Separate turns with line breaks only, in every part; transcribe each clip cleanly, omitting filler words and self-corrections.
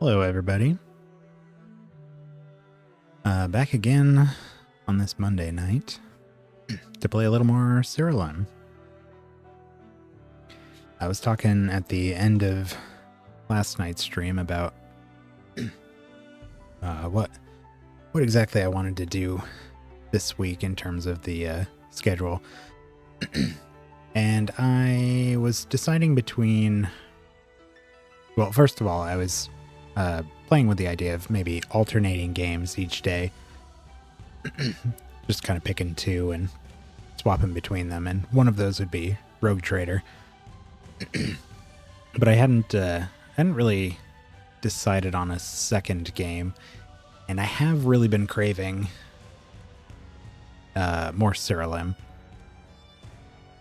Hello, everybody. Back again on this Monday night to play a little more Siralim. I was talking at the end of last night's stream about what exactly I wanted to do this week in terms of the schedule. And I was deciding between... Well, first of all, I was playing with the idea of maybe alternating games each day. Just kind of picking two and swapping between them, and one of those would be Rogue Trader. But I hadn't really decided on a second game, and I have really been craving more Siralim.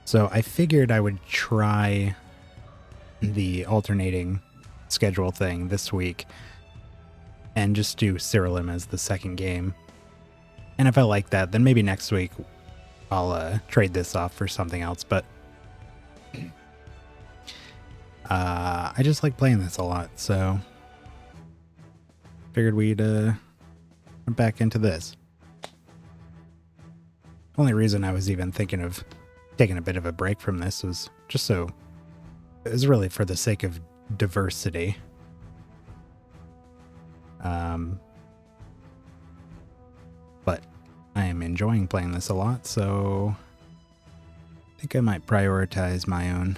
So I figured I would try the alternating schedule thing this week and just do Siralim as the second game. And if I like that, then maybe next week I'll trade this off for something else. But I just like playing this a lot, so figured we'd get back into this. Only reason I was even thinking of taking a bit of a break from this was just so it was really for the sake of diversity. But I am enjoying playing this a lot, so I think I might prioritize my own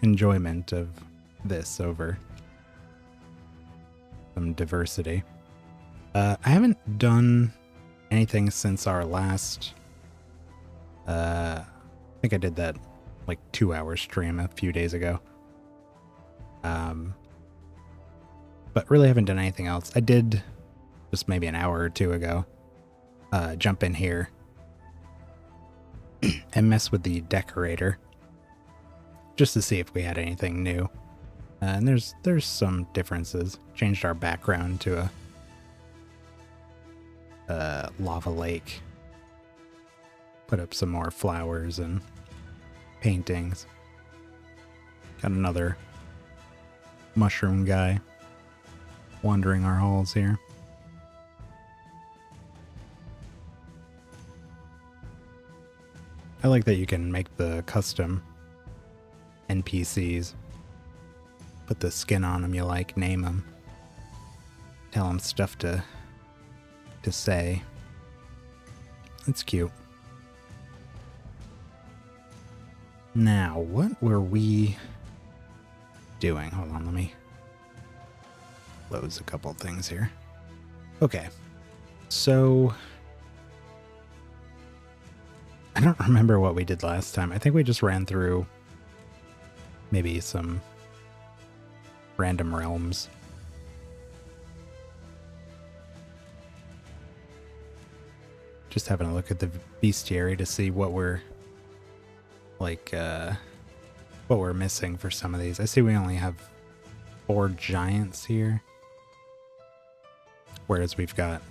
enjoyment of this over some diversity. I haven't done anything since our last I think I did that like 2-hour stream a few days ago. But really haven't done anything else. I did just maybe an hour or two ago jump in here and mess with the decorator just to see if we had anything new. And there's some differences. Changed our background to a lava lake. Put up some more flowers and paintings. Got another mushroom guy wandering our halls here. I like that you can make the custom NPCs. Put the skin on them you like, name them. Tell them stuff to say. It's cute. Now, what were we doing? Hold on, let me close a couple things here. Okay, so I don't remember what we did last time. I think we just ran through maybe some random realms. Just having a look at the bestiary to see what we're what we're missing for some of these. I see we only have 4 giants here, whereas we've got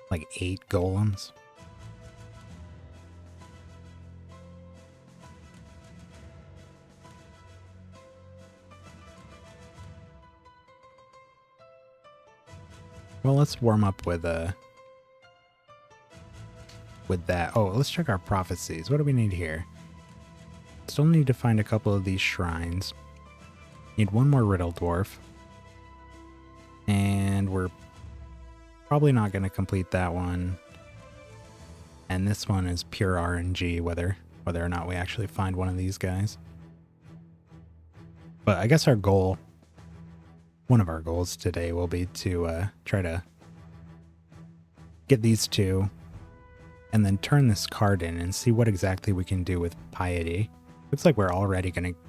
like 8 golems. Well, let's warm up with that. Oh, let's check our prophecies. What do we need here? Still need to find a couple of these shrines. Need one more riddle dwarf. And we're probably not going to complete that one. And this one is pure RNG, whether or not we actually find one of these guys. But I guess our goal, one of our goals today will be to try to get these 2 and then turn this card in and see what exactly we can do with piety. Looks like we're already going to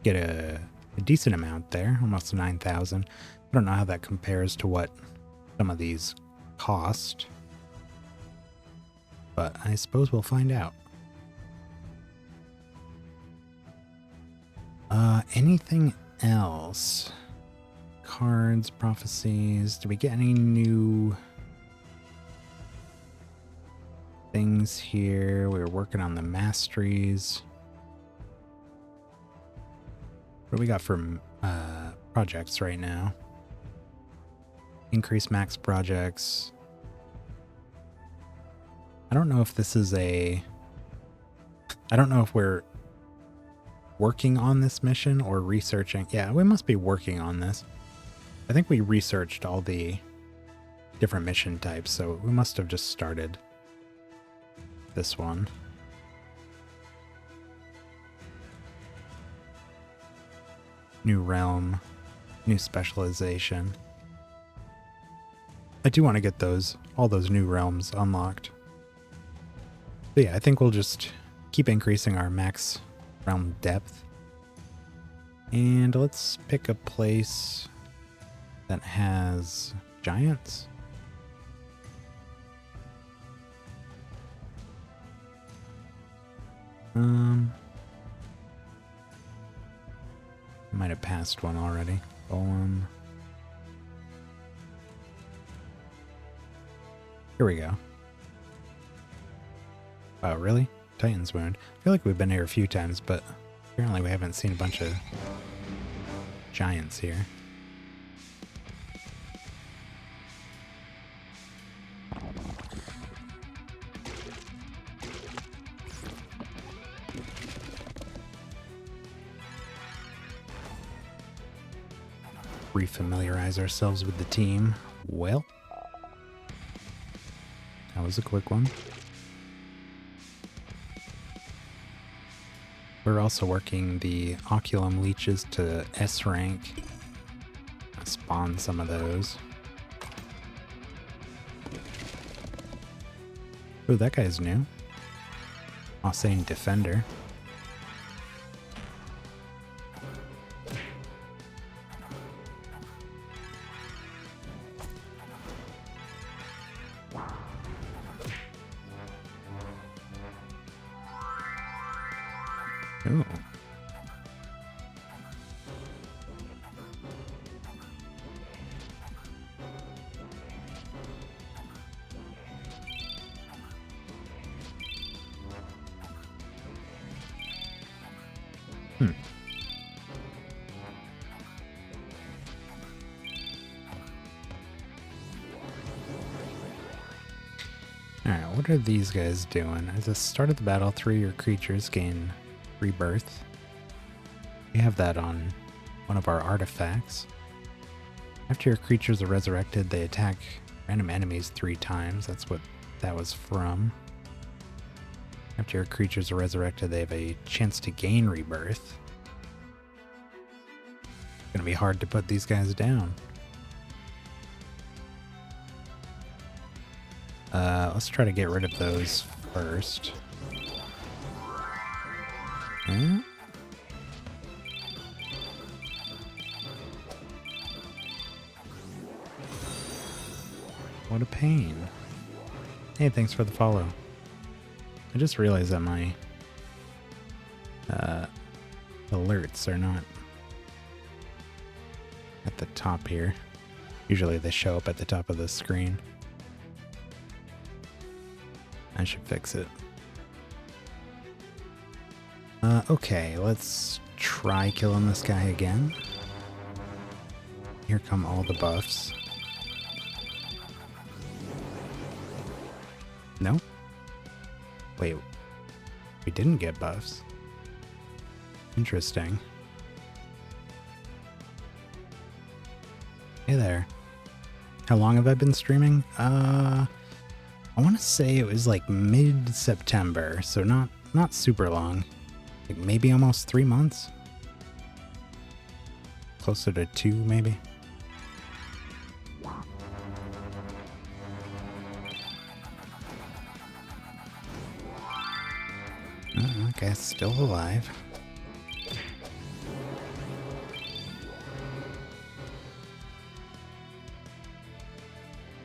get a decent amount there, almost 9,000. I don't know how that compares to what some of these cost, but I suppose we'll find out. Anything else? Cards, prophecies. Do we get any new things here? We were working on the masteries. What do we got for projects right now. Increase max projects. I don't know if this is I don't know if we're working on this mission or researching. Yeah, we must be working on this. I think we researched all the different mission types, so we must have just started this one. New realm, new specialization. I do want to get all those new realms unlocked. But yeah, I think we'll just keep increasing our max realm depth. And let's pick a place that has giants. Might have passed one already. Golem. Here we go. Wow, really? Titan's Wound. I feel like we've been here a few times, but apparently we haven't seen a bunch of giants here. Refamiliarize ourselves with the team. Well, that was a quick one. We're also working the Oculum leeches to S rank. Spawn some of those. Oh, that guy's new. Saying Defender. Ooh. Alright, what are these guys doing? At the start of the battle, 3 of your creatures gain rebirth. We have that on one of our artifacts. After your creatures are resurrected, they attack random enemies 3 times. That's what that was from. After your creatures are resurrected, they have a chance to gain rebirth. It's gonna be hard to put these guys down. Let's try to get rid of those first. Hmm? What a pain. Hey, thanks for the follow. I just realized that my alerts are not at the top here. Usually they show up at the top of the screen. I should fix it. Okay, let's try killing this guy again. Here come all the buffs. No? Wait, we didn't get buffs. Interesting. Hey there. How long have I been streaming? I want to say it was like mid-September, so not super long. Like maybe almost 3 months. Closer to 2, maybe. Okay, still alive.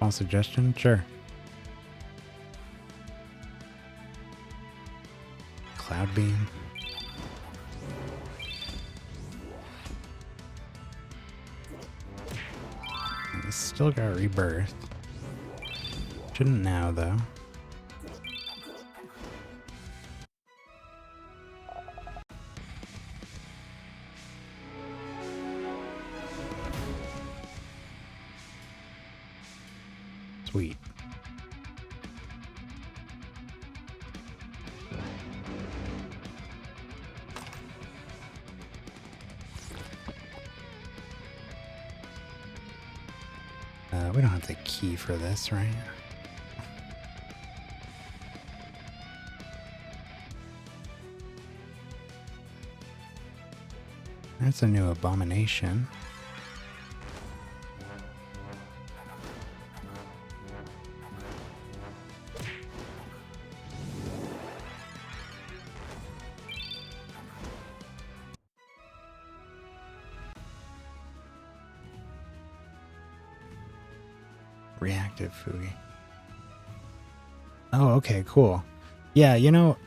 All suggestion? Sure. Cloud beam. It's still got rebirth. Shouldn't now, though. Sweet. We don't have the key for this, right? That's a new abomination. Reactive Fugi. Oh, okay, cool. Yeah, you know,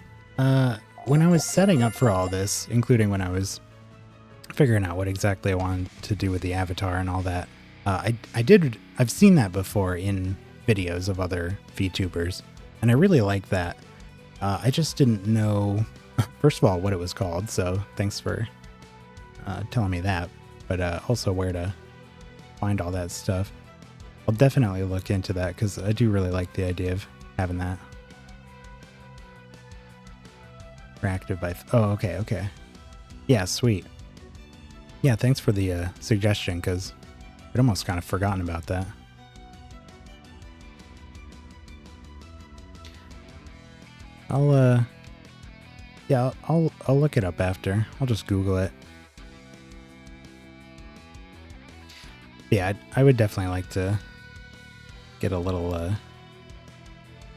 when I was setting up for all this, including when I was figuring out what exactly I wanted to do with the avatar and all that, I've seen that before in videos of other VTubers, and I really like that. I just didn't know, first of all, what it was called, so thanks for telling me that, but also where to find all that stuff. I'll definitely look into that because I do really like the idea of having that. Reactive by... oh, okay, okay. Yeah, sweet. Yeah, thanks for the suggestion because I'd almost kind of forgotten about that. Yeah, I'll look it up after. I'll just Google it. Yeah, I would definitely like to get a little, I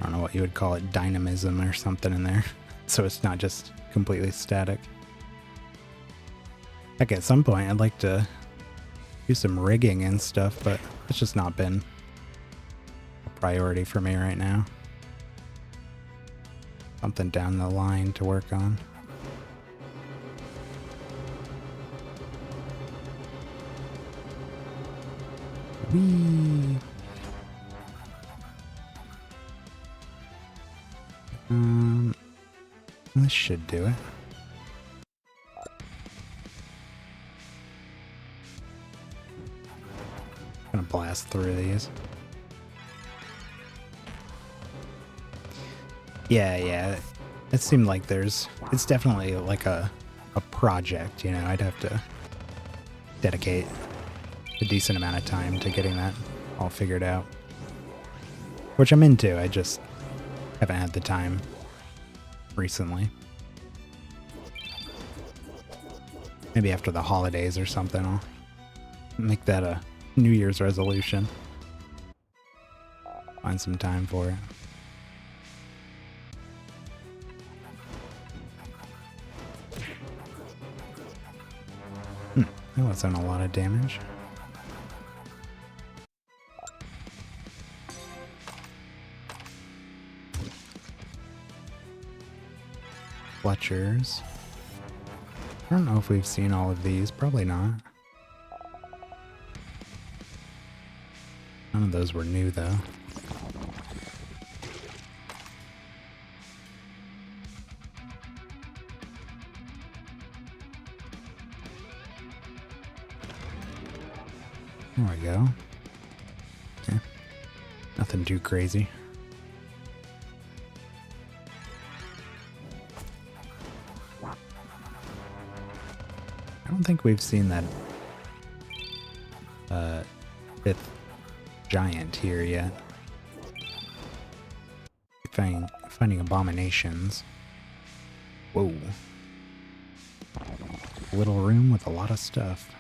don't know what you would call it, dynamism or something in there. So it's not just completely static. Like at some point I'd like to do some rigging and stuff, but it's just not been a priority for me right now. Something down the line to work on. Whee! This should do it. Gonna blast through these. Yeah. It seemed like it's definitely like a project, you know. I'd have to dedicate a decent amount of time to getting that all figured out. Which I'm into, I just haven't had the time recently. Maybe after the holidays or something, I'll make that a New Year's resolution. Find some time for it. That wasn't a lot of damage. Fletchers. I don't know if we've seen all of these. Probably not. None of those were new, though. There we go. Yeah. Nothing too crazy. I don't think we've seen that fifth giant here yet. Finding abominations. Whoa. Little room with a lot of stuff.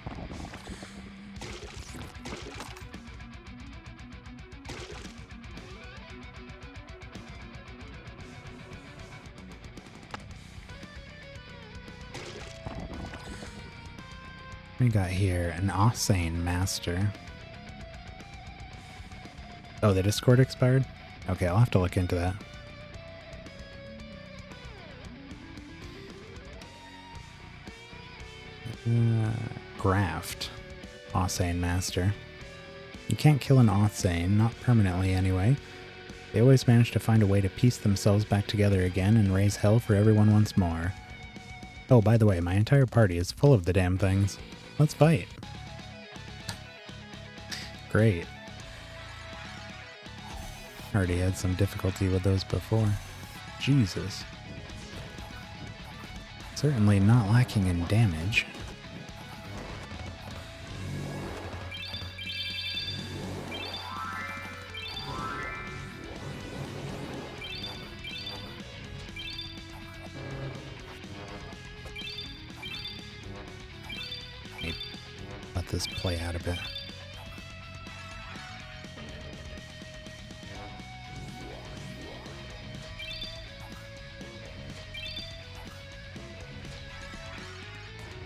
We got here an Osane Master. Oh, the Discord expired? Okay, I'll have to look into that. Graft. Osane Master. You can't kill an Osane, not permanently anyway. They always manage to find a way to piece themselves back together again and raise hell for everyone once more. Oh, by the way, my entire party is full of the damn things. Let's fight. Already had some difficulty with those before. Jesus. Certainly not lacking in damage. Let this play out a bit.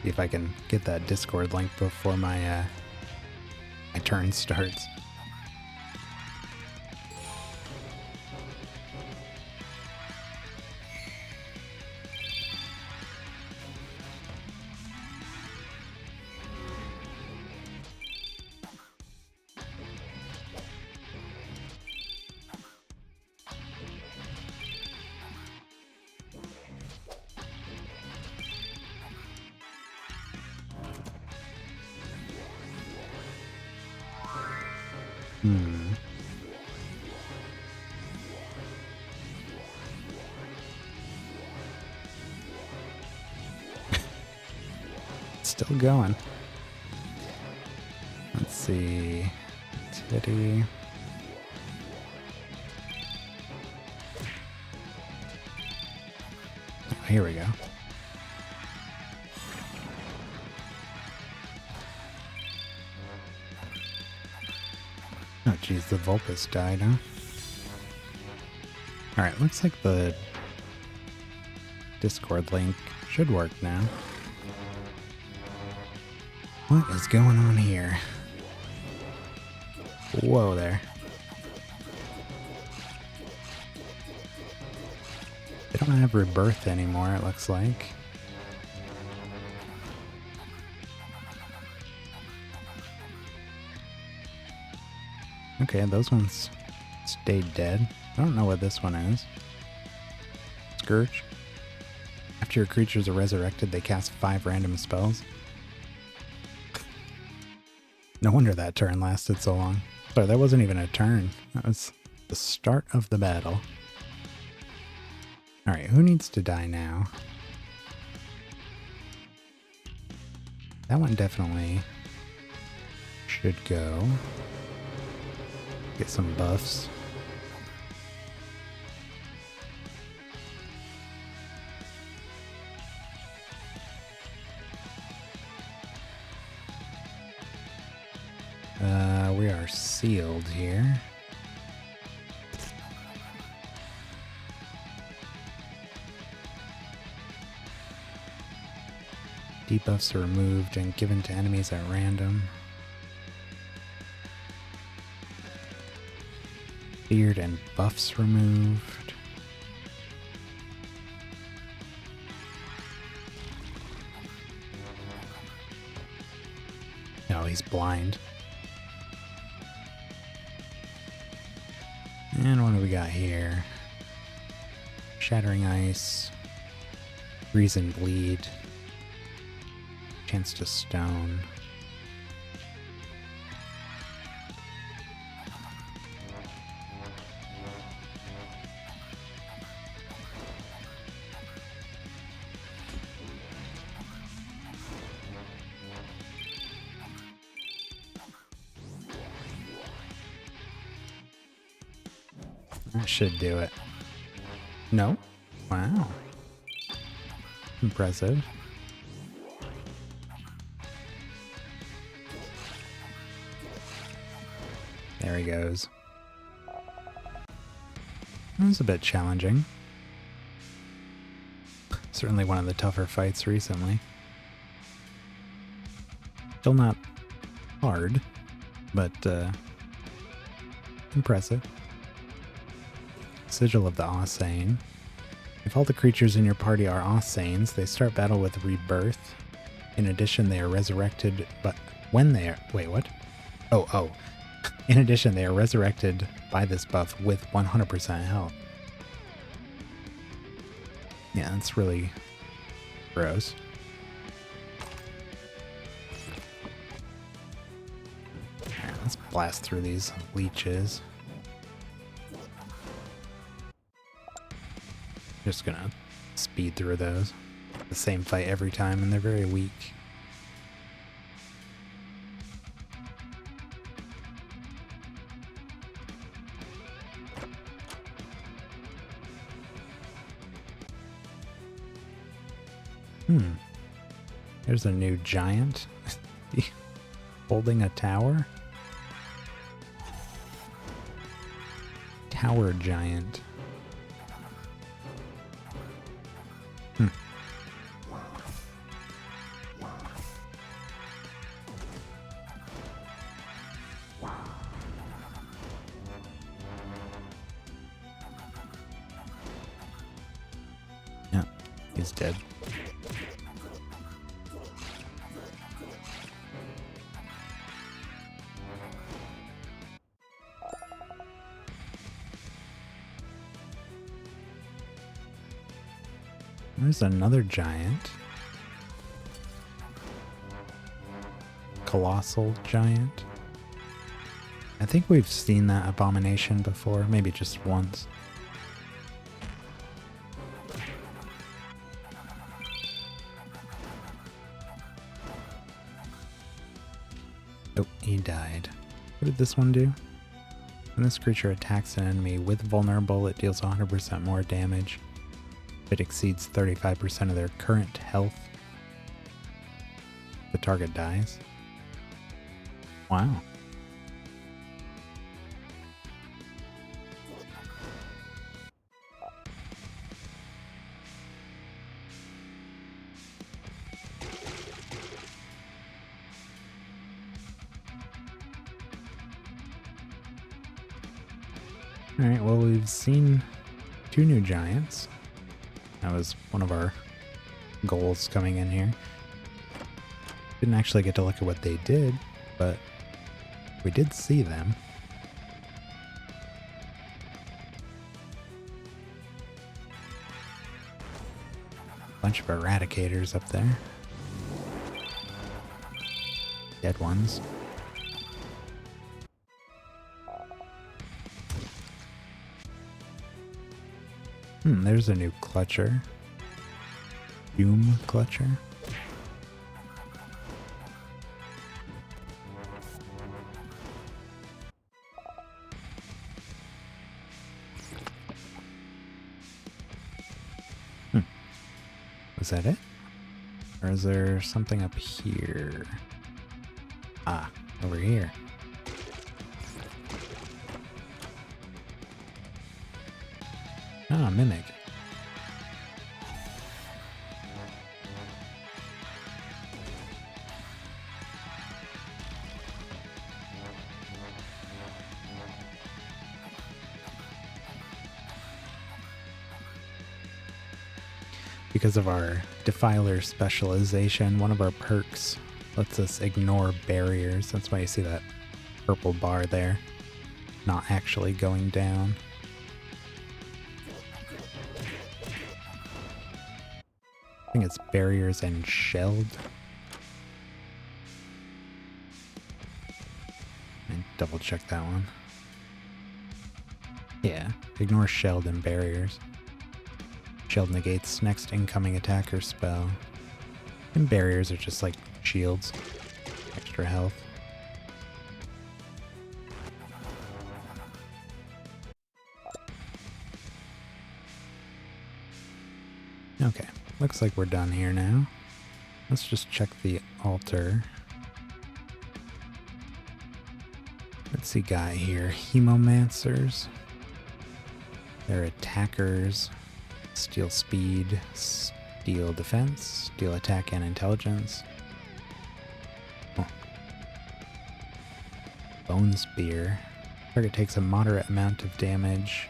See if I can get that Discord link before my my turn starts. Still going. Let's see. Activity. Oh, here we go. Oh geez, the Vulpus died, huh? Alright, looks like the Discord link should work now. What is going on here? Whoa there. They don't have Rebirth anymore, it looks like. Okay, those ones stayed dead. I don't know what this one is. Scourge. After your creatures are resurrected, they cast 5 random spells. No wonder that turn lasted so long. Sorry, that wasn't even a turn. That was the start of the battle. Alright, who needs to die now? That one definitely should go. Get some buffs. We are sealed here. Debuffs are removed and given to enemies at random. Feared and buffs removed. No, he's blind. And what do we got here? Shattering Ice. Freeze and Bleed. Chance to Stone. That should do it. No? Wow. Impressive. There he goes. That was a bit challenging. Certainly one of the tougher fights recently. Still not hard, but impressive. Sigil of the Aussane. If all the creatures in your party are Aussanes, they start battle with Rebirth. In addition, they are resurrected, but when they are... Wait, what? Oh. In addition, they are resurrected by this buff with 100% health. Yeah, that's really gross. Alright, let's blast through these leeches. Just gonna speed through those. The same fight every time, and they're very weak. There's a new giant holding a tower. Tower giant. Yeah, he's dead. There's another giant. Colossal giant. I think we've seen that abomination before, maybe just once. Oh, he died. What did this one do? When this creature attacks an enemy with vulnerable, it deals 100% more damage. If it exceeds 35% of their current health, the target dies. Wow. Alright, well, we've seen 2 new giants. That was one of our goals coming in here. Didn't actually get to look at what they did, but we did see them. Bunch of eradicators up there. Dead ones. There's a new clutcher. Doom clutcher. Was that it? Or is there something up here? Ah, over here. Ah, mimic. Because of our Defiler specialization, one of our perks lets us ignore barriers. That's why you see that purple bar there, not actually going down. I think it's barriers and shelled. And double check that one. Yeah, ignore shelled and barriers. Shield negates next incoming attack or spell. And barriers are just like shields. Extra health. Okay, looks like we're done here now. Let's just check the altar. Let's see, guy here. Hemomancers. They're attackers. Steal speed, steal defense, steal attack and intelligence. Oh. Bone spear. Target takes a moderate amount of damage.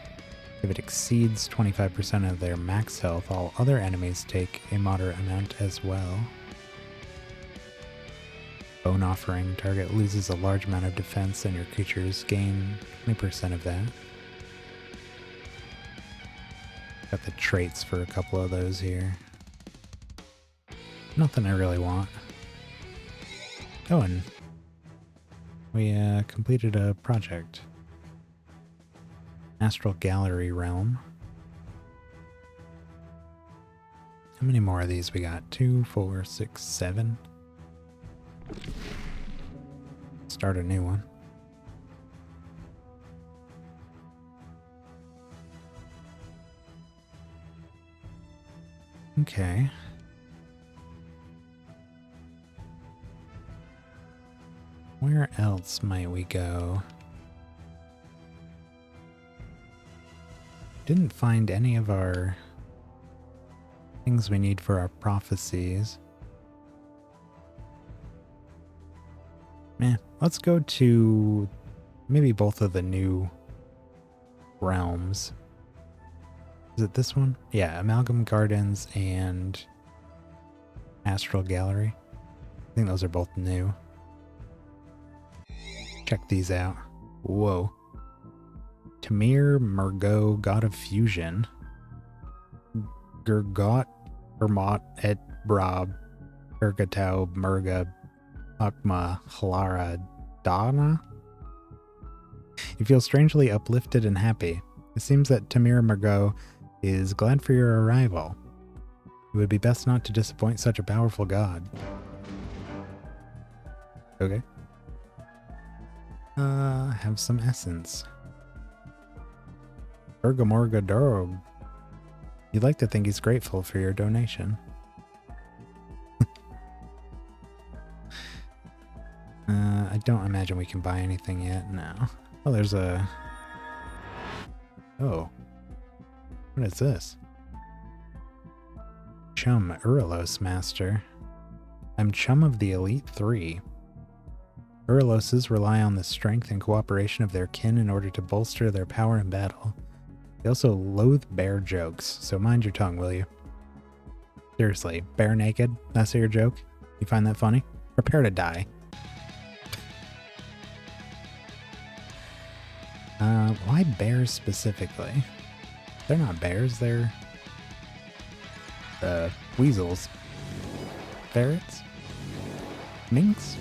If it exceeds 25% of their max health, all other enemies take a moderate amount as well. Bone offering. Target loses a large amount of defense and your creatures gain 20% of that. Got the traits for a couple of those here. Nothing I really want. Oh, and we completed a project. Astral Gallery Realm. How many more of these we got? 2, 4, 6, 7. Start a new one. Okay. Where else might we go? Didn't find any of our things we need for our prophecies. Let's go to maybe both of the new realms. Is it this one? Yeah, Amalgam Gardens and Astral Gallery. I think those are both new. Check these out. Whoa. Tamir Murgo, God of Fusion. Gurgot, Hermot, Et Brab, Urgatau, Murga, Akma, Hlara, Dana. You feel strangely uplifted and happy. It seems that Tamir Murgo is glad for your arrival. It would be best not to disappoint such a powerful god. Okay. Have some essence. Bergamorga Dorog. You'd like to think he's grateful for your donation. I don't imagine we can buy anything yet. No. Oh, there's a... Oh. What is this? Chum Uralos Master. I'm Chum of the Elite 3. Uraloses rely on the strength and cooperation of their kin in order to bolster their power in battle. They also loathe bear jokes, so mind your tongue, will you? Seriously, bare naked? That's your joke? You find that funny? Prepare to die. Why bears specifically? They're not bears, they're... weasels. Ferrets? Minks?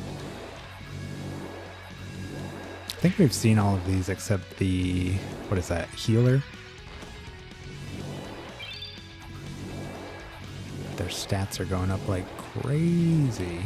I think we've seen all of these except the... what is that? Healer? Their stats are going up like crazy.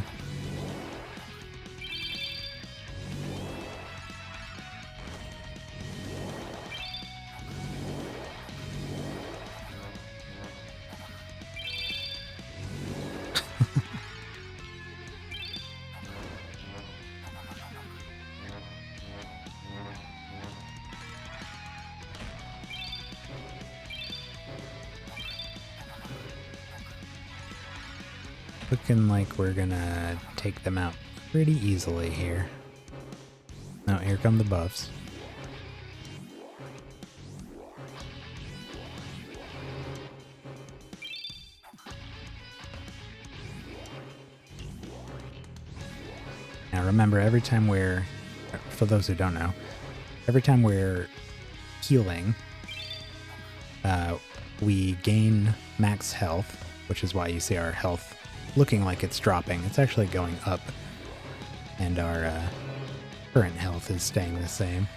Looking like we're gonna take them out pretty easily here. Oh, here come the buffs. Now remember, every time we're, for those who don't know, every time we're healing, we gain max health, which is why you see our health looking like it's dropping. It's actually going up, and our current health is staying the same.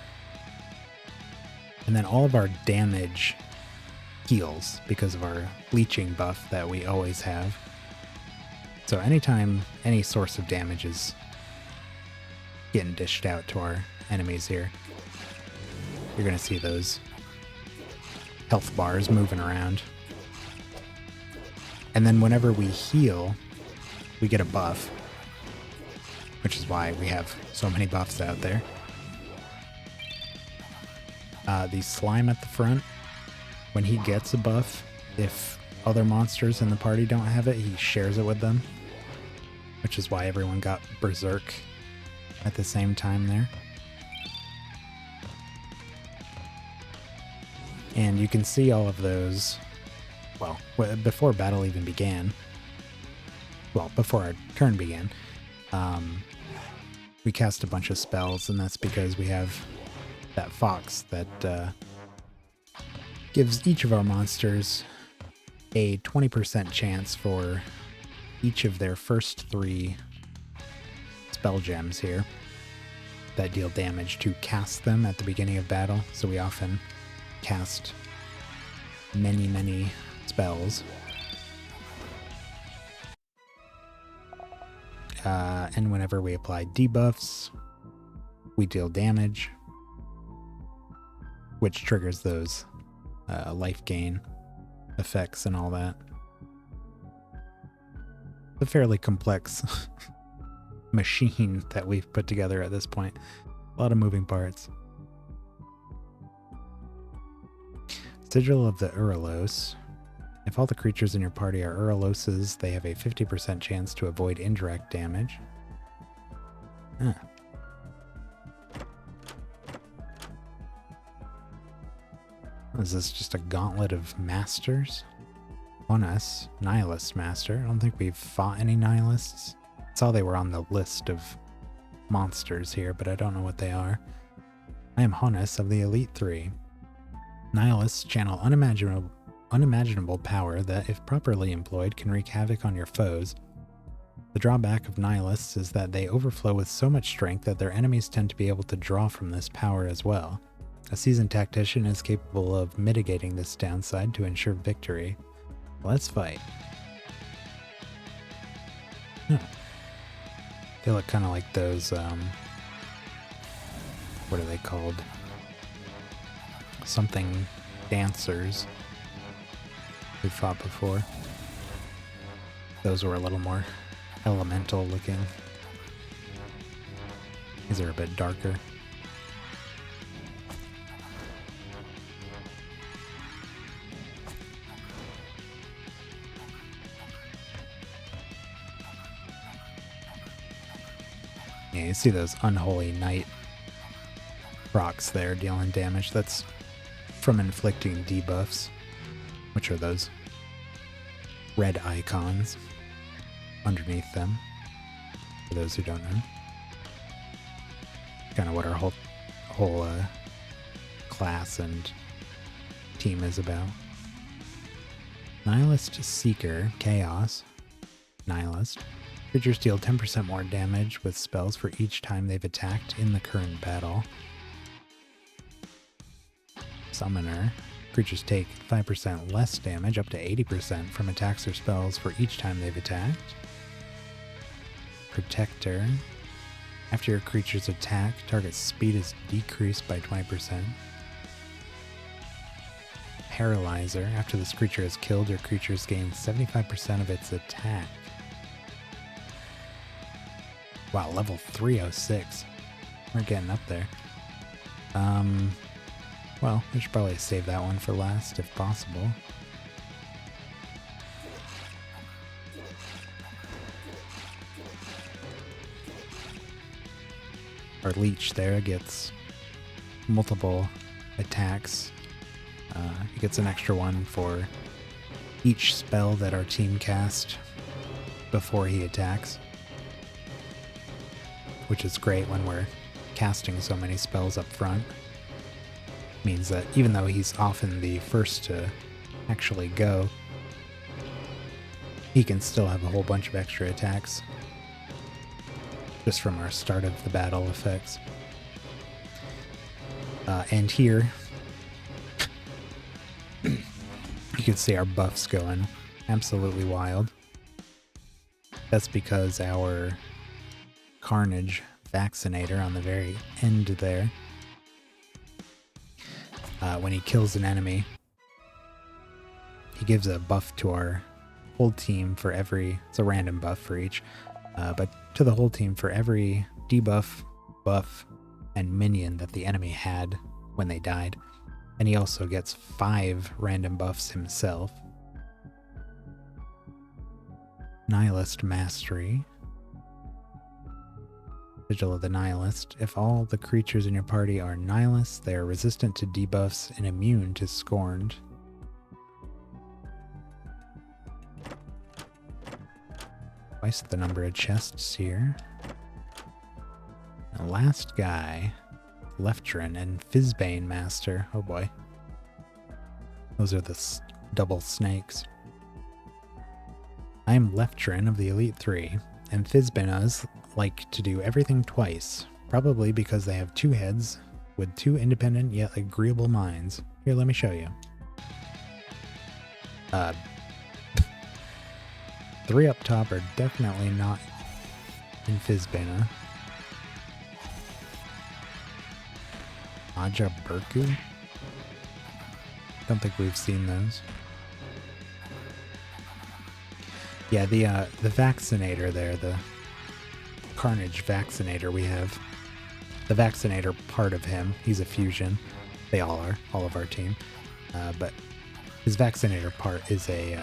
And then all of our damage heals because of our leeching buff that we always have. So anytime any source of damage is getting dished out to our enemies here, you're going to see those health bars moving around. And then whenever we heal, we get a buff, which is why we have so many buffs out there. The slime at the front, when he gets a buff, if other monsters in the party don't have it, he shares it with them, which is why everyone got Berserk at the same time there. And you can see all of those, well, before battle even began, well, before our turn began, we cast a bunch of spells, and that's because we have that fox that gives each of our monsters a 20% chance for each of their first 3 spell gems here that deal damage to cast them at the beginning of battle. So we often cast many spells. And whenever we apply debuffs, we deal damage, which triggers those life gain effects and all that. A fairly complex machine that we've put together at this point. A lot of moving parts. Sigil of the Uralos. If all the creatures in your party are Uraloses, they have a 50% chance to avoid indirect damage. Huh. Is this just a gauntlet of masters? On us, Nihilist Master. I don't think we've fought any Nihilists. I saw they were on the list of monsters here, but I don't know what they are. I am Honus of the Elite Three. Nihilists channel unimaginable power that, if properly employed, can wreak havoc on your foes. The drawback of Nihilists is that they overflow with so much strength that their enemies tend to be able to draw from this power as well. A seasoned tactician is capable of mitigating this downside to ensure victory. Let's fight. Huh. They look kind of like those, what are they called? Something dancers we fought before. Those were a little more elemental looking. These are a bit darker. Yeah, you see those unholy knight procs there dealing damage. That's from inflicting debuffs, which are those red icons underneath them, for those who don't know. Kind of what our whole class and team is about. Nihilist Seeker, Chaos, Nihilist. Creatures deal 10% more damage with spells for each time they've attacked in the current battle. Summoner. Creatures take 5% less damage, up to 80% from attacks or spells for each time they've attacked. Protector. After your creature's attack, target's speed is decreased by 20%. Paralyzer. After this creature is killed, your creatures gain 75% of its attack. Wow, level 306. We're getting up there. Well, we should probably save that one for last, if possible. Our leech there gets multiple attacks. He gets an extra one for each spell that our team cast before he attacks, which is great when we're casting so many spells up front. Means that even though he's often the first to actually go, he can still have a whole bunch of extra attacks just from our start of the battle effects. And here, you can see our buffs going absolutely wild. That's because our Carnage Vaccinator on the very end there, when he kills an enemy, he gives a buff to our whole team for every, it's a random buff for each, but to the whole team for every debuff, buff, and minion that the enemy had when they died. And he also gets 5 random buffs himself. Nihilist Mastery. Sigil of the Nihilist. If all the creatures in your party are Nihilists, they are resistant to debuffs and immune to Scorned. Twice the number of chests here. The last guy, Leftrin and Fizzbane Master. Oh boy. Those are the double snakes. I am Leftrin of the Elite Three, and Fizzbanas like to do everything twice, probably because they have 2 heads with 2 independent yet agreeable minds. Here, let me show you. 3 up top are definitely not in Fizbana. Aja Burku? Don't think we've seen those. Yeah, the Vaccinator there, the Carnage Vaccinator we have. The Vaccinator part of him, he's a fusion. They all are, all of our team. But his Vaccinator part is a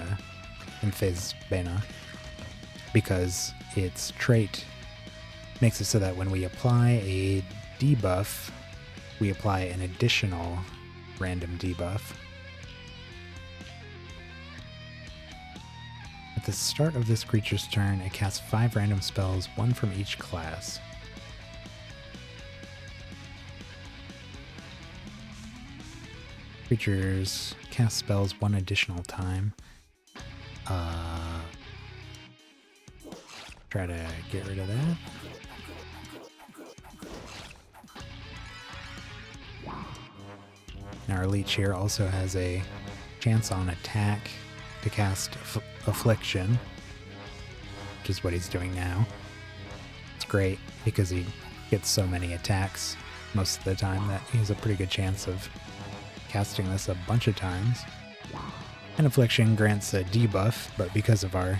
in Fizbana because its trait makes it so that when we apply a debuff, we apply an additional random debuff. At the start of this creature's turn, it casts 5 random spells, 1 from each class. Creatures cast spells 1 additional time. Try to get rid of that. Now our leech here also has a chance on attack to cast Affliction, which is what he's doing now. It's great because he gets so many attacks most of the time that he has a pretty good chance of casting this a bunch of times. And Affliction grants a debuff, but because of our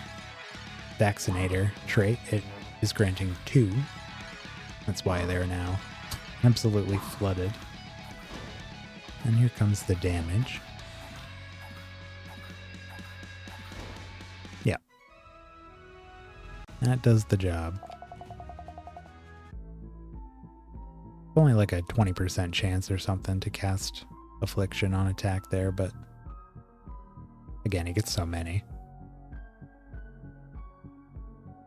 Vaccinator trait, it is granting 2. That's why they're now absolutely flooded. And here comes the damage. Yeah. That does the job. Only like a 20% chance or something to cast Affliction on attack there, but again, he gets so many.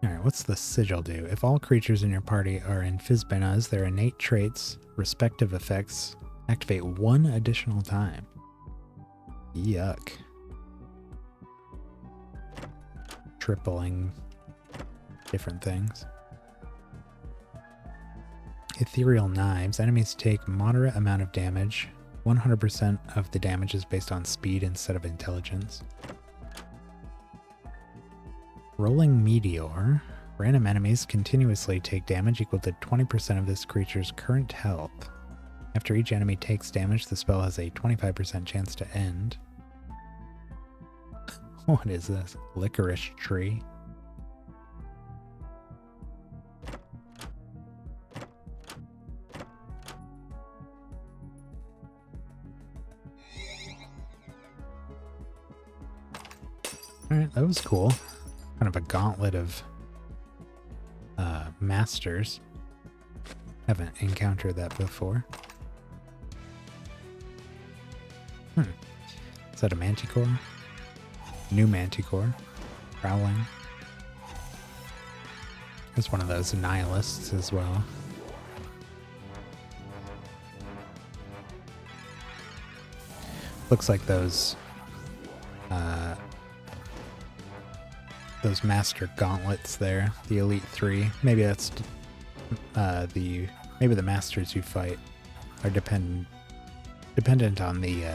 Alright, what's the sigil do? If all creatures in your party are in Fizbanas, their innate traits, respective effects, activate 1 additional time. Yuck. Tripling different things. Ethereal Knives. Enemies take moderate amount of damage. 100% of the damage is based on speed instead of intelligence. Rolling Meteor. Random enemies continuously take damage equal to 20% of this creature's current health. After each enemy takes damage, the spell has a 25% chance to end. What is this? Licorice Tree? Alright, that was cool. Kind of a gauntlet of masters. Haven't encountered that before. Is that a Manticore? New Manticore. Prowling. There's one of those Nihilists as well. Looks like those master gauntlets there, the Elite 3. Maybe that's maybe the masters you fight are dependent on the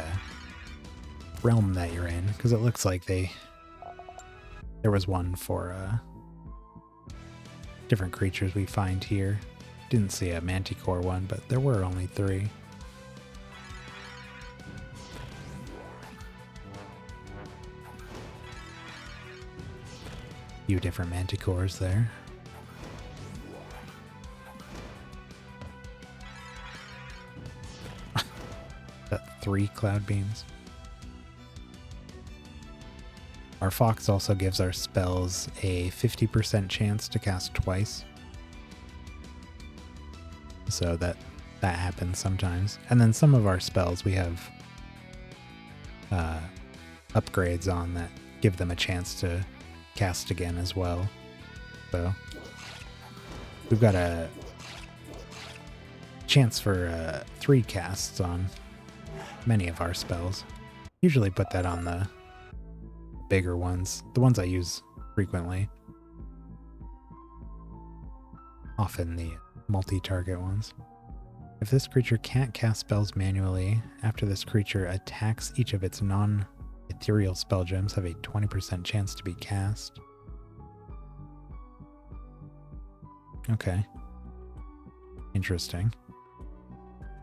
realm that you're in, because it looks like there was one for different creatures we find here. Didn't see a Manticore one, but there were only 3. Few different Manticores there. Got 3 cloud beams. Our Fox also gives our spells a 50% chance to cast twice. So that happens sometimes. And then some of our spells we have upgrades on that give them a chance to cast again as well. So we've got a chance for 3 casts on many of our spells. Usually put that on the bigger ones, the ones I use frequently. Often the multi-target ones. If this creature can't cast spells manually, after this creature attacks, each of its non-ethereal spell gems have a 20% chance to be cast. Okay. Interesting.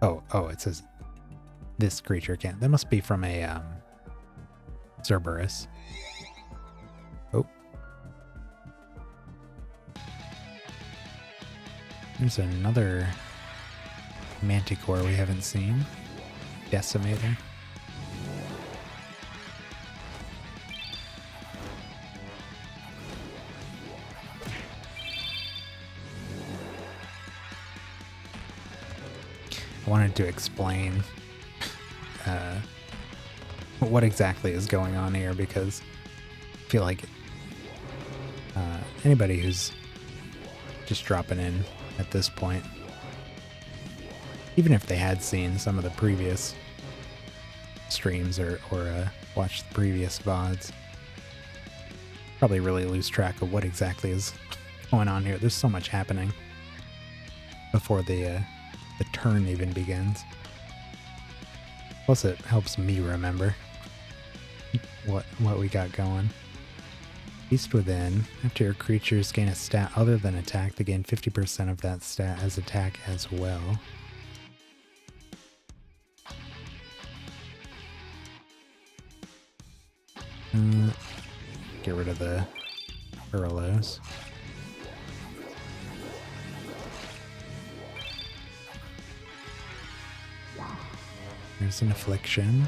Oh, it says this creature can't. That must be from a Cerberus. Oh. There's another Manticore we haven't seen. Decimator. I wanted to explain what exactly is going on here, because I feel like anybody who's just dropping in at this point, even if they had seen some of the previous streams or watched the previous VODs, probably really lose track of what exactly is going on here. There's so much happening before the turn even begins. Plus it helps me remember what we got going. Beast Within. After your creatures gain a stat other than attack, they gain 50% of that stat as attack as well. Get rid of the Hurlos. There's an Affliction.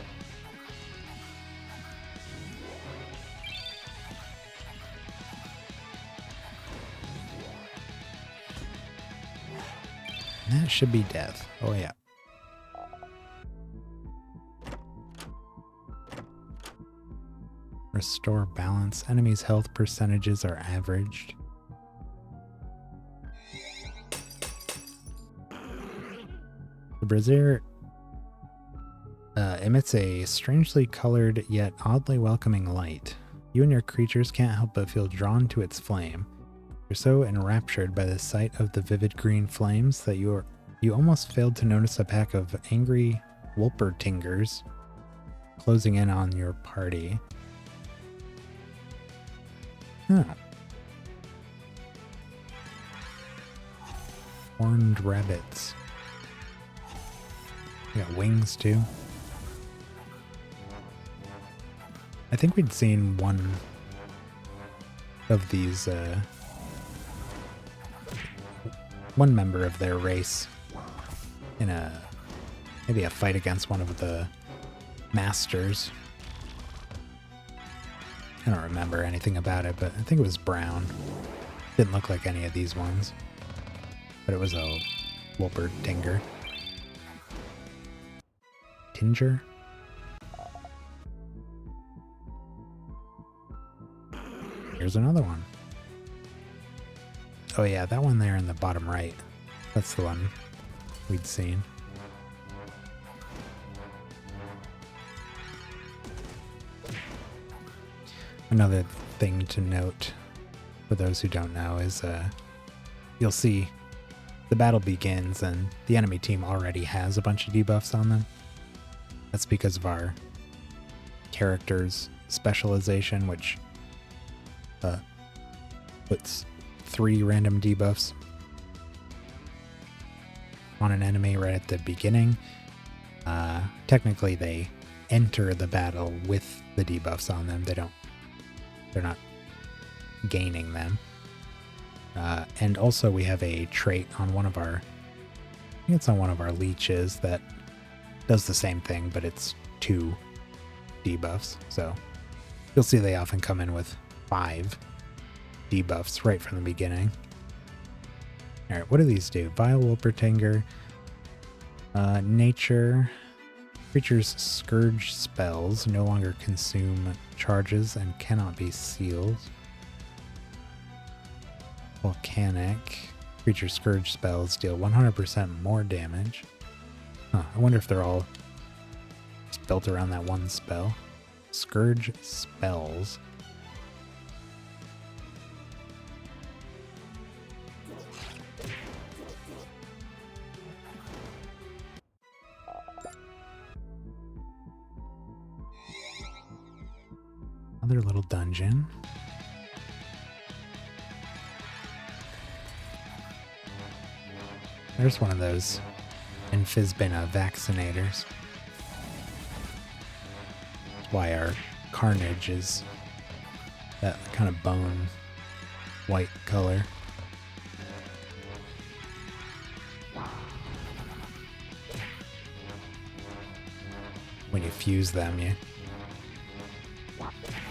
That should be death. Oh yeah. Restore balance. Enemies' health percentages are averaged. The Brazier emits a strangely colored yet oddly welcoming light. You and your creatures can't help but feel drawn to its flame. You're so enraptured by the sight of the vivid green flames that you almost failed to notice a pack of angry Wolpertingers closing in on your party. Oh. Horned rabbits. They got wings too. I think we'd seen one of these, one member of their race in maybe a fight against one of the masters. I don't remember anything about it, but I think it was brown. Didn't look like any of these ones, but it was a Wolpertinger. Tinger? Here's another one. Oh yeah, that one there in the bottom right. That's the one we'd seen. Another thing to note for those who don't know is you'll see the battle begins and the enemy team already has a bunch of debuffs on them. That's because of our character's specialization, which puts 3 random debuffs on an enemy right at the beginning. Technically they enter the battle with the debuffs on them. They're not gaining them. And also we have a trait on one of our, I think it's on one of our leeches that does the same thing, but it's 2 debuffs. So you'll see they often come in with 5 debuffs right from the beginning. Alright, what do these do? Vile Wolpertinger. Nature. Creatures' Scourge spells no longer consume charges and cannot be sealed. Volcanic. Creature Scourge spells deal 100% more damage. Huh, I wonder if they're all just built around that one spell. Scourge spells. Another little dungeon. There's one of those Infisbina vaccinators. That's why our carnage is that kind of bone white color. When you fuse them, you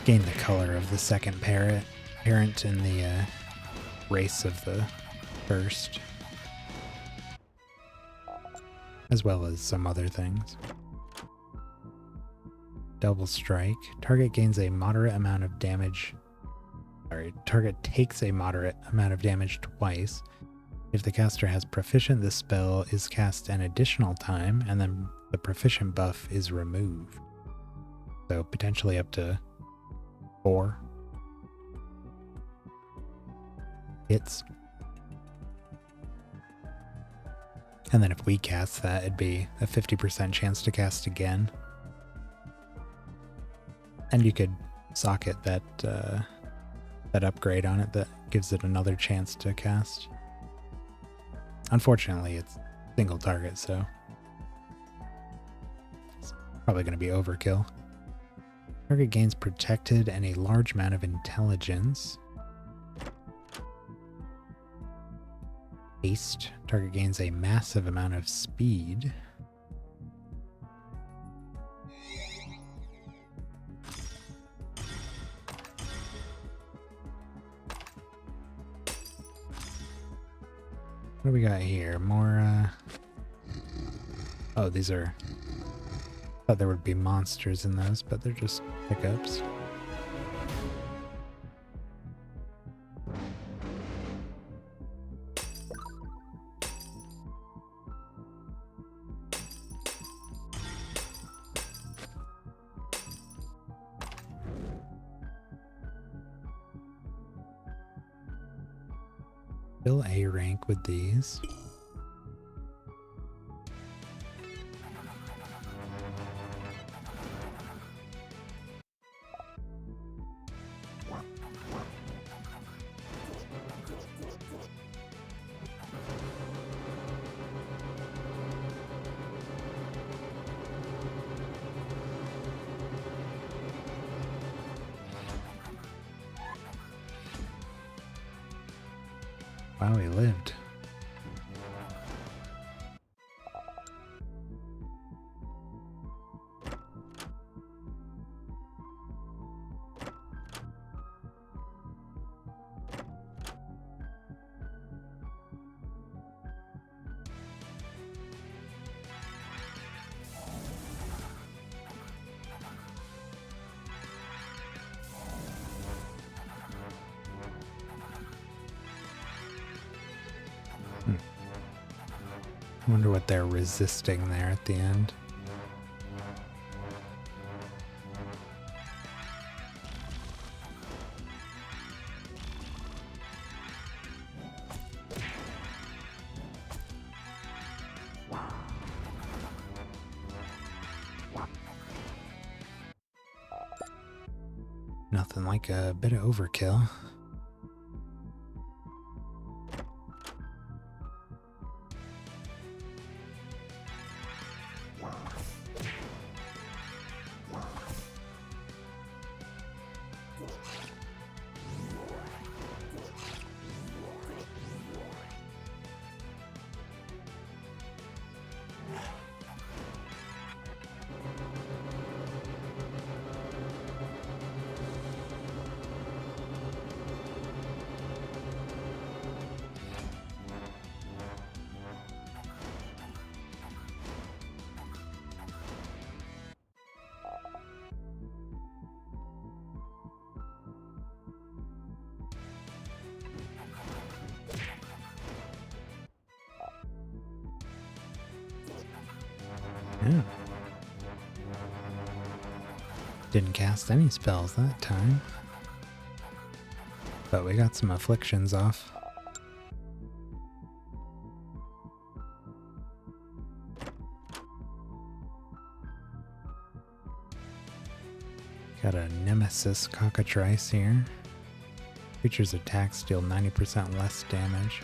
gain the color of the second parent in the race of the first, as well as some other things. Double strike. Target gains a moderate amount of damage. Sorry, target takes a moderate amount of damage twice. If the caster has proficient, the spell is cast an additional time, and then the proficient buff is removed. So potentially up to 4 hits. And then if we cast that, it'd be a 50% chance to cast again. And you could socket that that upgrade on it that gives it another chance to cast. Unfortunately, it's single target, so it's probably going to be overkill. Target gains protected and a large amount of intelligence. Haste. Target gains a massive amount of speed. What do we got here? More, oh, these are... I thought there would be monsters in those, but they're just pickups. Still A rank with these. Wow, he lived. I wonder what they're resisting there at the end. Nothing like a bit of overkill. Yeah. Didn't cast any spells that time. But we got some afflictions off. Got a Nemesis Cockatrice here. Creature's attacks deal 90% less damage.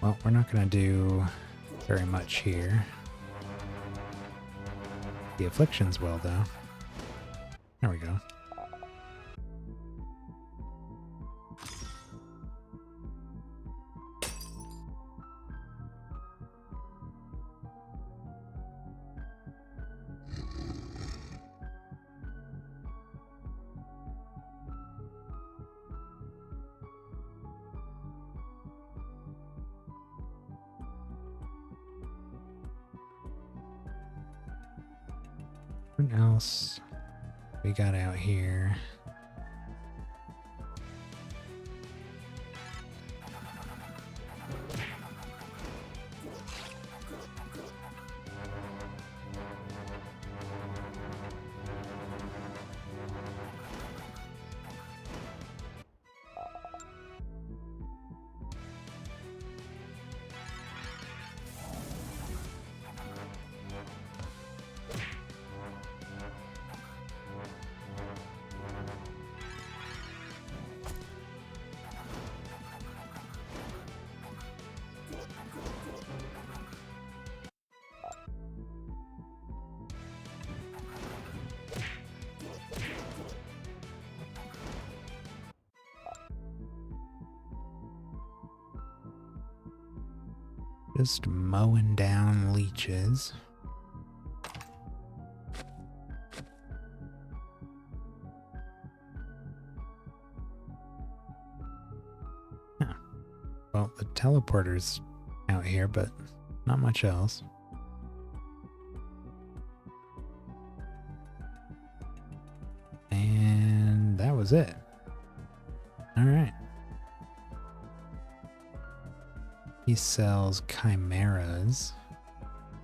Well, we're not going to do very much here. The afflictions will, though. There we go. What else we got out here? Just mowing down leeches. Huh. Well, the teleporter's out here, but not much else. And that was it. All right. He sells chimeras.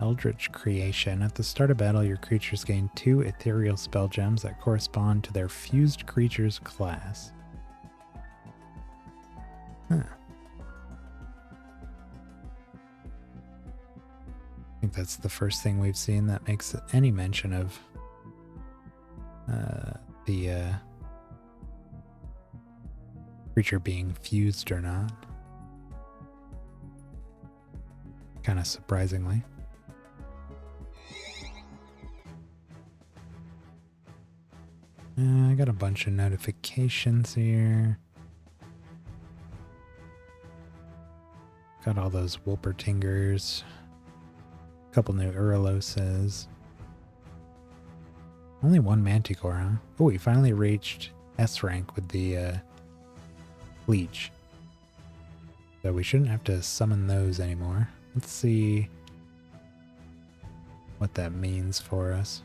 Eldritch creation. At the start of battle, your creatures gain 2 ethereal spell gems that correspond to their fused creature's class. Huh. I think that's the first thing we've seen that makes any mention of the creature being fused or not. Kind of surprisingly. I got a bunch of notifications here. Got all those Wolpertingers. A couple new Uroloses. Only one Manticore, huh? Oh, we finally reached S rank with the Leech. So we shouldn't have to summon those anymore. Let's see what that means for us.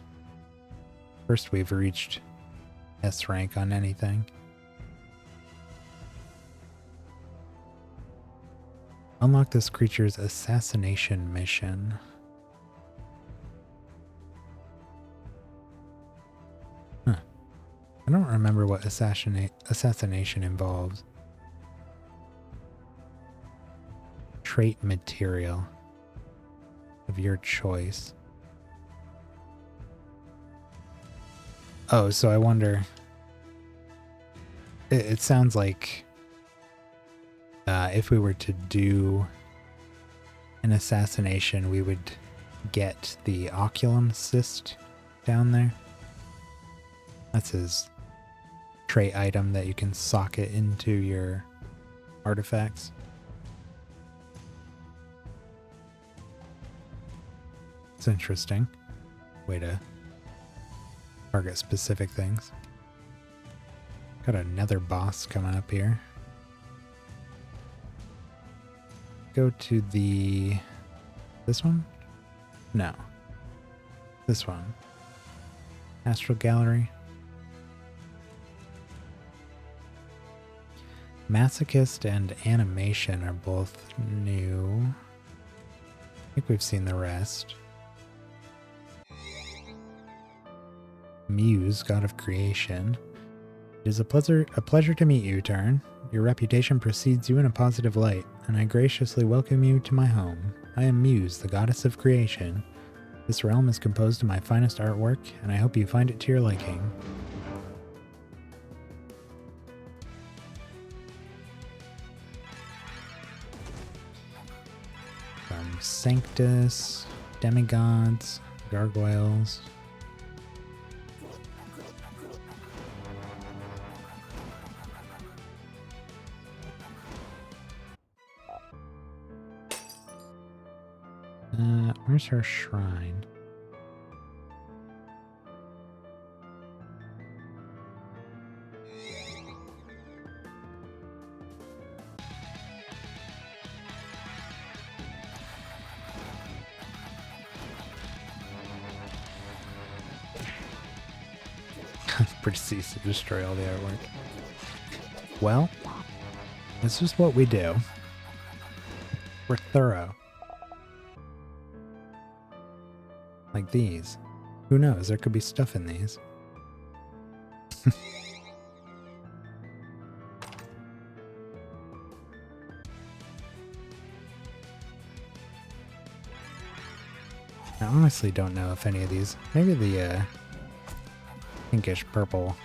First, we've reached S rank on anything. Unlock this creature's assassination mission. Huh. I don't remember what assassination involves. Trait material of your choice. Oh, so I wonder... It sounds like if we were to do an assassination, we would get the Oculum Cyst down there. That's his trait item that you can socket into your artifacts. It's interesting. Way to target specific things. Got another boss coming up here. Go to the... this one? No. This one. Astral Gallery. Masochist and Animation are both new. I think we've seen the rest. Muse, God of Creation. It is a pleasure to meet you, Turn. Your reputation precedes you in a positive light, and I graciously welcome you to my home. I am Muse, the goddess of creation. This realm is composed of my finest artwork, and I hope you find it to your liking. Sanctus, demigods, gargoyles. Where's her shrine? Proceeds to destroy all the artwork. Well, this is what we do. We're thorough. Like these. Who knows? There could be stuff in these. I honestly don't know if any of these... Maybe the pinkish purple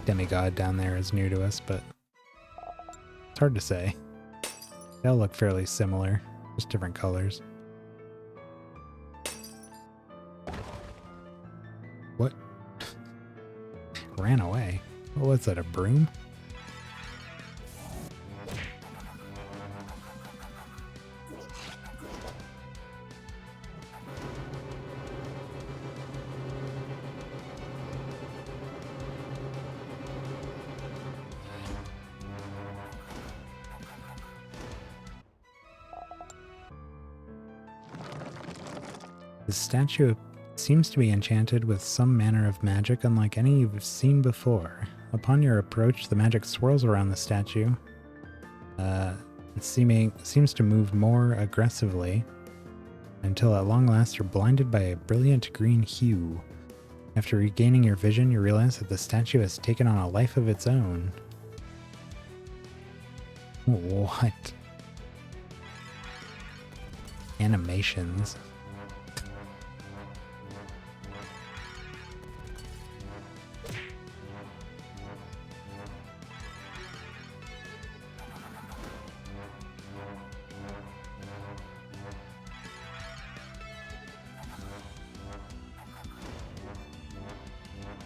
demigod down there is new to us, but it's hard to say. They all look fairly similar, just different colors. What? Ran away. What was that, a broom? The statue seems to be enchanted with some manner of magic unlike any you've seen before. Upon your approach, the magic swirls around the statue. It seems to move more aggressively until at long last you're blinded by a brilliant green hue. After regaining your vision, you realize that the statue has taken on a life of its own. What? Animations.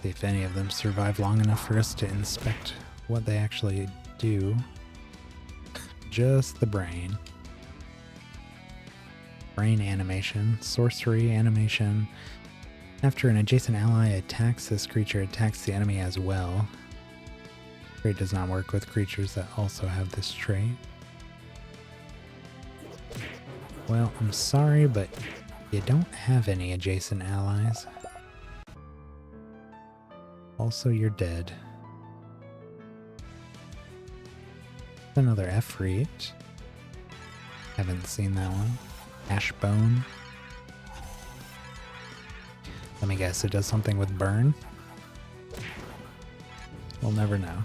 See if any of them survive long enough for us to inspect what they actually do. Just the brain. Brain animation, sorcery animation. After an adjacent ally attacks, this creature attacks the enemy as well. Trait does not work with creatures that also have this trait. Well, I'm sorry, but you don't have any adjacent allies. Also, you're dead. Another Efreet. Haven't seen that one. Ashbone. Let me guess, it does something with burn? We'll never know.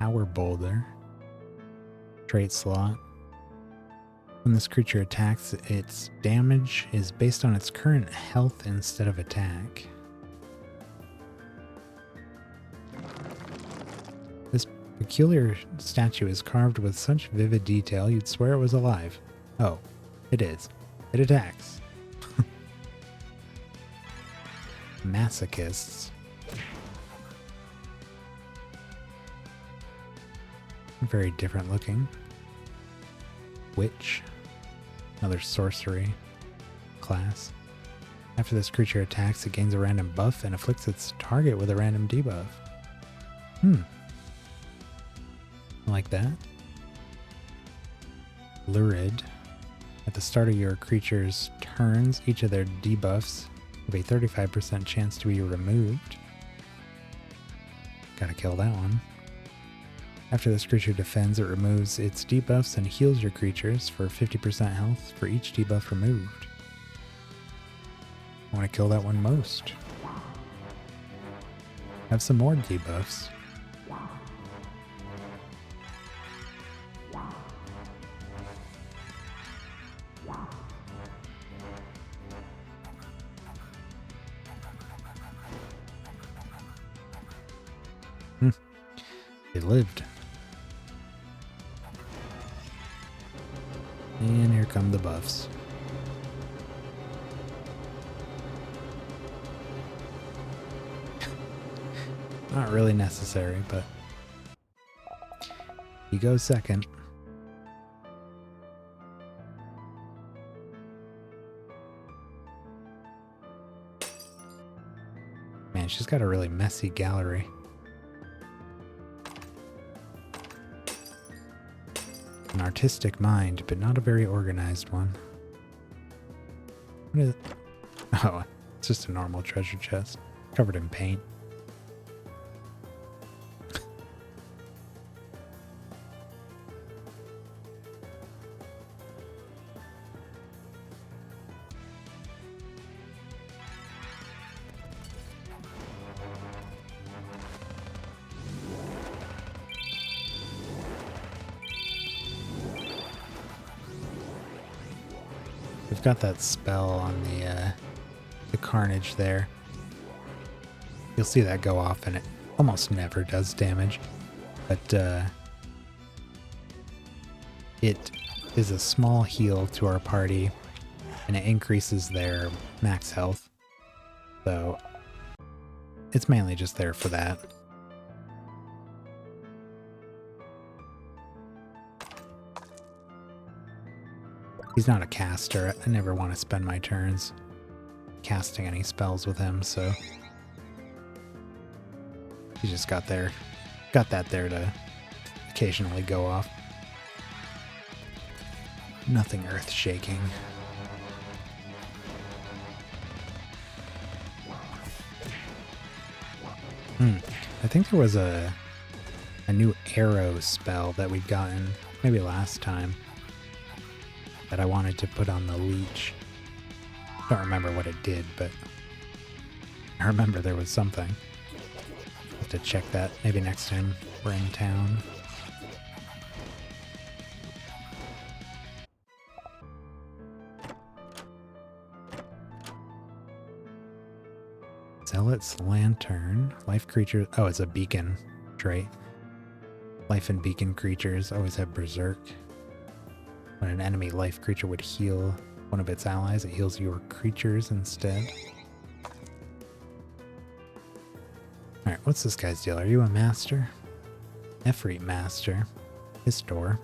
Power Boulder. Trait slot. When this creature attacks, its damage is based on its current health instead of attack. This peculiar statue is carved with such vivid detail you'd swear it was alive. Oh, it is. It attacks. Masochists. Very different looking. Witch. Another sorcery class. After this creature attacks, it gains a random buff and afflicts its target with a random debuff. I like that. Lurid. At the start of your creature's turns, each of their debuffs have a 35% chance to be removed. Gotta kill that one. After this creature defends, it removes its debuffs and heals your creatures for 50% health for each debuff removed. I want to kill that one most. Have some more debuffs. They lived. And here come the buffs. Not really necessary, but he goes second. Man, she's got a really messy gallery. An artistic mind, but not a very organized one. What is it? Oh, it's just a normal treasure chest, covered in paint. We've got that spell on the carnage there. You'll see that go off and it almost never does damage, but it is a small heal to our party and it increases their max health. So it's mainly just there for that. He's not a caster. I never want to spend my turns casting any spells with him, so he just got that there to occasionally go off. Nothing earth-shaking. I think there was a new arrow spell that we'd gotten maybe last time that I wanted to put on the leech. Don't remember what it did, but I remember there was something. Have to check that maybe next time we're in town. Zealot's Lantern. Life creature. Oh, it's a beacon trait. Life and beacon creatures always have Berserk. When an enemy life creature would heal one of its allies, it heals your creatures instead. Alright, what's this guy's deal? Are you a master? Efreet master. Histor.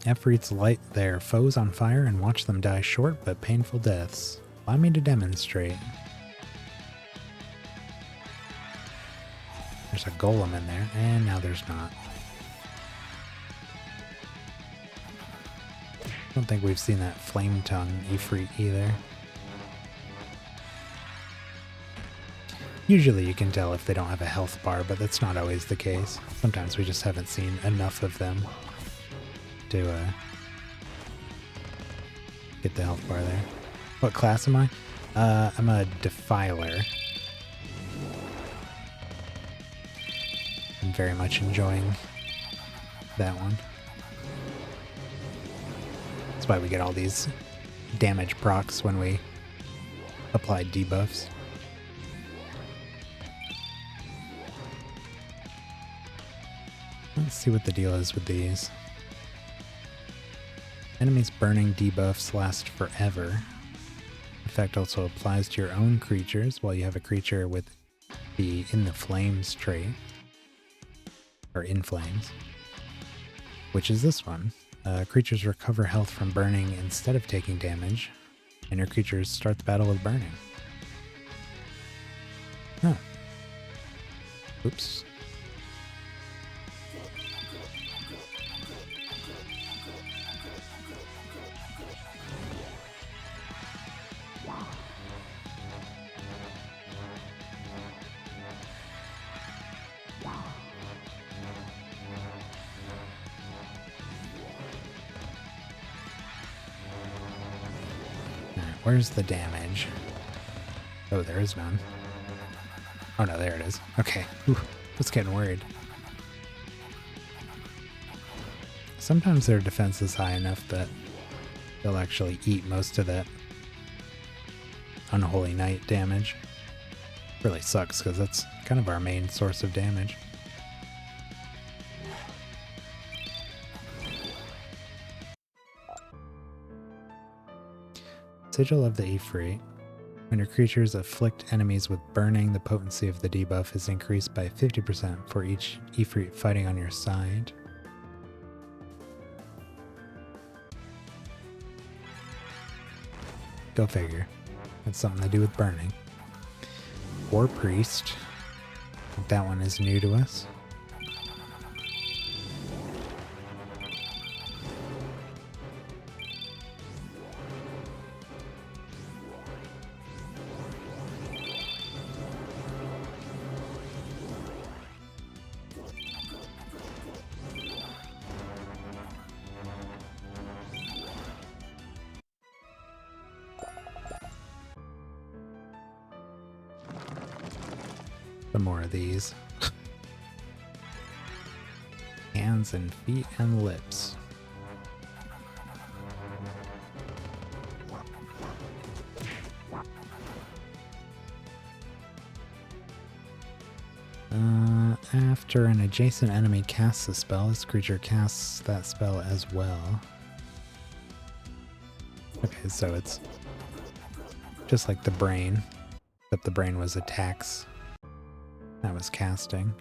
Efreets light their foes on fire and watch them die short but painful deaths. Allow me to demonstrate. There's a golem in there, and now there's not. I don't think we've seen that flame tongue Ifrit either. Usually you can tell if they don't have a health bar, but that's not always the case. Sometimes we just haven't seen enough of them to get the health bar there. What class am I? I'm a Defiler. I'm very much enjoying that one. That's why we get all these damage procs when we apply debuffs. Let's see what the deal is with these. Enemies burning debuffs last forever. Effect also applies to your own creatures while you have a creature with the In the Flames trait. Or in flames. Which is this one. Creatures recover health from burning instead of taking damage, and your creatures start the battle with burning. Oh. Oops. Where's the damage? Oh, there is none. Oh no, there it is. Okay. Ooh, I was getting worried. Sometimes their defense is high enough that they'll actually eat most of that Unholy Knight damage. Really sucks because that's kind of our main source of damage. Sigil of the Ifrit. When your creatures afflict enemies with burning, the potency of the debuff is increased by 50% for each Ifrit fighting on your side. Go figure. That's something to do with burning. War Priest. I think that one is new to us. Some more of these. Hands and feet and lips. After an adjacent enemy casts a spell, this creature casts that spell as well. Okay, so it's just like the brain, except the brain was attacks. That was casting.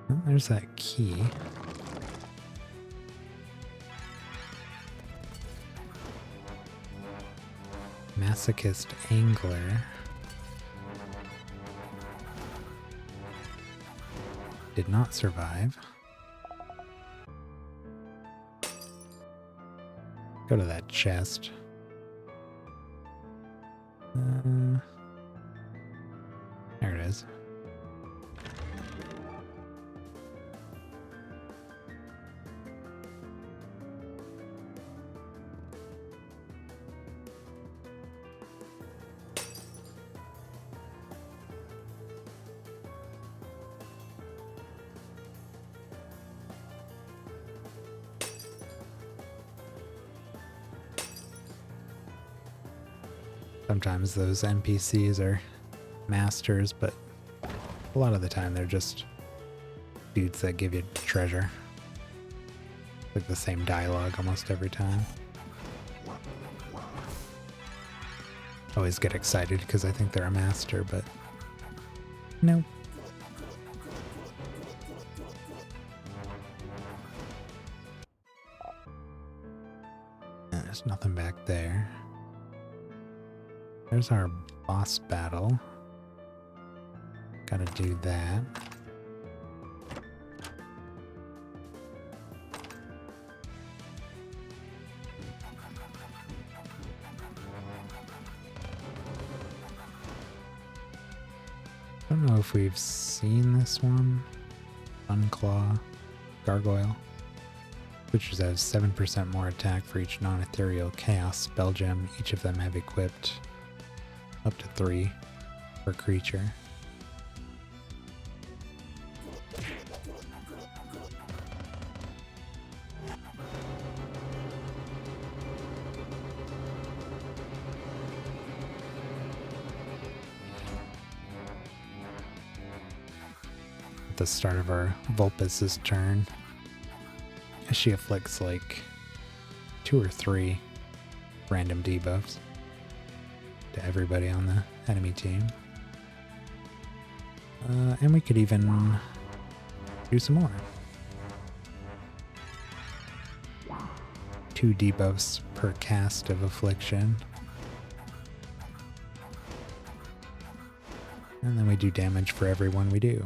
Oh, there's that key. Masochist Angler. Did not survive. Go to that chest. There it is. Sometimes those NPCs are masters, but a lot of the time they're just dudes that give you treasure. Like the same dialogue almost every time. Always get excited because I think they're a master, but no. There's nothing back there. There's our boss battle. Gotta do that. I don't know if we've seen this one. Sunclaw, Gargoyle. Creatures have 7% more attack for each non-ethereal chaos spell gem. Each of them have equipped up to 3 per creature. At the start of our Vulpus's turn, she afflicts like 2 or 3 random debuffs to everybody on the enemy team. And we could even do some more. 2 debuffs per cast of affliction. And then we do damage for everyone we do.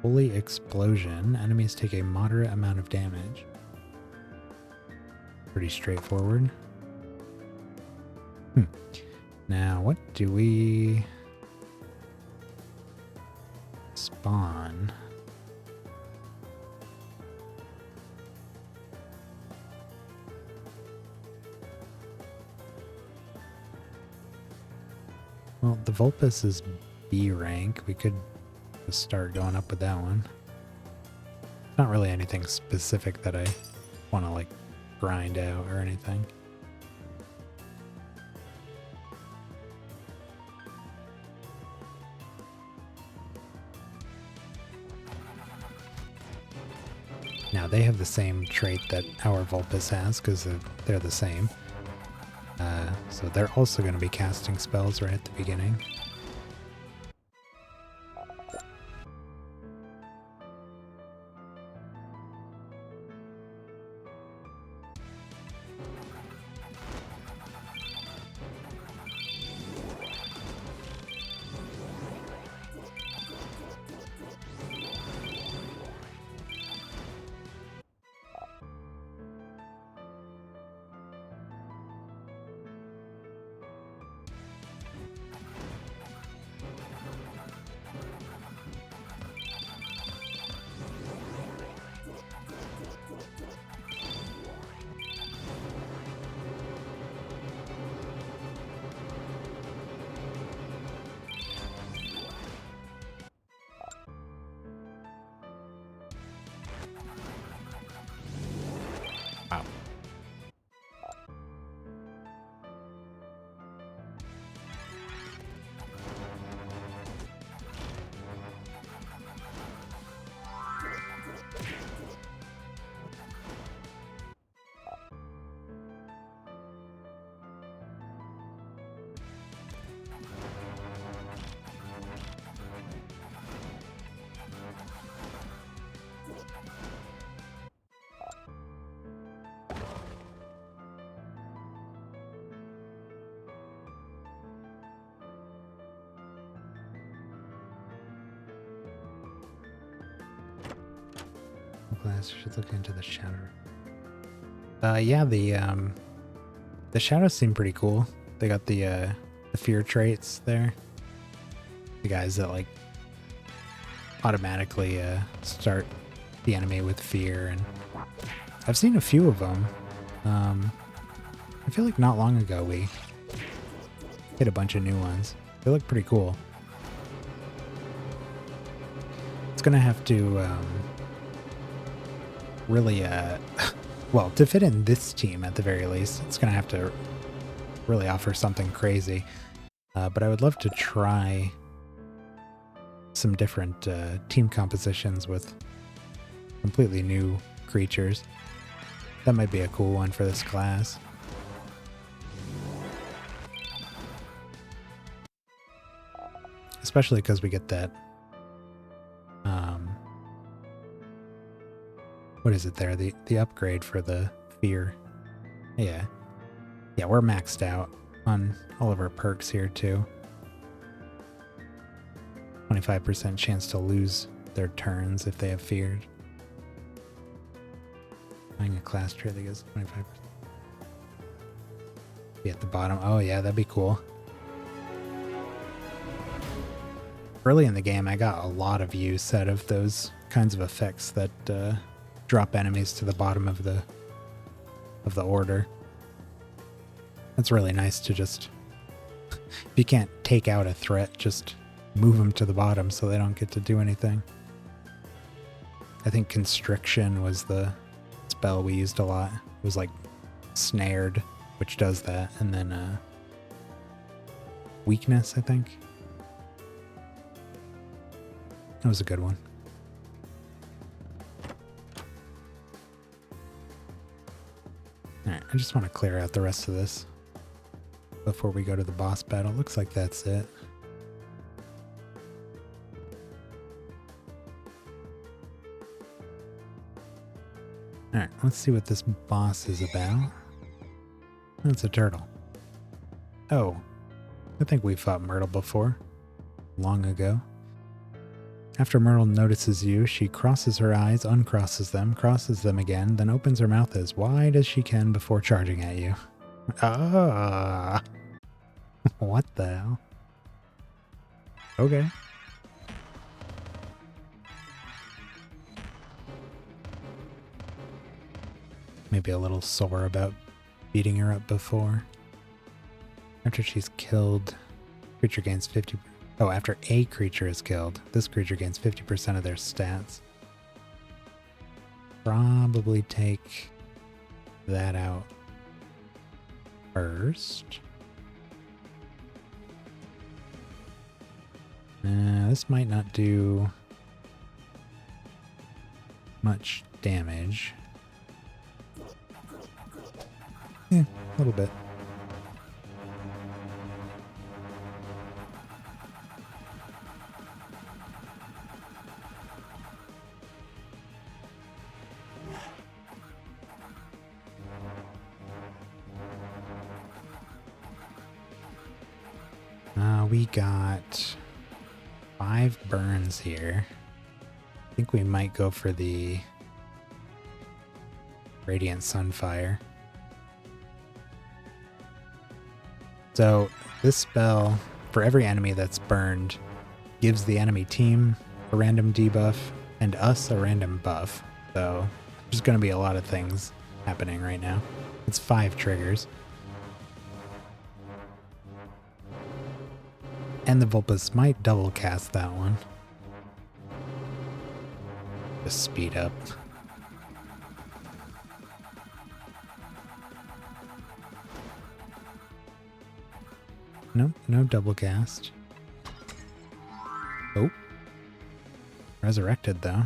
Holy Explosion. Enemies take a moderate amount of damage. Pretty straightforward. Now, what do we spawn? Well, the Vulpus is B rank. We could start going up with that one. Not really anything specific that I want to like grind out or anything. Now they have the same trait that our Vulpes has because they're the same. So they're also going to be casting spells right at the beginning. Wow. Glass should look into the shadow. Yeah, the shadows seem pretty cool. They got the fear traits there. The guys that like automatically start the enemy with fear, and I've seen a few of them. I feel like not long ago we hit a bunch of new ones. They look pretty cool. It's gonna have to really well, to fit in this team at the very least, it's gonna have to really offer something crazy. But I would love to try some different team compositions with completely new creatures. That might be a cool one for this class. Especially because we get that what is it there? The upgrade for the fear. Yeah. Yeah, we're maxed out on all of our perks here too. 25% chance to lose their turns if they have feared. Finding a class trait that gives 25%. Be at the bottom. Oh yeah, that'd be cool. Early in the game, I got a lot of use out of those kinds of effects that drop enemies to the bottom of the order. That's really nice to just, if you can't take out a threat, just move them to the bottom so they don't get to do anything. I think Constriction was the spell we used a lot. It was like Snared, which does that, and then Weakness, I think. That was a good one. Alright, I just want to clear out the rest of this before we go to the boss battle. Looks like that's it. Alright, let's see what this boss is about. It's a turtle. Oh, I think we fought Myrtle before. Long ago. After Myrtle notices you, she crosses her eyes, uncrosses them, crosses them again, then opens her mouth as wide as she can before charging at you. Ah! What the hell? Okay. Maybe a little sore about beating her up before. After she's killed, creature gains 50... Oh, after a creature is killed, this creature gains 50% of their stats. Probably take that out first. This might not do... much damage. Yeah, a little bit. We got 5 burns here. I think we might go for the Radiant Sunfire. So this spell, for every enemy that's burned, gives the enemy team a random debuff and us a random buff. So there's going to be a lot of things happening right now. It's 5 triggers. And the Vulpes might double cast that one. Just speed up. Nope, no double cast. Oh. Resurrected though.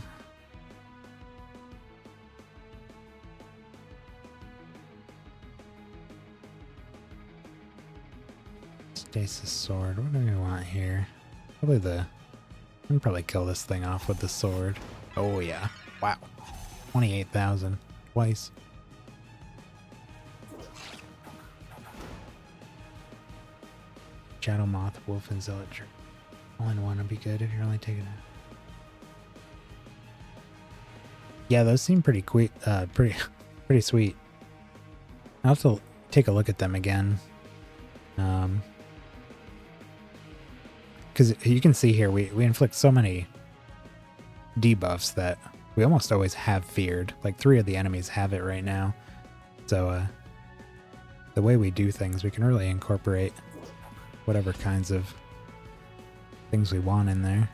Stasis sword. What do we want here? Probably I can probably kill this thing off with the sword. Oh yeah. Wow. 28,000. Twice. Shadow Moth, Wolf, and Zealot. All in one would be good if you're only taking it. Yeah, those seem pretty pretty sweet. I'll have to take a look at them again. Because you can see here, we inflict so many debuffs that we almost always have feared. Like 3 of the enemies have it right now. So the way we do things, we can really incorporate whatever kinds of things we want in there.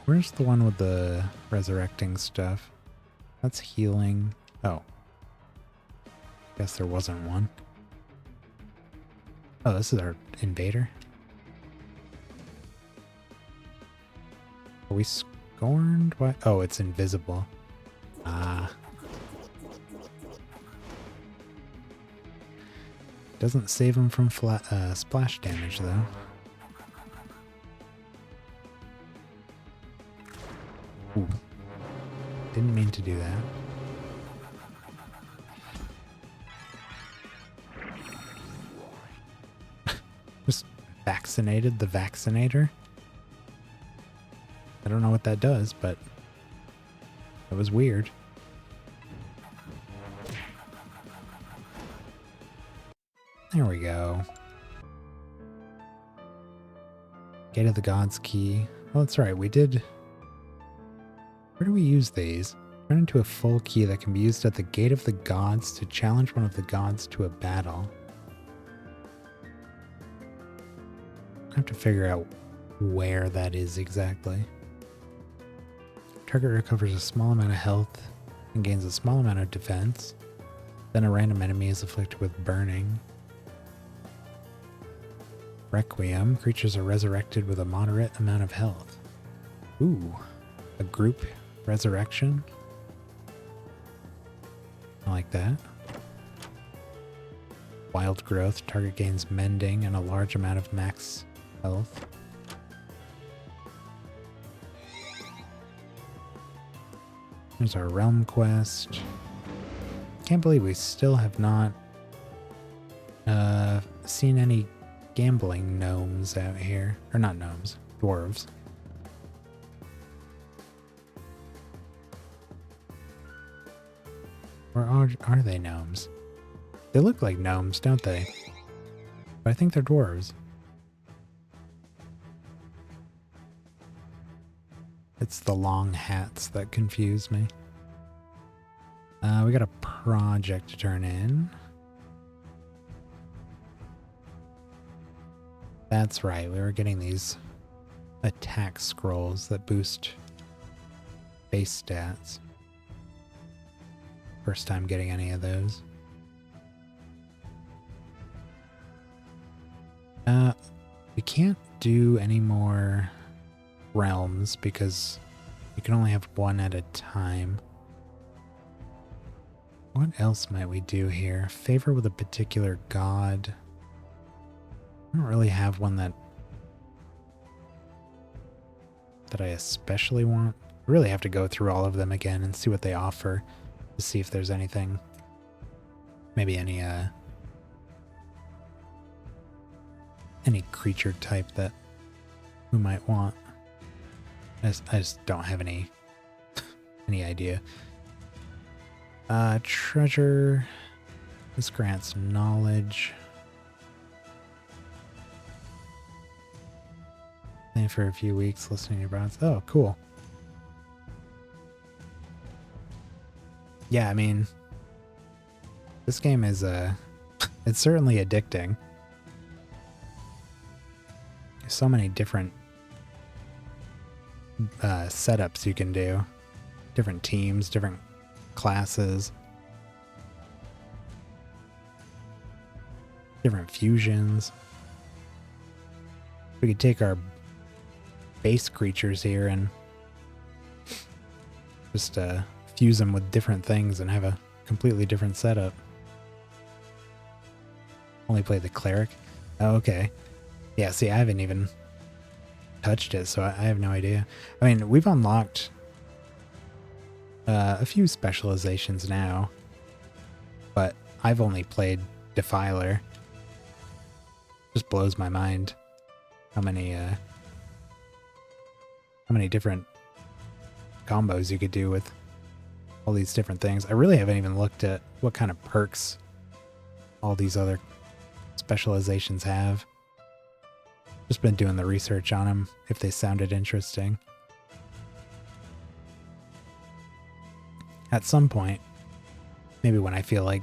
Where's the one with the resurrecting stuff? That's healing. Oh. Guess there wasn't one. Oh, this is our invader. Are we scorned? What? Oh, it's invisible. Ah. Doesn't save him from splash damage, though. Ooh. Didn't mean to do that. Just vaccinated the vaccinator. I don't know what that does, but it was weird. There we go. Gate of the Gods key. Oh, that's right. We did... Where do we use these? Turn into a full key that can be used at the Gate of the Gods to challenge one of the gods to a battle. I have to figure out where that is exactly. Target recovers a small amount of health and gains a small amount of defense. Then a random enemy is afflicted with burning. Requiem. Creatures are resurrected with a moderate amount of health. Ooh. A group resurrection. I like that. Wild growth. Target gains mending and a large amount of max health. There's our realm quest. Can't believe we still have not seen any gambling gnomes out here. Or not gnomes, dwarves. Or are they gnomes? They look like gnomes, don't they? But I think they're dwarves. It's the long hats that confuse me. We got a project to turn in. That's right, we were getting these attack scrolls that boost base stats. First time getting any of those. We can't do any more realms because you can only have one at a time. What else might we do here? Favor with a particular god. I don't really have one that I especially want. I really have to go through all of them again and see what they offer to see if there's anything, maybe any creature type that we might want. I just don't have any idea. Treasure. This grants knowledge. Stay for a few weeks listening to your broads. Oh, cool. Yeah, I mean, this game is it's certainly addicting. There's so many different setups you can do. Different teams, different classes, different fusions. We could take our base creatures here and just fuse them with different things and have a completely different setup. Only play the cleric. Oh, okay. Yeah, see, I haven't even touched it, so I have no idea. I mean, we've unlocked a few specializations now, but I've only played Defiler. Just blows my mind how many different combos you could do with all these different things. I really haven't even looked at what kind of perks all these other specializations have. Just been doing the research on them if they sounded interesting. At some point, maybe when I feel like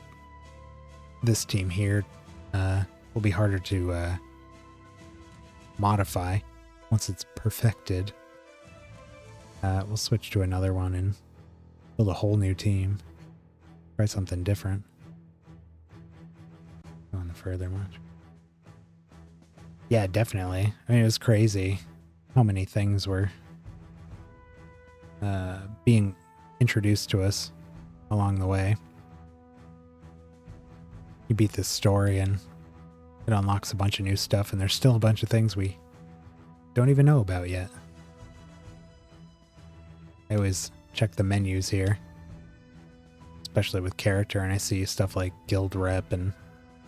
this team here will be harder to modify once it's perfected, we'll switch to another one and build a whole new team. Try something different. Going further much. Yeah, definitely. I mean, it was crazy how many things were being introduced to us along the way. You beat this story and it unlocks a bunch of new stuff, and there's still a bunch of things we don't even know about yet. I always check the menus here, especially with character, and I see stuff like guild rep and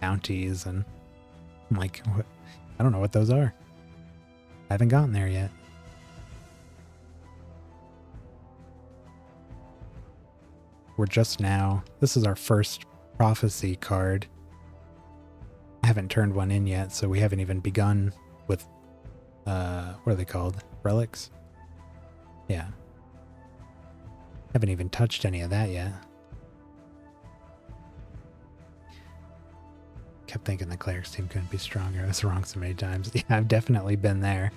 bounties, and I'm like, what? I don't know what those are. I haven't gotten there yet. We're just now, this is our first prophecy card. I haven't turned one in yet, so we haven't even begun with, what are they called? Relics? Yeah. Haven't even touched any of that yet. Kept thinking the clerics team couldn't be stronger. I was wrong so many times. Yeah, I've definitely been there.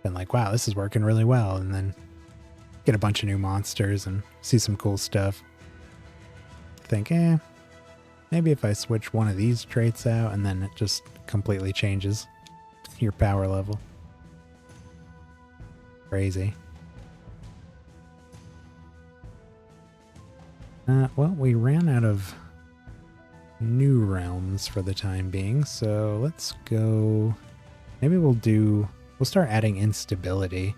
Been like, wow, this is working really well, and then get a bunch of new monsters and see some cool stuff. Think, maybe if I switch one of these traits out, and then it just completely changes your power level. Crazy. Well, we ran out of new realms for the time being, so let's go. Maybe we'll start adding instability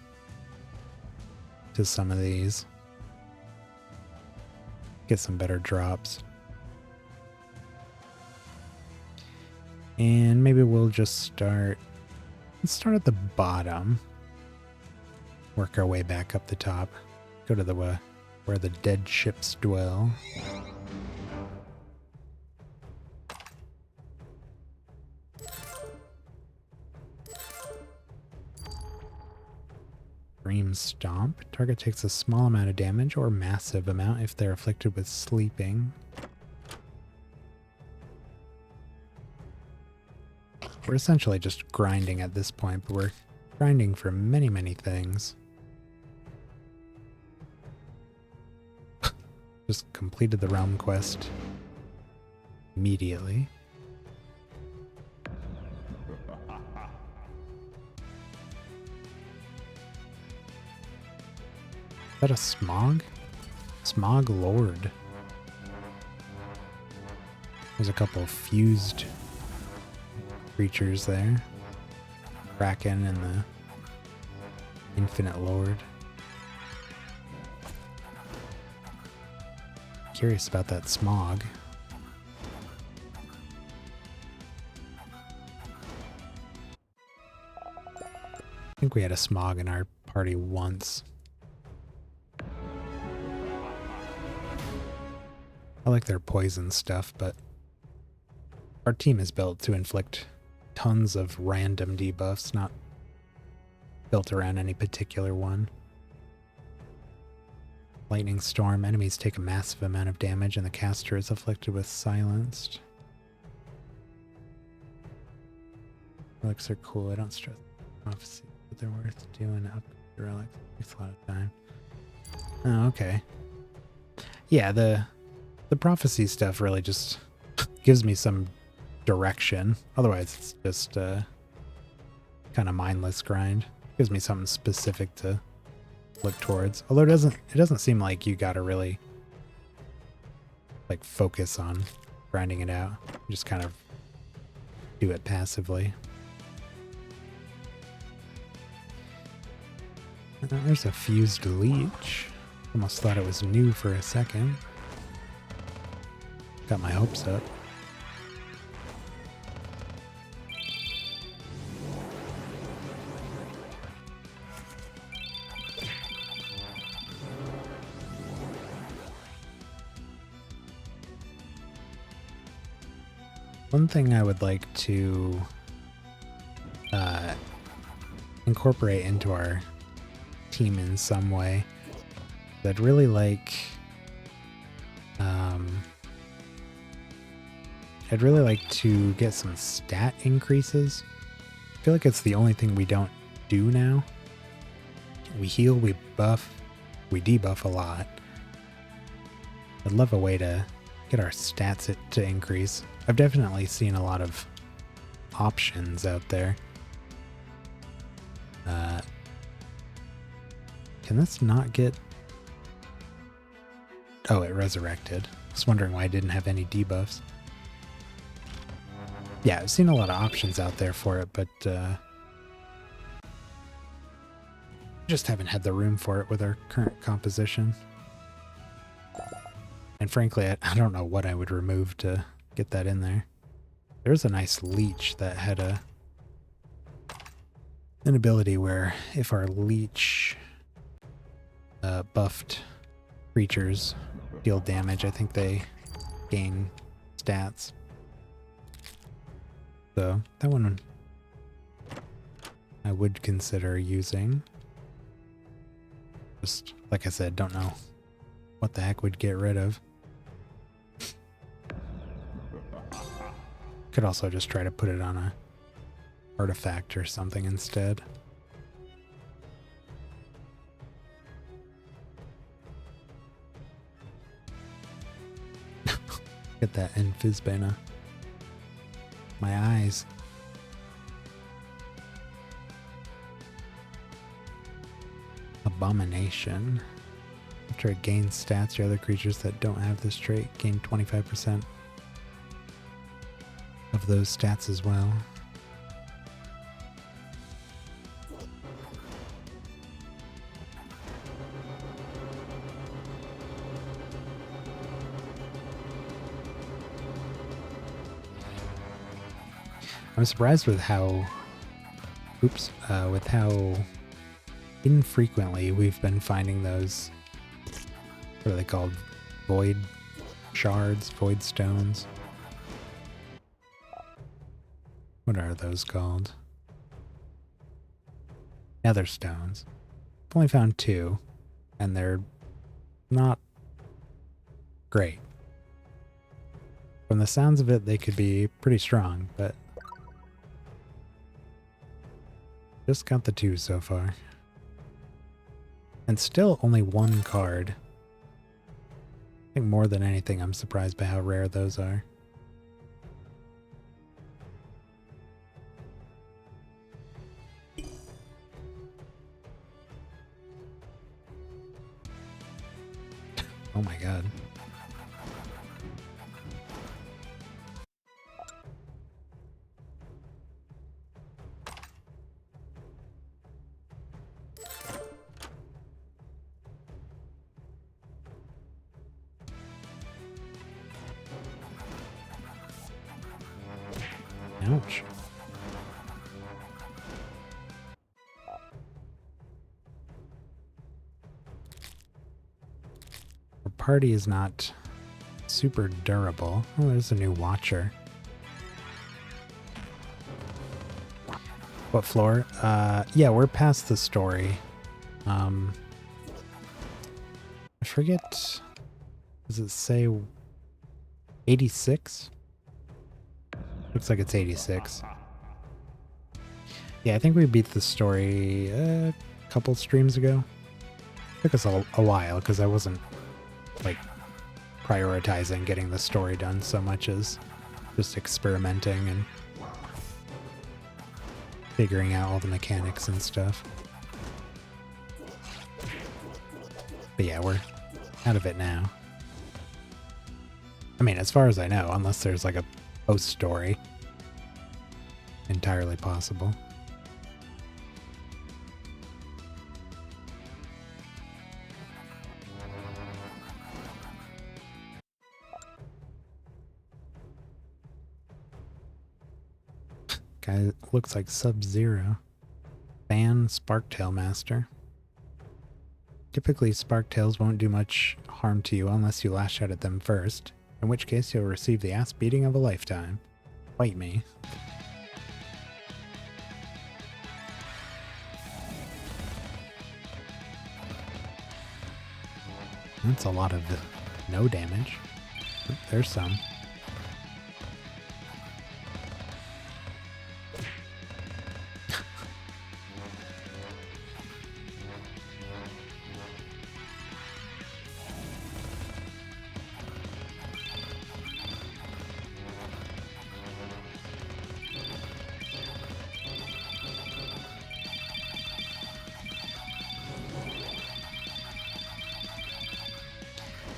to some of these. Get some better drops. And maybe we'll just let's start at the bottom. Work our way back up the top. Go to the where the dead ships dwell. Dream Stomp. Target takes a small amount of damage or massive amount if they're afflicted with sleeping. We're essentially just grinding at this point, but we're grinding for many, many things. Just completed the realm quest that a smog? Smog Lord. There's a couple of fused creatures there. Kraken and the Infinite Lord. Curious about that smog. I think we had a smog in our party once. I like their poison stuff, but our team is built to inflict tons of random debuffs, not built around any particular one. Lightning Storm. Enemies take a massive amount of damage and the caster is afflicted with silenced. Relics are cool. I don't stress prophecy, but they're worth doing up the relics. Takes a lot of time. Oh, okay. Yeah, the prophecy stuff really just gives me some direction. Otherwise, it's just kind of mindless grind. Gives me something specific to look towards. Although it doesn't seem like you gotta really like focus on grinding it out. You just kind of do it passively. There's a fused leech. Almost thought it was new for a second. Got my hopes up. One thing I would like to incorporate into our team in some way, I'd really like to get some stat increases. I feel like it's the only thing we don't do now. We heal, we buff, we debuff a lot. I'd love a way to get our stats to increase. I've definitely seen a lot of options out there. Can this not get... Oh, it resurrected. I was wondering why I didn't have any debuffs. Yeah, I've seen a lot of options out there for it, but just haven't had the room for it with our current composition. And frankly, I don't know what I would remove to get that in there. There's a nice leech that had an ability where if our leech buffed creatures deal damage, I think they gain stats. So that one I would consider using. Just like I said, don't know what the heck would get rid of. Could also just try to put it on a artifact or something instead. Get that Enfysbana. My eyes. Abomination. After it gains stats, your other creatures that don't have this trait gain 25% of those stats as well. I'm surprised with how, with how infrequently we've been finding those, what are they called? Void shards, void stones. What are those called? Nether stones. I've only found 2, and they're not great. From the sounds of it, they could be pretty strong, but just got the 2 so far. And still only 1 card. I think more than anything, I'm surprised by how rare those are. Oh my god. Ouch. Our party is not super durable. Oh, there's a new watcher. What floor? Yeah, we're past the story. I forget. Does it say 86? Looks like it's 86. Yeah, I think we beat the story a couple streams ago. Took us a while because I wasn't like prioritizing getting the story done so much as just experimenting and figuring out all the mechanics and stuff. But yeah, we're out of it now. I mean, as far as I know, unless there's like a post story. Entirely possible. Guy looks like Sub-Zero. Ban Sparktail Master. Typically, Sparktails won't do much harm to you unless you lash out at them first, in which case you'll receive the ass beating of a lifetime. Fight me. That's a lot of no damage. Oh, there's some.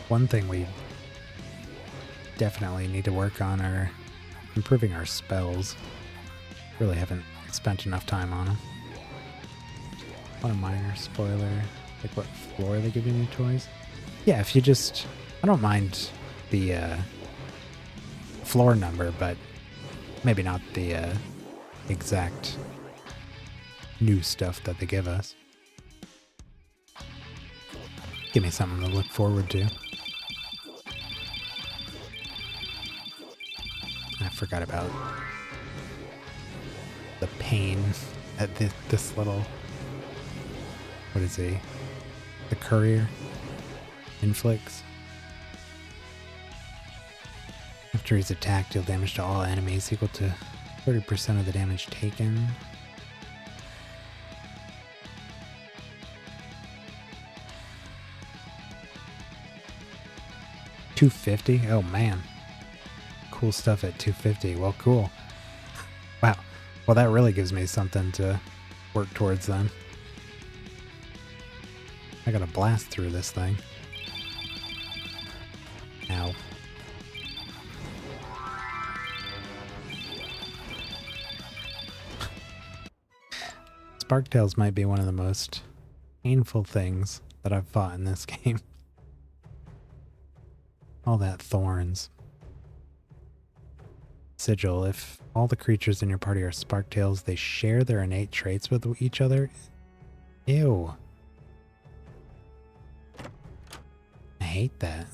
One thing we definitely need to work on are improving our spells. Really haven't spent enough time on them. What a minor spoiler. Like what floor they give you new toys? Yeah, if you just... I don't mind the floor number, but maybe not the exact new stuff that they give us. Give me something to look forward to. I forgot about the pain that this little... What is he? The courier inflicts. After he's attacked, deal damage to all enemies equal to 30% of the damage taken. $250? Oh man. Cool stuff at 250. Well, cool. Wow. Well, that really gives me something to work towards then. I gotta blast through this thing. Ow. Sparktails might be one of the most painful things that I've fought in this game. All that thorns. Sigil. If all the creatures in your party are Sparktails, they share their innate traits with each other. Ew. I hate that.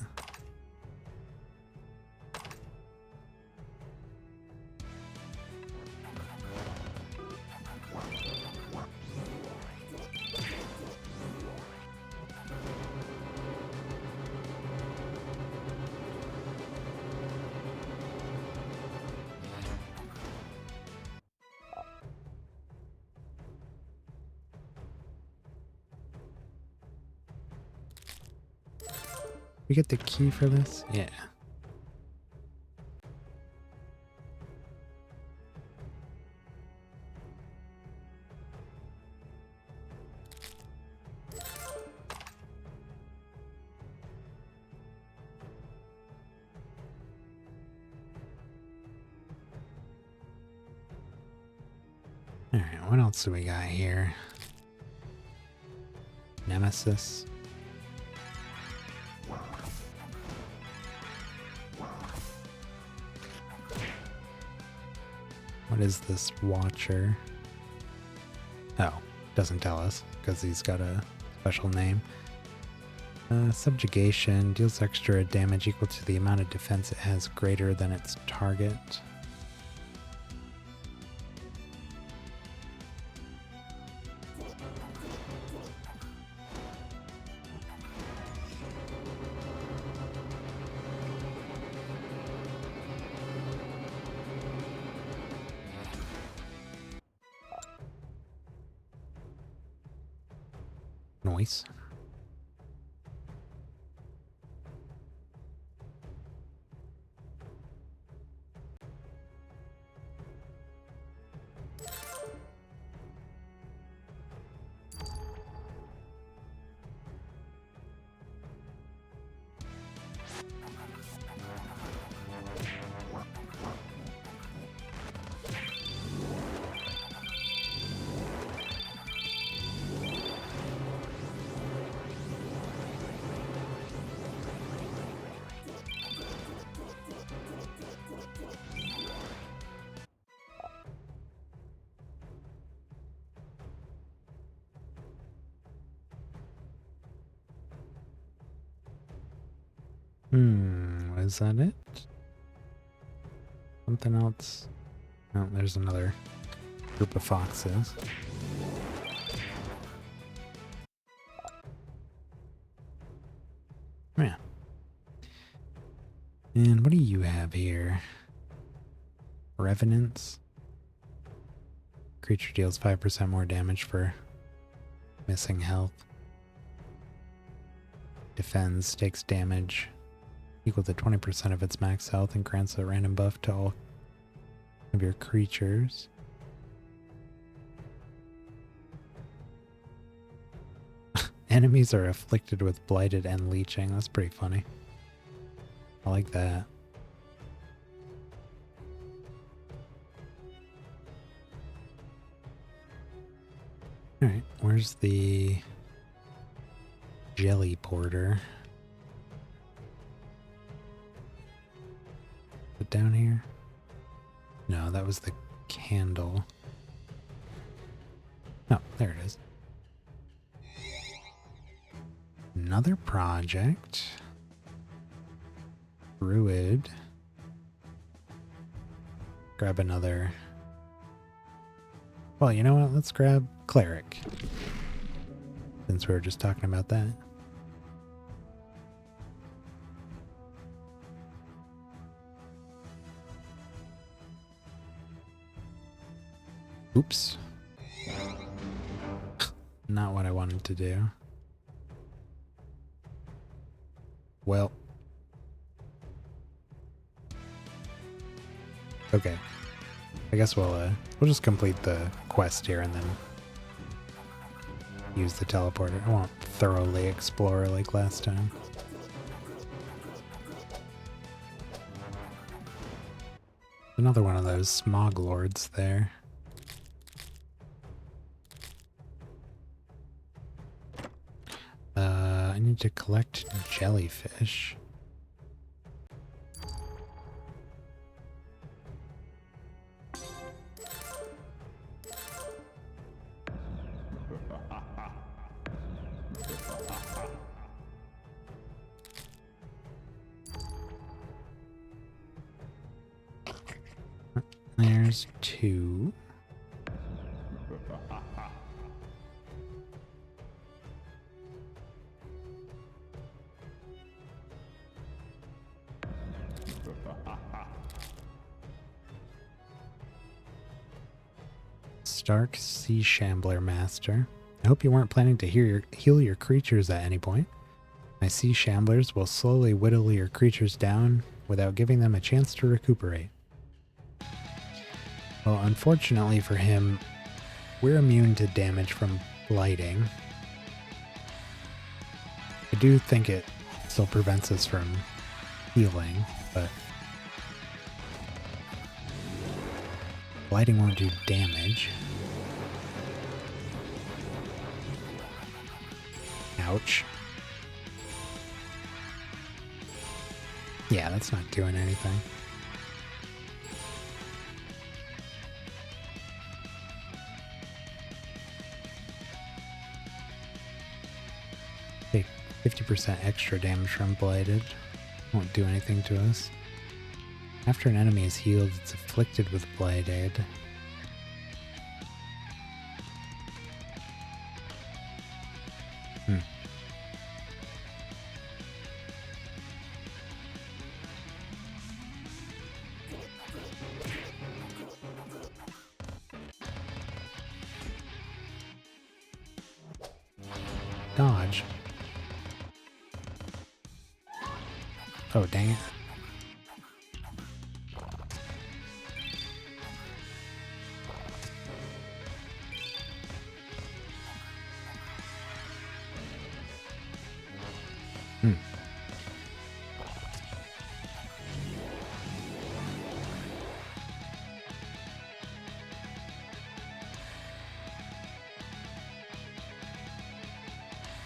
We get the key for this? Yeah. Alright, what else do we got here? Nemesis. What is this Watcher? Oh, doesn't tell us because he's got a special name. Subjugation deals extra damage equal to the amount of defense it has greater than its target. Noise. Was that it? Something else? Oh, there's another group of foxes. Yeah. And what do you have here? Revenants. Creature deals 5% more damage for missing health. Defends, takes damage equal to 20% of its max health and grants a random buff to all of your creatures. Enemies are afflicted with blighted and leeching. That's pretty funny. I like that. Alright, where's the jelly porter? Is it down here? No, that was the candle. Oh, there it is. Another project. Druid. Grab another. Well, you know what? Let's grab Cleric. Since we were just talking about that. Oops. Not what I wanted to do. Well. Okay. I guess we'll just complete the quest here and then use the teleporter. I won't thoroughly explore like last time. Another one of those smog lords there. I need to collect jellyfish. There's 2. Stark Sea Shambler Master. I hope you weren't planning to heal your creatures at any point. My Sea Shamblers will slowly whittle your creatures down without giving them a chance to recuperate. Well, unfortunately for him, we're immune to damage from blighting. I do think it still prevents us from healing, but blighting won't do damage. Ouch. Yeah, that's not doing anything. Take 50% extra damage from Blighted. Won't do anything to us. After an enemy is healed, it's afflicted with Blighted. Dodge. Oh, dang it.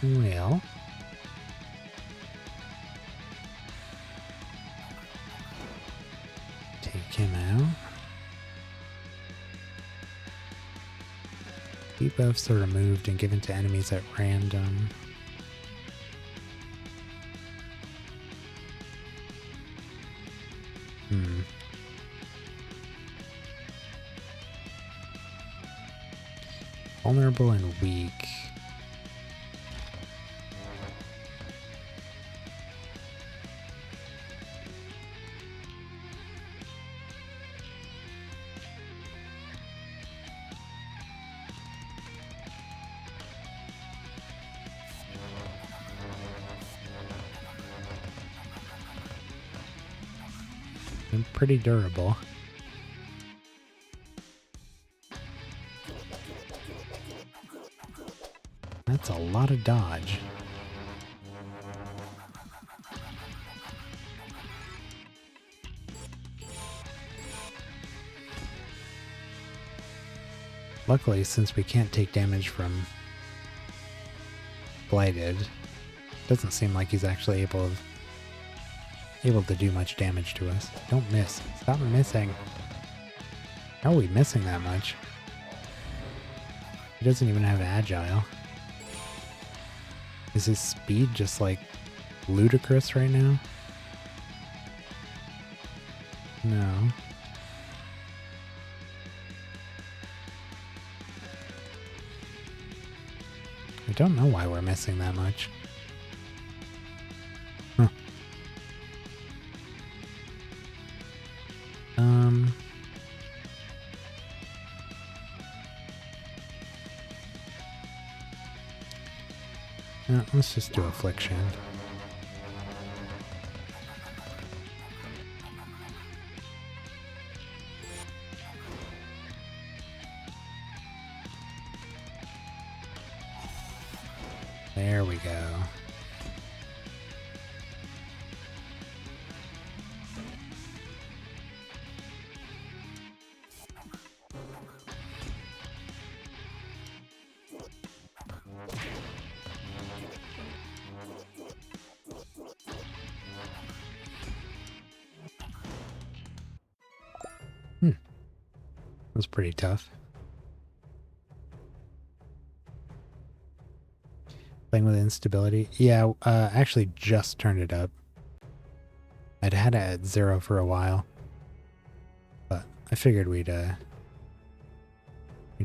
Well, take him out. Debuffs are removed and given to enemies at random. Vulnerable and weak. And pretty durable. That's a lot of dodge. Luckily, since we can't take damage from Blighted, doesn't seem like he's actually able to do much damage to us. Don't miss. Stop missing. How are we missing that much? He doesn't even have Agile. Is his speed just like ludicrous right now? No. I don't know why we're missing that much. Huh. Let's just do Affliction. There we go. Was pretty tough. Playing with instability. Yeah, actually just turned it up. I'd had it at 0 for a while, but I figured we'd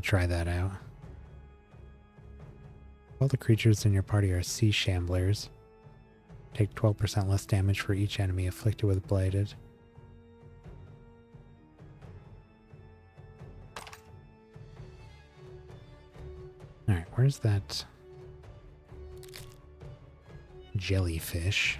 try that out. All the creatures in your party are sea shamblers. Take 12% less damage for each enemy afflicted with Blighted. Alright, where's that jellyfish?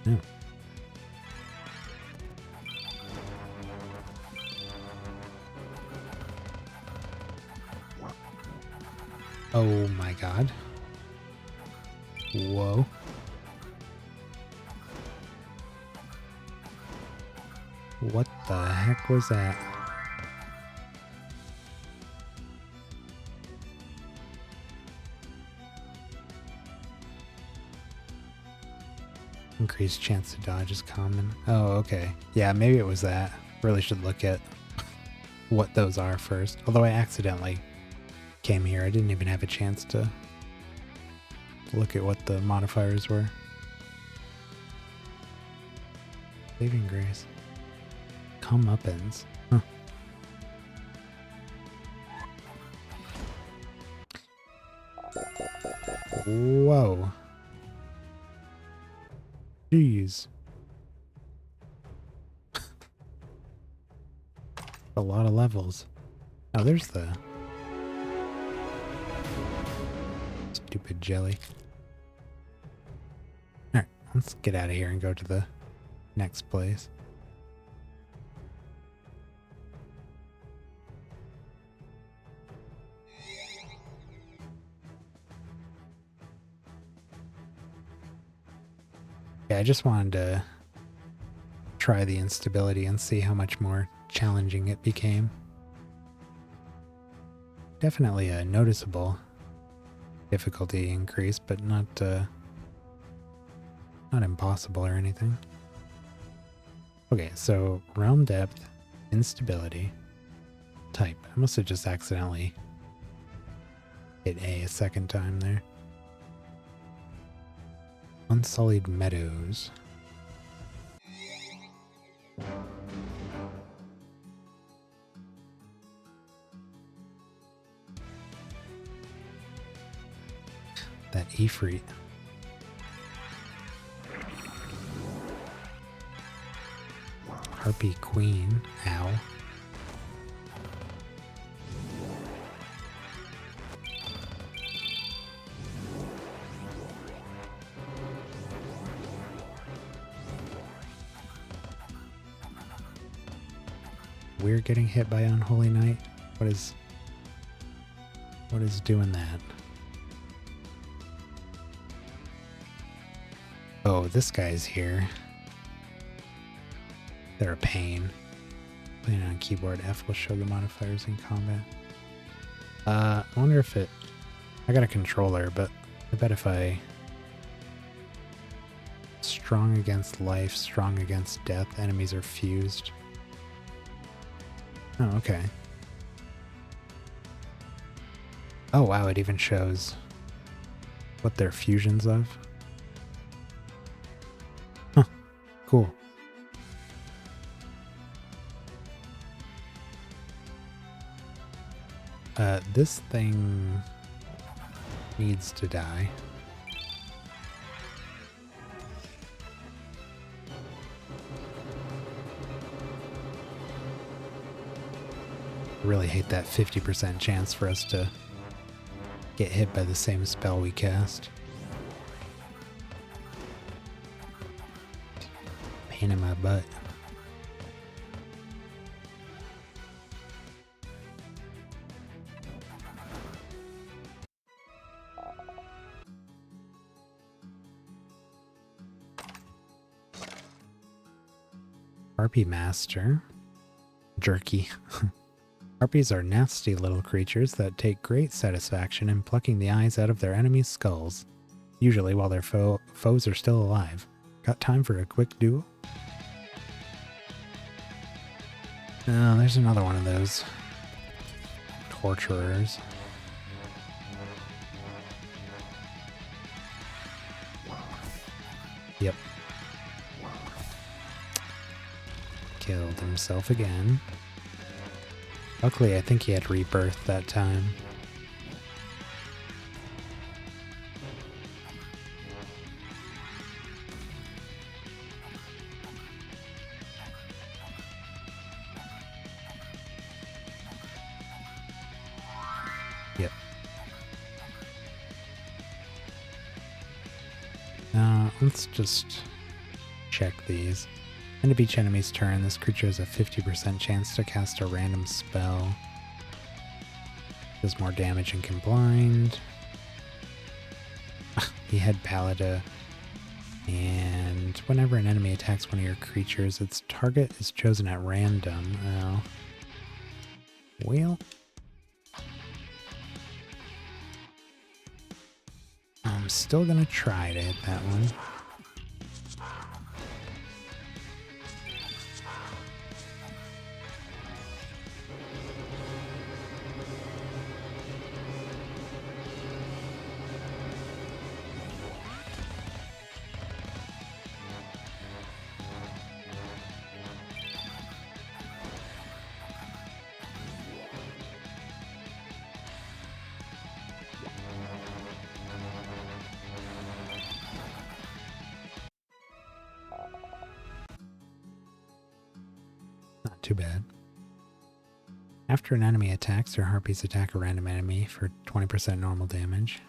No. Oh my god. Whoa. What the heck was that? Increased chance to dodge is common. Oh, okay. Yeah, maybe it was that. Really should look at what those are first. Although I accidentally came here. I didn't even have a chance to look at what the modifiers were. Saving grace. Comeuppance. Huh. Whoa. Jeez. A lot of levels. Oh, there's the stupid jelly. Alright, let's get out of here and go to the next place. Yeah, I just wanted to try the instability and see how much more challenging it became. Definitely a noticeable difficulty increase, but not impossible or anything. Okay, so realm depth, instability, type. I must have just accidentally hit A second time there. Unsullied meadows. That Ifrit. Harpy Queen. Ow. We're getting hit by Unholy Knight. What is doing that? Oh, this guy's here. They're a pain. Playing on keyboard F will show the modifiers in combat. I wonder if it... I got a controller, but I bet if I... Strong against life, strong against death, enemies are fused. Oh, okay. Oh, wow, it even shows what they're fusions of. Huh, cool. This thing needs to die. Really hate that 50% chance for us to get hit by the same spell we cast. Pain in my butt. Harpy Master. Jerky. Harpies are nasty little creatures that take great satisfaction in plucking the eyes out of their enemies' skulls, usually while their foes are still alive. Got time for a quick duel? Oh, there's another one of those torturers. Yep. Killed himself again. Luckily, I think he had rebirth that time. Yep. Let's just check these. End of each enemy's turn, this creature has a 50% chance to cast a random spell. Does more damage and can blind. He had Palada And whenever an enemy attacks one of your creatures, its target is chosen at random. Oh. Well. I'm still gonna try to hit that one. Not too bad. After an enemy attacks, your harpies attack a random enemy for 20% normal damage.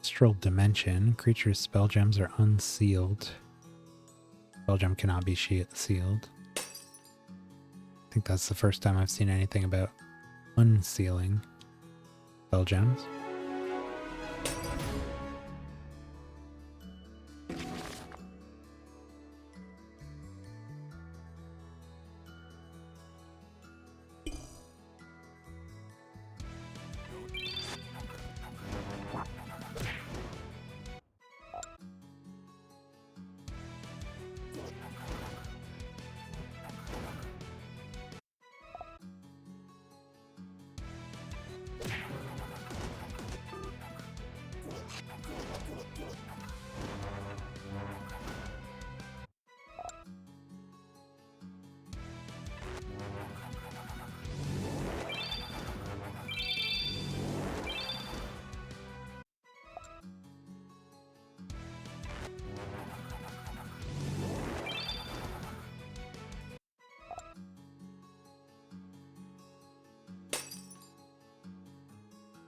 Astral Dimension. Creatures' spell gems are unsealed. Spell gem cannot be sealed. I think that's the first time I've seen anything about unsealing spell gems.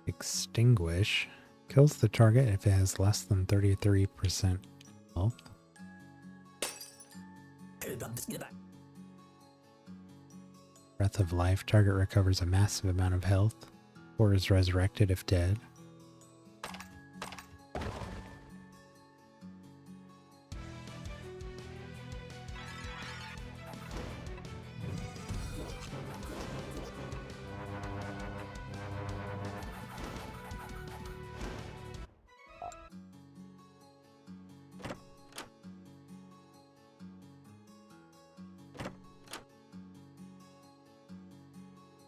Extinguish. Kills the target if it has less than 33% health. Breath of Life. Target recovers a massive amount of health or is resurrected if dead.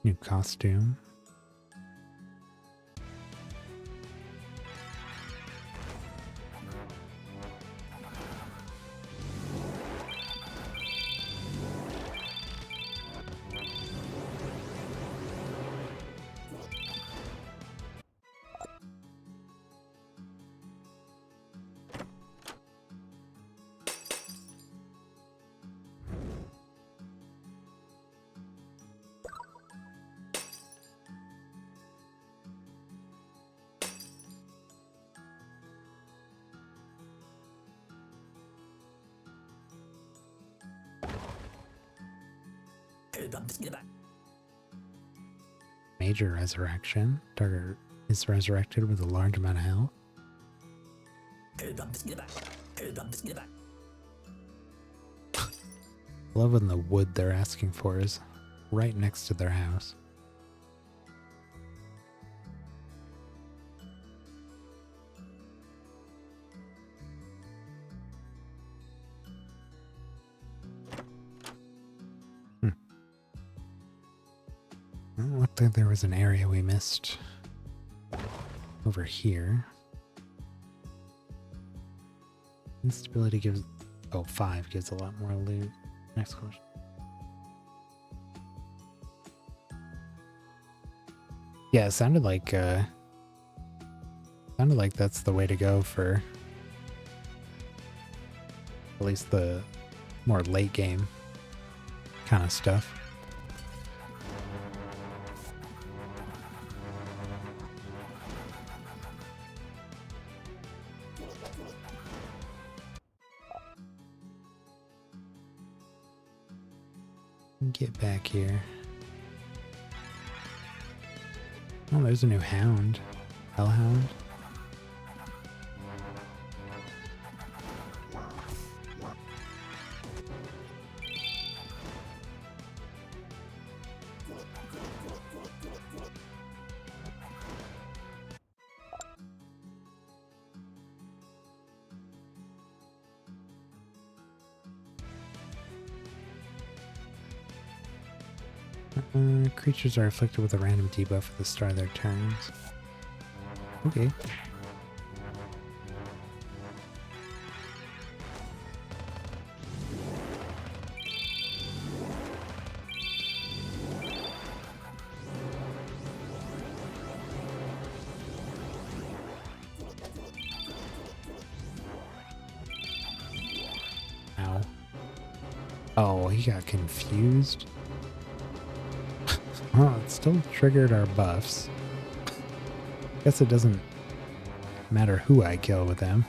New costume. Major Resurrection. Target is resurrected with a large amount of health. Love when the wood they're asking for is right next to their house. It looked like there was an area we missed over here. Instability gives... Oh, 5 gives a lot more loot. Next question. Yeah, it sounded like that's the way to go for at least the more late game kind of stuff. Get back here. Oh, there's a new hound. Hellhound. Creatures are afflicted with a random debuff at the start of their turns. Okay. Ow. Oh, he got confused. Oh, it still triggered our buffs. Guess it doesn't matter who I kill with them.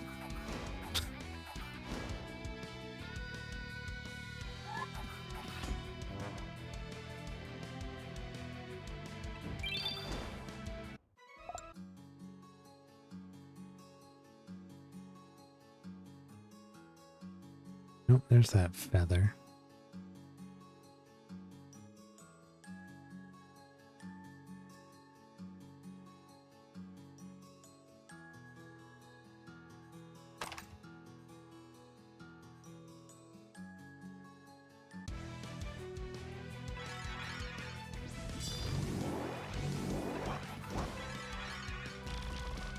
Nope, there's that feather.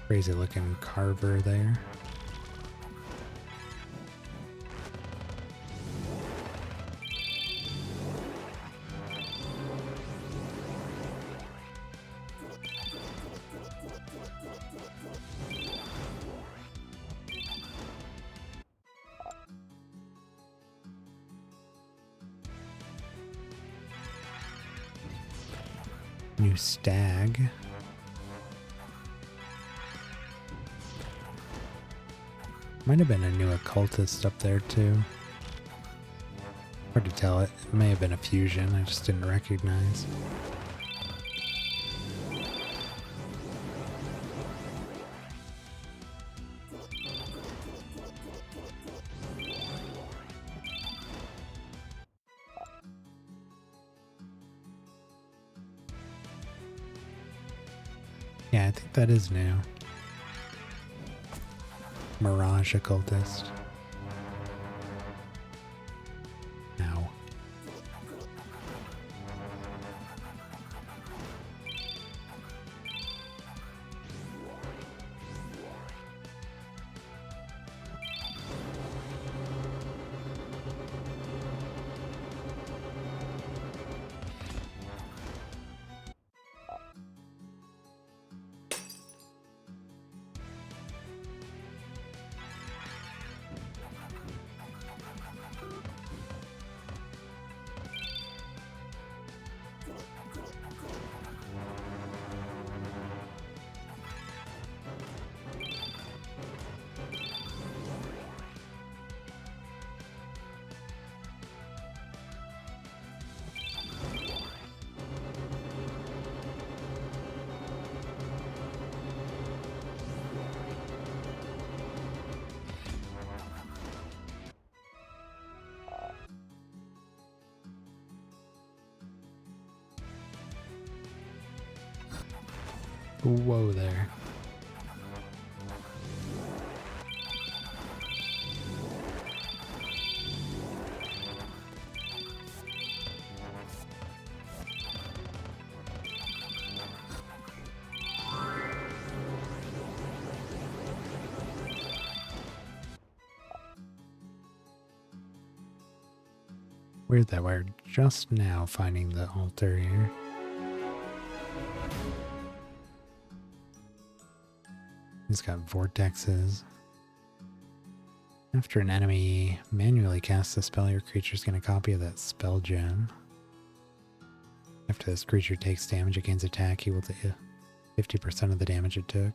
Crazy looking carver there. New stag. Might have been a new occultist up there too. Hard to tell. It may have been a fusion I just didn't recognize. Yeah, I think that is new. Mirage occultist. Ow. Whoa there. Weird that we're just now finding the altar here. It's got vortexes. After an enemy manually casts a spell, your creature's going to copy of that spell gem. After this creature takes damage, it gains attack equal to 50% of the damage it took.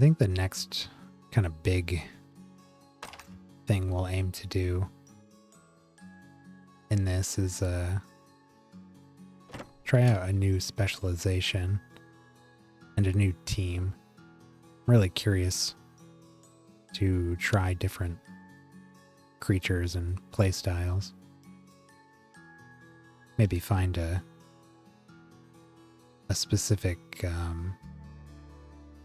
I think the next kind of big thing we'll aim to do in this is try out a new specialization and a new team. I'm really curious to try different creatures and playstyles. Maybe find a specific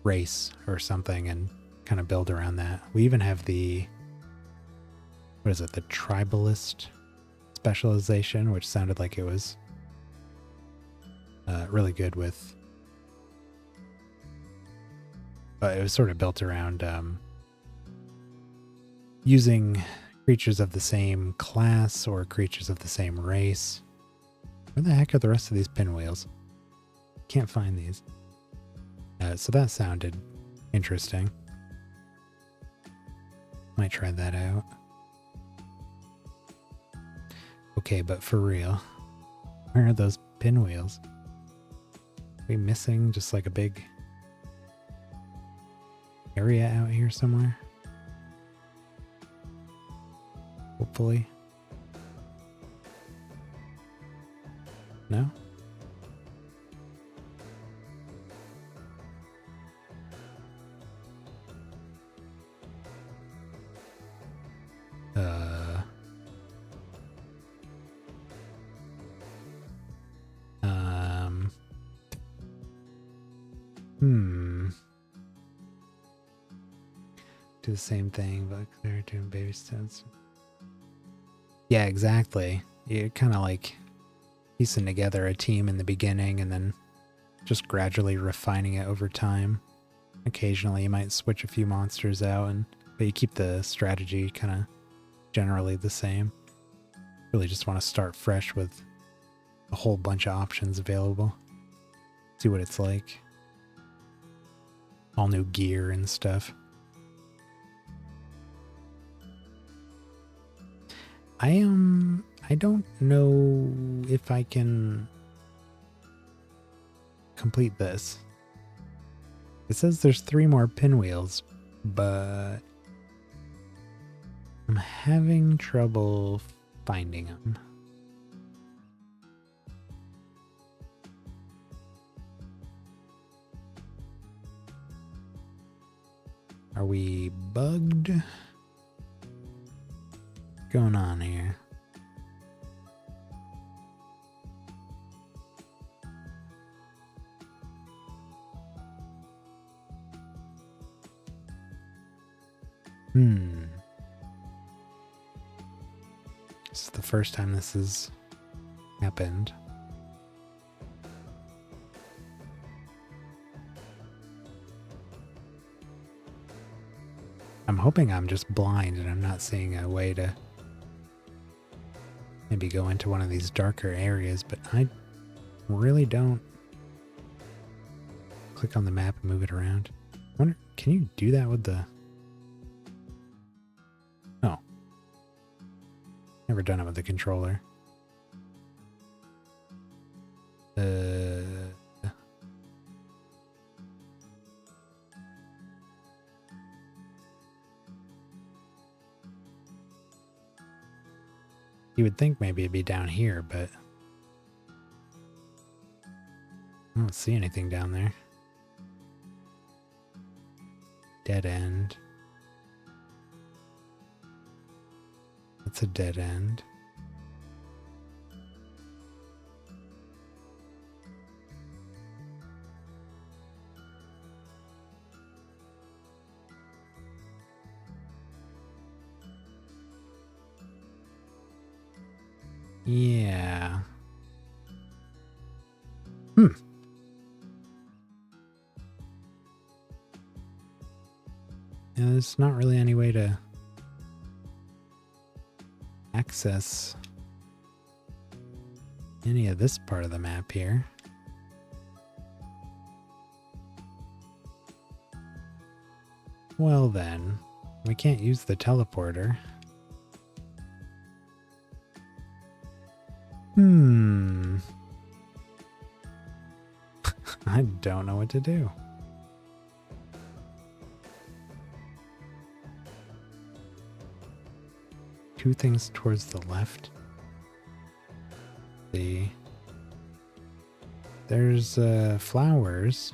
race or something and kind of build around that. We even have the, what is it, the tribalist specialization, which sounded like it was really good with, it was sort of built around using creatures of the same class or creatures of the same race. Where the heck are the rest of these pinwheels? Can't find these. So that sounded interesting. Might try that out. Okay, but for real, where are those pinwheels? Are we missing just like a big area out here somewhere? Hopefully. No? Do the same thing, but they're doing baby steps. Yeah, exactly. You're kind of like piecing together a team in the beginning and then just gradually refining it over time. Occasionally you might switch a few monsters out, but you keep the strategy kind of generally the same. Really just want to start fresh with a whole bunch of options available. See what it's like. All new gear and stuff. I don't know if I can complete this. It says there's 3 more pinwheels, but I'm having trouble finding them. Are we bugged? What's going on here? This is the first time this has happened. I'm hoping I'm just blind and I'm not seeing a way to maybe go into one of these darker areas, but I really don't. Click on the map and move it around. I wonder, can you do that with the... Oh. Never done it with the controller. You would think maybe it'd be down here, but I don't see anything down there. Dead end. That's a dead end. Yeah. Yeah, there's not really any way to access any of this part of the map here. Well then, we can't use the teleporter. I don't know what to do. two things towards the left. There's flowers.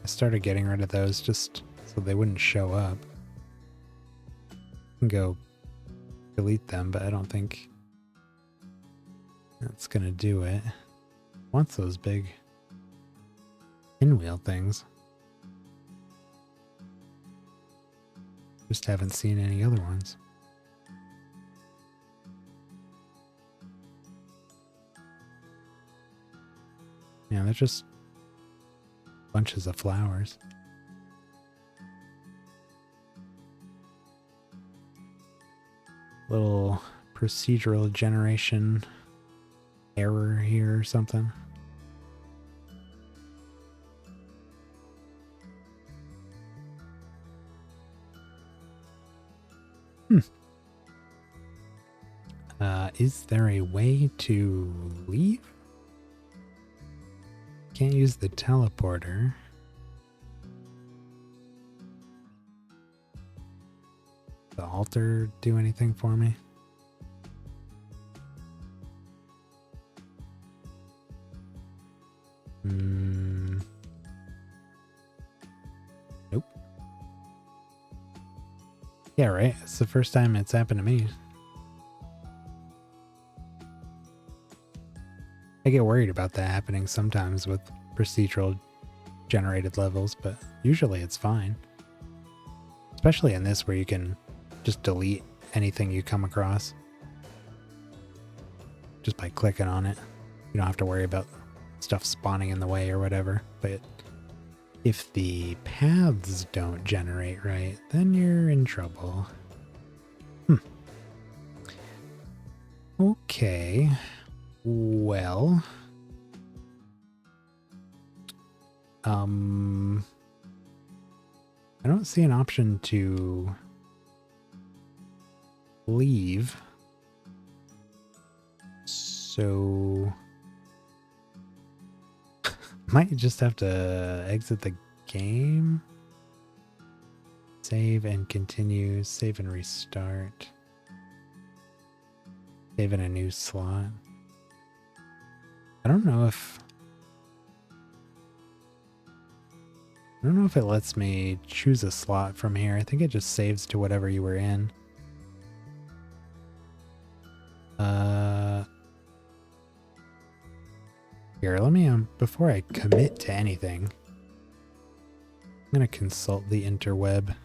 I started getting rid of those just so they wouldn't show up. I can go delete them, but I don't think that's gonna do it. Wants those big pinwheel things. Just haven't seen any other ones. Yeah, they're just bunches of flowers. Little procedural generation error here or something. Is there a way to leave? Can't use the teleporter. The altar do anything for me? Nope. Yeah, right. It's the first time it's happened to me. I get worried about that happening sometimes with procedural generated levels, but usually it's fine. Especially in this where you can just delete anything you come across just by clicking on it. You don't have to worry about stuff spawning in the way or whatever. But if the paths don't generate right, then you're in trouble. Okay. Well, I don't see an option to leave, so might just have to exit the game, save and continue, save and restart, save in a new slot. I don't know if it lets me choose a slot from here. I think it just saves to whatever you were in. Here, let me before I commit to anything, I'm gonna consult the interweb.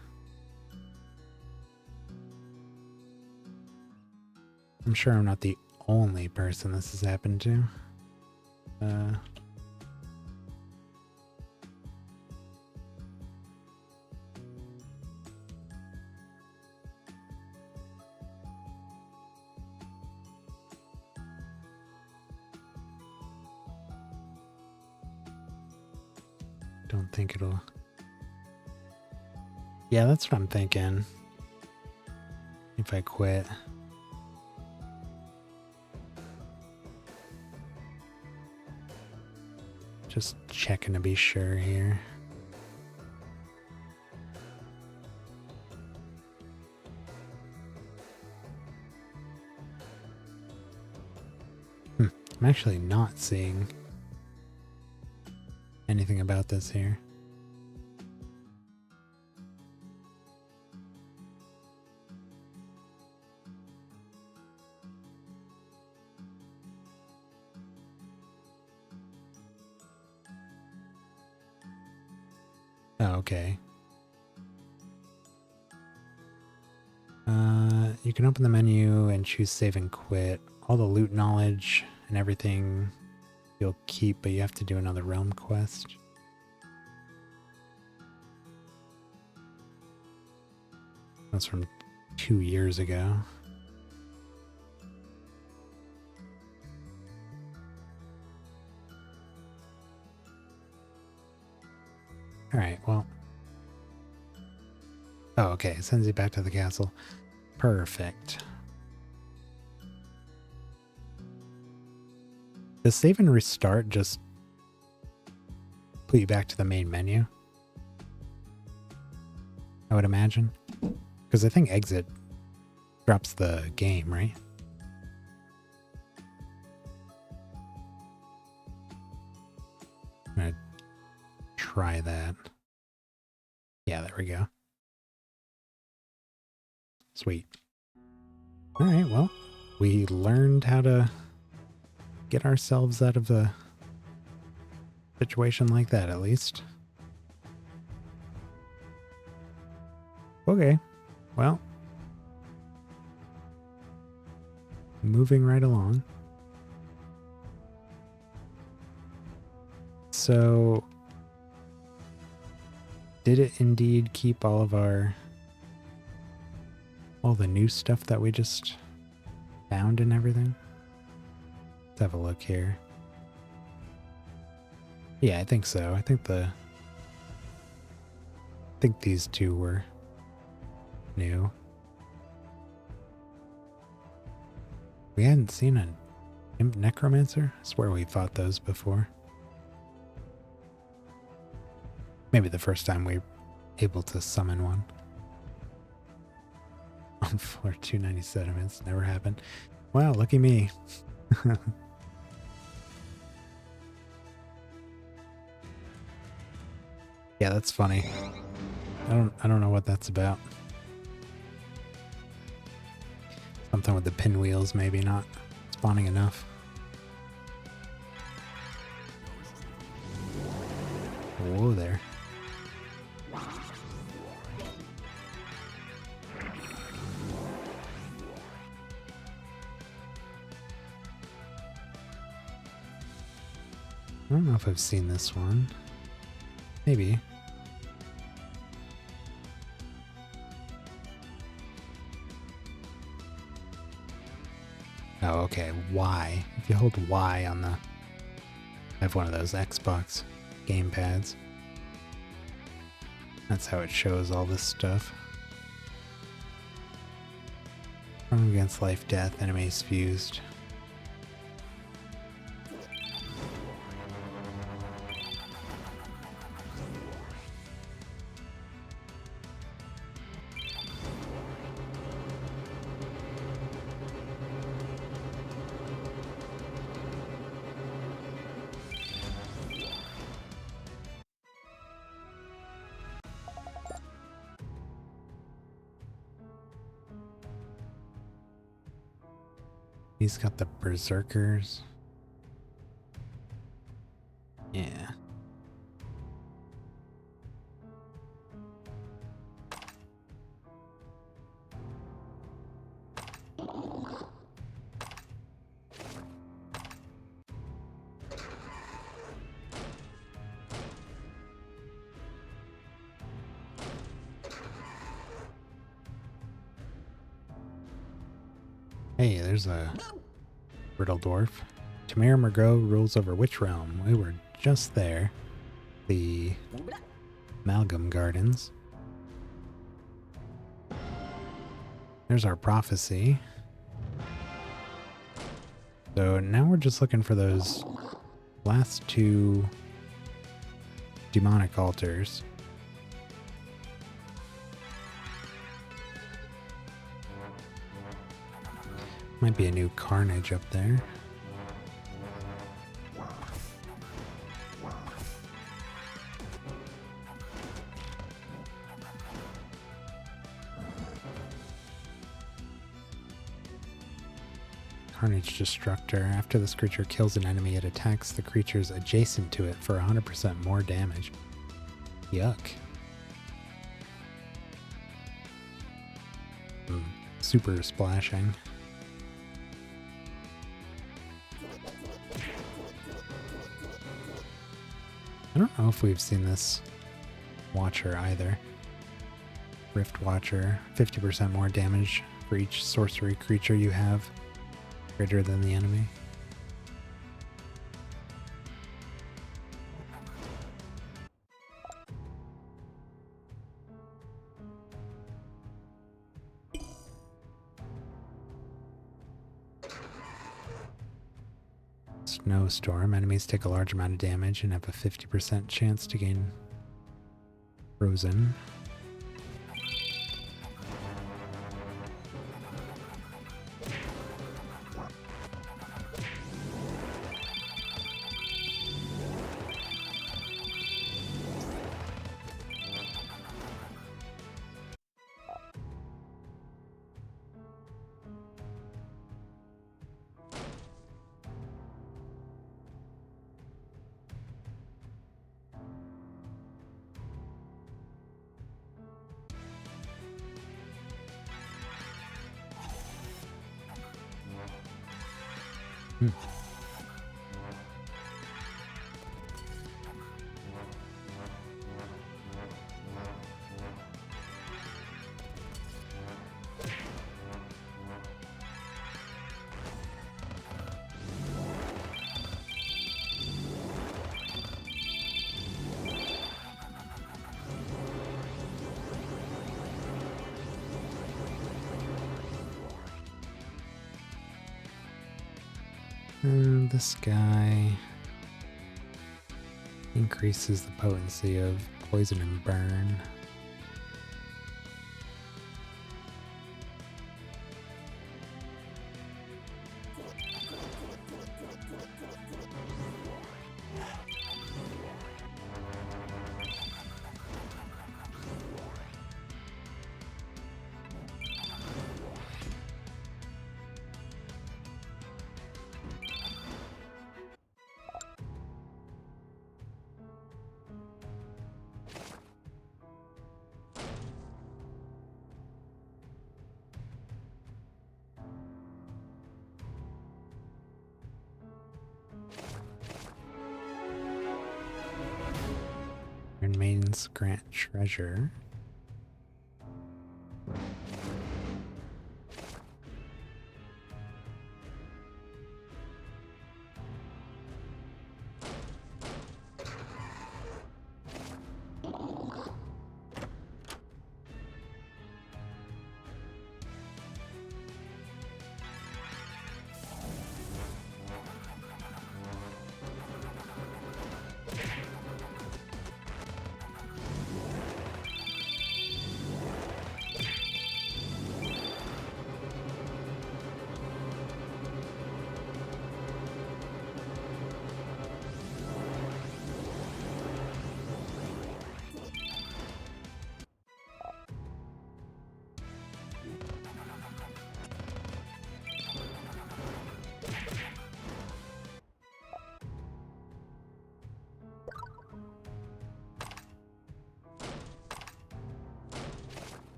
I'm sure I'm not the only person this has happened to. Don't think it'll... Yeah, that's what I'm thinking. If I quit. Just checking to be sure here. I'm actually not seeing anything about this here. Oh, okay. You can open the menu and choose save and quit. All the loot knowledge and everything you'll keep, but you have to do another realm quest. That's from 2 years ago. Alright, well. Oh, okay. It sends you back to the castle. Perfect. Does save and restart just put you back to the main menu? I would imagine. Because I think exit Drops the game, right? I'm gonna try that. Yeah, there we go. Sweet. Alright, well, we learned how to get ourselves out of a situation like that, at least. Okay, well, moving right along. So, did it indeed keep all the new stuff that we just found and everything? Let's have a look here. Yeah, I think so. I think these two were new. We hadn't seen an imp necromancer? I swear we fought those before. Maybe the first time we were able to summon one. On floor 297, it's never happened. Wow, lucky me. Yeah, that's funny. I don't know what that's about. Something with the pinwheels maybe not spawning enough. Whoa there. I don't know if I've seen this one. Maybe. Oh, okay. Y. If you hold Y on the... I have one of those Xbox gamepads. That's how it shows all this stuff. Strong against life, death, enemies fused. He's got the berserkers. Yeah. Hey, there's a brittle dwarf. Tamir Margot rules over which realm? We were just there. The Amalgam Gardens. There's our prophecy. So now we're just looking for those last two demonic altars. Might be a new carnage up there. Carnage Destructor. After this creature kills an enemy, it attacks the creatures adjacent to it for 100% more damage. Yuck. Super splashing. I don't know if we've seen this Watcher either. Rift Watcher, 50% more damage for each sorcery creature you have, greater than the enemy. Snowstorm. Enemies take a large amount of damage and have a 50% chance to gain frozen. Hmm. This guy increases the potency of poison and burn. Iron Maidens grant treasure.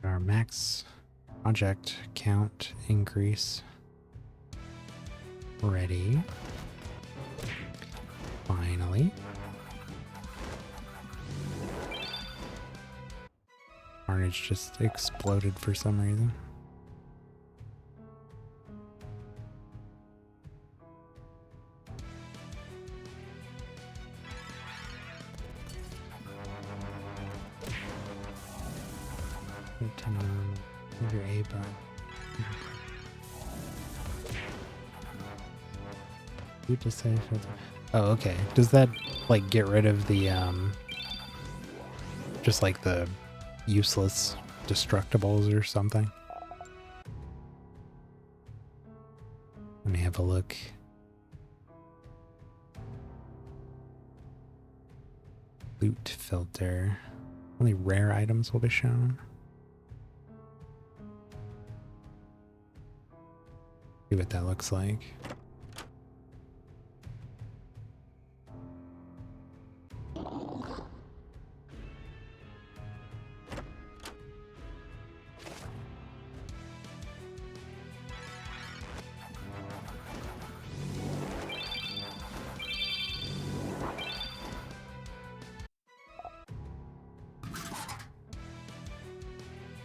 Our max project count increase. Ready. Finally. Carnage just exploded for some reason. Your A button. You just say oh, okay. Does that like get rid of the just like the useless destructibles or something? Let me have a look. Loot filter. Only rare items will be shown. See what that looks like.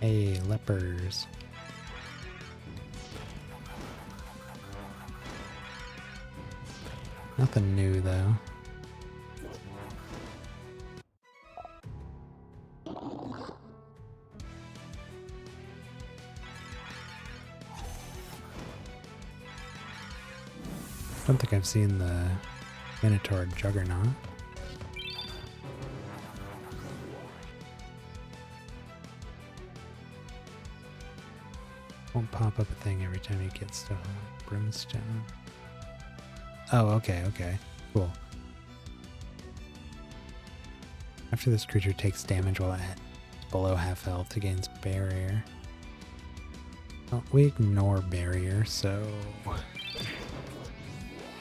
Hey, lepers. Nothing new though. I don't think I've seen the Minotaur Juggernaut. Won't pop up a thing every time you get stuff. Brimstone. Oh, okay, okay. Cool. After this creature takes damage while at below half health, it gains barrier. Well, we ignore barrier, so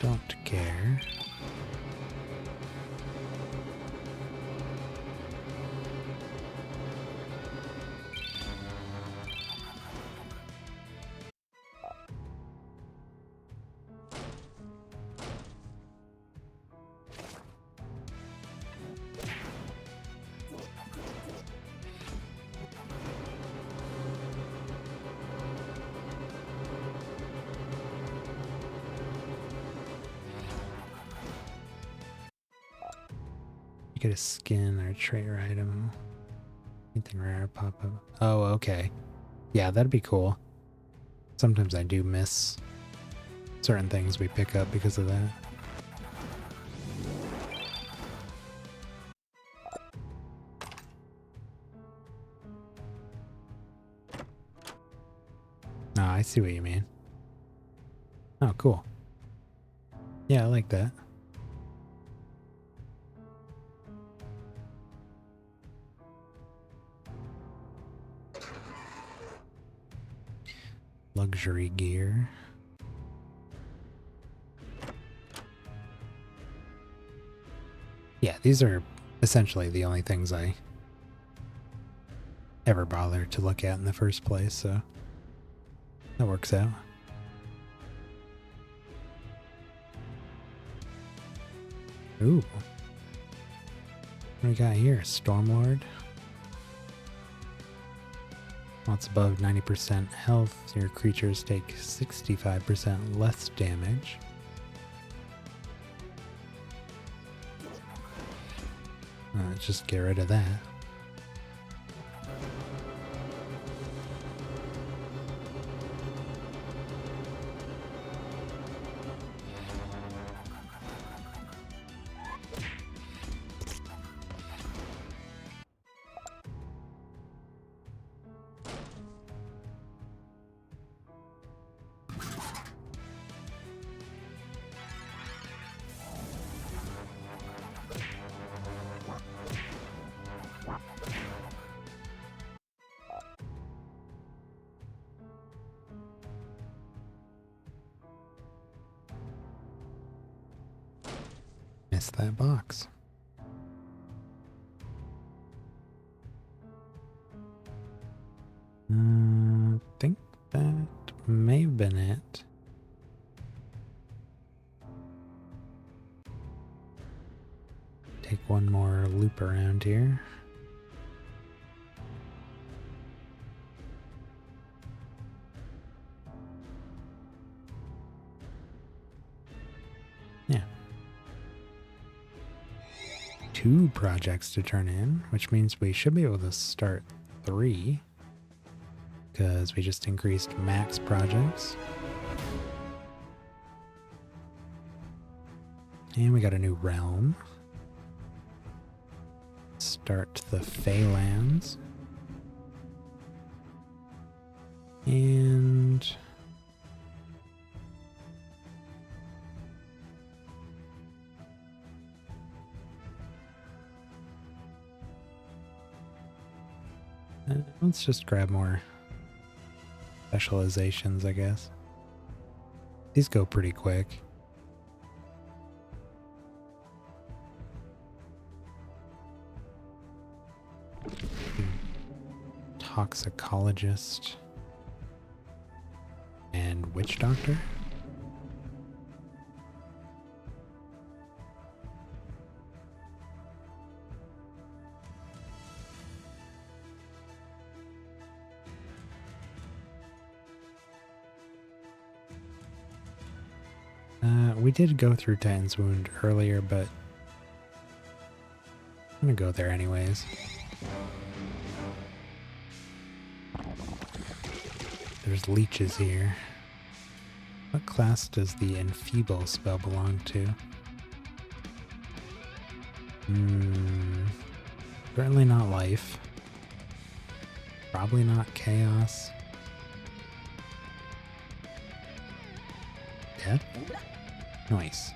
don't care. Get a skin or a trait or item. Anything rare pop up. Oh, okay. Yeah, that'd be cool. Sometimes I do miss certain things we pick up because of that. Oh, I see what you mean. Oh, cool. Yeah, I like that. Luxury gear. Yeah, these are essentially the only things I ever bother to look at in the first place, so that works out. Ooh. What do we got here? Stormlord. Once above 90% health, your creatures take 65% less damage. Let's just get rid of that. Missed that box. I think that may have been it. Take one more loop around here. Yeah. 2 projects to turn in, which means we should be able to start 3 because we just increased max projects. And we got a new realm. Start the Feylands. And let's just grab more specializations, I guess. These go pretty quick. Toxicologist and witch doctor. We did go through Titan's Wound earlier, but I'm gonna go there anyways. There's leeches here. What class does the Enfeeble spell belong to? Certainly not life. Probably not chaos. Death? Nice.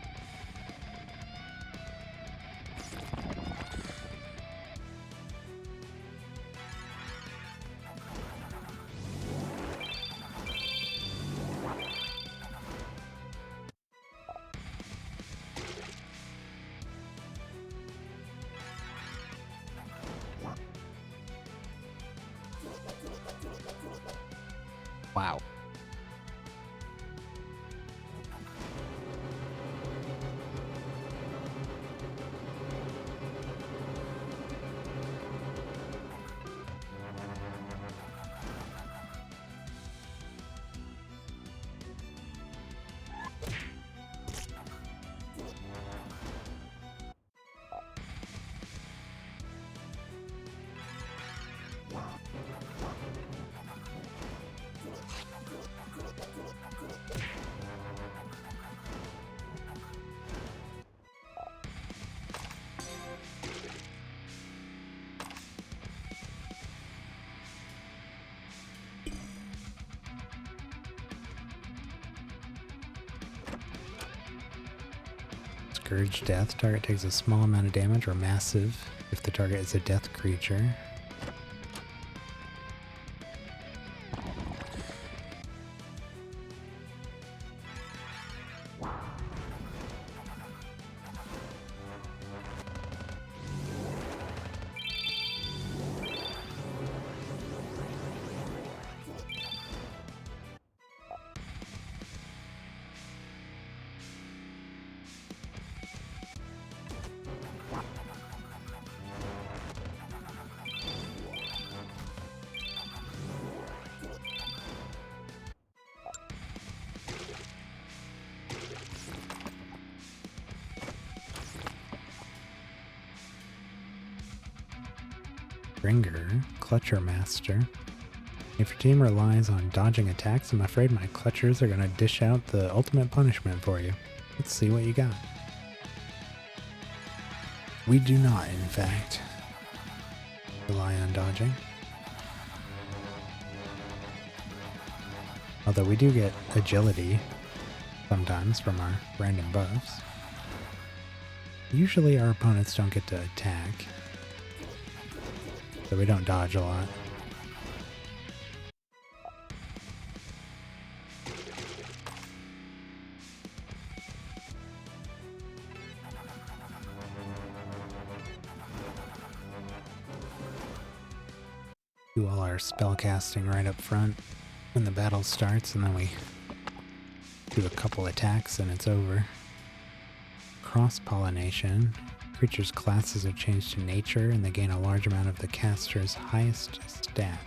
Wow. Scourge Death. Target takes a small amount of damage or massive if the target is a death creature. Ringer, Clutcher Master. If your team relies on dodging attacks, I'm afraid my Clutchers are going to dish out the ultimate punishment for you. Let's see what you got. We do not, in fact, rely on dodging. Although we do get agility sometimes from our random buffs. Usually our opponents don't get to attack, so we don't dodge a lot. Do all our spell casting right up front when the battle starts, and then we do a couple attacks and it's over. Cross-pollination. Creatures' classes are changed to nature and they gain a large amount of the caster's highest stat.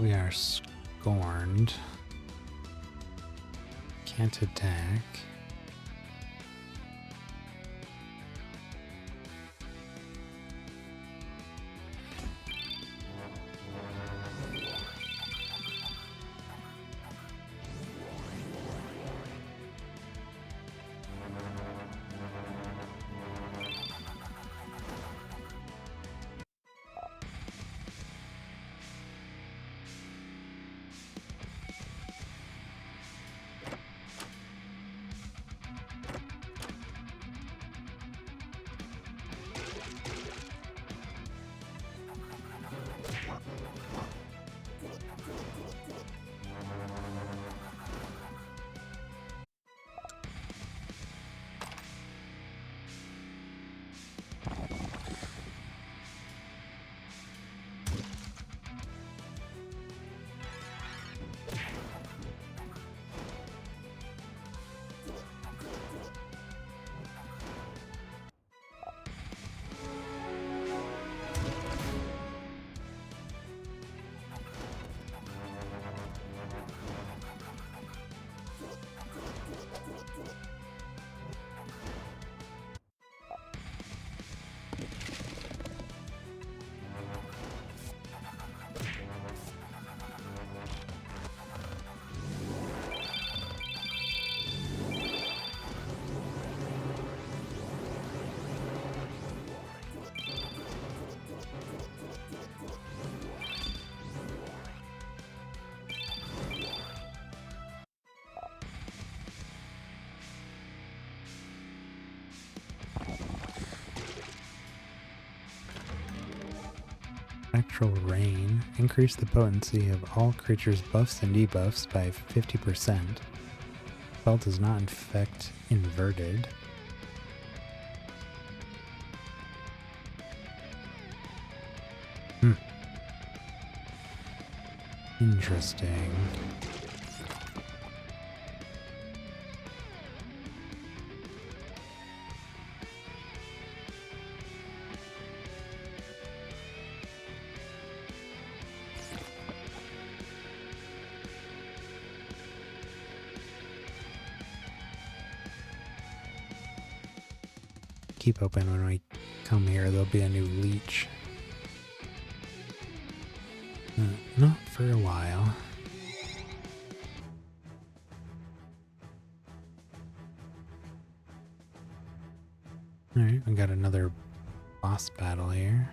We are scorned. Can't attack. Actual rain. Increase the potency of all creatures' buffs and debuffs by 50%. Spell does not infect inverted. Interesting. Keep open when we come here. There'll be a new leech. Not for a while. Alright, we got another boss battle here.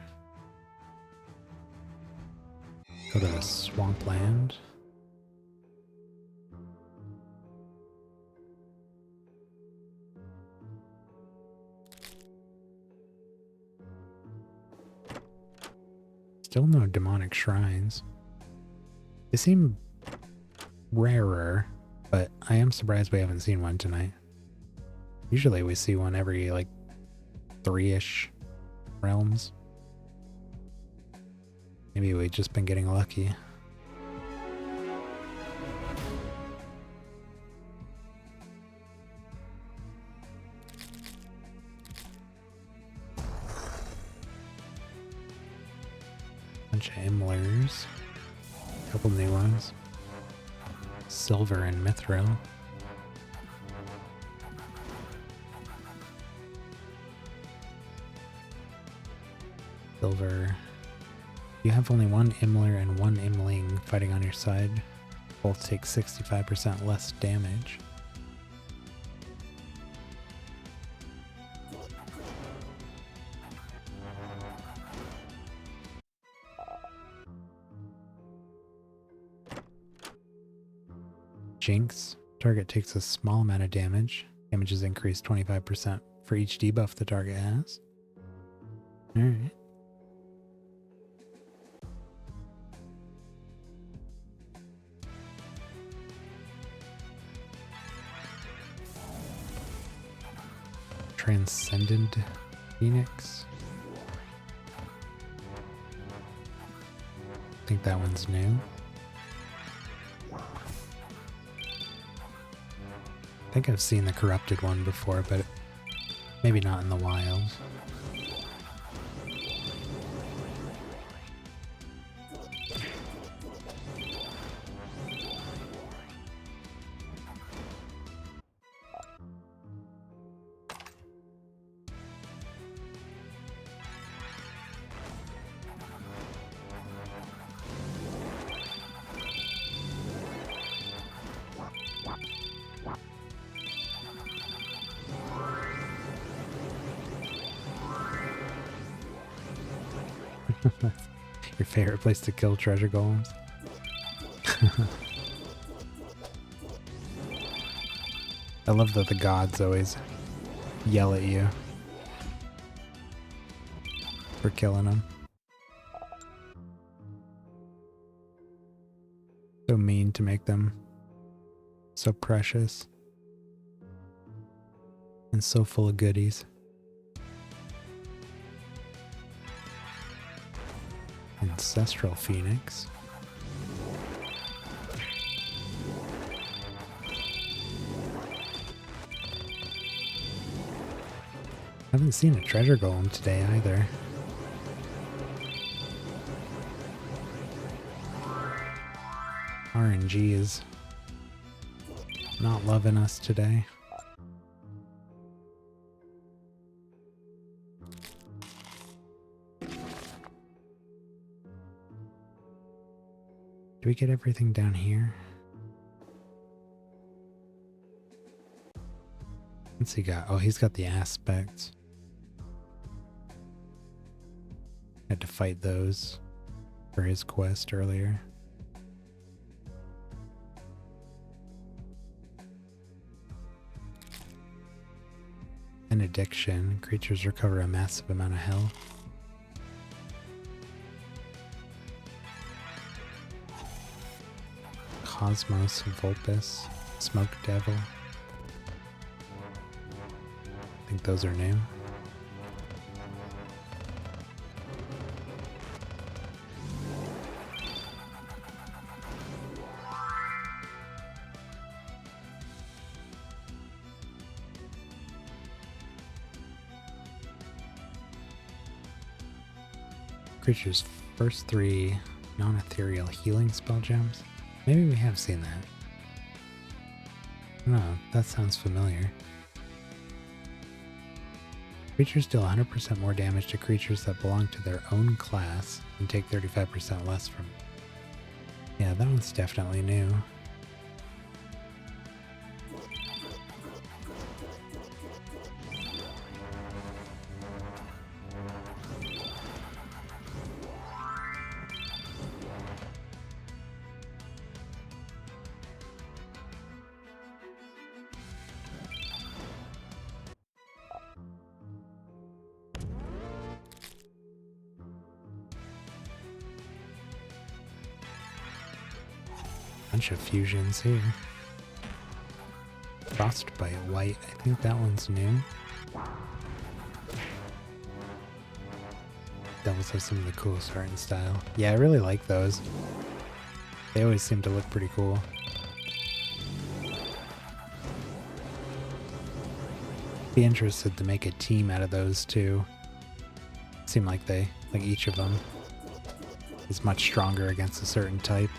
Go to the swampland. Still no demonic shrines. They seem rarer, but I am surprised we haven't seen one tonight. Usually we see one every like 3-ish realms. Maybe we've just been getting lucky. Bunch of Imlers. Couple new ones. Silver and Mithril. Silver. You have only one Imler and one Imling fighting on your side. Both take 65% less damage. Jinx. Target takes a small amount of damage. Damage is increased 25% for each debuff the target has. Alright. Transcendent Phoenix. I think that one's new. I think I've seen the corrupted one before, but maybe not in the wild. Your favorite place to kill treasure golems? I love that the gods always yell at you for killing them. So mean to make them so precious and so full of goodies. Ancestral Phoenix. Haven't seen a treasure golem today either. RNG is not loving us today. Do we get everything down here? What's he got? Oh, he's got the aspects. Had to fight those for his quest earlier. An addiction. Creatures recover a massive amount of health. Cosmos Vulpus, Smoke Devil. I think those are new. Creature's first 3 non-ethereal healing spell gems. Maybe we have seen that. No, that sounds familiar. Creatures deal 100% more damage to creatures that belong to their own class and take 35% less from. Yeah, that one's definitely new. Bunch of fusions here. Frostbite White, I think that one's new. Devils have some of the coolest art and style. Yeah, I really like those. They always seem to look pretty cool. Be interested to make a team out of those two. Seem like each of them is much stronger against a certain type.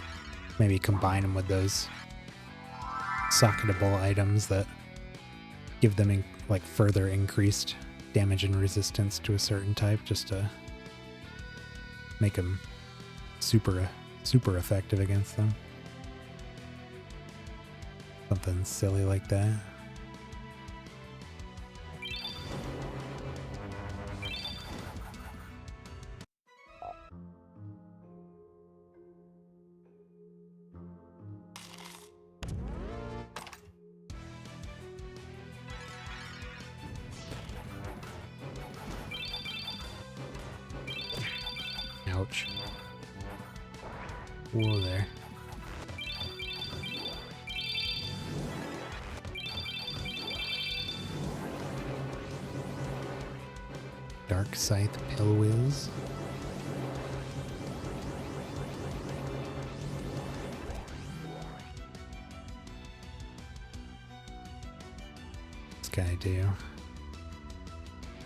Maybe combine them with those socketable items that give them further increased damage and resistance to a certain type, just to make them super effective against them. Something silly like that. Ouch. Whoa there. Dark Scythe Pillwiz. This guy do.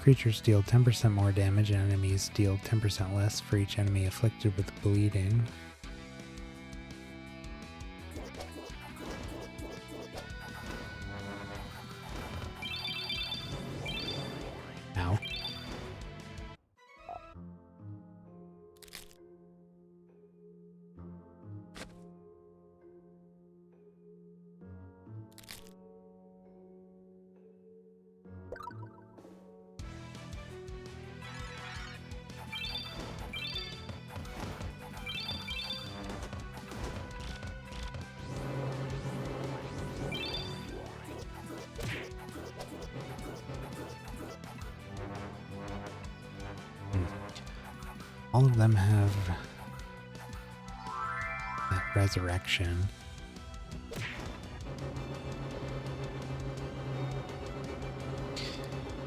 Creatures deal 10% more damage and enemies deal 10% less for each enemy afflicted with bleeding. Ow. All of them have that resurrection.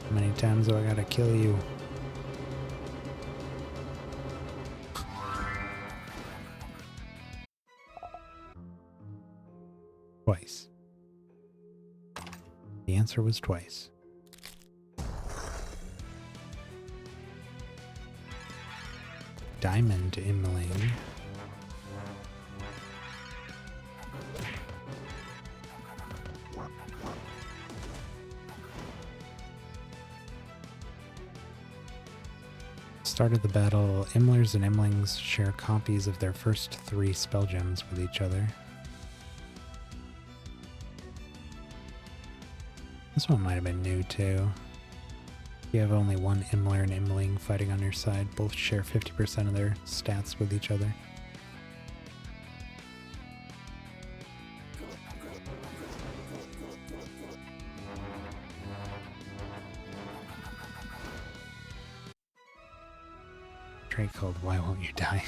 How many times do I gotta kill you? Twice. The answer was twice. Diamond Imling. Start of the battle, Imlers and Imlings share copies of their first 3 spell gems with each other. This one might have been new too. You have only one Imler and Imling fighting on your side. Both share 50% of their stats with each other. Trait called Why Won't You Die?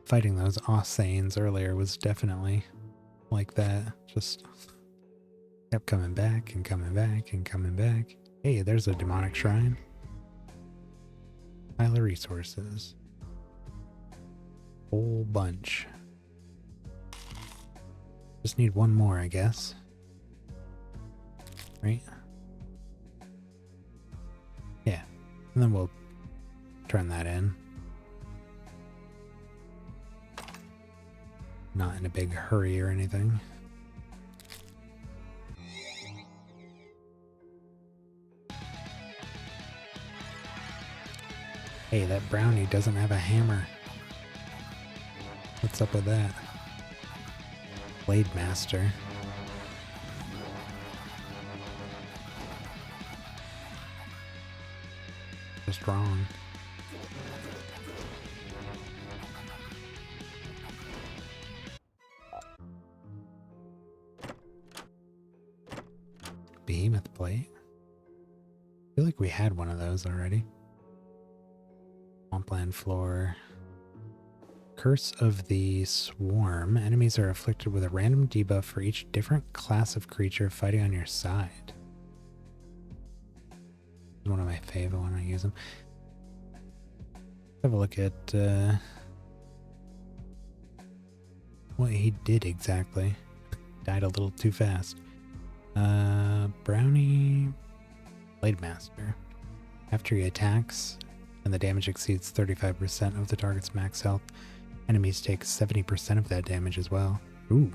fighting those Ossanes earlier was definitely like that. Just kept coming back and coming back and coming back. Hey, there's a demonic shrine. Pile of resources. Whole bunch. Just need one more, I guess. Right? Yeah. And then we'll turn that in. Not in a big hurry or anything. Hey, that brownie doesn't have a hammer. What's up with that? Blade Master. Just wrong. Behemoth plate. I feel like we had one of those already. Swampland floor. Curse of the Swarm. Enemies are afflicted with a random debuff for each different class of creature fighting on your side. One of my favorite when I use them. Have a look at what he did exactly. Died a little too fast. Brownie Blade Master. After he attacks and the damage exceeds 35% of the target's max health, enemies take 70% of that damage as well. Ooh.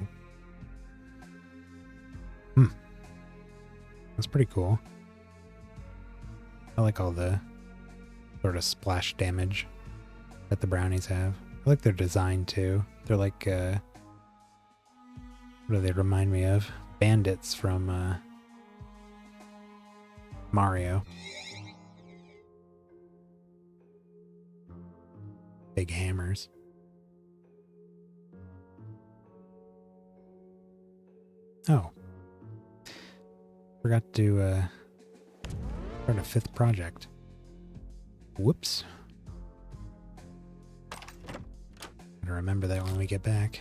That's pretty cool. I like all the sort of splash damage that the brownies have. I like their design too. They're like, what do they remind me of? Bandits from Mario. Big hammers. Oh. Forgot to start a 5th project. Whoops. Gotta remember that when we get back.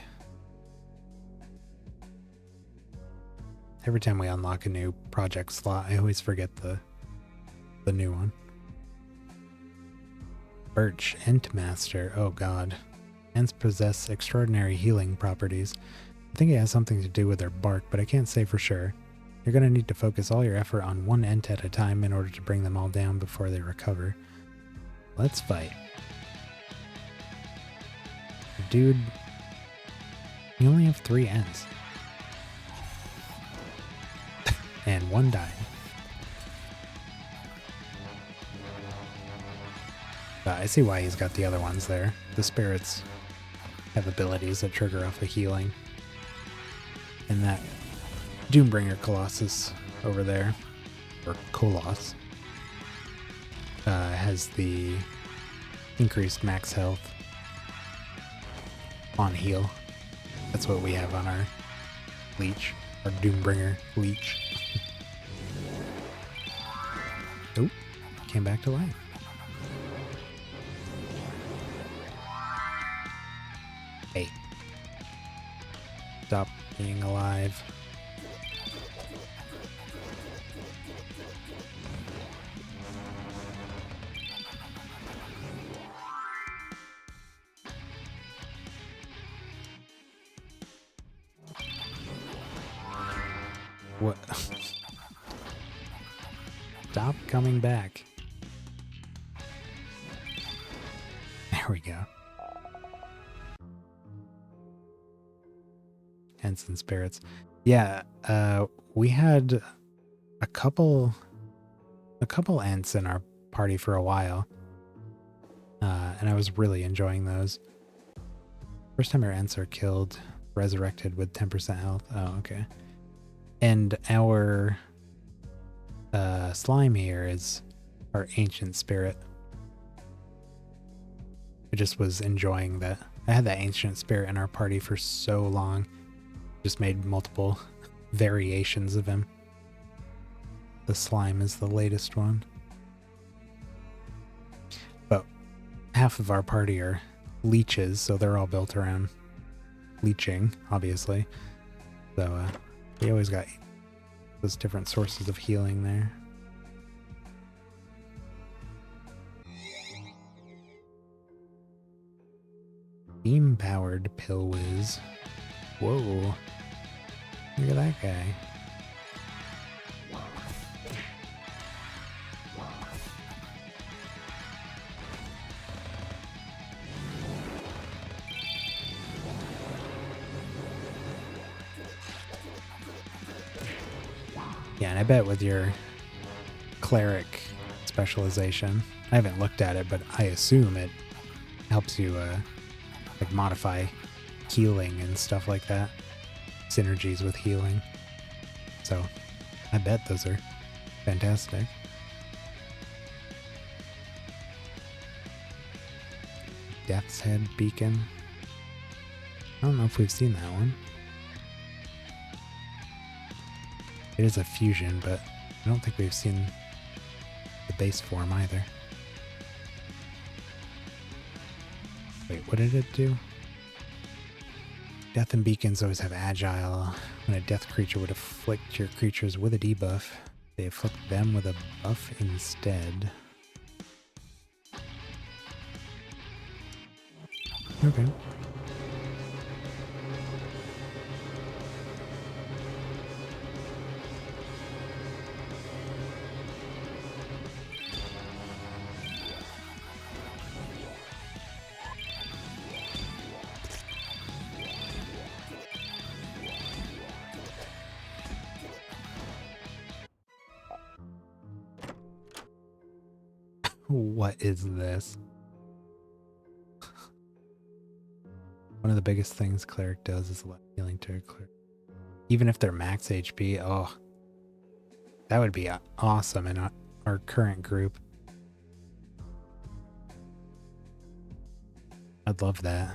Every time we unlock a new project slot, I always forget the new one. Birch Entmaster. Oh god. Ents possess extraordinary healing properties. I think it has something to do with their bark, but I can't say for sure. You're going to need to focus all your effort on one ent at a time in order to bring them all down before they recover. Let's fight. Dude, you only have 3 ents. And 1 died. I see why he's got the other ones there. The spirits have abilities that trigger off a healing. And that Doombringer Colossus over there, or Koloss, has the increased max health on heal. That's what we have on our leech, our Doombringer leech. Oh, came back to life. Hey. Stop being alive. What? Stop coming back. There we go. Henson spirits. Yeah, we had a couple ents in our party for a while. And I was really enjoying those. First time our ents are killed, resurrected with 10% health. Oh, okay. And our slime here is our ancient spirit. I just was enjoying that. I had that ancient spirit in our party for so long. Just made multiple variations of him. The slime is the latest one. But half of our party are leeches, so they're all built around leeching, obviously. So we always got those different sources of healing there. Beam-powered pill whiz. Whoa. Look at that guy. Yeah, and I bet with your cleric specialization, I haven't looked at it, but I assume it helps you like modify healing and stuff like that. Synergies with healing. So I bet those are fantastic. Death's Head Beacon. I don't know if we've seen that one. It is a fusion, but I don't think we've seen the base form either. Wait, what did it do? Death and beacons always have agile. When a death creature would afflict your creatures with a debuff, they afflict them with a buff instead. Okay. What is this? One of the biggest things cleric does is allow healing to a cleric. Even if they're max HP, oh, that would be awesome in our current group. I'd love that.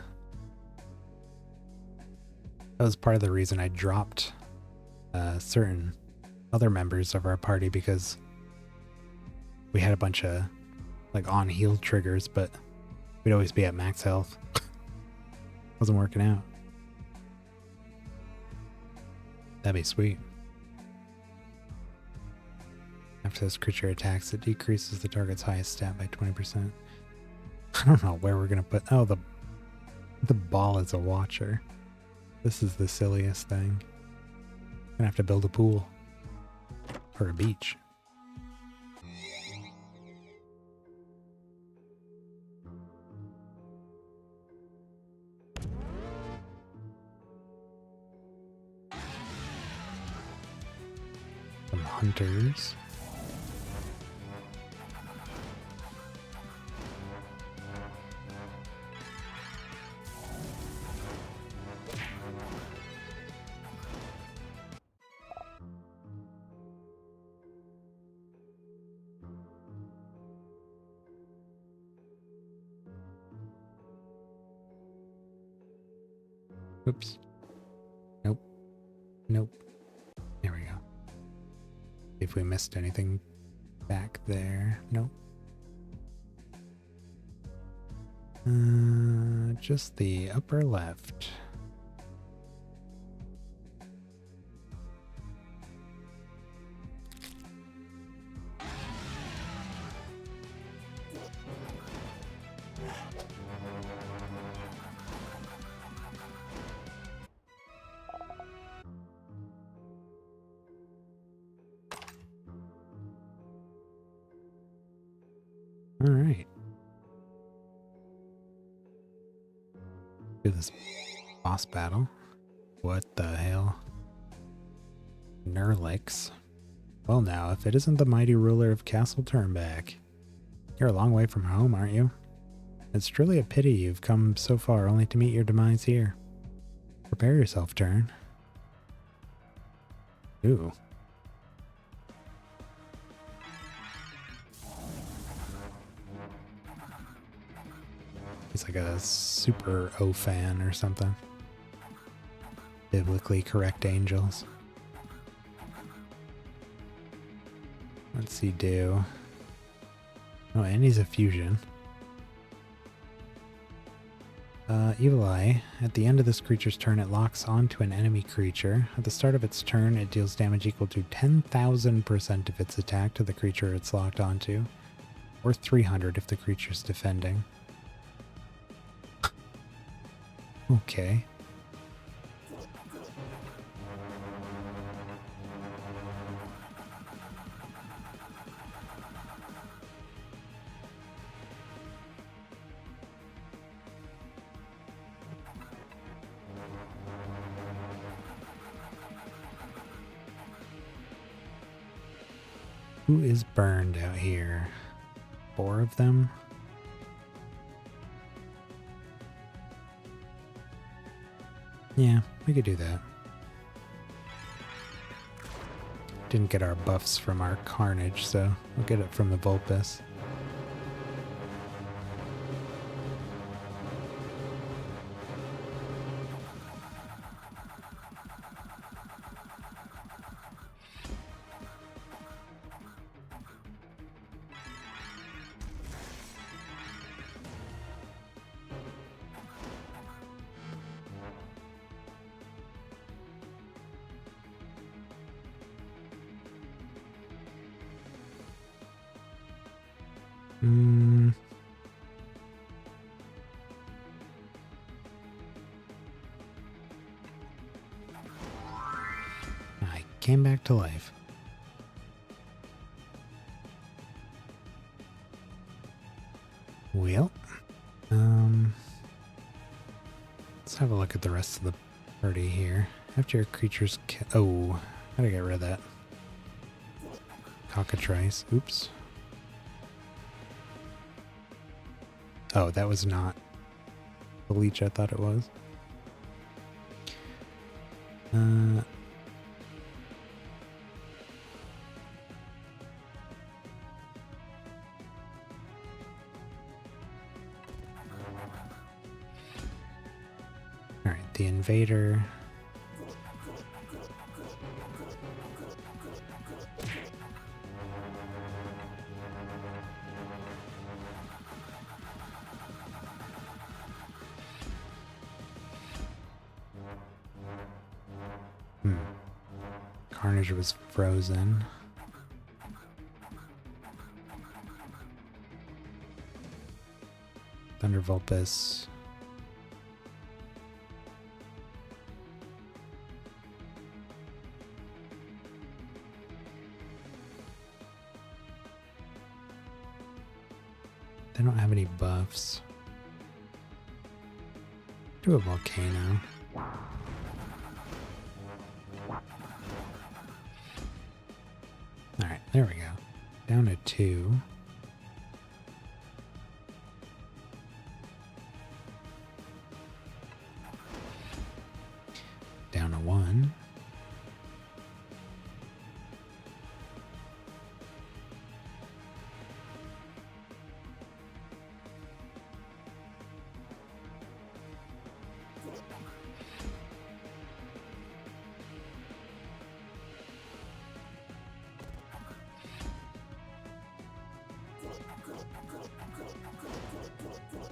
That was part of the reason I dropped certain other members of our party, because we had a bunch of like on heal triggers, but we'd always be at max health. Wasn't working out. That'd be sweet. After this creature attacks, it decreases the target's highest stat by 20%. I don't know where we're gonna put. Oh, the ball is a watcher. This is the silliest thing. Gonna have to build a pool or a beach. Some hunters. Oops. Nope. Nope. There we go. If we missed anything back there. Nope. Just the upper left. All right. Do this boss battle. What the hell? Nurlix. Well now, if it isn't the mighty ruler of Castle Turnback. You're a long way from home, aren't you? It's truly a pity you've come so far only to meet your demise here. Prepare yourself, Turn. Ooh. He's like a super O fan or something. Biblically correct angels. What's he do? Oh, and he's a fusion. Evil Eye. At the end of this creature's turn, it locks onto an enemy creature. At the start of its turn, it deals damage equal to 10,000% of its attack to the creature it's locked onto, or 300 if the creature's defending. Okay. Who is burned out here? 4 of them? Yeah, we could do that. Didn't get our buffs from our Carnage, so we'll get it from the Vulpes. I came back to life. Well, let's have a look at the rest of the party here. After your creatures oh, how did I get rid of that? Cockatrice. Oops. Oh, that was not the leech I thought it was. Alright, the invader. Carnage was frozen. Thunder Vulpes. They don't have any buffs. Do a volcano. Alright, there we go. Down to 2. Down to 1.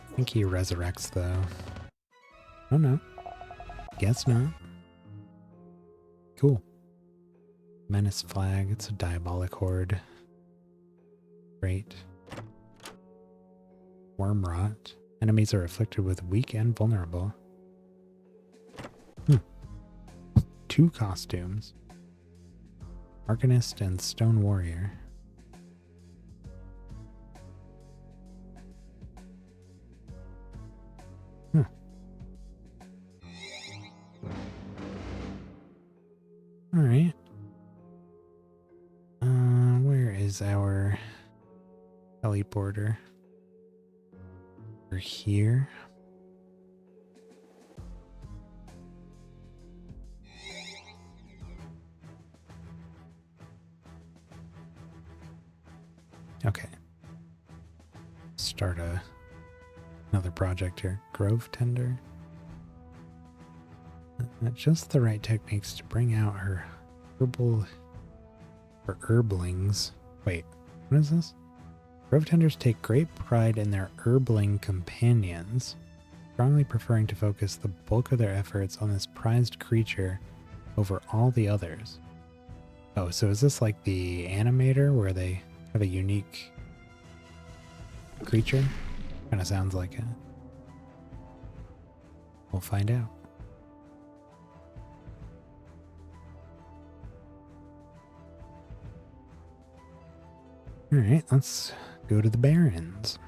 I think he resurrects though. Oh no. Guess not. Cool. Menace flag. It's a diabolic horde. Great. Worm rot. Enemies are afflicted with weak and vulnerable. 2 costumes. Arcanist and Stone Warrior. Alright. Where is our teleporter? We're here. Okay. Start another project here. Grove Tender. Just the right techniques to bring out her herblings. Wait, what is this? Grove Tenders take great pride in their herbling companions. strongly preferring to focus the bulk of their efforts on this prized creature over all the others. Oh, so is this like the animator where they have a unique creature? Kind of sounds like it. We'll find out. Alright, let's go to the Barrens.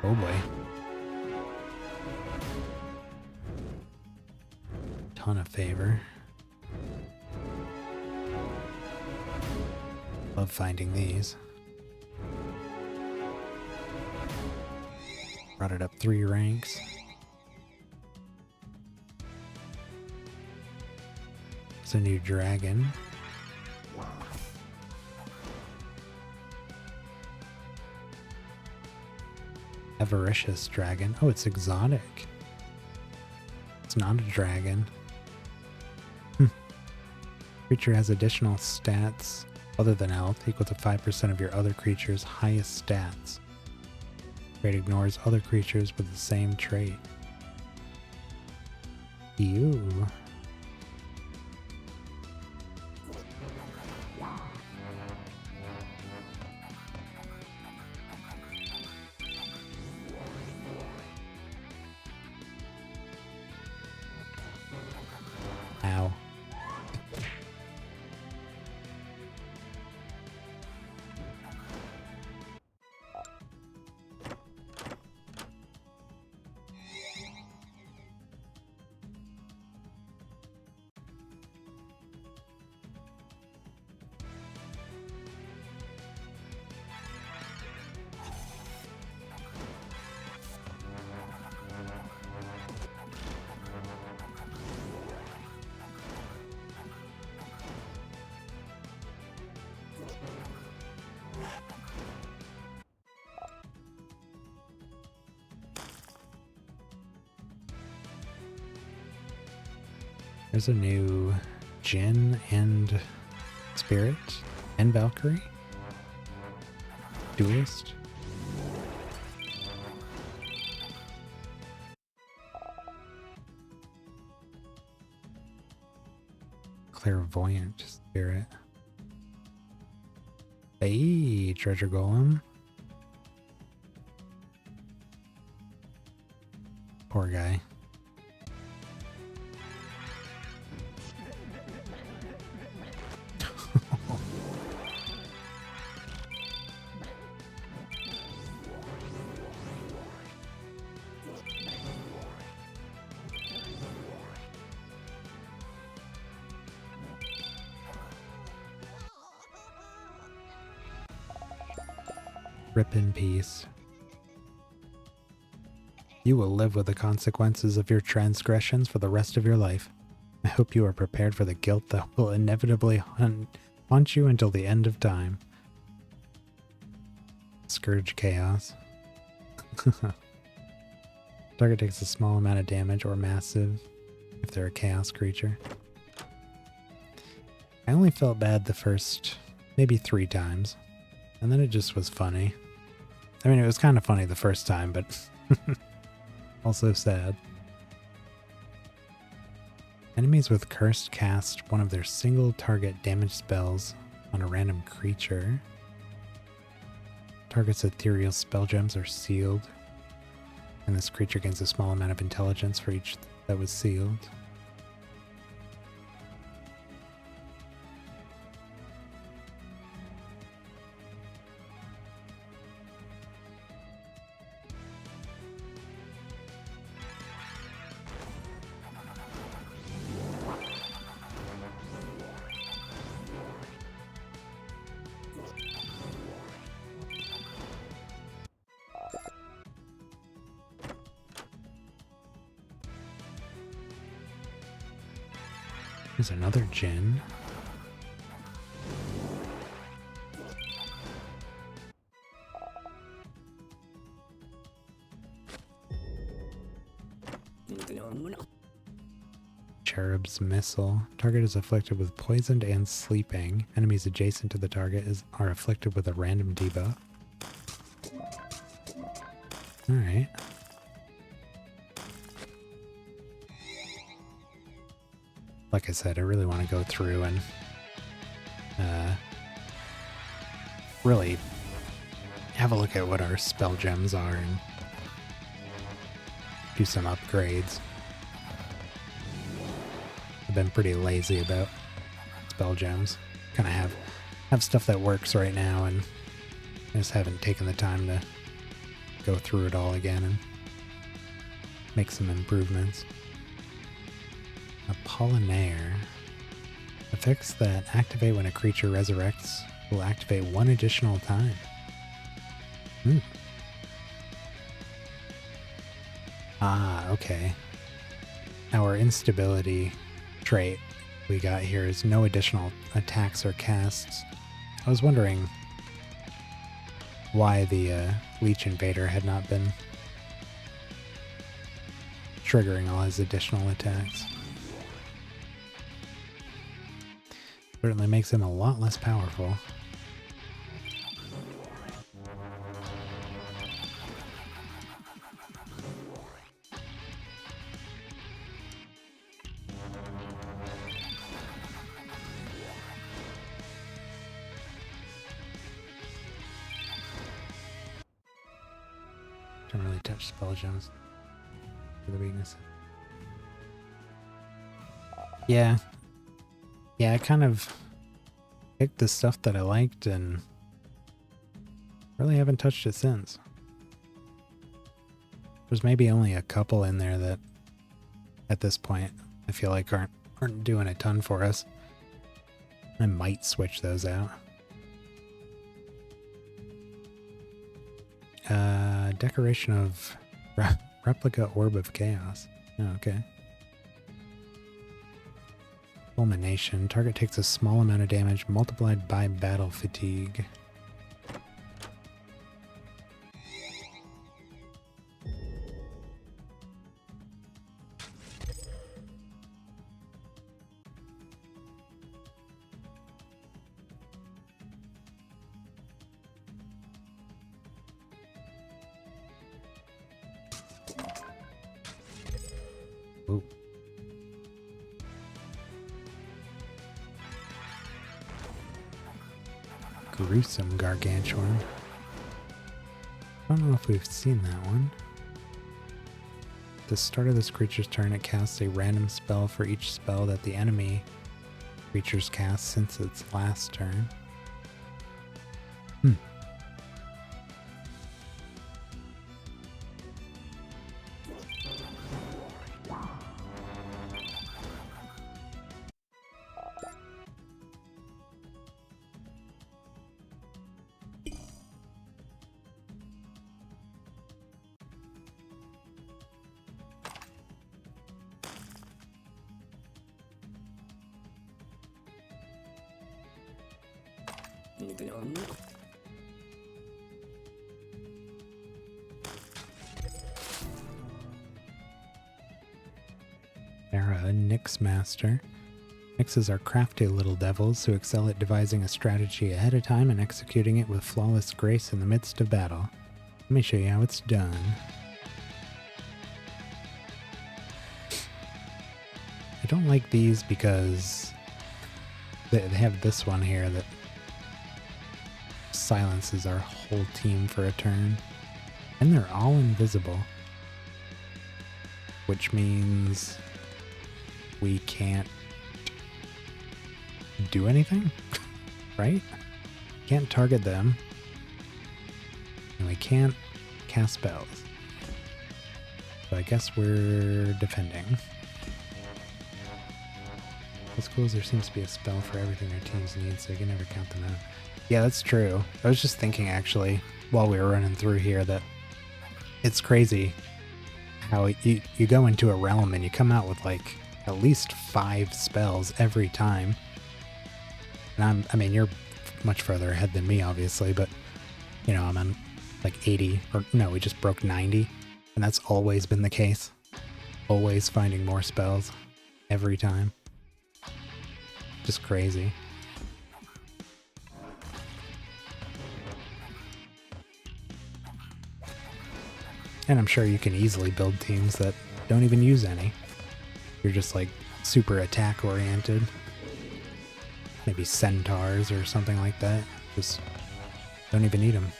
Oh boy. Ton of favor. Love finding these. Brought it up 3 ranks. It's a new dragon. Avaricious dragon. Oh, it's exotic. It's not a dragon. Creature has additional stats other than health equal to 5% of your other creature's highest stats. Trait ignores other creatures with the same trait. Ew. Ow. There's a new Jinn and Spirit and Valkyrie. Duelist. Clairvoyant Spirit. Hey, Treasure Golem. Poor guy. Rip in peace. You will live with the consequences of your transgressions for the rest of your life. I hope you are prepared for the guilt that will inevitably haunt you until the end of time. Scourge Chaos. Target takes a small amount of damage or massive if they're a chaos creature. I only felt bad the first maybe 3 times, and then it just was funny. I mean, it was kind of funny the first time, but also sad. Enemies with Cursed cast one of their single target damage spells on a random creature. Target's ethereal spell gems are sealed, and this creature gains a small amount of intelligence for each that was sealed. There's another Jinn. Cherub's Missile. Target is afflicted with poisoned and sleeping. Enemies adjacent to the target are afflicted with a random debuff. Alright. Like I said, I really want to go through and really have a look at what our spell gems are and do some upgrades. I've been pretty lazy about spell gems. Kind of have stuff that works right now, and I just haven't taken the time to go through it all again and make some improvements. Apollinaire. Effects that activate when a creature resurrects will activate one additional time. Ah, okay. Our instability trait we got here is no additional attacks or casts. I was wondering why the Leech Invader had not been triggering all his additional attacks. Certainly makes him a lot less powerful. Don't really touch spell gems for the weakness. Yeah, I kind of picked the stuff that I liked and really haven't touched it since. There's maybe only a couple in there that at this point I feel like aren't doing a ton for us. I might switch those out. Decoration of Replica Orb of Chaos. Oh, okay. Fulmination. Target takes a small amount of damage multiplied by battle fatigue. Ooh. Gruesome Gargantuan. I don't know if we've seen that one. At the start of this creature's turn, it casts a random spell for each spell that the enemy creatures cast since its last turn. Nyx Master. Nyxes are crafty little devils who excel at devising a strategy ahead of time and executing it with flawless grace in the midst of battle. Let me show you how it's done. I don't like these because they have this one here that silences our whole team for a turn. And they're all invisible. Which means we can't do anything, right? Can't target them. And we can't cast spells. So I guess we're defending. What's cool is there seems to be a spell for everything our teams need, so you can never count them out. Yeah, that's true. I was just thinking actually, while we were running through here, that it's crazy how you go into a realm and you come out with like at least 5 spells every time. And I mean, you're much further ahead than me, obviously, but you know, I'm on like 80, or no, we just broke 90, and that's always been the case. Always finding more spells every time. Just crazy. And I'm sure you can easily build teams that don't even use any. You're just like super attack oriented. Maybe centaurs or something like that. Just don't even need them.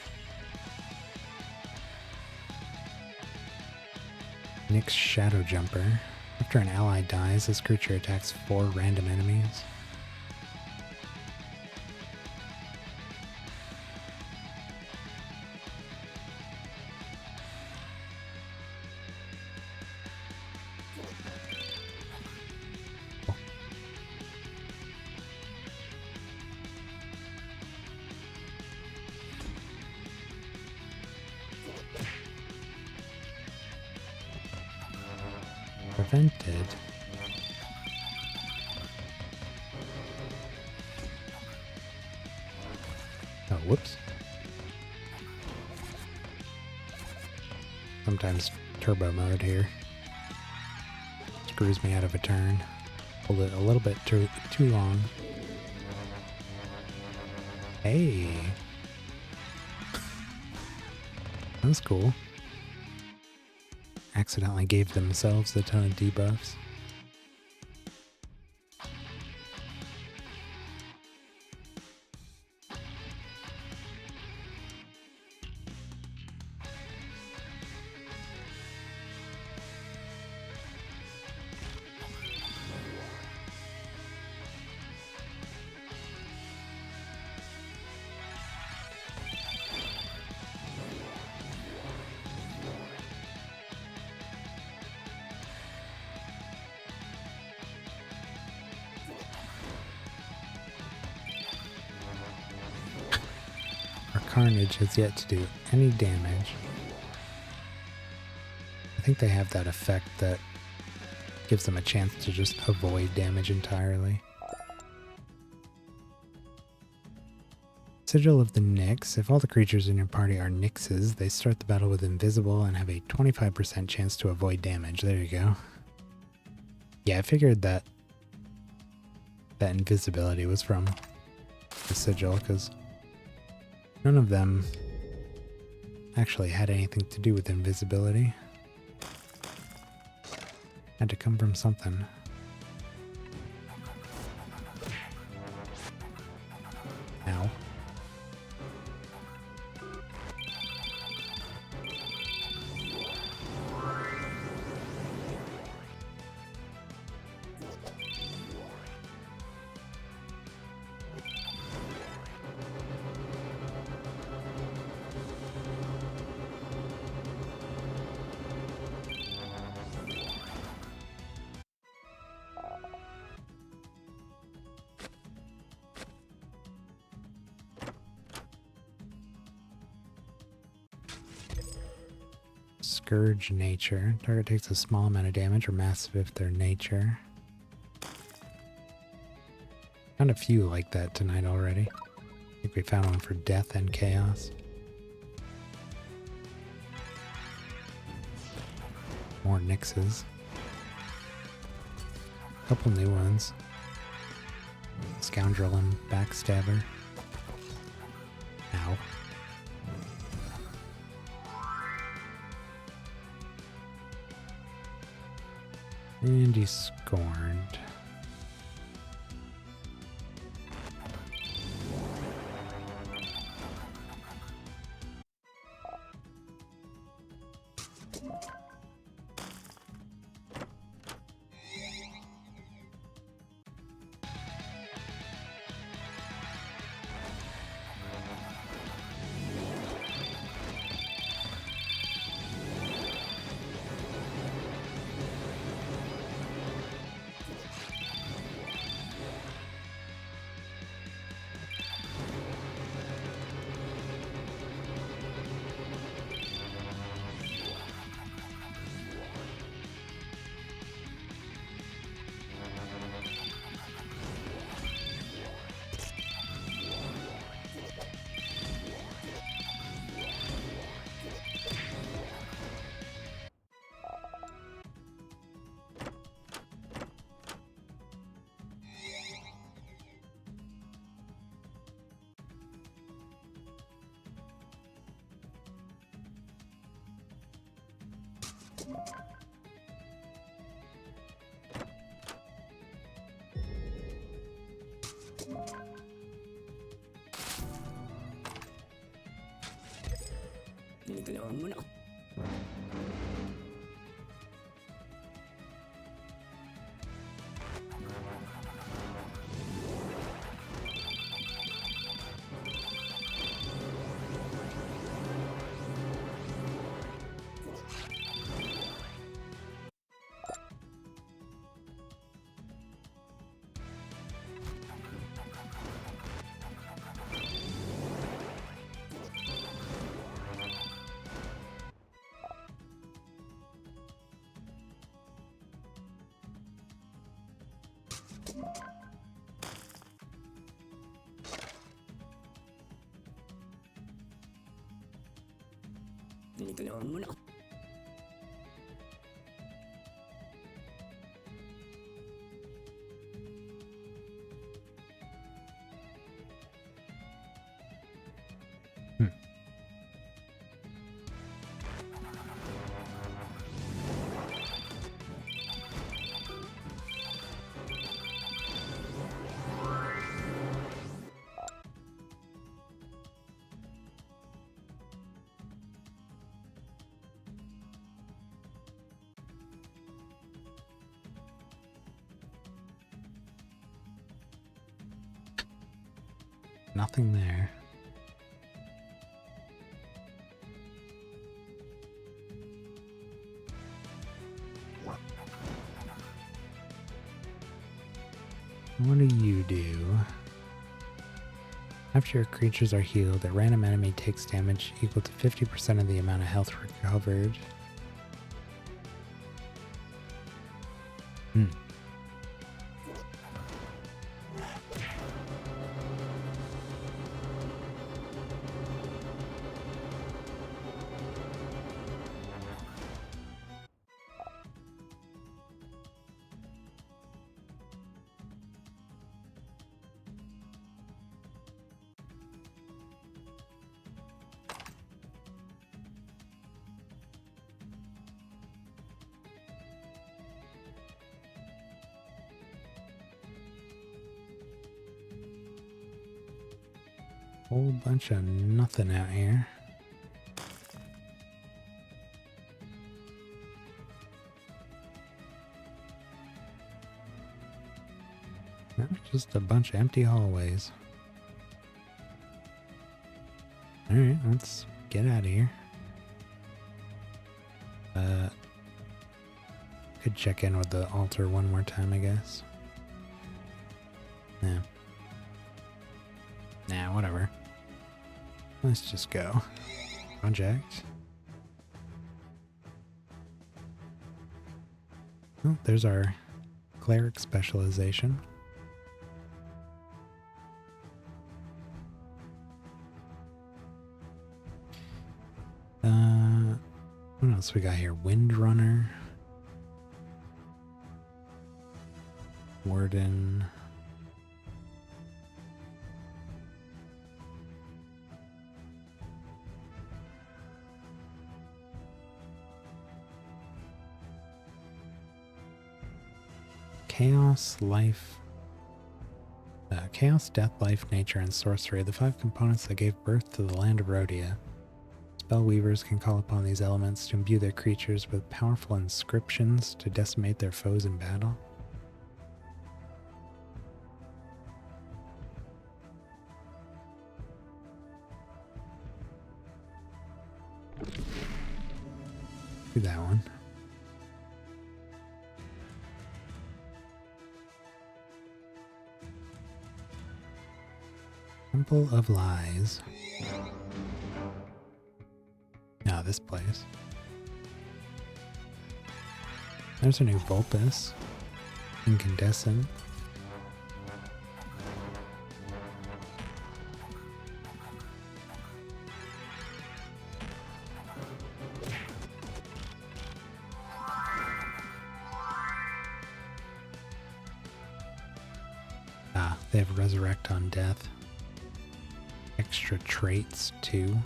Nyx Shadow Jumper. After an ally dies, this creature attacks 4 random enemies. Prevented. Oh, whoops. Sometimes turbo mode here screws me out of a turn. Hold it a little bit too long. Hey. That was cool. Accidentally gave themselves a ton of debuffs. Carnage has yet to do any damage. I think they have that effect that gives them a chance to just avoid damage entirely. Sigil of the Nyx. If all the creatures in your party are Nyxes, they start the battle with invisible and have a 25% chance to avoid damage. There you go. Yeah, I figured that invisibility was from the Sigil, because none of them actually had anything to do with invisibility. Had to come from something. Ow. Scourge nature. Target takes a small amount of damage or massive if they're nature. Found a few like that tonight already. I think we found one for death and chaos. More Nyxes. Couple new ones. Scoundrel and Backstabber. Ow. And he's scorned. Nothing there. What do you do? After your creatures are healed, a random enemy takes damage equal to 50% of the amount of health recovered. Whole bunch of nothing out here. No, just a bunch of empty hallways. Alright, let's get out of here. Could check in with the altar one more time, I guess. Yeah. Nah, whatever. Let's just go. Project. Oh, there's our cleric specialization. What else we got here? Windrunner. Warden. Chaos, life, chaos, death, life, nature, and sorcery, the 5 components that gave birth to the land of Rhodia. Spellweavers can call upon these elements to imbue their creatures with powerful inscriptions to decimate their foes in battle. Do that one. Temple of Lies. Ah, this place. There's a new Vulpus. Incandescent. Ah, they have Resurrect on Death. Extra traits, 2.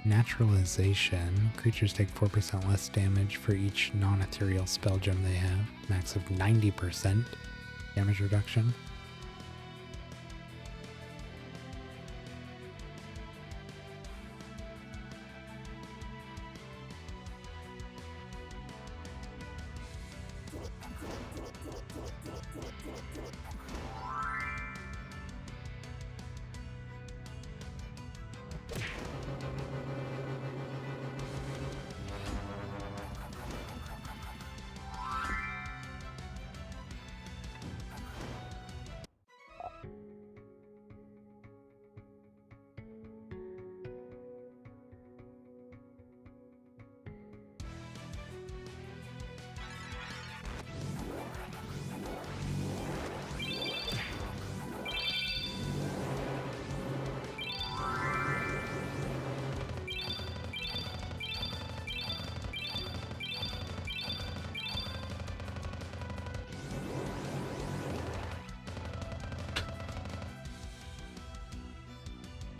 Naturalization. Creatures take 4% less damage for each non-ethereal spell gem they have. Max of 90% damage reduction.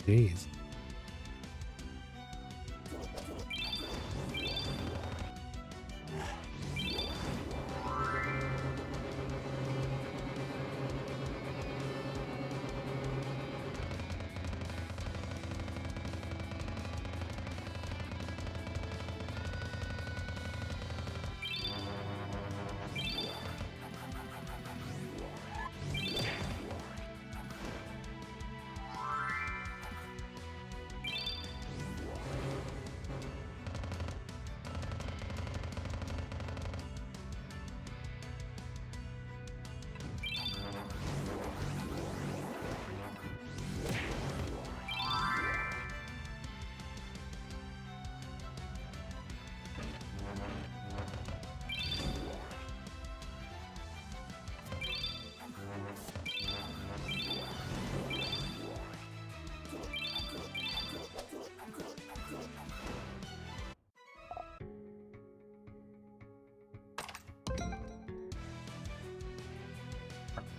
Jeez.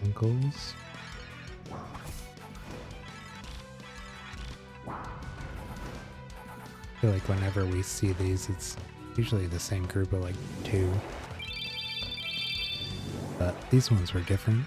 Ankles. I feel like whenever we see these, it's usually the same group of like 2. But these ones were different.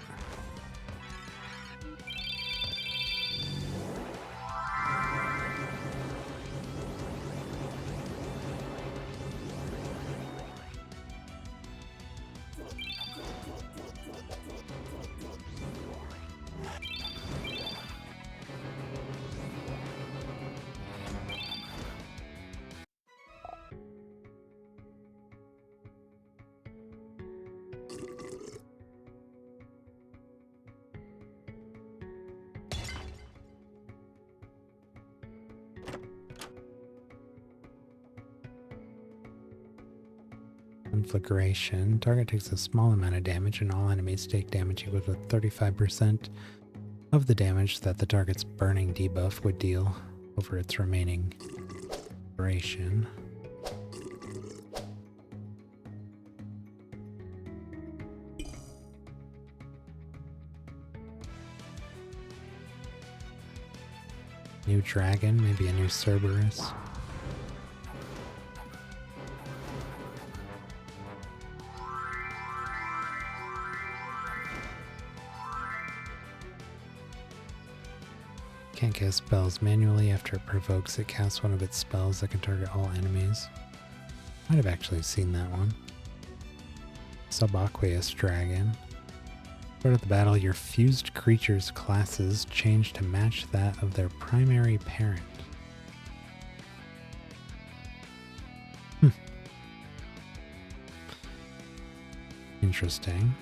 Conflagration. Target takes a small amount of damage and all enemies take damage equal to 35% of the damage that the target's burning debuff would deal over its remaining duration. New dragon, maybe a new Cerberus. Can't cast spells manually. After it provokes, it casts one of its spells that can target all enemies. Might have actually seen that one. Subaqueous Dragon. Start of the battle, your fused creatures' classes change to match that of their primary parent. Interesting.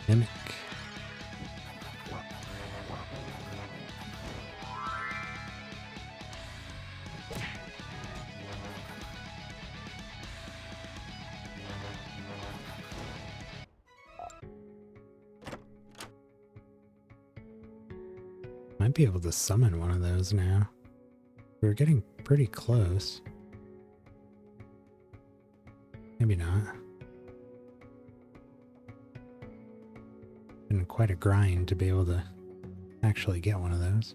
Mimic. Might be able to summon one of those now. We're getting pretty close. Maybe not. Been quite a grind to be able to actually get one of those.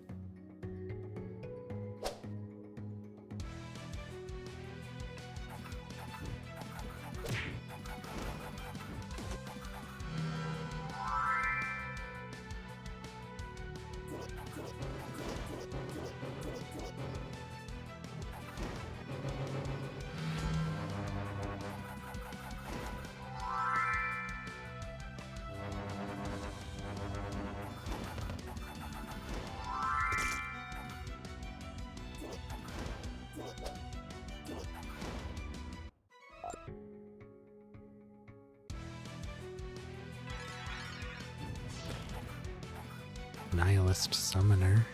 Nihilist Summoner.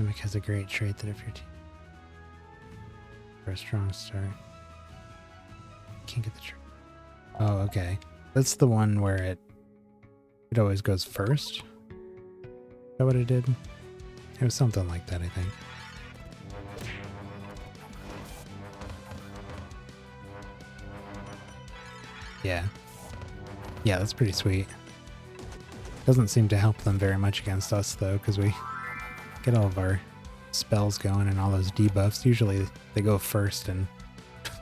Mimic has a great trait that if your team for a strong start, can't get the trait. Oh, okay. That's the one where it always goes first. Is that what it did? It was something like that, I think. Yeah. Yeah, that's pretty sweet. Doesn't seem to help them very much against us, though, because we get all of our spells going and all those debuffs. Usually they go first and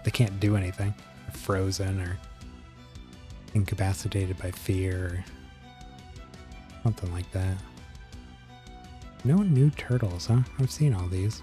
they can't do anything. They're frozen or incapacitated by fear or something like that. No new turtles, huh? I've seen all these.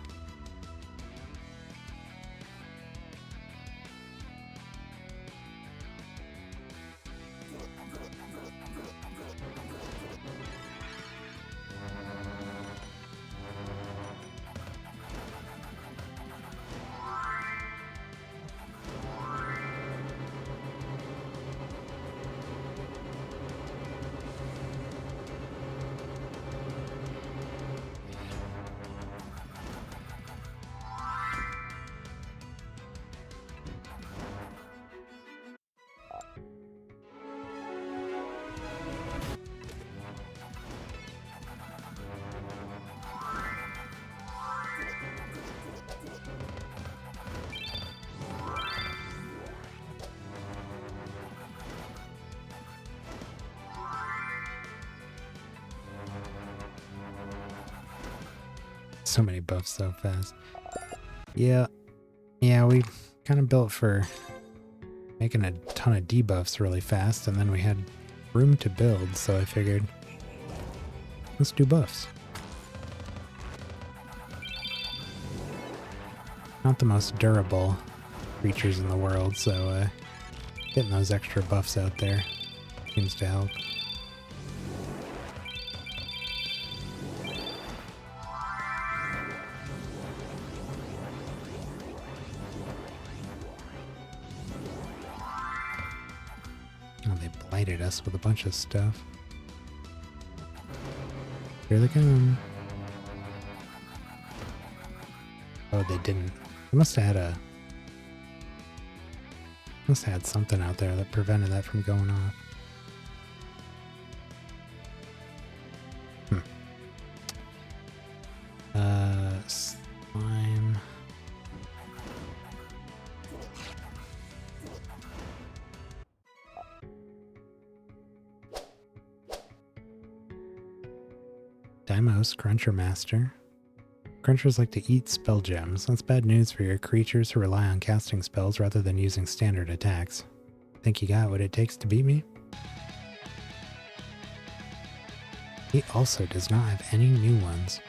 So many buffs so fast. Yeah, we kind of built for making a ton of debuffs really fast, and then we had room to build, so I figured, let's do buffs. Not the most durable creatures in the world, so getting those extra buffs out there seems to help. Us with a bunch of stuff. Here they come. Oh, they didn't. They must have had something out there that prevented that from going off. Slime. Dimos, Cruncher Master. Crunchers like to eat spell gems. That's bad news for your creatures who rely on casting spells rather than using standard attacks. Think you got what it takes to beat me? He also does not have any new ones.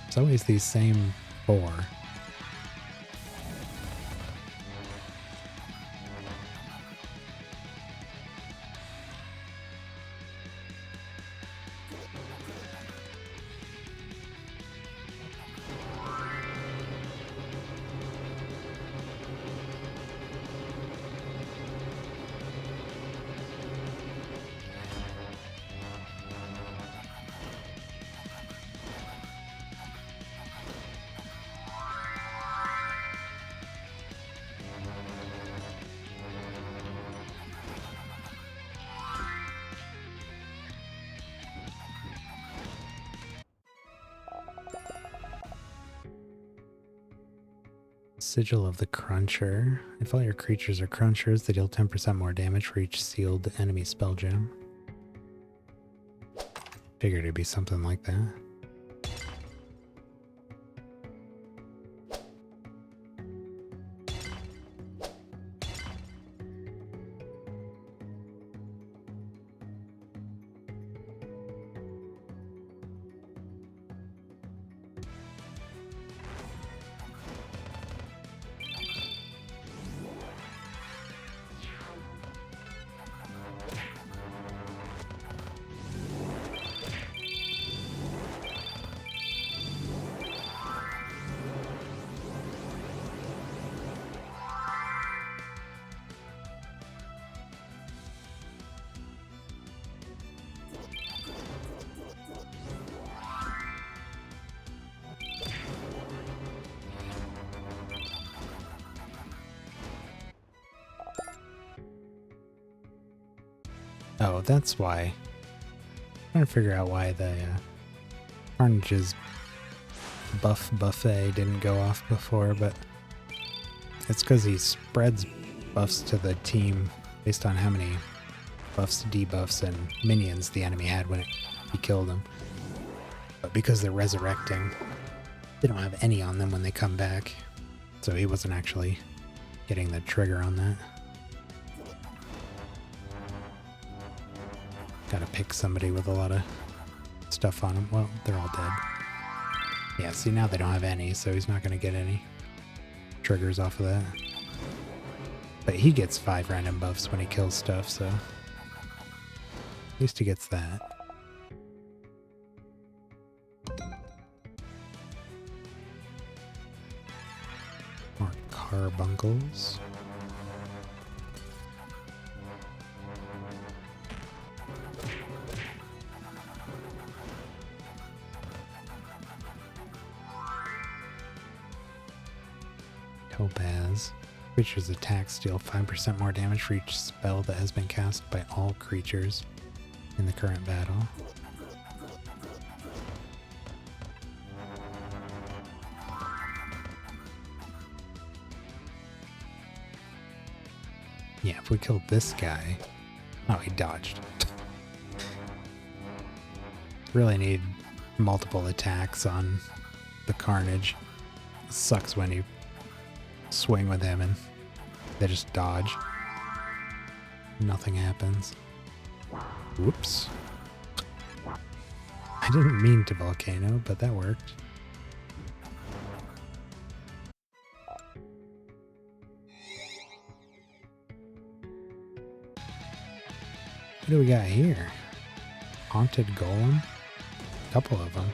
It's always these same 4. Sigil of the Cruncher. If all your creatures are crunchers, they deal 10% more damage for each sealed enemy spell gem. Figured it'd be something like that. Oh, that's why. I'm trying to figure out why the Carnage's buff buffet didn't go off before, but it's because he spreads buffs to the team based on how many buffs, debuffs, and minions the enemy had when he killed them. But because they're resurrecting, they don't have any on them when they come back, so he wasn't actually getting the trigger on that. Gotta pick somebody with a lot of stuff on them. Well, they're all dead. Yeah, see, now they don't have any, so he's not gonna get any triggers off of that. But he gets 5 random buffs when he kills stuff, so at least he gets that. More carbuncles. Topaz. Creatures' attacks deal 5% more damage for each spell that has been cast by all creatures in the current battle. Yeah, if we killed this guy... Oh, he dodged. Really need multiple attacks on the Carnage. Sucks when you swing with him and they just dodge. Nothing happens. Whoops. I didn't mean to volcano, but that worked. What do we got here? Haunted Golem? A couple of them.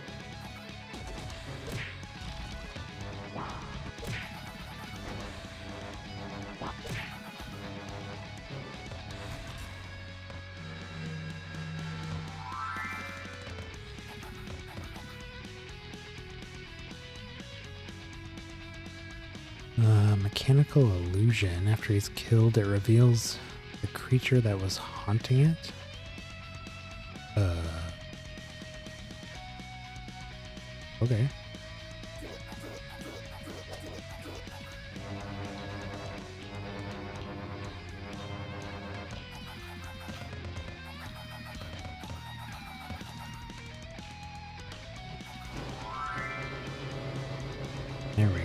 Mechanical illusion. After he's killed, it reveals the creature that was haunting it. Okay. There we go.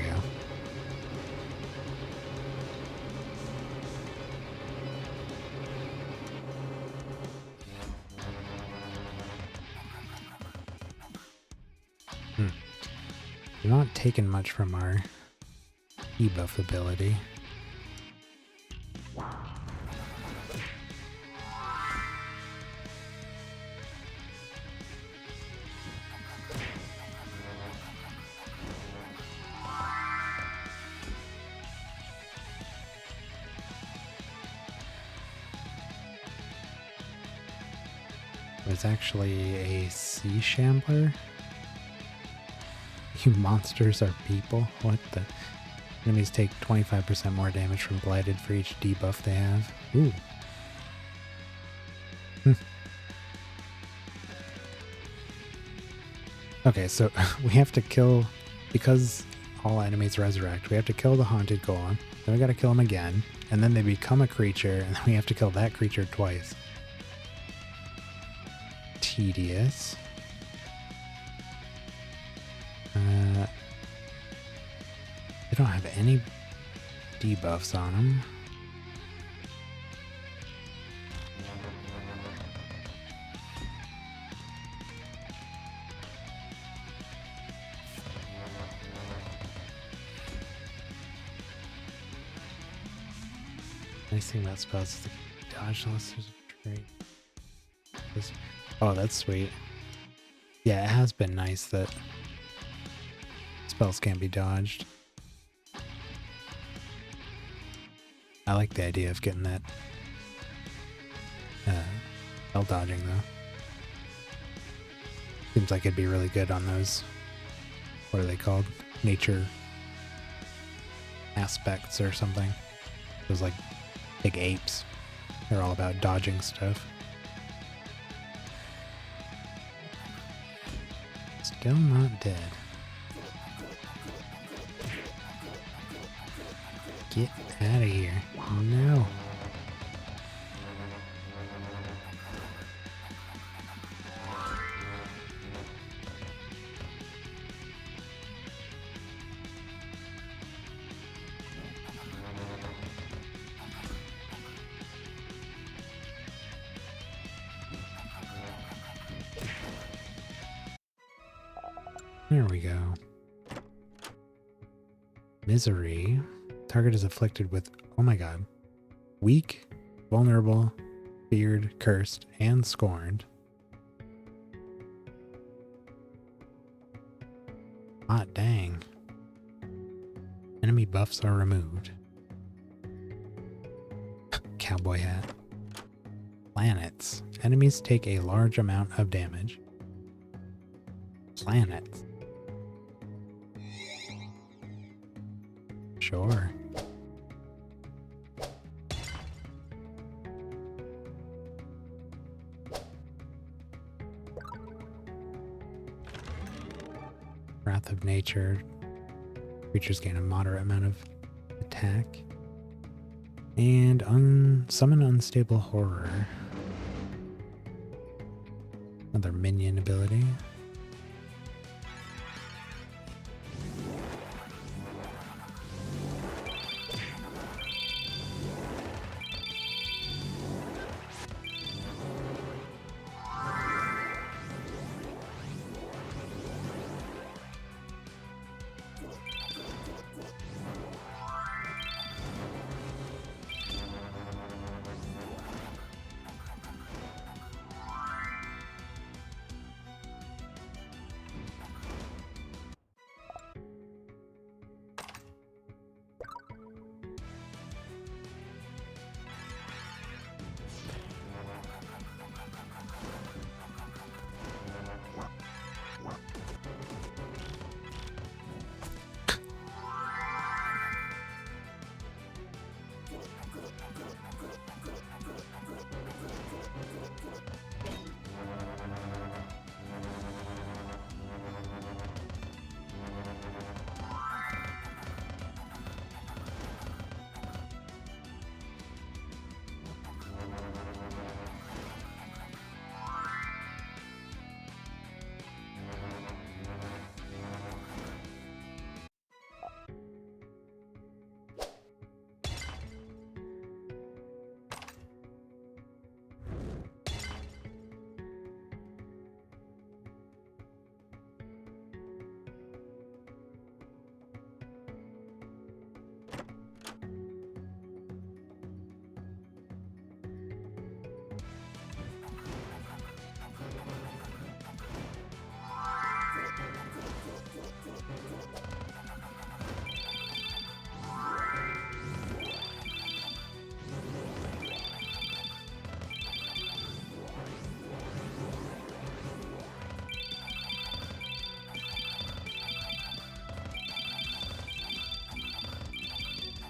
We're not taking much from our debuff ability. It's actually a sea shambler. You monsters are people? What the? Enemies take 25% more damage from Blighted for each debuff they have. Ooh. Okay, so we have to kill, because all enemies resurrect. We have to kill the haunted golem. Then we gotta kill him again. And then they become a creature, and then we have to kill that creature twice. Tedious. They don't have any debuffs on them. Nice thing about spells is the dodge unless there's a trait. Oh, that's sweet. Yeah, it has been nice that spells can't be dodged. I like the idea of getting that spell dodging though. Seems like it'd be really good on those, what are they called? Nature aspects or something. Those like big apes. They're all about dodging stuff. Still not dead. Get out of here. No. There we go. Misery. Target is afflicted with, oh my god, weak, vulnerable, feared, cursed, and scorned. Hot dang. Enemy buffs are removed. Cowboy hat. Planets. Enemies take a large amount of damage. Planets. Sure. Wrath of Nature. Creatures gain a moderate amount of attack. And summon Unstable Horror. Another minion ability.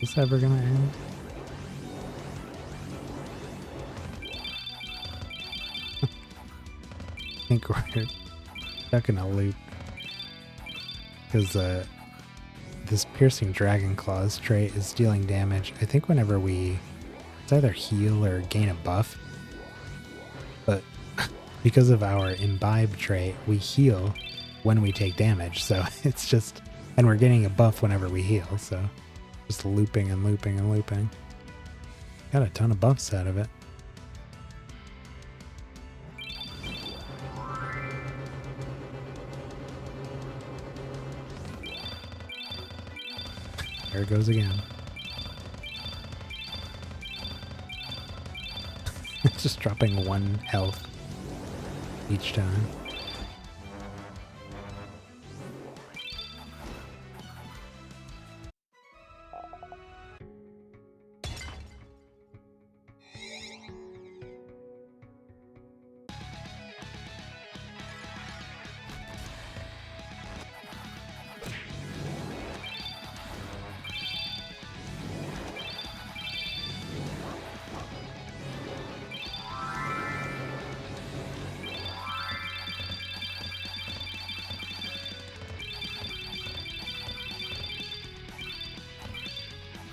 Is this ever gonna end? I think we're stuck in a loop. Because the this piercing dragon claws trait is dealing damage, I think whenever we it's either heal or gain a buff. But because of our imbibe trait, we heal when we take damage. So it's just, and we're getting a buff whenever we heal. So just looping and looping and looping. Got a ton of buffs out of it. There it goes again. Just dropping 1 health each time.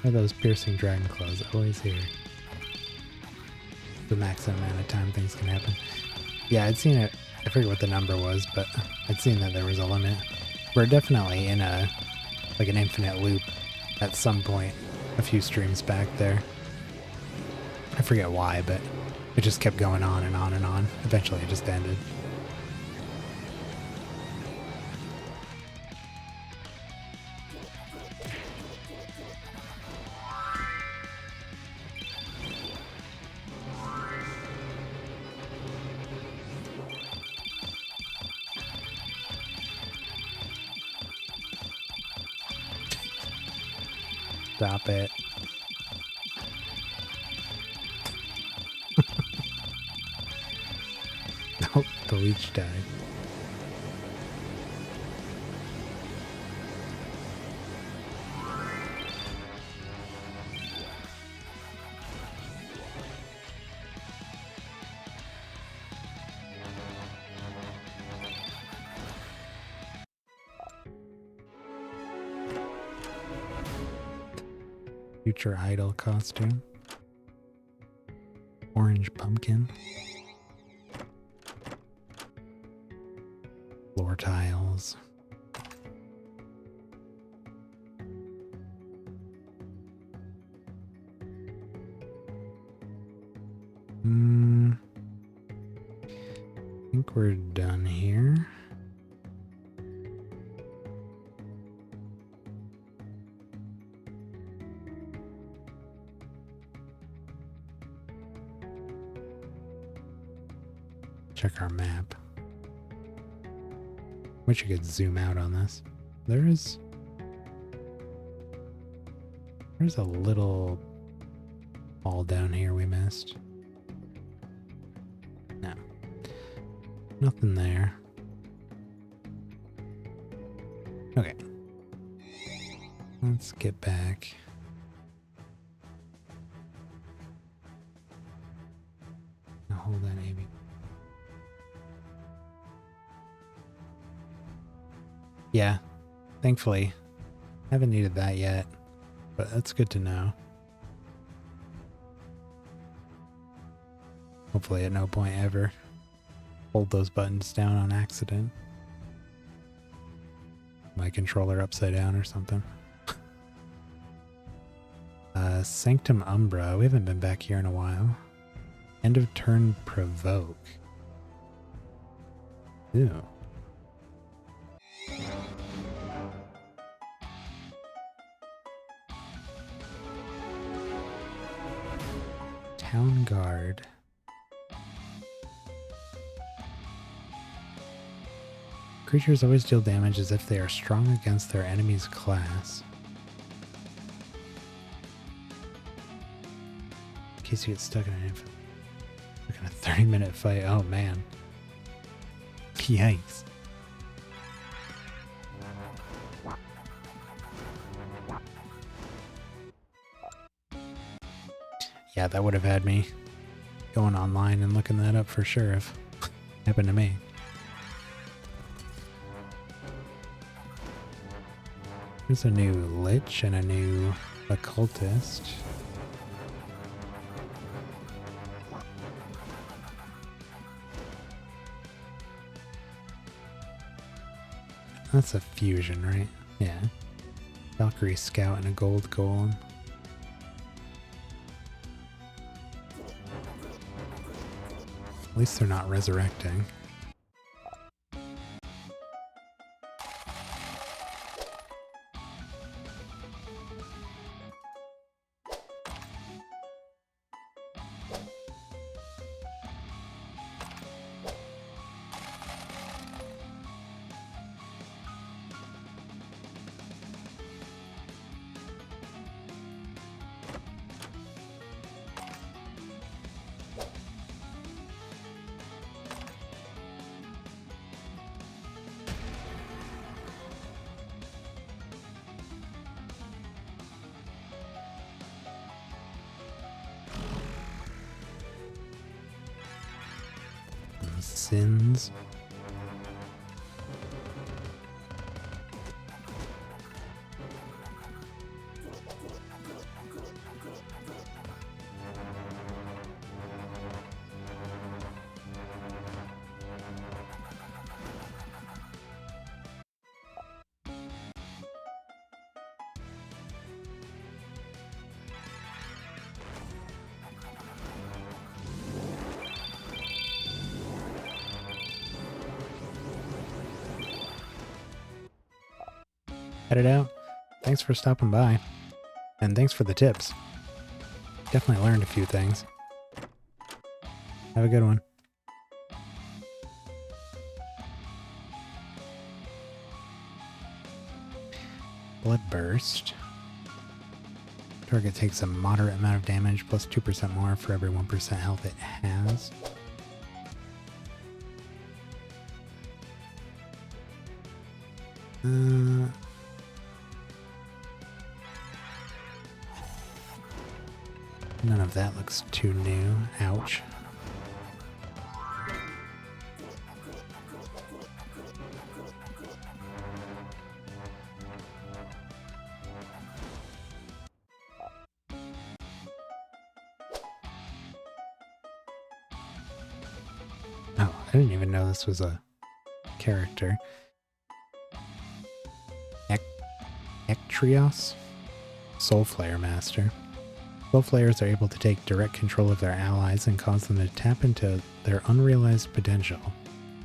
Why are those piercing dragon claws always here? The maximum amount of time things can happen. Yeah, I'd seen it. I forget what the number was, but I'd seen that there was a limit. We're definitely in a like an infinite loop at some point a few streams back there. I forget why, but it just kept going on and on and on. Eventually it just ended. Stop it. Oh, the leech died. Future idol costume. Orange pumpkin. Floor tiles. I think we're done here. Check our map. Wish you could zoom out on this. There's a little hall down here we missed. No. Nothing there. Okay. Let's get back. Now hold that, Amy. Yeah, thankfully. Haven't needed that yet, but that's good to know. Hopefully at no point ever hold those buttons down on accident. My controller upside down or something. Sanctum Umbra. We haven't been back here in a while. End of turn provoke. Ew. Town Guard. Creatures always deal damage as if they are strong against their enemy's class. In case you get stuck in a 30-minute fight. Oh man. Yikes. Yeah, that would have had me going online and looking that up for sure if it happened to me. There's a new Lich and a new Occultist. That's a fusion, right? Yeah. Valkyrie Scout and a gold golem. At least they're not resurrecting. Sins. Headed out. Thanks for stopping by. And thanks for the tips. Definitely learned a few things. Have a good one. Bloodburst. Target takes a moderate amount of damage plus 2% more for every 1% health it has. None of that looks too new. Ouch. Oh, I didn't even know this was a character. Ectrios? Soulflare Master. Soulflayers are able to take direct control of their allies and cause them to tap into their unrealized potential.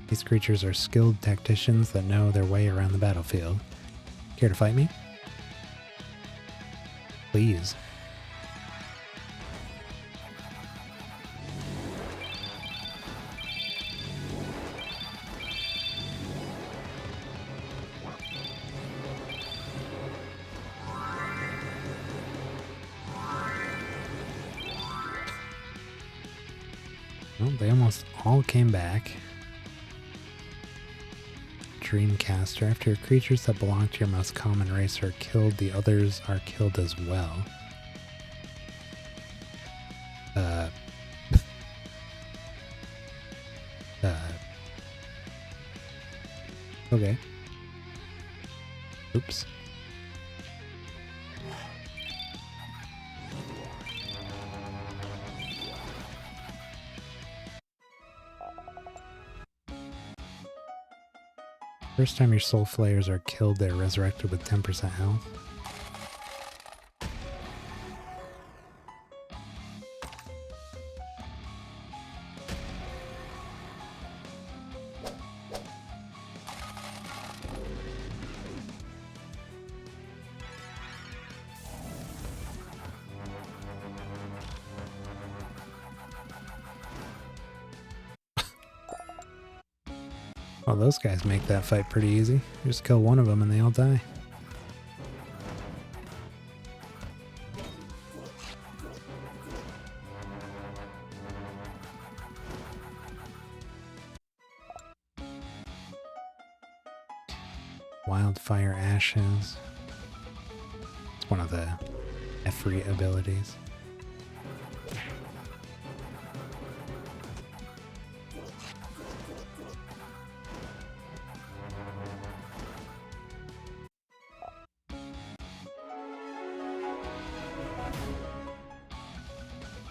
These creatures are skilled tacticians that know their way around the battlefield. Care to fight me? Please. Well, they almost all came back. Dreamcaster. After creatures that belong to your most common race are killed, the others are killed as well. Okay. Oops. First time your soul flayers are killed, they're resurrected with 10% health. Well, those guys make that fight pretty easy. You just kill one of them and they all die. Wildfire Ashes. It's one of the Efri abilities.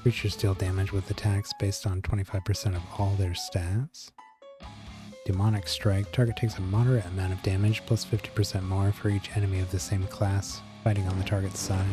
Creatures deal damage with attacks based on 25% of all their stats. Demonic Strike. Target takes a moderate amount of damage plus 50% more for each enemy of the same class fighting on the target's side.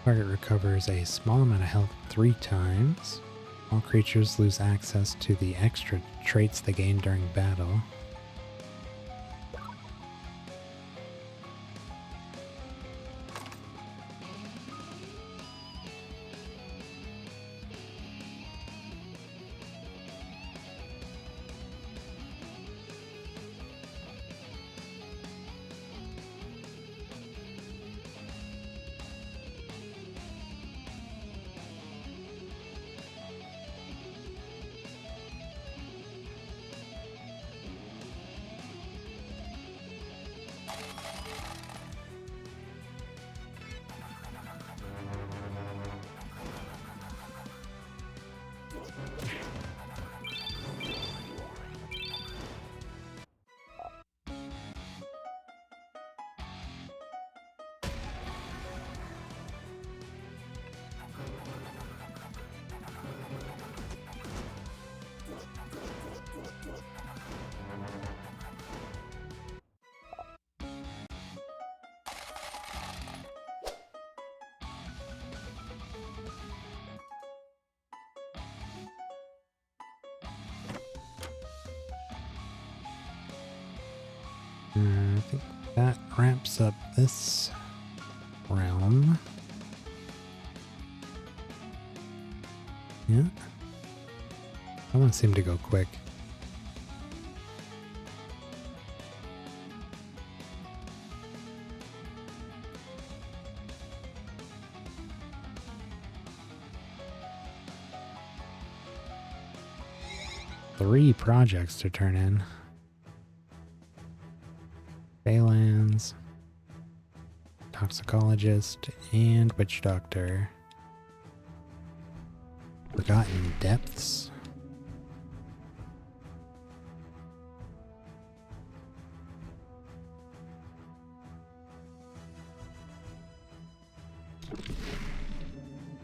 Target recovers a small amount of health 3 times. All creatures lose access to the extra traits they gain during battle. I think that wraps up this realm. Yeah. That one seemed to go quick. Three projects to turn in. Phalanx, Toxicologist, and Witch Doctor. Forgotten Depths.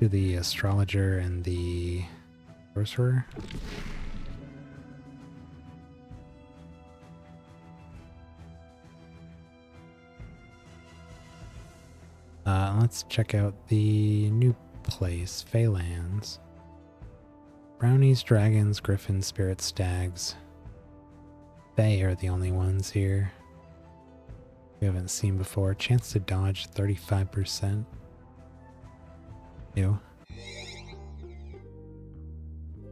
To the Astrologer and the Sorcerer. Let's check out the new place, Phalanx. Brownies, dragons, griffins, spirits, stags. They are the only ones here we haven't seen before. Chance to dodge 35%. Ew.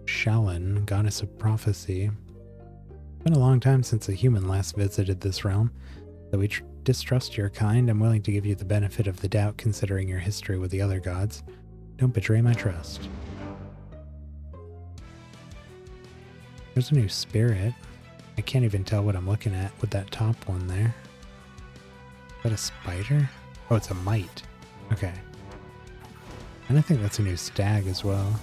Shallan, goddess of prophecy. It's been a long time since a human last visited this realm. Though we distrust your kind, I'm willing to give you the benefit of the doubt considering your history with the other gods. Don't betray my trust. There's a new spirit. I can't even tell what I'm looking at with that top one there. Is that a spider? Oh, it's a mite. Okay. And I think that's a new stag as well.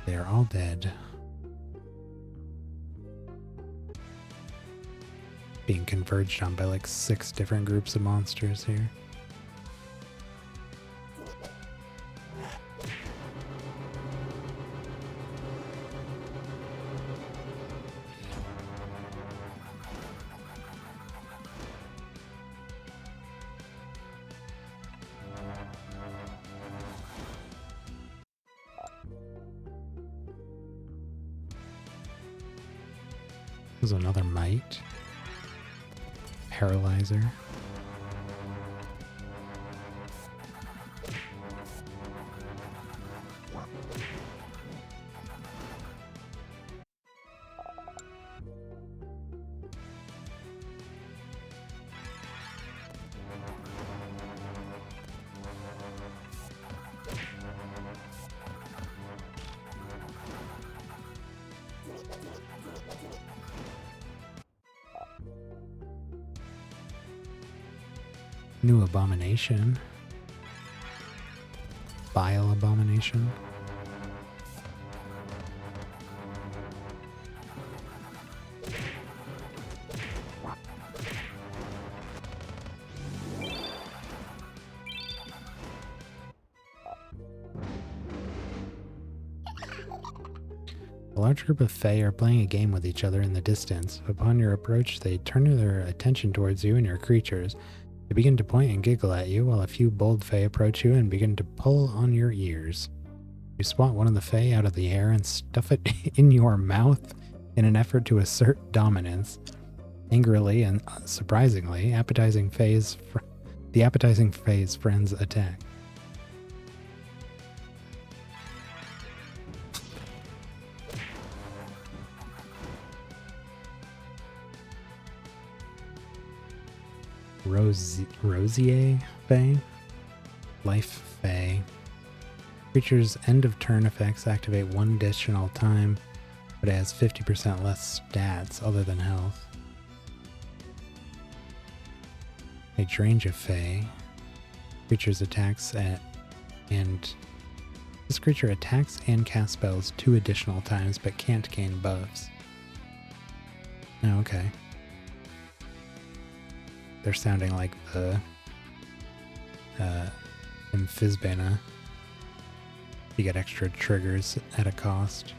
They are all dead. Being converged on by like 6 different groups of monsters here. There's another mite. Paralyzer. New abomination. Bile abomination. A large group of Fae are playing a game with each other in the distance. Upon your approach, they turn their attention towards you and your creatures. They begin to point and giggle at you, while a few bold Fae approach you and begin to pull on your ears. You swat one of the Fae out of the air and stuff it in your mouth in an effort to assert dominance. Angrily and surprisingly, the appetizing Fae's friends attack. Rosier Fae, Life Fae. Creature's end of turn effects activate one additional time, but it has 50% less stats other than health. Hydrangea Fae. Creature's attacks and this creature attacks and casts spells 2 additional times, but can't gain buffs. Oh, okay. They're sounding like the Amphisbana. You get extra triggers at a cost.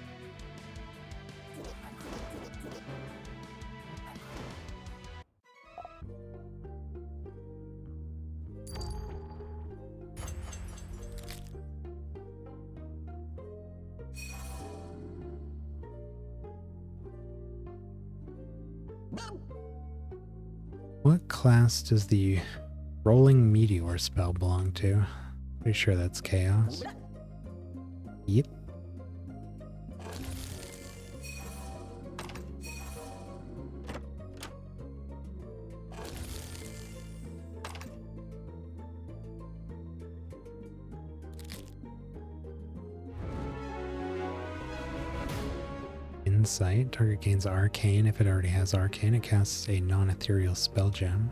What class does the Rolling Meteor spell belong to? Pretty sure that's Chaos. Yep. Insight. Target gains Arcane. If it already has Arcane, it casts a non-ethereal spell gem.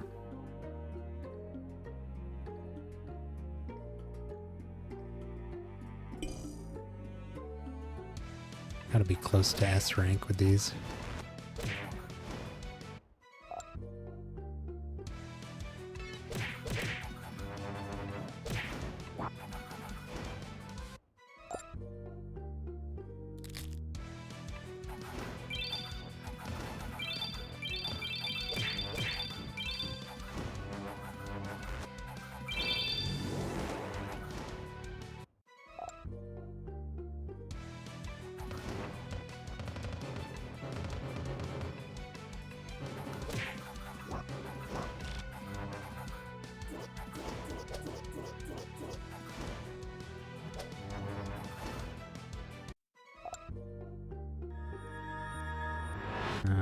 Gotta be close to S rank with these.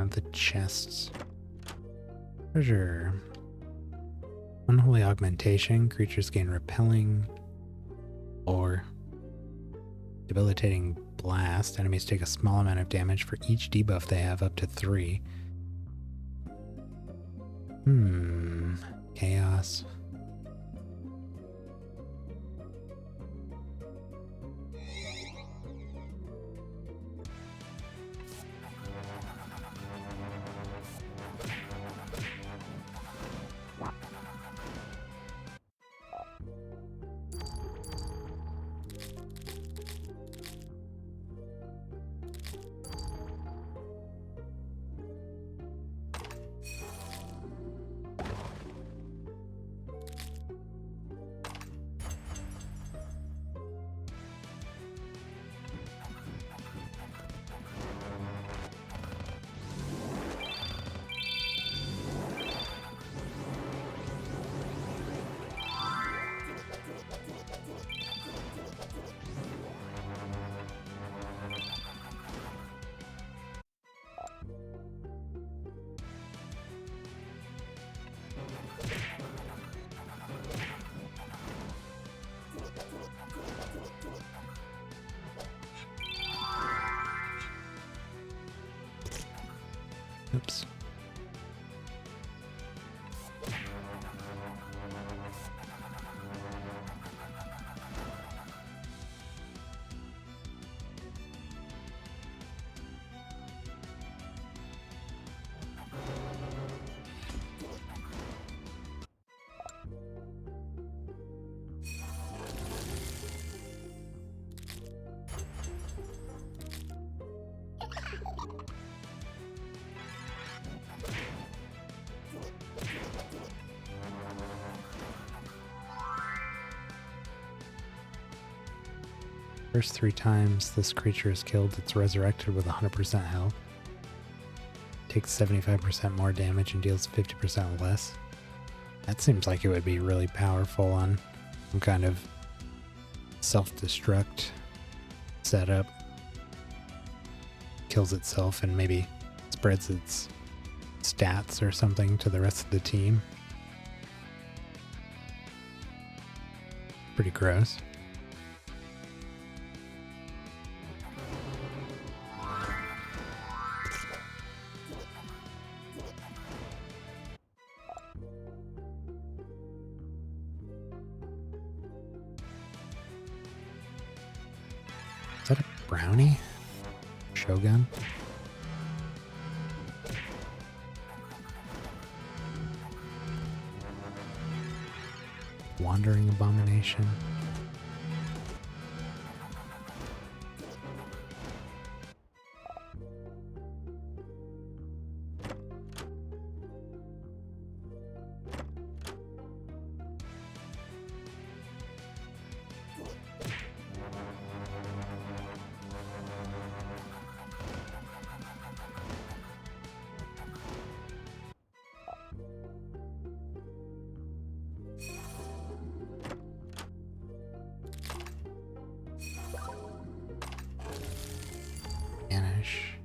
The chests. Treasure. Unholy augmentation. Creatures gain repelling or debilitating blast. Enemies take a small amount of damage for each debuff they have, up to 3. Chaos. First 3 times this creature is killed, it's resurrected with 100% health. Takes 75% more damage and deals 50% less. That seems like it would be really powerful on some kind of self-destruct setup. Kills itself and maybe spreads its stats or something to the rest of the team. Pretty gross. Is that a brownie? Shogun? Wandering Abomination? Vanish.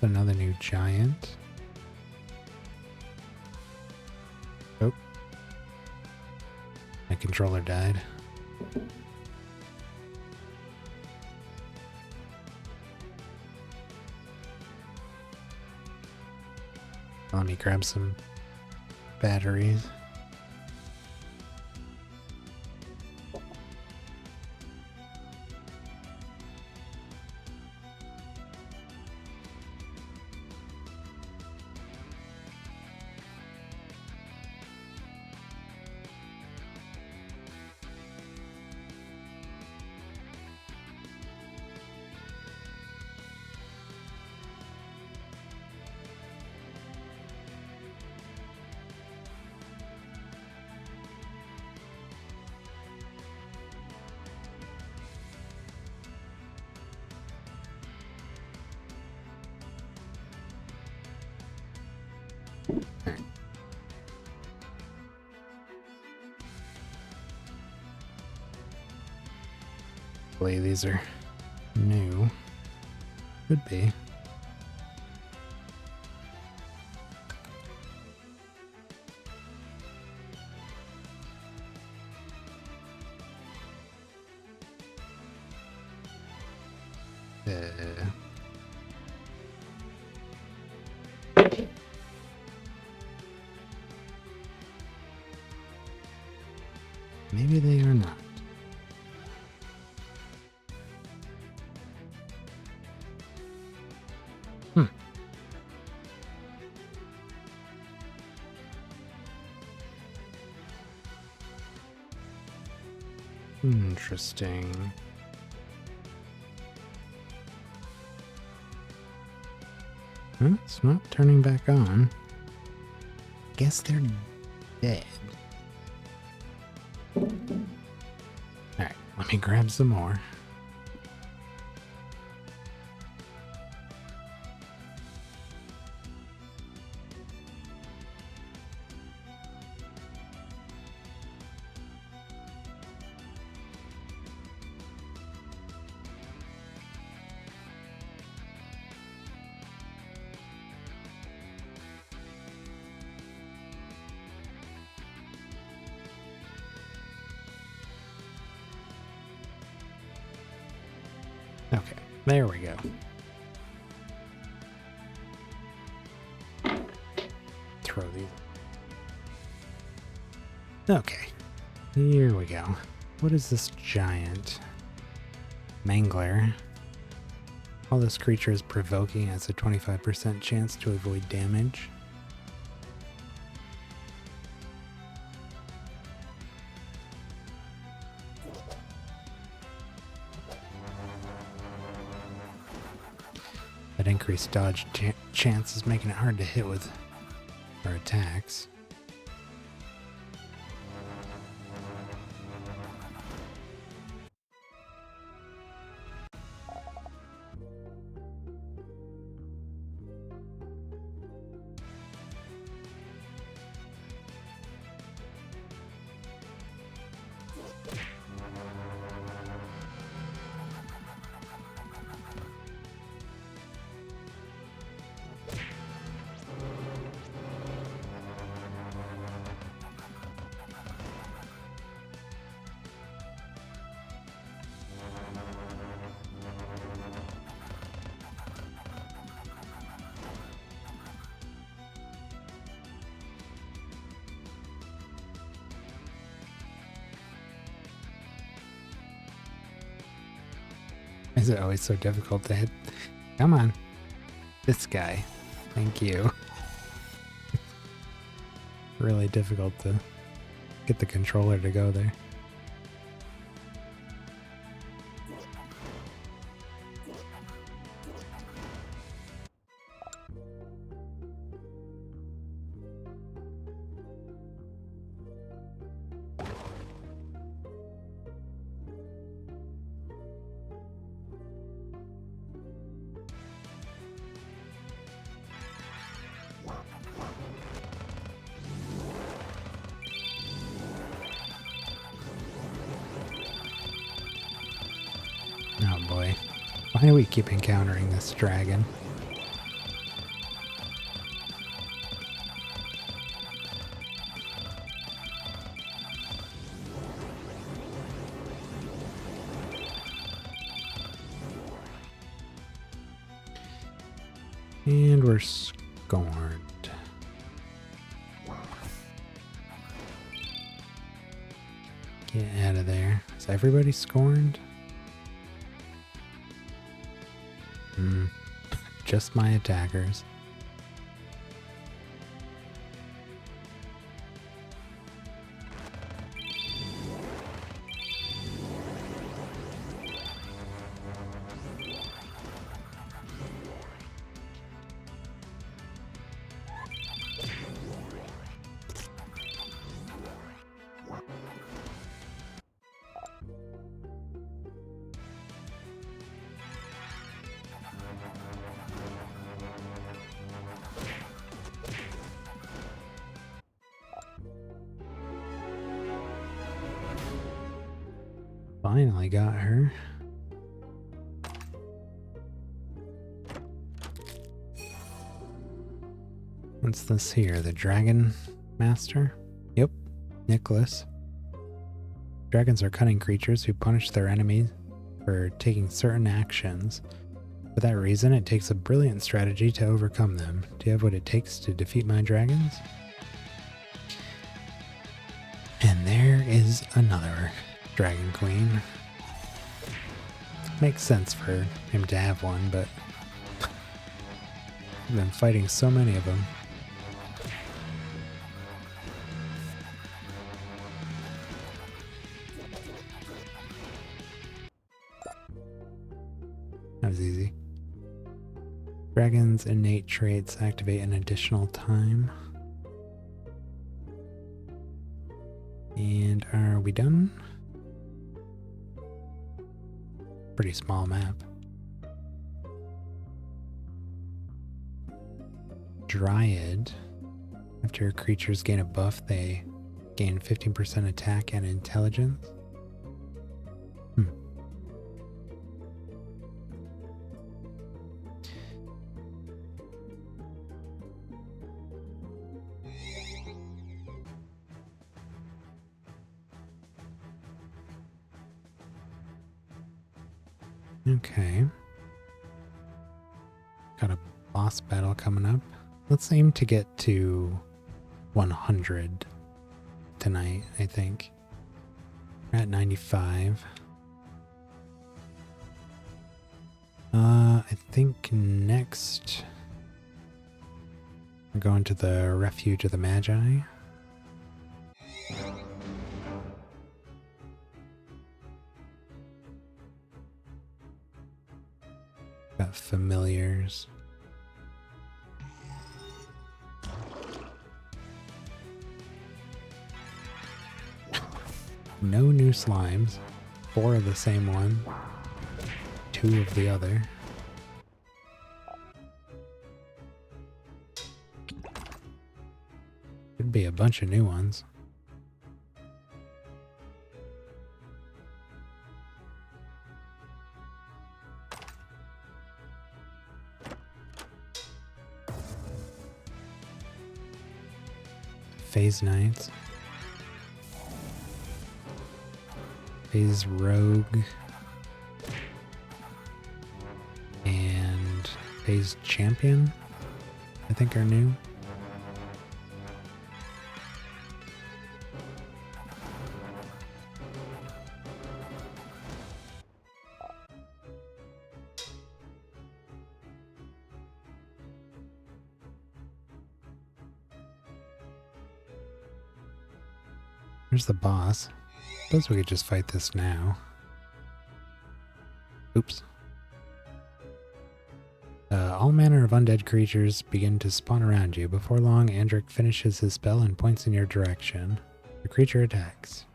Another new giant. Oh. My controller died. Let me grab some batteries. Hopefully these are new. Could be. Maybe they are not. Interesting. Huh? It's not turning back on. Guess they're dead. Alright, let me grab some more. Okay, there we go. Throw these. Okay, here we go. What is this giant? Mangler. All this creature is provoking has a 25% chance to avoid damage. That increased dodge chance is making it hard to hit with our attacks. Is it always so difficult to hit? Come on. This guy. Thank you. Really difficult to get the controller to go there. Oh boy. Why do we keep encountering this dragon? And we're scorned. Get out of there. Is everybody scorned? Just my attackers. Finally got her. What's this here? The Dragon Master? Yep, Nicholas. Dragons are cunning creatures who punish their enemies for taking certain actions. For that reason, it takes a brilliant strategy to overcome them. Do you have what it takes to defeat my dragons? And there is another Dragon Queen. Makes sense for him to have one, but I've been fighting so many of them. That was easy. Dragon's innate traits activate an additional time. And are we done? Pretty small map. Dryad. After your creatures gain a buff, they gain 15% attack and intelligence. Okay. Got a boss battle coming up. Let's aim to get to 100 tonight, I think. We're at 95. I think next we're going to the Refuge of the Magi. Got familiars. No new slimes. 4 of the same one. 2 of the other. Could be a bunch of new ones. Phase Knights. Phase Rogue. And Phase Champion, I think, are new. Here's the boss. Suppose we could just fight this now. Oops. All manner of undead creatures begin to spawn around you. Before long, Andric finishes his spell and points in your direction. The creature attacks.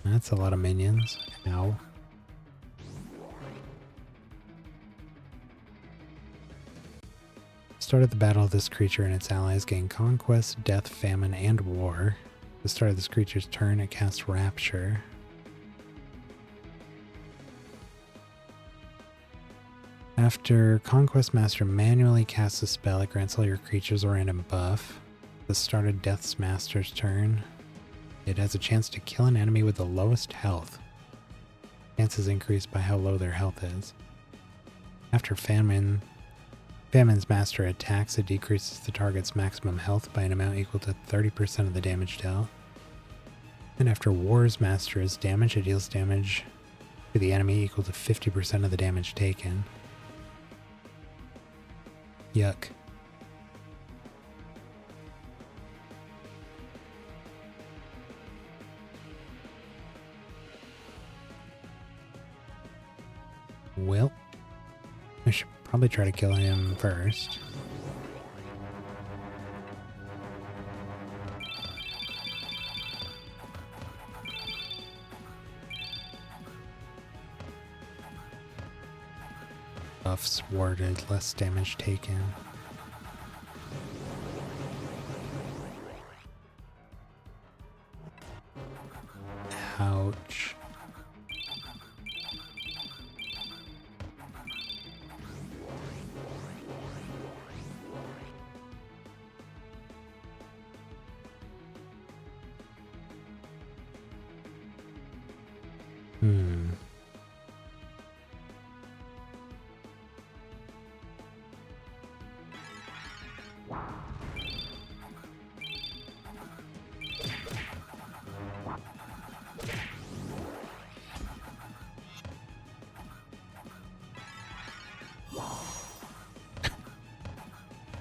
That's a lot of minions. Ow. Start of the battle, this creature and its allies gain conquest, death, famine, and war. At the start of this creature's turn, it casts Rapture. After Conquest Master manually casts a spell, it grants all your creatures a random buff. At the start of Death's Master's turn, it has a chance to kill an enemy with the lowest health. Chances increase by how low their health is. After Famine's Master attacks, it decreases the target's maximum health by an amount equal to 30% of the damage dealt. And after War's Master is damaged, it deals damage to the enemy equal to 50% of the damage taken. Yuck. Well, I should probably try to kill him first. Buffs warded, less damage taken. Ouch.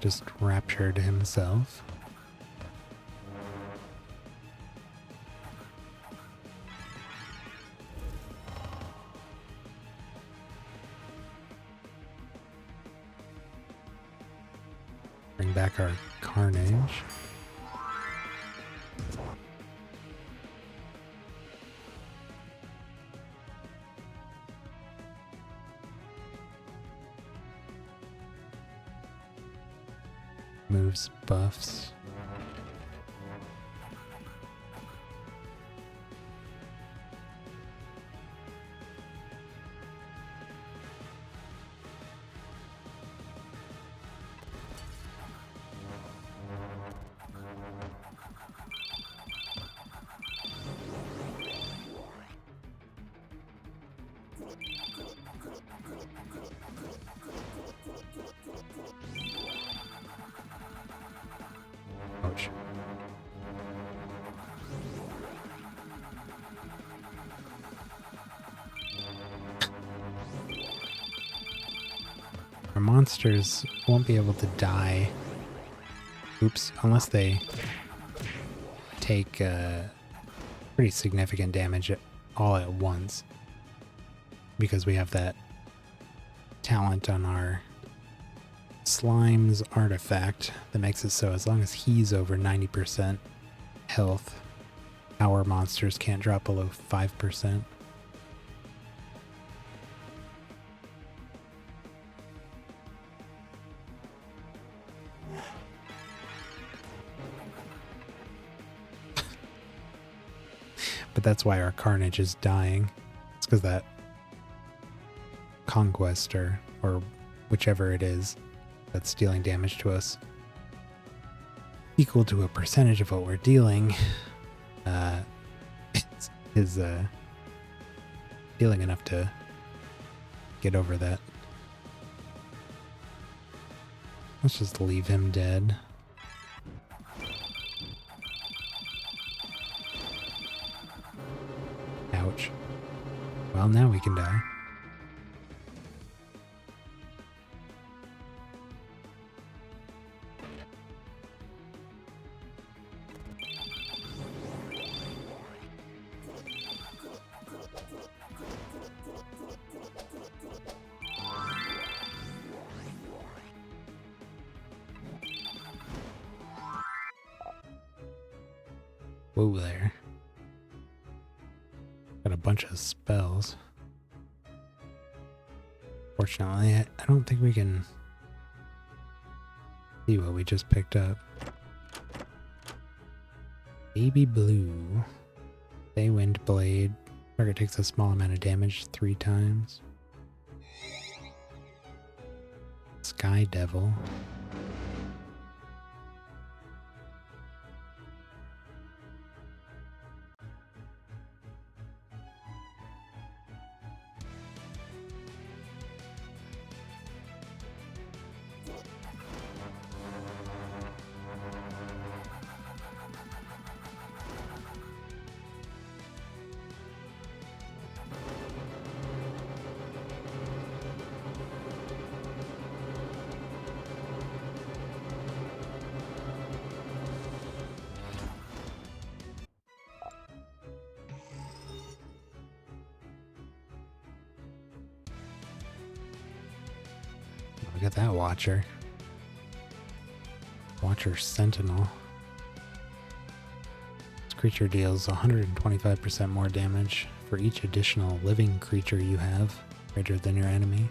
Just raptured himself. Bring back our carnage. Moves, buffs. Ouch. Our monsters won't be able to die. Oops, unless they take pretty significant damage all at once. because we have that talent on our Slime's artifact that makes it so as long as he's over 90% health, our monsters can't drop below 5%. But that's why our Carnage is dying. It's because that Conquester, or whichever it is, that's dealing damage to us, equal to a percentage of what we're dealing, is dealing enough to get over that. Let's just leave him dead. Ouch. Well, now we can die. Whoa there. Got a bunch of spells. Fortunately, I don't think we can see what we just picked up. Baby Blue. Wind Blade. Target takes a small amount of damage 3 times. Sky Devil. Look at that Watcher. Watcher Sentinel. This creature deals 125% more damage for each additional living creature you have, greater than your enemy.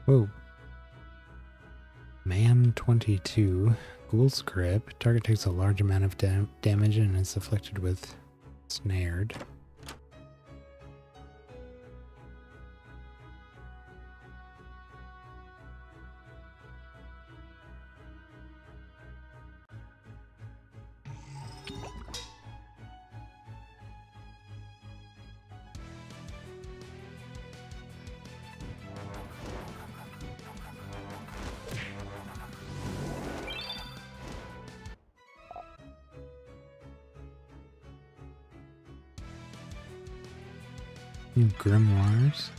Whoa. Man 22. Ghoul's Grip. Target takes a large amount of damage and is afflicted with Snared. New Grimoires.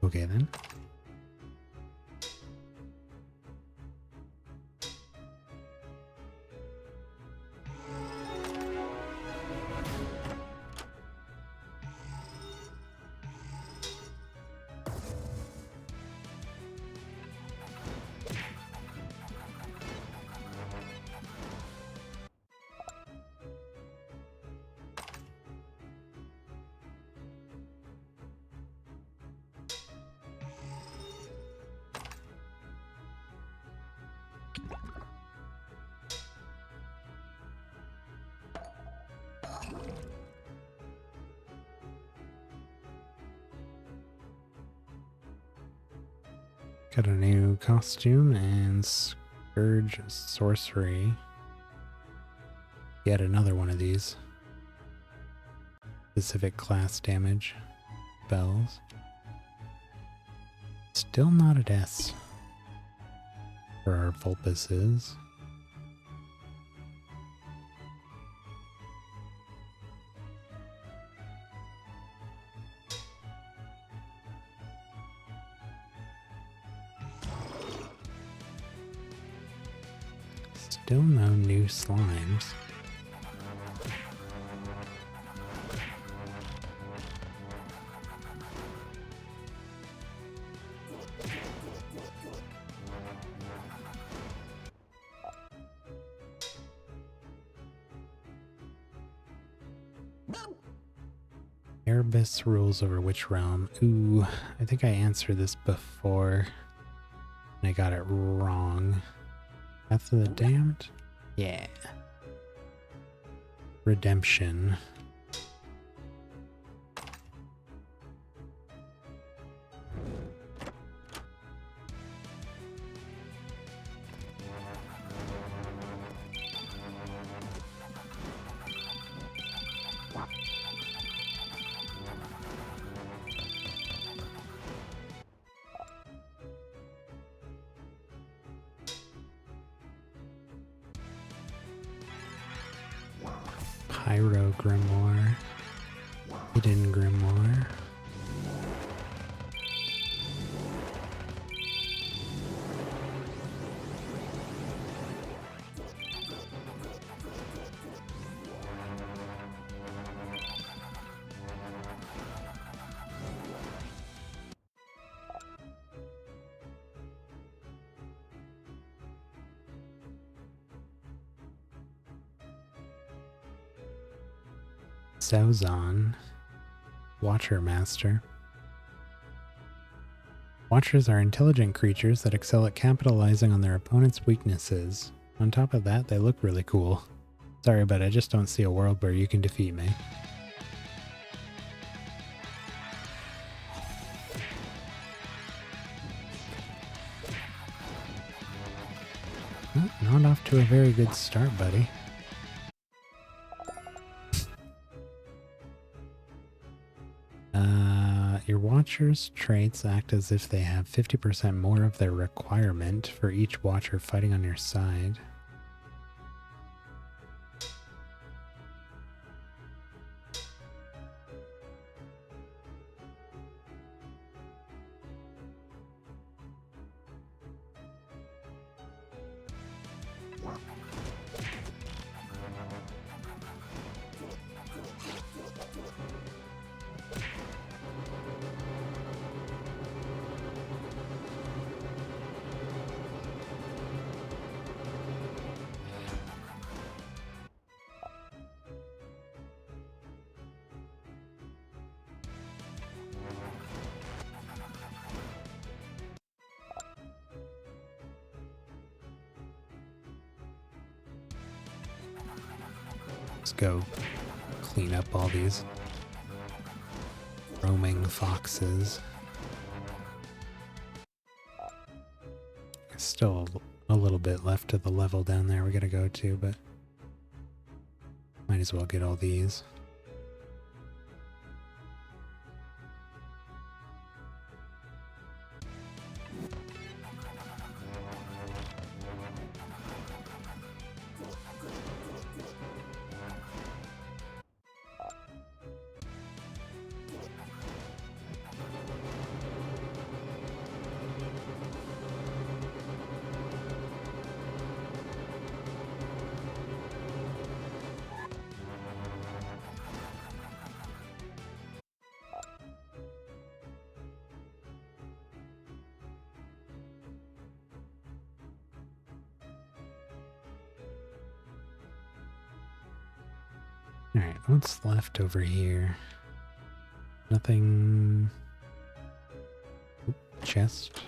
Okay then. Got a new costume and Scourge Sorcery. Yet another one of these. Specific class damage spells. Still not a S for our Vulpuses. Still no new slimes. Erebus rules over which realm? Ooh, I think I answered this before and I got it wrong. Path of the Damned? Yeah. Redemption. Pyro Grimoire. Hidden Grimoire. Sauzon, Watcher Master. Watchers are intelligent creatures that excel at capitalizing on their opponent's weaknesses. On top of that, they look really cool. Sorry, but I just don't see a world where you can defeat me. Well, not off to a very good start, buddy. Your Watcher's traits act as if they have 50% more of their requirement for each Watcher fighting on your side. Let's go clean up all these roaming foxes. Still a little bit left to the level down there we gotta go to, but might as well get all these. Alright, what's left over here? Nothing. Oop, chest.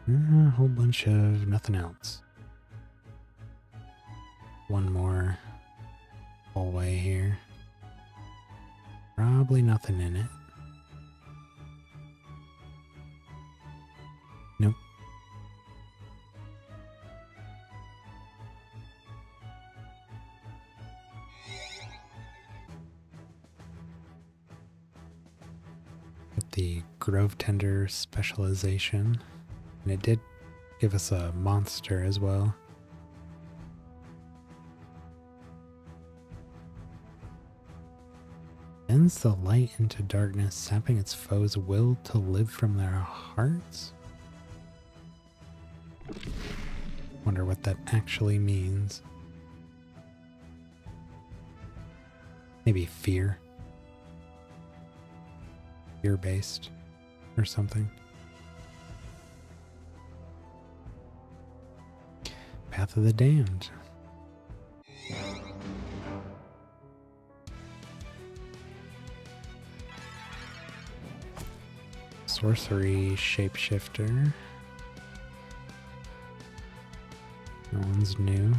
A whole bunch of nothing else. Probably nothing in it. Nope. The Grove Tender specialization, and it did give us a monster as well. Bends the light into darkness, sapping its foes' will to live from their hearts. Wonder what that actually means. Maybe fear. Fear-based or something. Path of the Damned. Sorcery Shapeshifter. That one's new.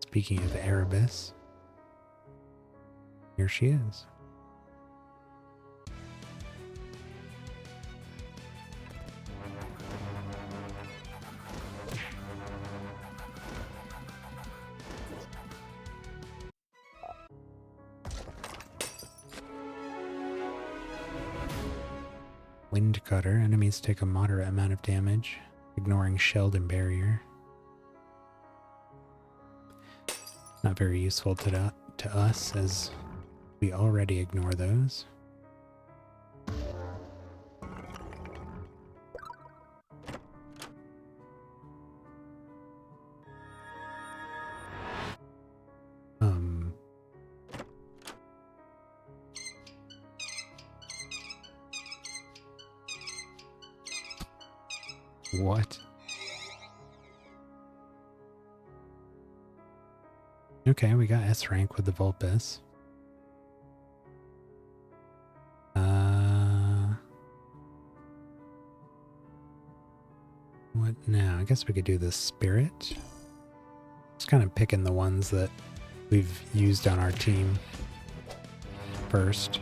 Speaking of Erebus, here she is. Wind Cutter. Enemies take a moderate amount of damage, ignoring shield and barrier. Not very useful to us, as we already ignore those. What? Okay, we got S rank with the Vulpes. What now? I guess we could do the Spirit. Just kind of picking the ones that we've used on our team first.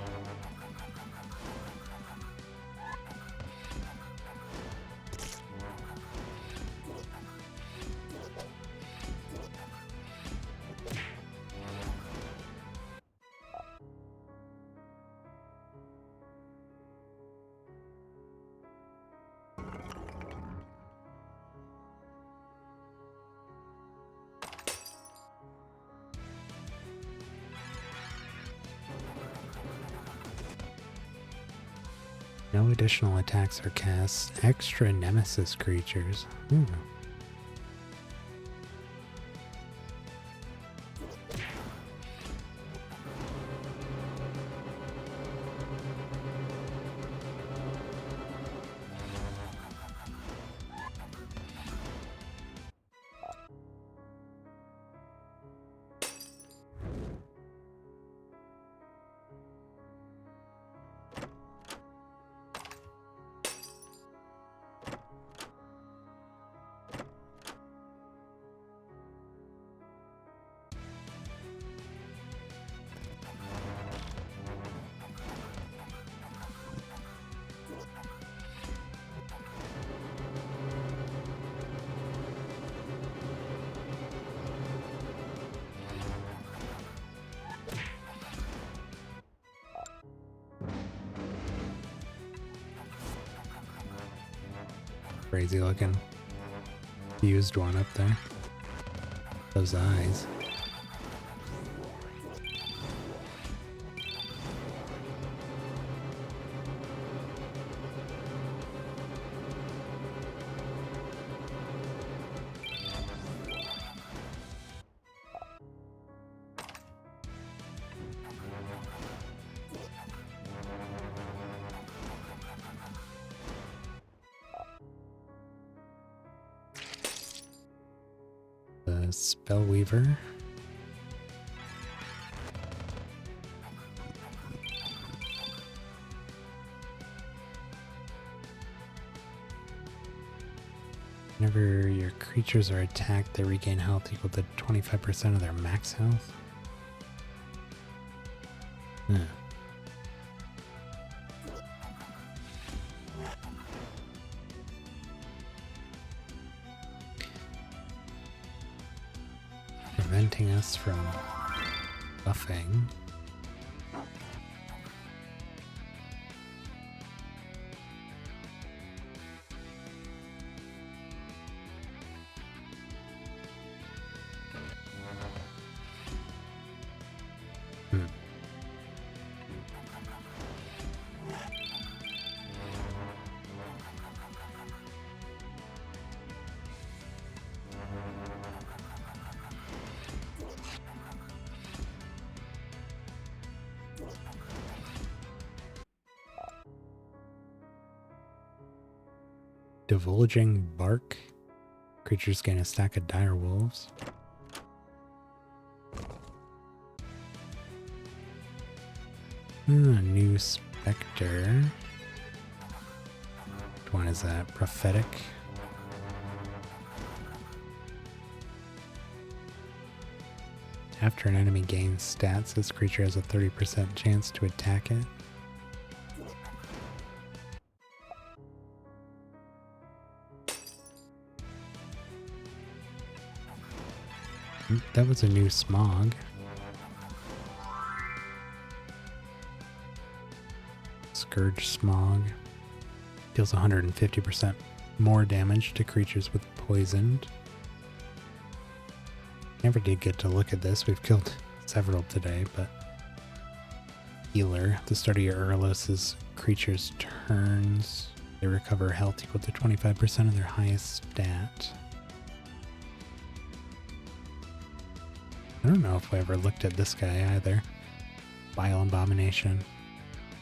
No additional attacks are cast. Extra nemesis creatures. Crazy looking. Fused one up there. Those eyes. Spellweaver. Whenever your creatures are attacked, they regain health equal to 25% of their max health. Huh. Preventing us from buffing. Divulging bark. Creatures gain a stack of dire wolves. A new specter. Which one is that? Prophetic. After an enemy gains stats, this creature has a 30% chance to attack it. That was a new smog. Scourge smog. Deals 150% more damage to creatures with poisoned. Never did get to look at this. We've killed several today, but healer. At the start of your Urlos's creatures' turns, they recover health equal to 25% of their highest stat. I don't know if we ever looked at this guy either. Vile Abomination.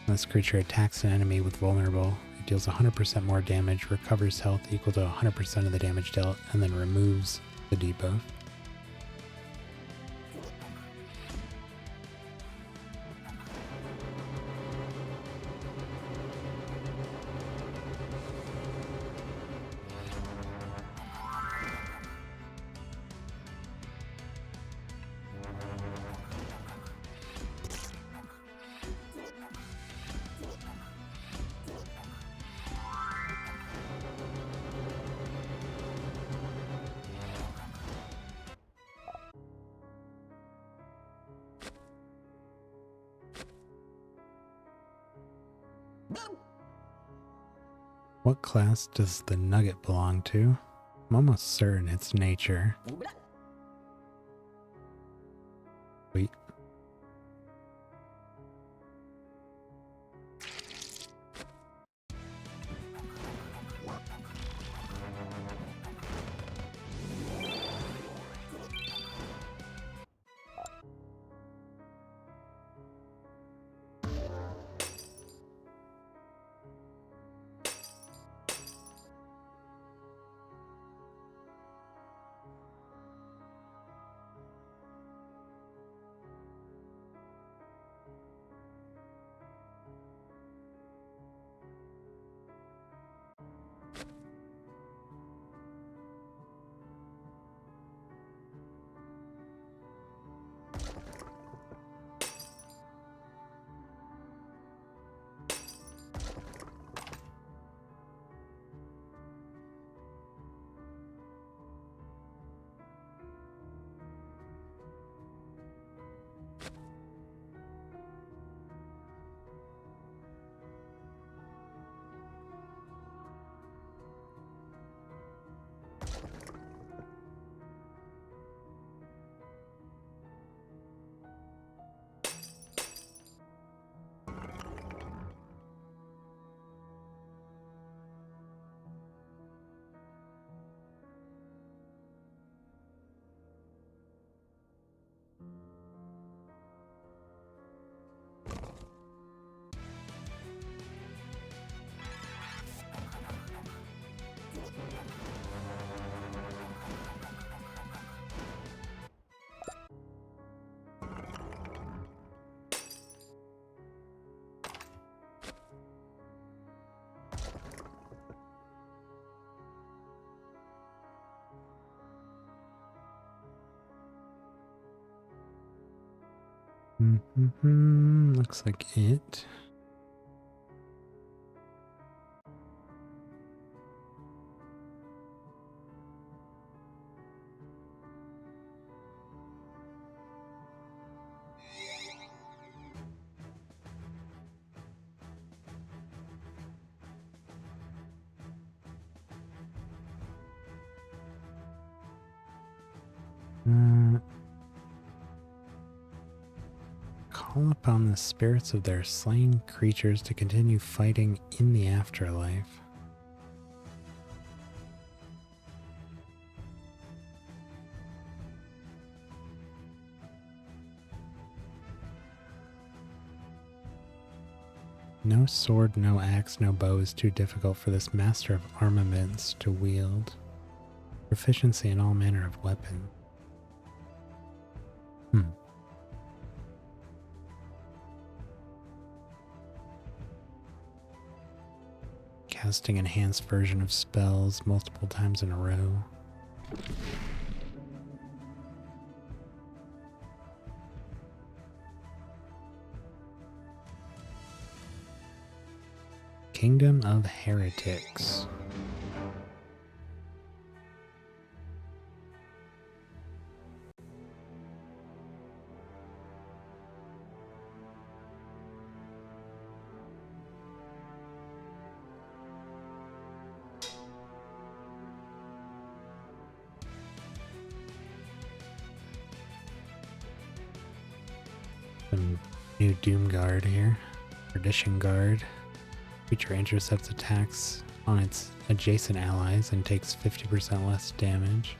When this creature attacks an enemy with vulnerable, it deals 100% more damage, recovers health equal to 100% of the damage dealt, and then removes the debuff. What class does the nugget belong to? I'm almost certain it's nature. Wait. Looks like it. Call upon the spirits of their slain creatures to continue fighting in the afterlife. No sword, no axe, no bow is too difficult for this master of armaments to wield. Proficiency in all manner of weapons. Casting enhanced version of spells multiple times in a row. Kingdom of Heretics. Some new Doom Guard here. Perdition Guard. Creature intercepts attacks on its adjacent allies and takes 50% less damage.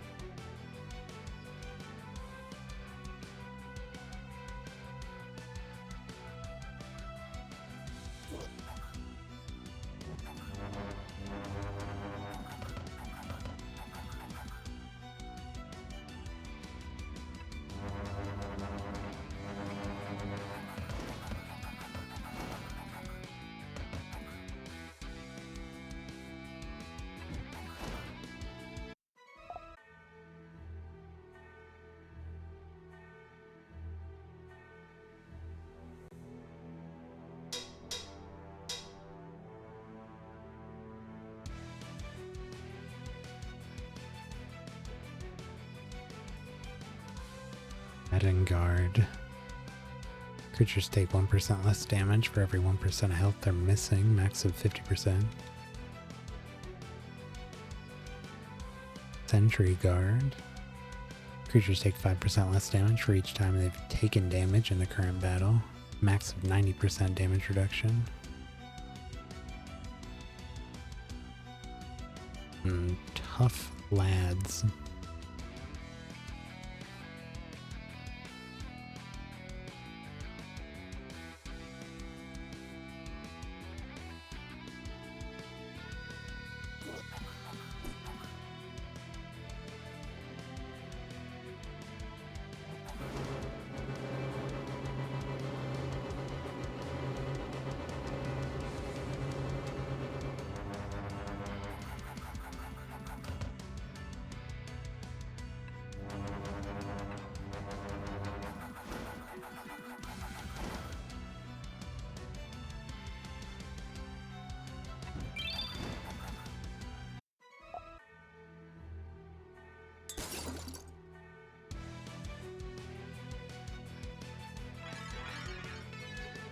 Guard. Creatures take 1% less damage for every 1% of health they're missing, max of 50%. Sentry Guard. Creatures take 5% less damage for each time they've taken damage in the current battle, max of 90% damage reduction. Tough Lads.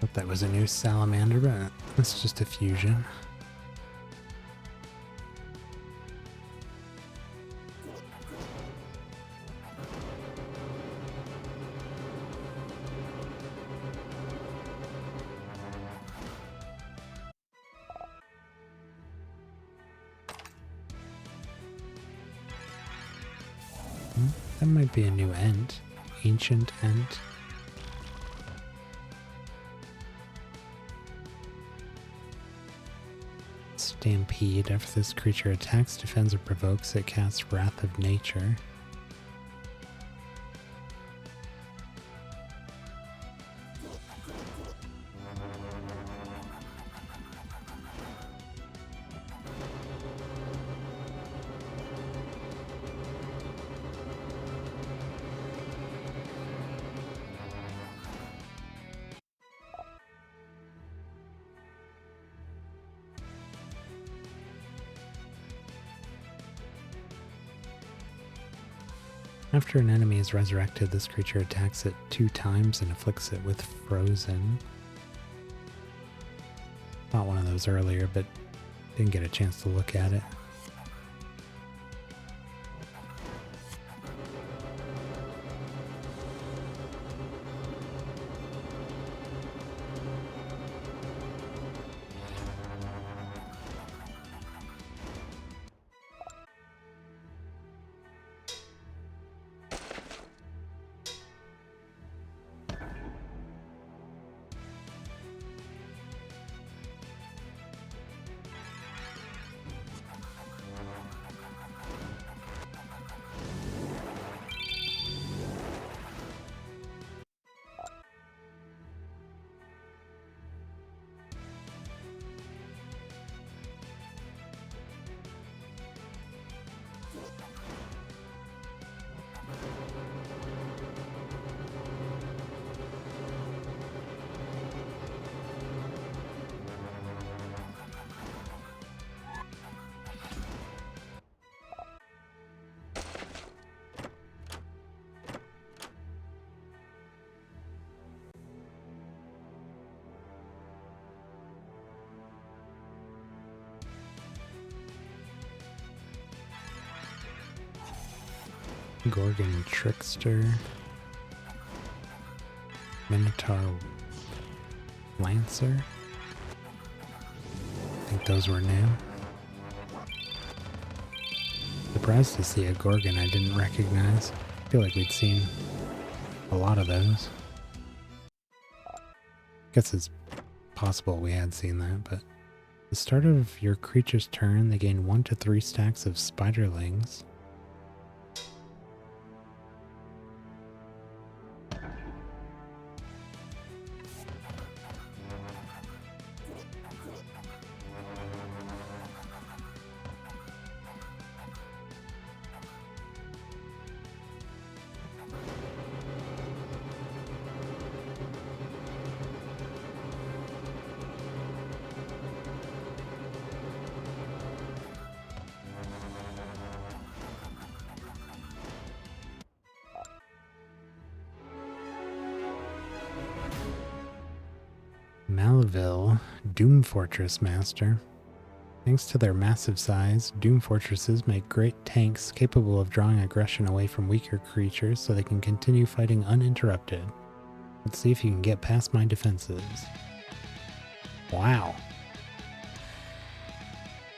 Thought that was a new salamander, but it's just a fusion. That might be a new Ent. Ancient Ent. Stampede. After this creature attacks, defends, or provokes, it casts Wrath of Nature. After an enemy is resurrected, this creature attacks it 2 times and afflicts it with frozen. Fought one of those earlier, but didn't get a chance to look at it. Gorgon Trickster, Minotaur Lancer. I think those were new. Surprised to see a Gorgon I didn't recognize. I feel like we'd seen a lot of those. Guess it's possible we had seen that, but at the start of your creature's turn, they gain 1 to 3 stacks of spiderlings. Malaville Doom Fortress Master. Thanks to their massive size, Doom Fortresses make great tanks capable of drawing aggression away from weaker creatures so they can continue fighting uninterrupted. Let's see if you can get past my defenses. Wow.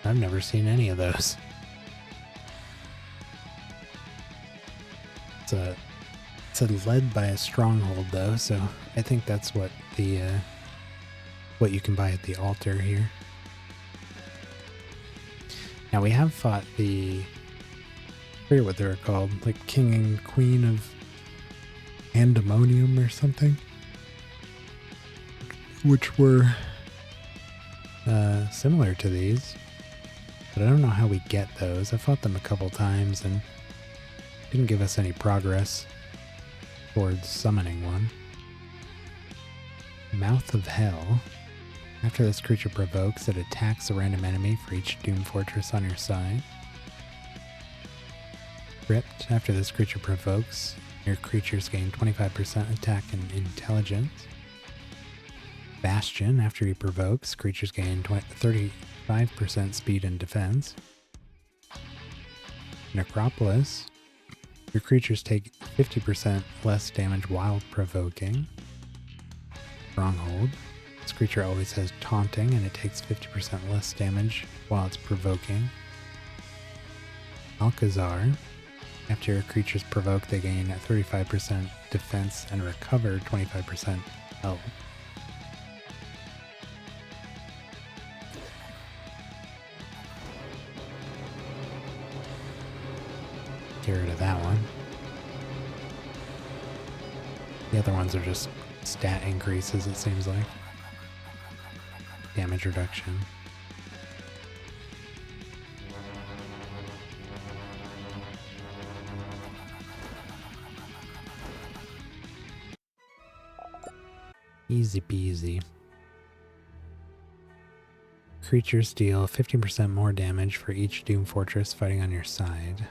I've never seen any of those. It's led by a stronghold though, so I think that's what the what you can buy at the altar here. Now we have fought the, I forget what they're called, like King and Queen of Pandemonium or something, which were similar to these, but I don't know how we get those. I fought them a couple times and didn't give us any progress towards summoning one. Mouth of Hell. After this creature provokes, it attacks a random enemy for each Doom Fortress on your side. Crypt. After this creature provokes, your creatures gain 25% attack and intelligence. Bastion. After he provokes, creatures gain 35% speed and defense. Necropolis. Your creatures take 50% less damage while provoking. Stronghold. This creature always has taunting and it takes 50% less damage while it's provoking. Alcazar. After your creatures provoke, they gain 35% defense and recover 25% health. Get rid of that one. The other ones are just stat increases, it seems like. Damage reduction. Easy peasy. Creatures deal 15% more damage for each Doom Fortress fighting on your side.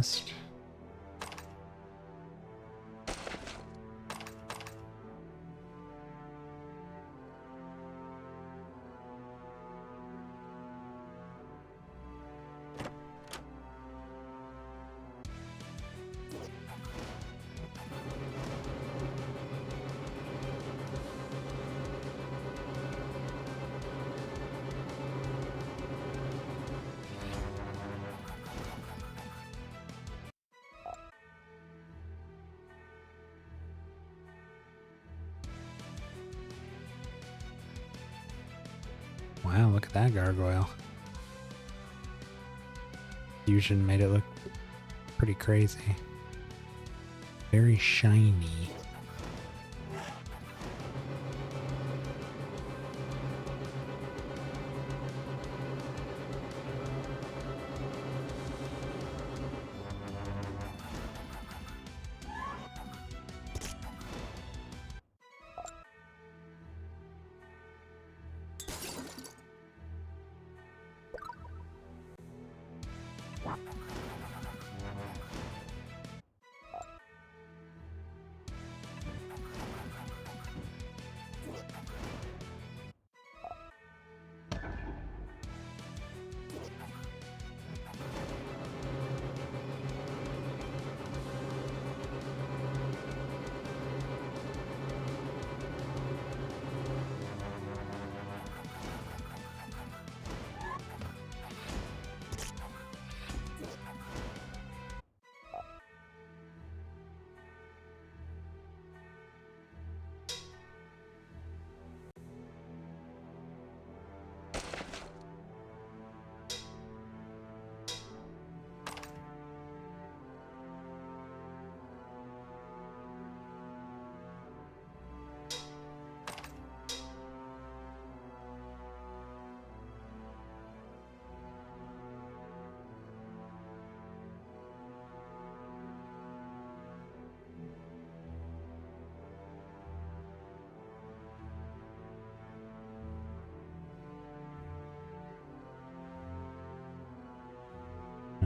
missed. Wow, look at that gargoyle. Fusion made it look pretty crazy. Very shiny.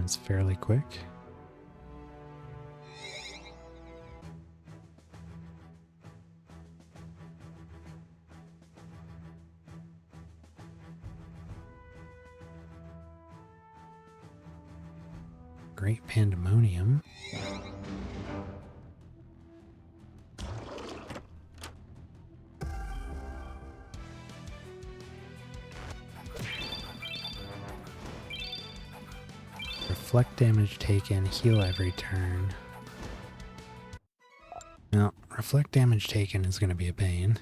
It's fairly quick. Great pandemonium. Reflect damage taken, heal every turn. No, reflect damage taken is going to be a pain.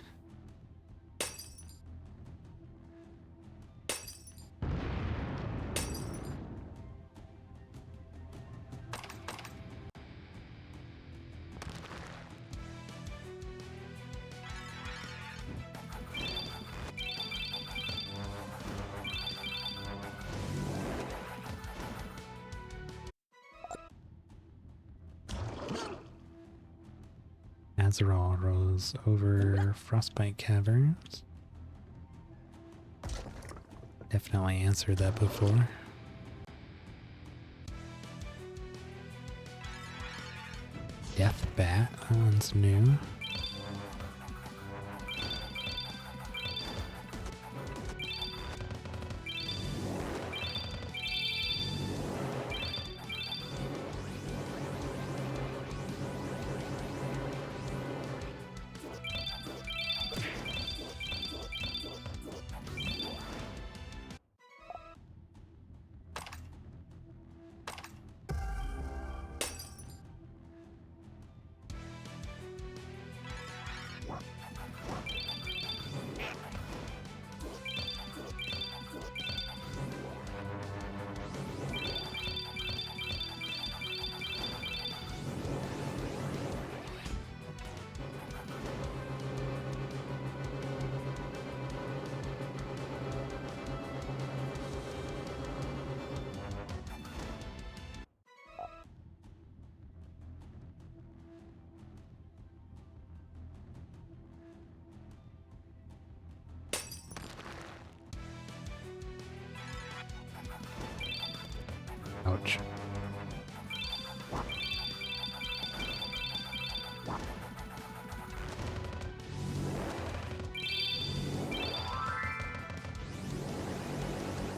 Azrael rose over Frostbite Caverns. Definitely answered that before. Death Bat, that one's new.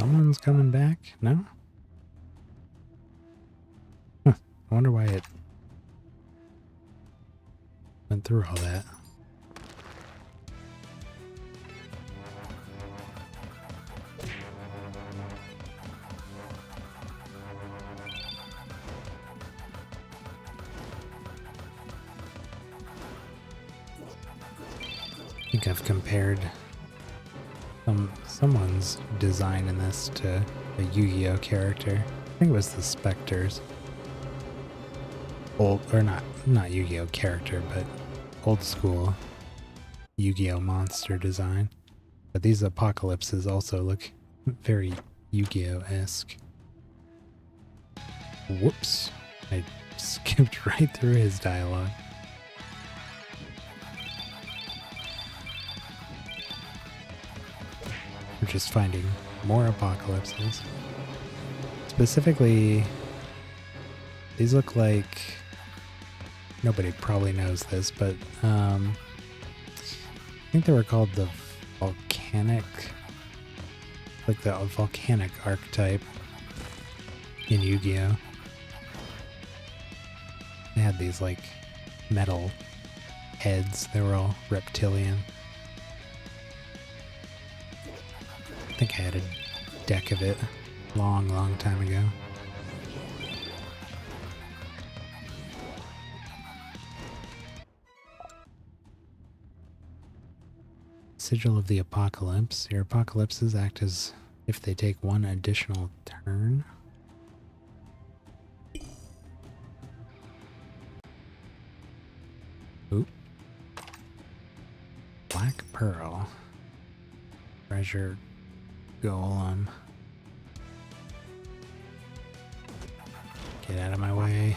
Someone's coming back? No? Huh. I wonder why it went through all that. I think I've compared someone's design in this to a Yu-Gi-Oh character. I think it was the Spectres. Old, or not Yu-Gi-Oh character, but old school Yu-Gi-Oh monster design. But these apocalypses also look very Yu-Gi-Oh-esque. Whoops. I skipped right through his dialogue. We're just finding more apocalypses. Specifically, these look like... Nobody probably knows this, but I think they were called the volcanic... Like the volcanic archetype in Yu-Gi-Oh! They had these like metal heads. They were all reptilian. I think I had a deck of it long time ago. Sigil of the Apocalypse. Your apocalypses act as if they take one additional turn. Oop. Black Pearl. Treasure Golem. Get out of my way.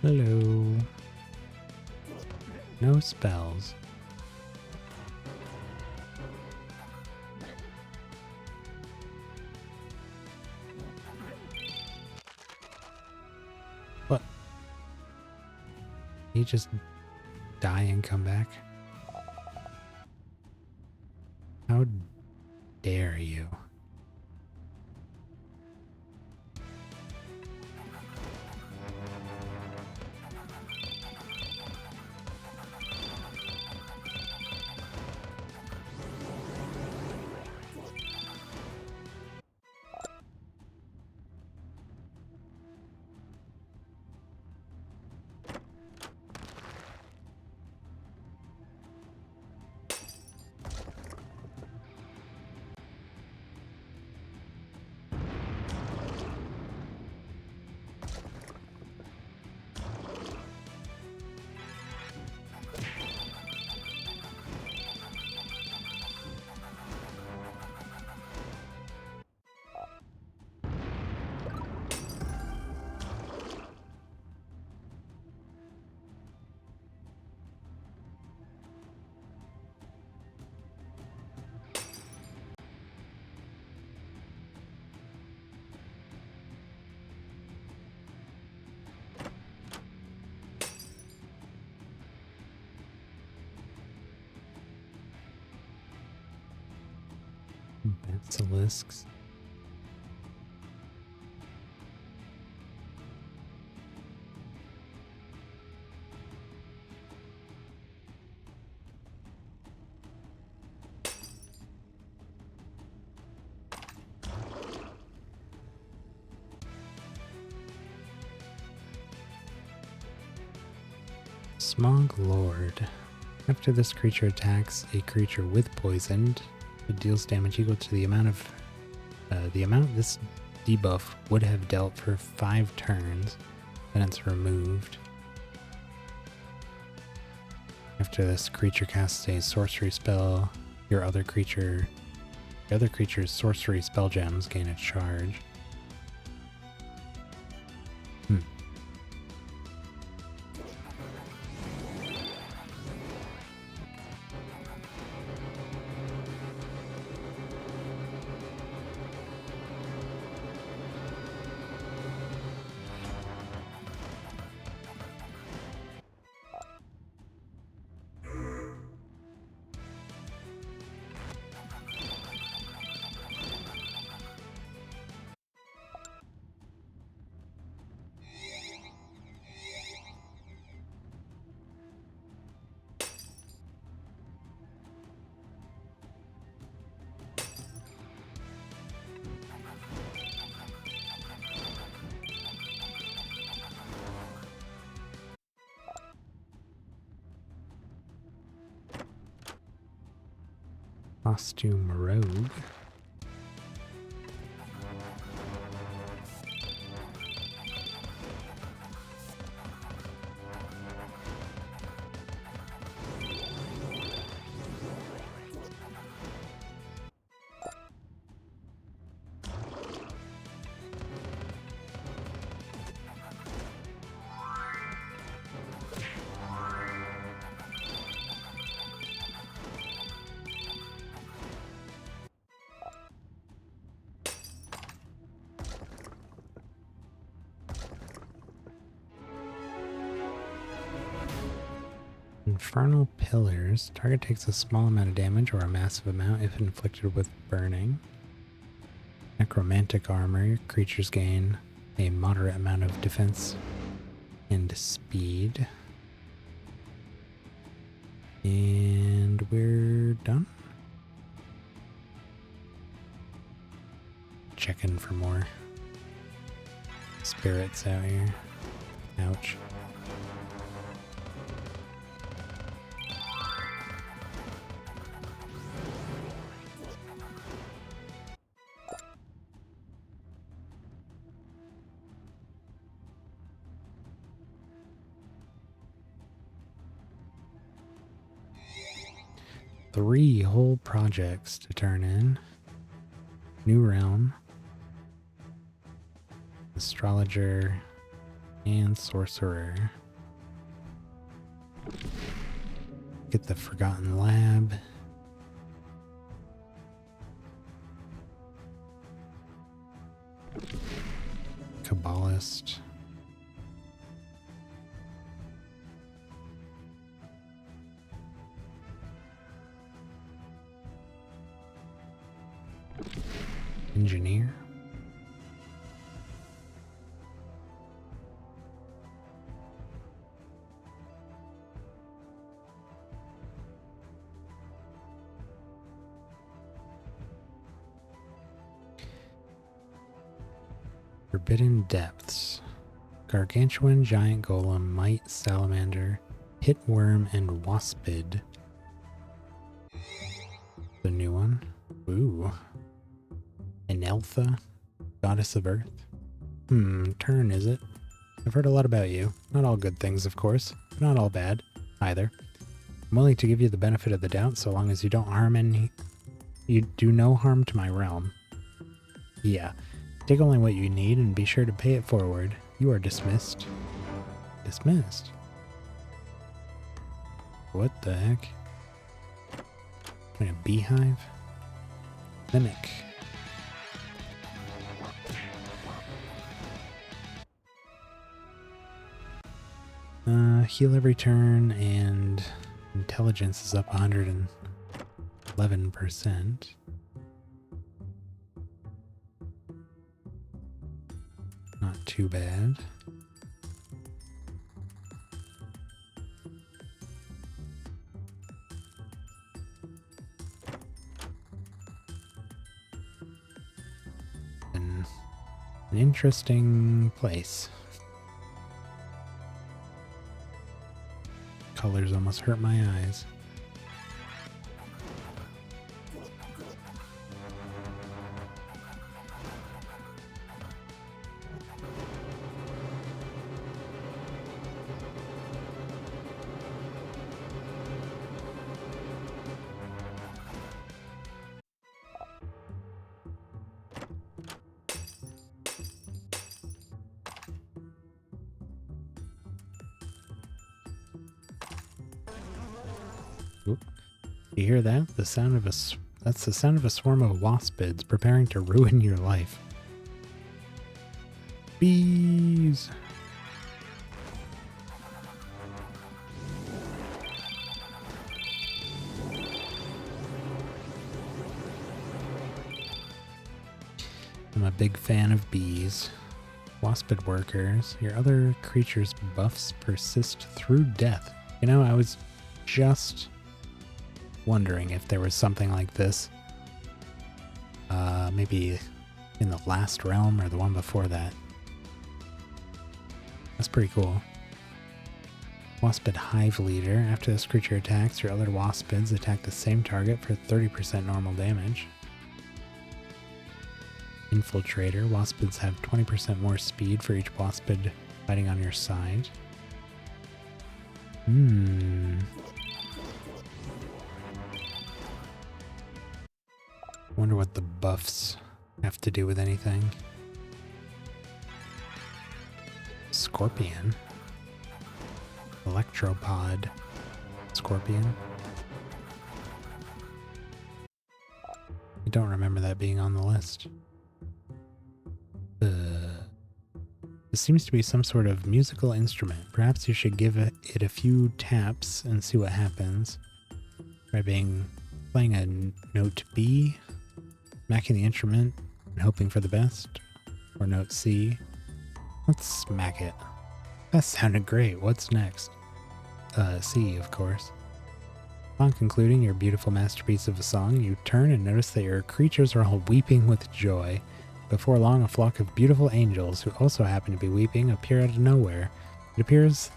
Hello. No spells. What? He just die and come back? How dare you? Basilisks. Smog Lord. After this creature attacks a creature with poisoned, it deals damage equal to the amount this debuff would have dealt for 5 turns, then it's removed. After this creature casts a sorcery spell, your other creature's sorcery spell gems gain a charge. costume rogue. Infernal Pillars. Target takes a small amount of damage or a massive amount if inflicted with burning. Necromantic Armor. Creatures gain a moderate amount of defense and speed. And we're done. Checking for more spirits out here. Ouch. Three whole projects to turn in. New Realm, Astrologer, and Sorcerer. Get the Forgotten Lab. Kabbalist. Engineer. Forbidden Depths. Gargantuan, Giant Golem, Mite, Salamander, Pitworm, and Waspid. The new one. Ooh. Eneltha, Goddess of Earth. Turn, is it? I've heard a lot about you. Not all good things, of course. Not all bad, either. I'm willing to give you the benefit of the doubt so long as you don't harm any... You do no harm to my realm. Yeah. Take only what you need and be sure to pay it forward. You are dismissed. Dismissed? What the heck? Like a beehive? Mimic. Heal every turn, and intelligence is up 111%. Not too bad. An interesting place. Colors almost hurt my eyes. You hear that? The sound of that's the sound of a swarm of waspids preparing to ruin your life. Bees! I'm a big fan of bees. Waspid workers. Your other creature's buffs persist through death. You know, I was just wondering if there was something like this. Maybe in the last realm or the one before that. That's pretty cool. Waspid Hive Leader. After this creature attacks, your other waspids attack the same target for 30% normal damage. Infiltrator. Waspids have 20% more speed for each waspid fighting on your side. Wonder what the buffs have to do with anything. Scorpion. Electropod. Scorpion. I don't remember that being on the list. This seems to be some sort of musical instrument. Perhaps you should give it a few taps and see what happens. Try playing a note B, smacking the instrument and hoping for the best. Or note C. Let's smack it. That sounded great. What's next? C, of course. Upon concluding your beautiful masterpiece of a song, you turn and notice that your creatures are all weeping with joy. Before long, a flock of beautiful angels, who also happen to be weeping, appear out of nowhere. It appears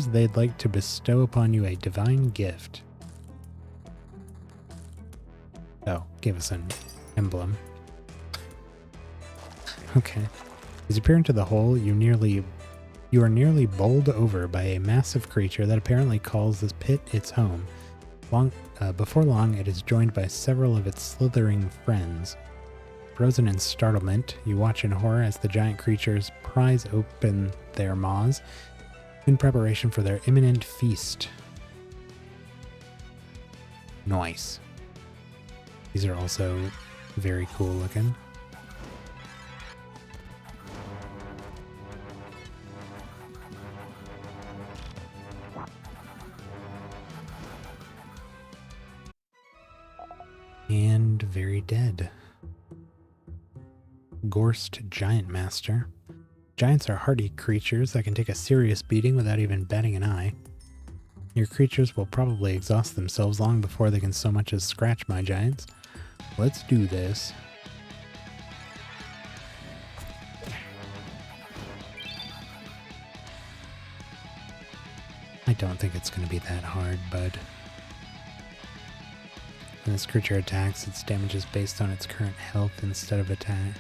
they'd like to bestow upon you a divine gift. Oh, give us an emblem. Okay. As you peer into the hole, you are nearly bowled over by a massive creature that apparently calls this pit its home. Before long, it is joined by several of its slithering friends. Frozen in startlement, you watch in horror as the giant creatures prise open their maws in preparation for their imminent feast. Nice. These are also very cool looking. And very dead. Gorst Giant Master. Giants are hardy creatures that can take a serious beating without even batting an eye. Your creatures will probably exhaust themselves long before they can so much as scratch my giants. Let's do this. I don't think it's going to be that hard, but when this creature attacks, its damage is based on its current health instead of attack.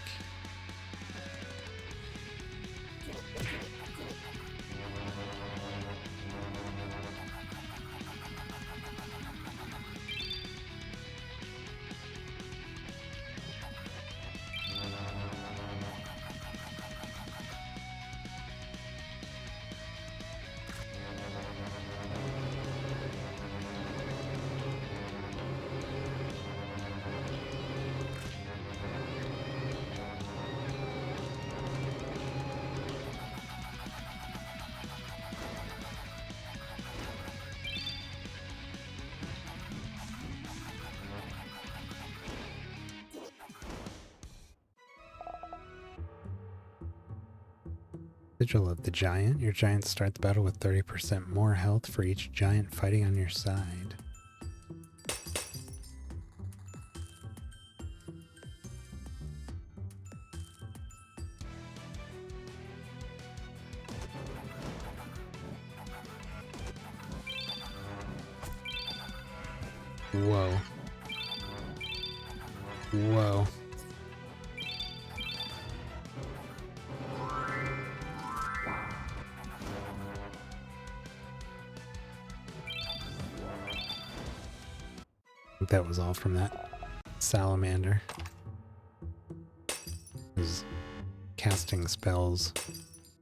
Vigil of the Giant. Your giants start the battle with 30% more health for each giant fighting on your side. Whoa. Whoa. I think that was all from that salamander. It was casting spells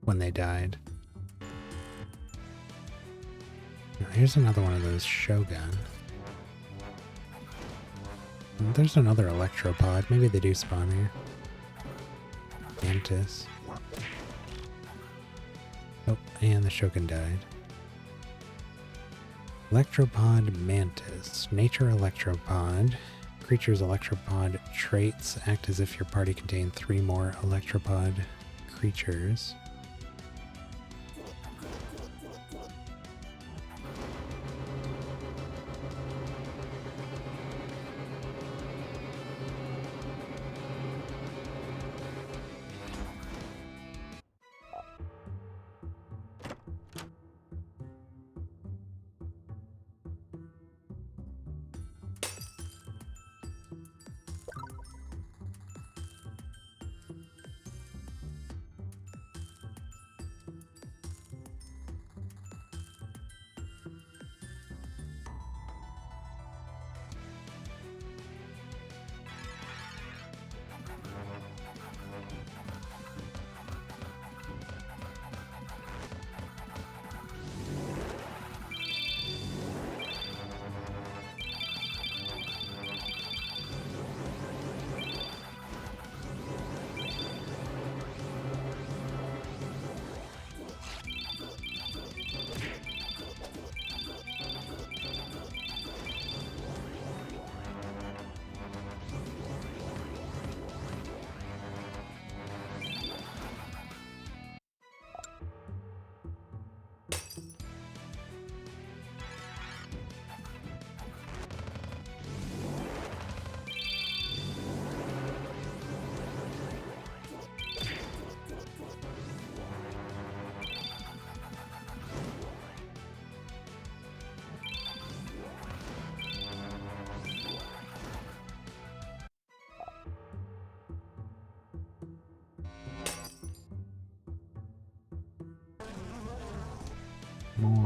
when they died. Now, here's another one of those Shogun. And there's another Electropod. Maybe they do spawn here. Mantis. Oh, and the Shogun died. Electropod Mantis. Nature Electropod. Creature's Electropod traits act as if your party contained 3 more Electropod creatures.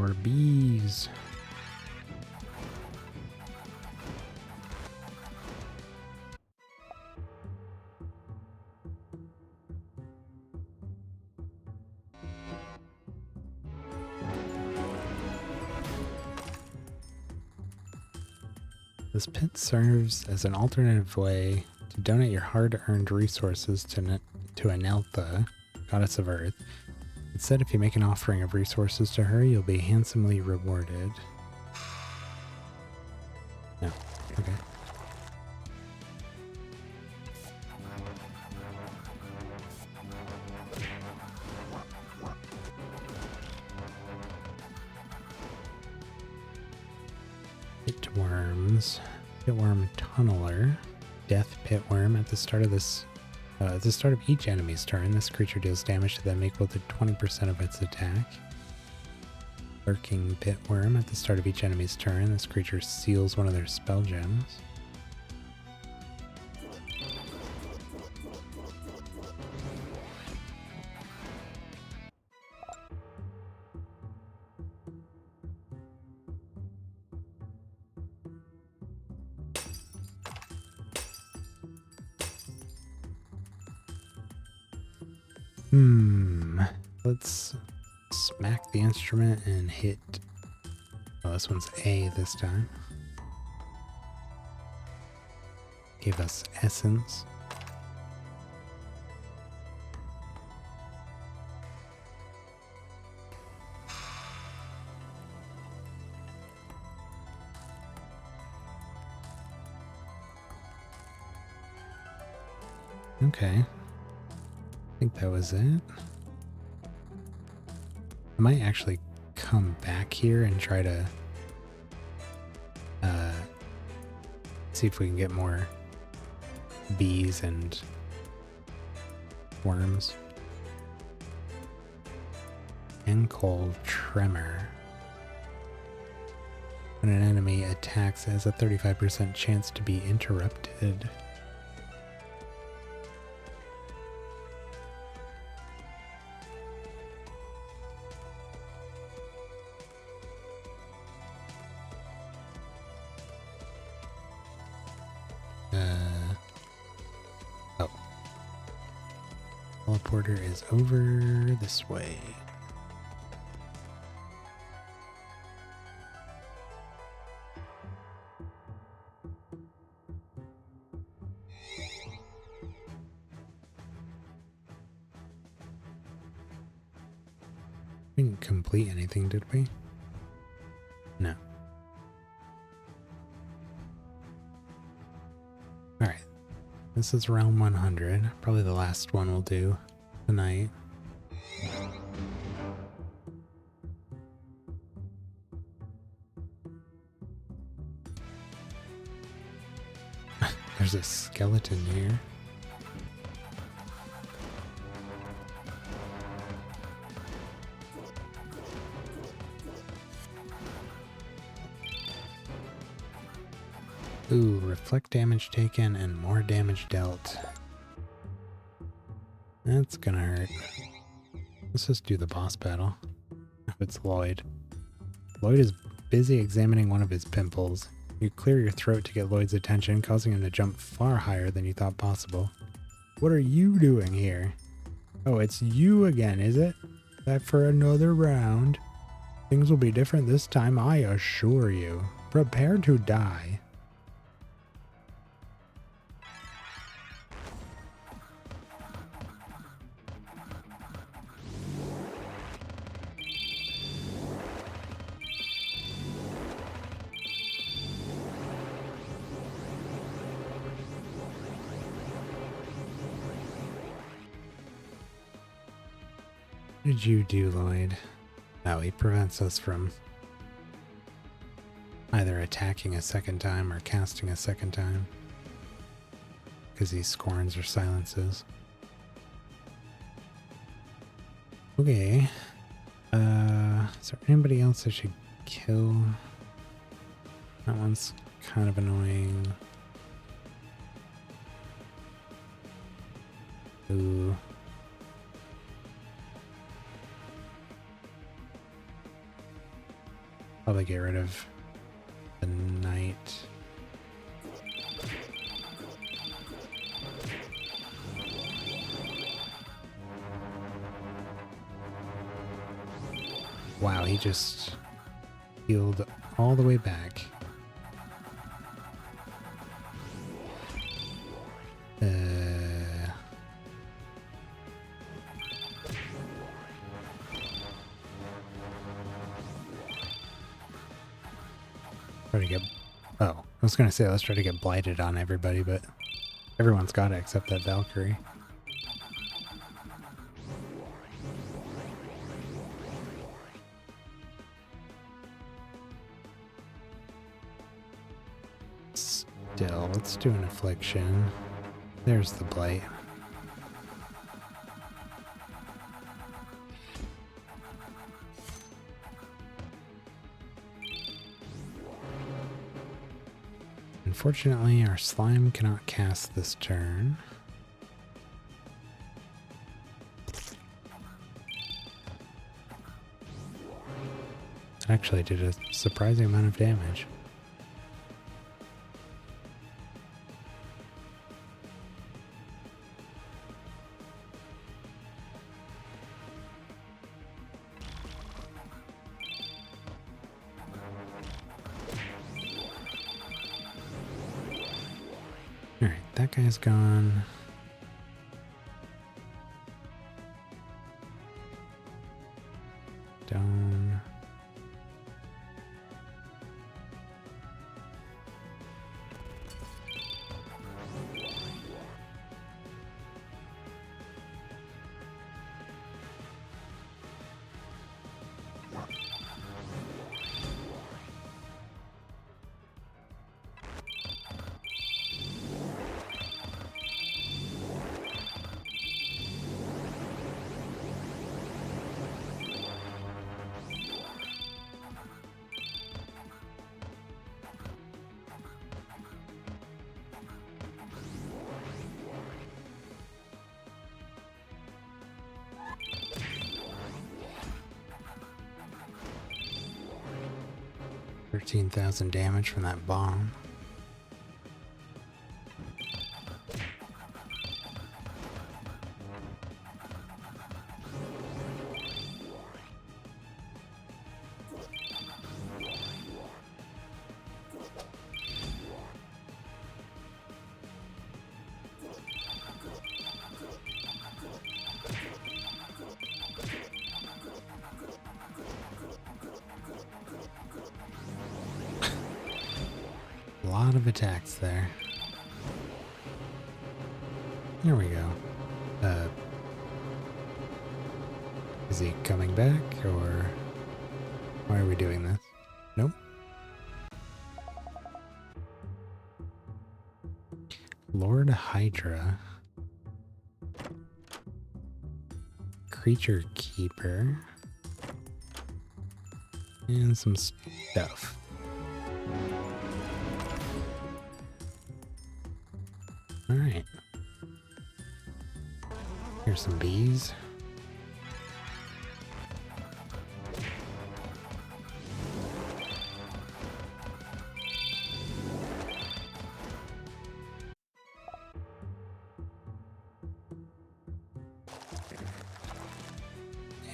more bees. This pit serves as an alternative way to donate your hard-earned resources to Aneltha, goddess of Earth. Instead, if you make an offering of resources to her, you'll be handsomely rewarded. No. Okay. Pitworms. Pitworm Tunneler. Death Pitworm. At the start of each enemy's turn, this creature deals damage to them equal to 20% of its attack. Lurking Pitworm. At the start of each enemy's turn, this creature seals one of their spell gems. Let's smack the instrument and hit... Oh, this one's A this time. Give us essence. Okay. I think that was it. I might actually come back here and try to see if we can get more bees and worms. Ankle Tremor. When an enemy attacks, it has a 35% chance to be interrupted. Teleporter is over this way. We didn't complete anything, did we? No. Alright. This is round 100. Probably the last one we'll do tonight. There's a skeleton here. Ooh, reflect damage taken and more damage dealt. That's gonna hurt. Let's just do the boss battle. It's Lloyd. Lloyd is busy examining one of his pimples. You clear your throat to get Lloyd's attention, causing him to jump far higher than you thought possible. What are you doing here? Oh, it's you again, is it? That for another round? Things will be different this time, I assure you. Prepare to die. What did you do, Lloyd? Oh, he prevents us from either attacking a second time or casting a second time. Because he scorns or silences. Okay. Is there anybody else I should kill? That one's kind of annoying. Ooh. Probably get rid of the knight. Wow, he just healed all the way back. Try to get... Oh, I was gonna say let's try to get blighted on everybody, but everyone's got it except that Valkyrie. Still, let's do an affliction. There's the blight. Unfortunately, our slime cannot cast this turn. It actually did a surprising amount of damage. Alright, that guy's gone. Down. $13,000 damage from that bomb. A lot of attacks there. Here we go. Is he coming back, or why are we doing this? Nope. Lord Hydra. Creature Keeper. And some stuff. Alright. Here's some bees.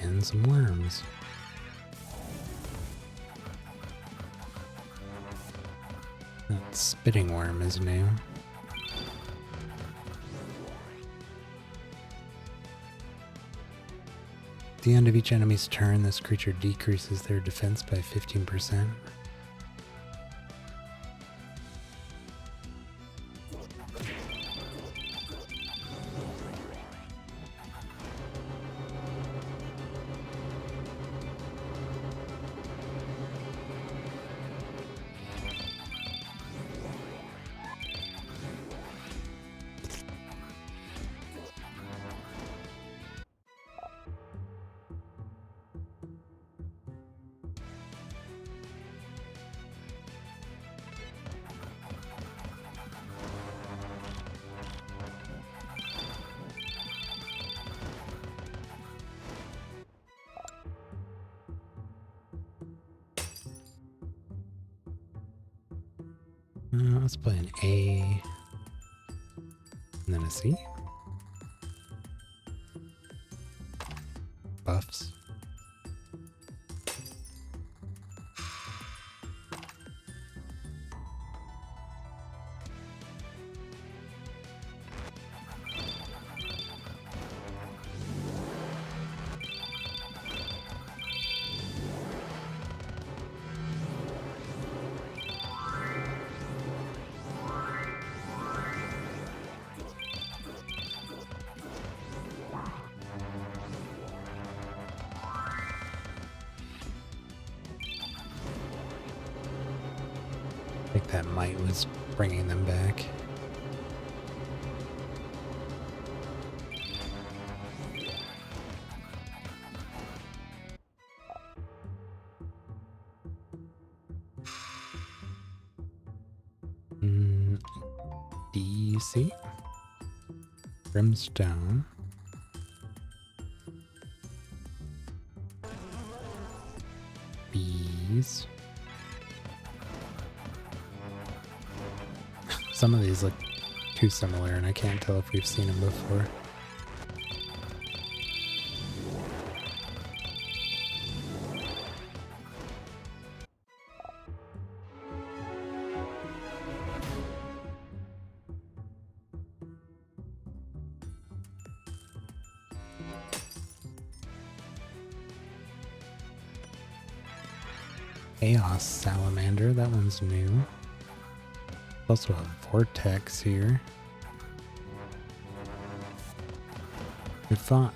And some worms. That spitting worm is new. At the end of each enemy's turn, this creature decreases their defense by 15%. let's play an A and then a C. Buffs. I think that might was bringing them back. DC. Brimstone. Bees. Some of these look too similar, and I can't tell if we've seen them before. Chaos Salamander, that one's new. Also a Vortex here. We fought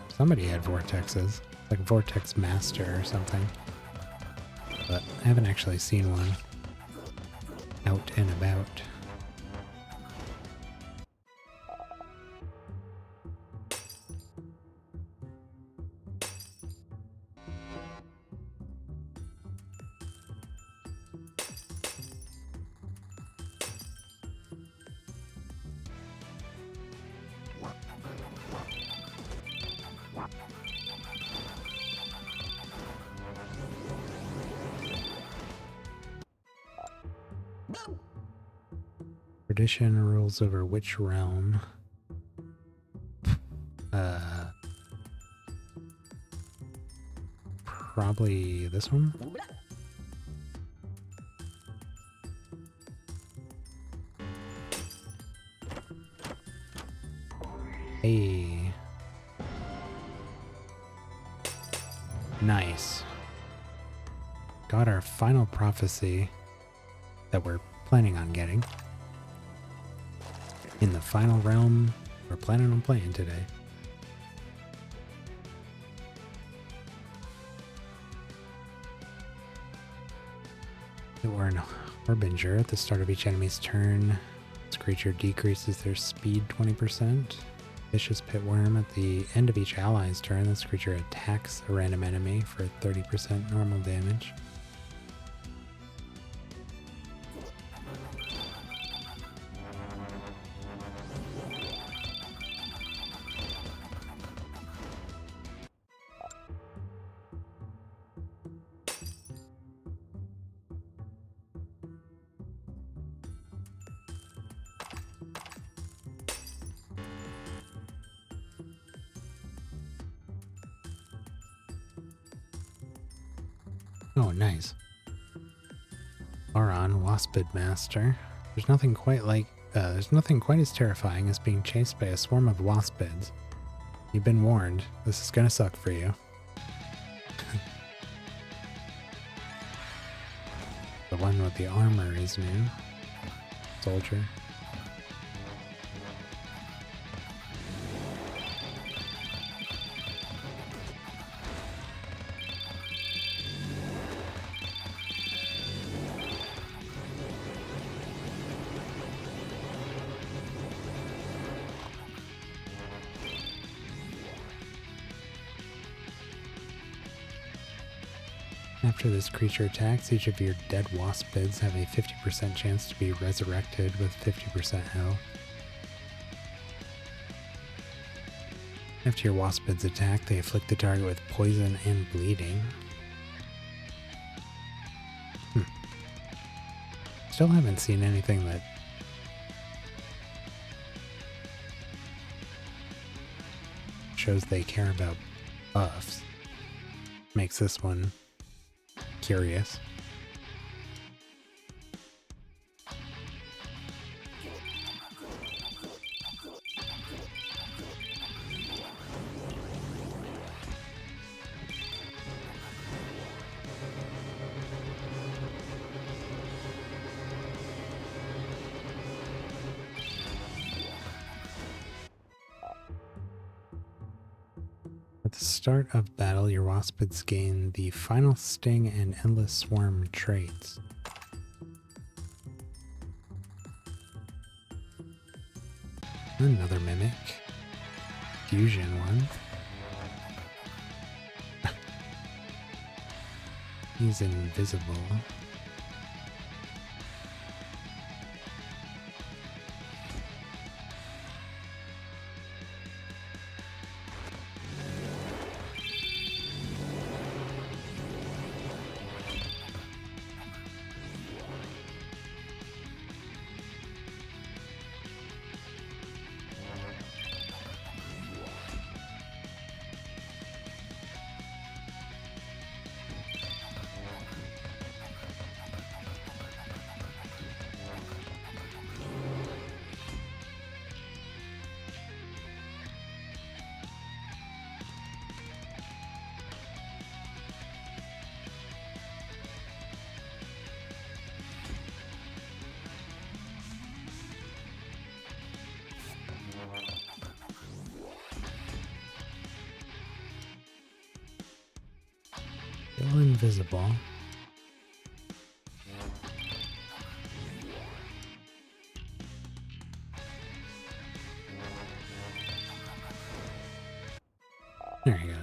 somebody had Vortexes, like a Vortex Master or something. But I haven't actually seen one out and about. Tradition rules over which realm? Probably this one? Hey. Nice. Got our final prophecy that we're planning on getting. In the final realm we're planning on playing today. We're in Harbinger. At the start of each enemy's turn, this creature decreases their speed 20%. Vicious Pitworm. At the end of each ally's turn, this creature attacks a random enemy for 30% normal damage. Oh, nice. Auron, Waspid Master. There's nothing quite as terrifying as being chased by a swarm of waspids. You've been warned. This is gonna suck for you. The one with the armor is new. Soldier. After this creature attacks, each of your dead waspids have a 50% chance to be resurrected with 50% health. After your waspids attack, they afflict the target with poison and bleeding. Still haven't seen anything that shows they care about buffs. Makes this one curious. At the start of battle, your waspids gain the final sting and endless swarm traits. Another mimic. Fusion one. He's invisible. Still invisible. There he goes.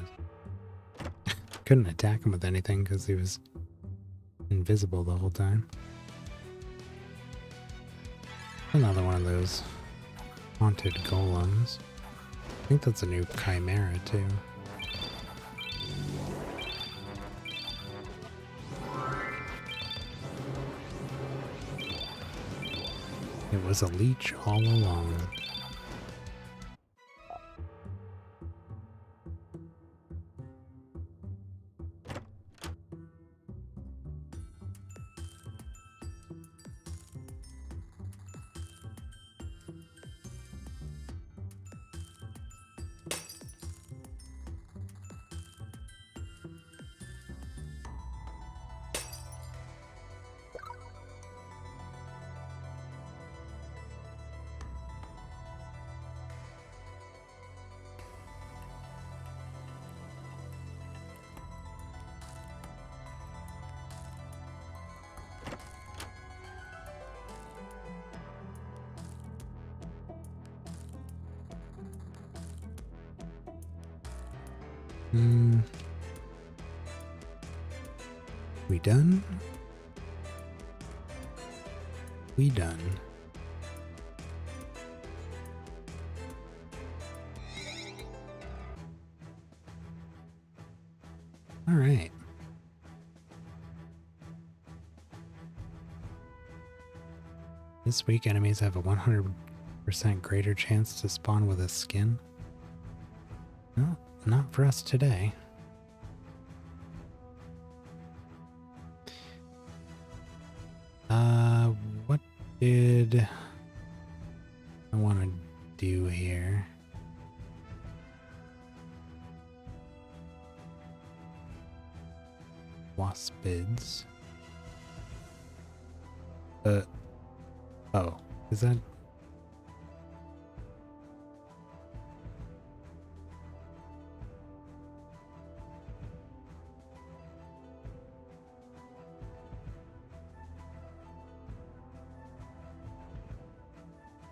Couldn't attack him with anything because he was invisible the whole time. Another one of those haunted golems. I think that's a new chimera too. It was a leech all along. We done? We done. All right. This week, enemies have a 100% greater chance to spawn with a skin. No, not for us today. What did I want to do here? Waspids. Oh, is that?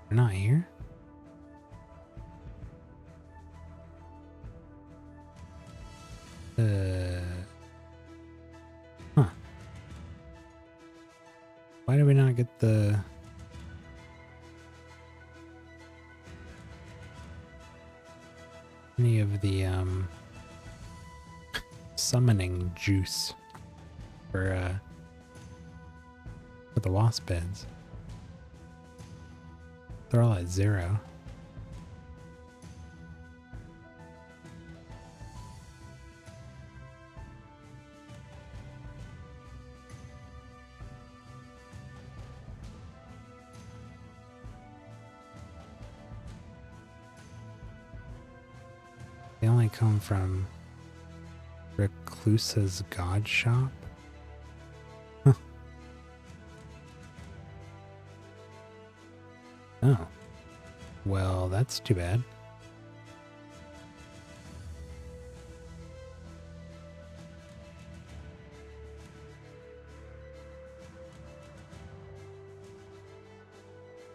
They're not here? Huh. Why do we not get the... any of the, summoning juice for, with the wasp beds? They're all at 0. They only come from Reclusa's God Shop? Huh. Oh. Well, that's too bad.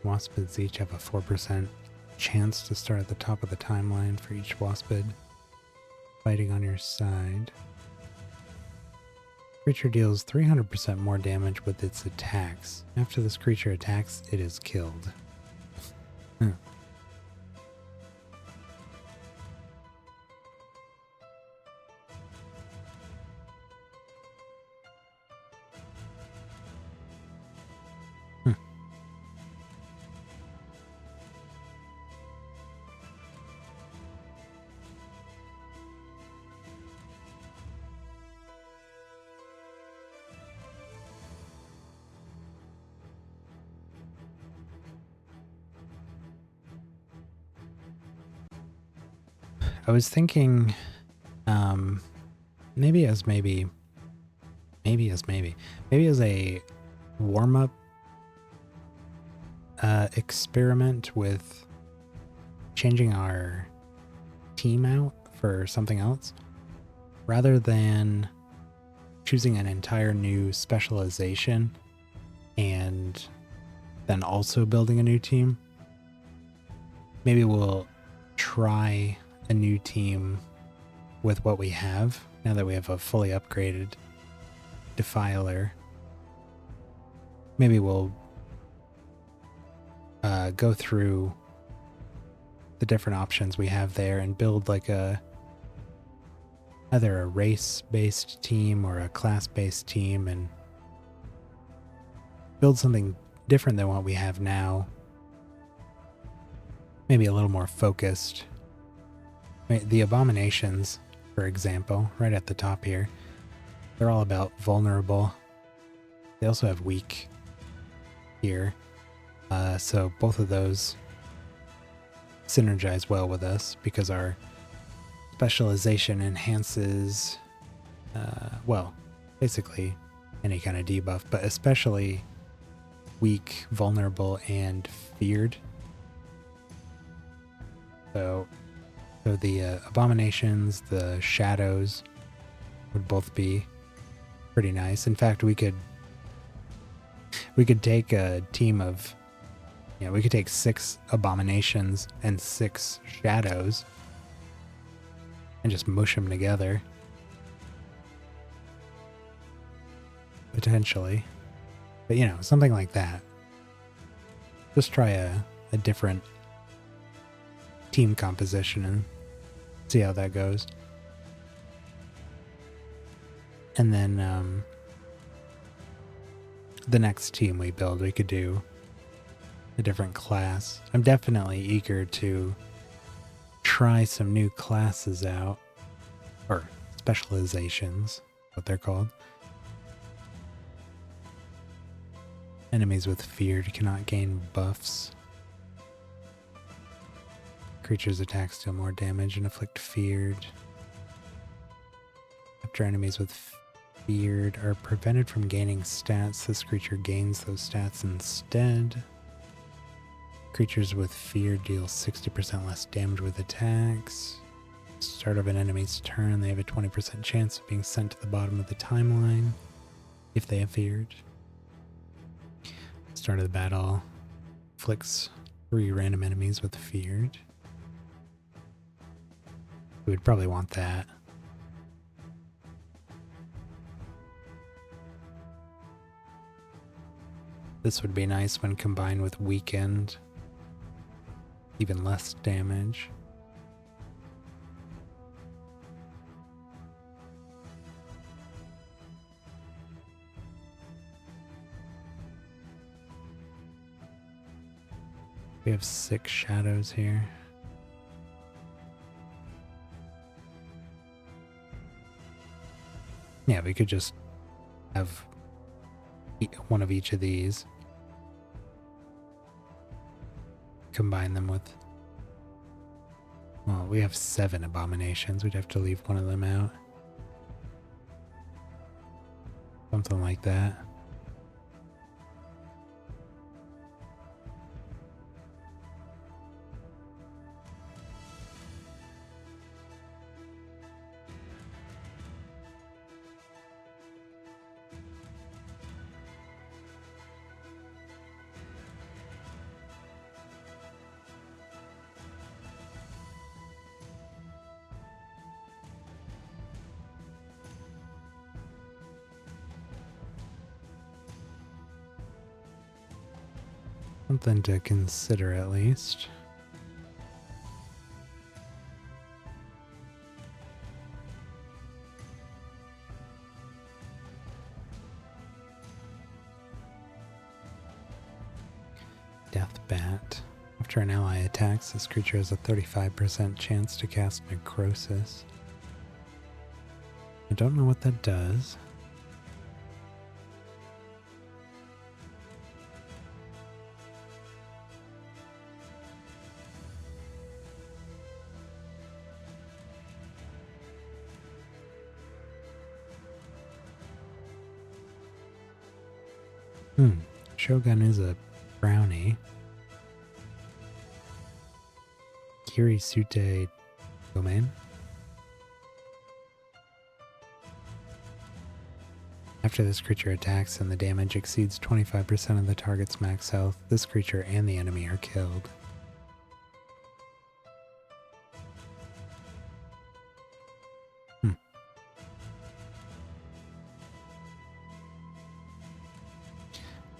Waspids each have a 4% chance to start at the top of the timeline for each waspid fighting on your side. Creature deals 300% more damage with its attacks. After this creature attacks, it is killed. Hmm. I was thinking, maybe as a warm-up experiment with changing our team out for something else, rather than choosing an entire new specialization and then also building a new team. Maybe we'll try a new team with what we have now that we have a fully upgraded Defiler. Maybe we'll go through the different options we have there and build like either a race-based team or a class-based team and build something different than what we have now. Maybe a little more focused. The Abominations, for example, right at the top here, they're all about vulnerable. They also have weak here. So both of those synergize well with us because our specialization enhances, well, basically any kind of debuff, but especially weak, vulnerable, and feared. So the Abominations, the Shadows would both be pretty nice. In fact, we could take a team of, we could take 6 Abominations and 6 Shadows and just mush them together. Potentially. But, something like that. Just try a different team composition and see how that goes. And then the next team we build, we could do a different class. I'm definitely eager to try some new classes out, or specializations, what they're called. Enemies with feared cannot gain buffs. Creatures' attacks deal more damage and inflict feared. After enemies with feared are prevented from gaining stats, this creature gains those stats instead. Creatures with fear deal 60% less damage with attacks. Start of an enemy's turn, they have a 20% chance of being sent to the bottom of the timeline if they have feared. Start of the battle inflicts 3 random enemies with feared. We would probably want that. This would be nice when combined with Weekend. Even less damage. We have 6 shadows here. Yeah, we could just have one of each of these. Combine them with... Well, we have 7 abominations. We'd have to leave one of them out. Something like that. Something to consider at least. Death Bat. After an ally attacks, this creature has a 35% chance to cast Necrosis. I don't know what that does. Shogun is a brownie. Kirisute Domain. After this creature attacks and the damage exceeds 25% of the target's max health, this creature and the enemy are killed.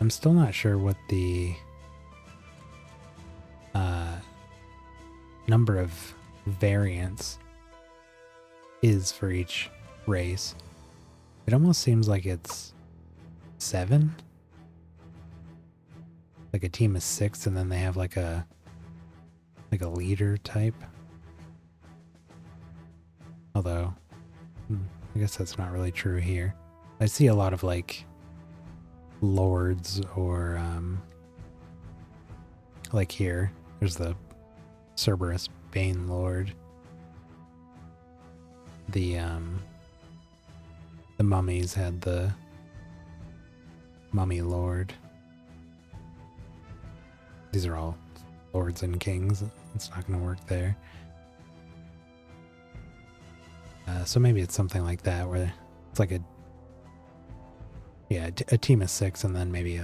I'm still not sure what the number of variants is for each race. It almost seems like it's 7. Like a team of 6 and then they have like a leader type. Although, I guess that's not really true here. I see a lot of like lords or like here there's the Cerberus Bane Lord, the mummies had the Mummy Lord. These are all lords and kings. It's not going to work there. So maybe it's something like that where it's like a team of 6 and then maybe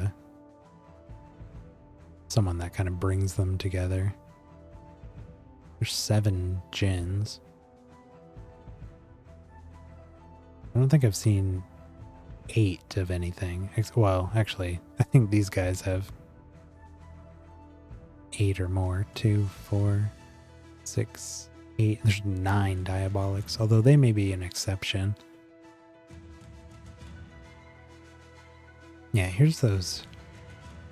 someone that kind of brings them together. There's 7 djinns. I don't think I've seen 8 of anything. Well, actually, I think these guys have 8 or more. 2, 4, 6, 8. There's 9 diabolics, although they may be an exception. Yeah, here's those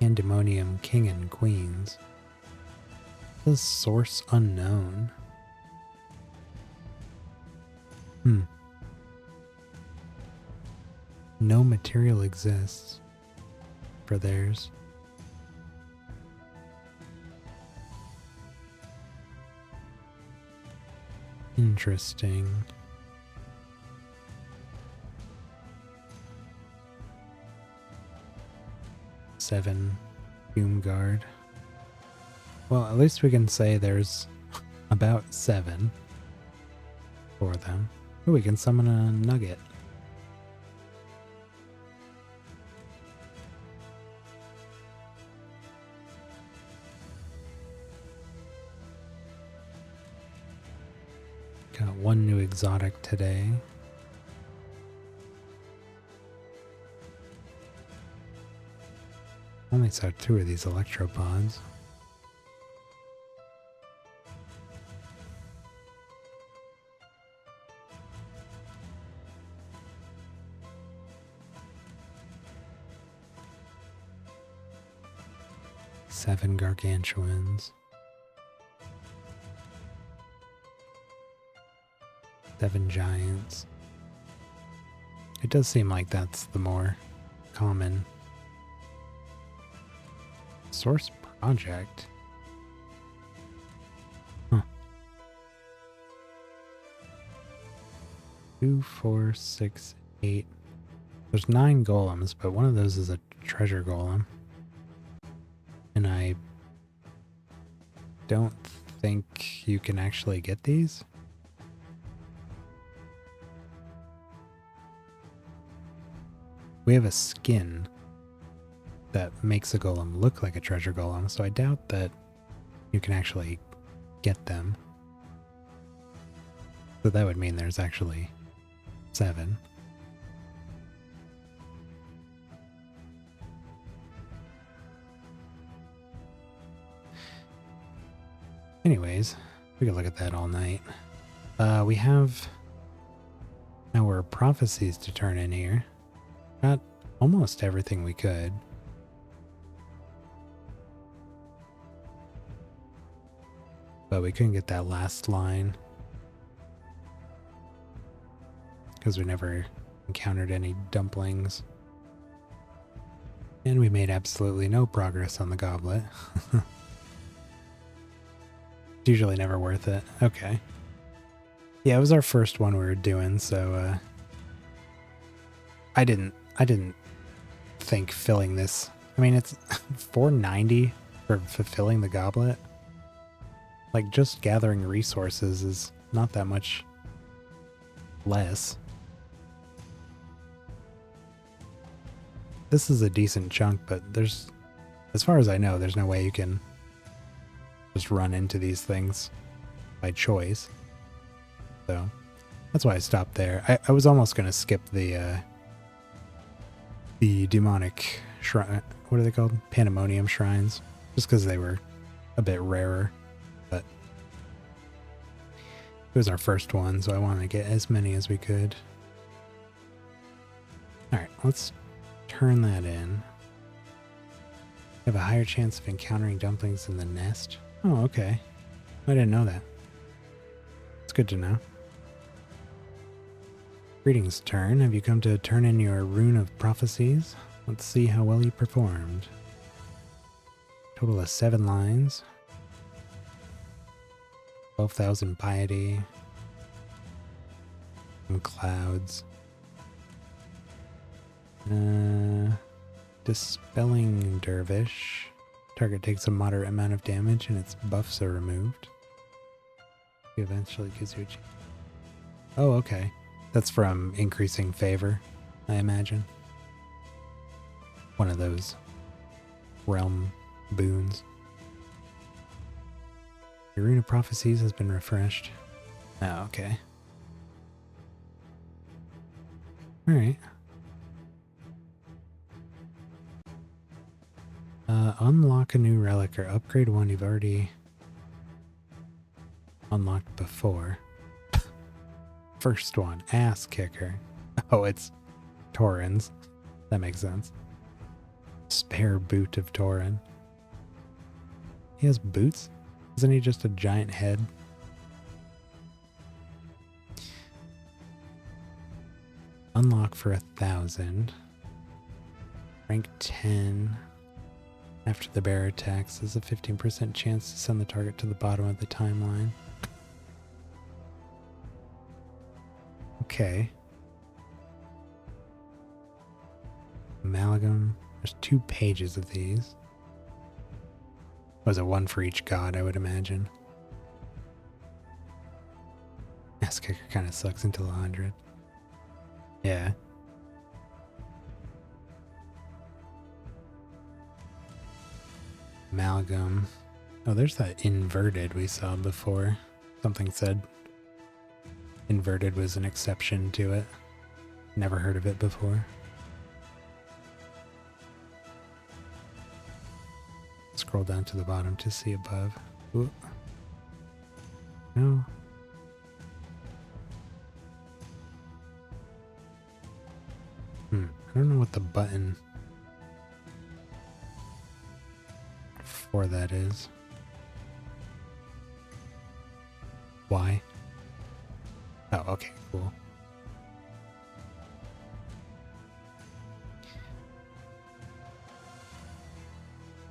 Pandemonium King and Queens. The source unknown. No material exists for theirs. Interesting. Seven Doomguard. Well, at least we can say there's about 7 for them. Oh, we can summon a nugget. Got 1 new exotic today. Only saw 2 of these electropods. 7 gargantuans. 7 giants. It does seem like that's the more common source project. Huh. 2, 4, 6, 8. There's 9 golems, but one of those is a treasure golem. And I don't think you can actually get these. We have a skin that makes a golem look like a treasure golem, so I doubt that you can actually get them. So that would mean there's actually 7. Anyways, we could look at that all night. We have our prophecies to turn in here. Got almost everything we could. But we couldn't get that last line because we never encountered any dumplings. And we made absolutely no progress on the goblet. It's usually never worth it. Okay. Yeah, it was our first one we were doing, so I didn't think filling this. I mean, it's $4.90 for fulfilling the goblet. Like, just gathering resources is not that much less. This is a decent chunk, but there's, as far as I know, there's no way you can just run into these things by choice. So that's why I stopped there. I was almost going to skip the demonic shrine. What are they called? Pandemonium shrines. Just because they were a bit rarer. But it was our first one, so I wanted to get as many as we could. Alright, let's turn that in. Have a higher chance of encountering dumplings in the nest. Oh, okay. I didn't know that. It's good to know. Greetings, Turn. Have you come to turn in your rune of prophecies? Let's see how well you performed. Total of 7 lines. 12,000 piety. Some clouds. Dispelling Dervish. Target takes a moderate amount of damage and its buffs are removed. It eventually gives you a chance. Oh, okay. That's from increasing favor, I imagine. One of those realm boons. Your Rune of Prophecies has been refreshed. Oh, okay. Alright. Unlock a new relic or upgrade one you've already unlocked before. First one, Ass Kicker. Oh, it's Tauren's. That makes sense. Spare boot of Tauren. He has boots? Isn't he just a giant head? Unlock for 1,000. Rank 10. After the bearer attacks, there's a 15% chance to send the target to the bottom of the timeline. Okay. Amalgam. There's 2 pages of these. Was it one for each god, I would imagine. Ass Kicker kind of sucks until 100. Yeah. Amalgam. Oh, there's that inverted we saw before. Something said inverted was an exception to it. Never heard of it before. Scroll down to the bottom to see above. Ooh. No. I don't know what the button 4 that is. Why? Oh, okay, cool.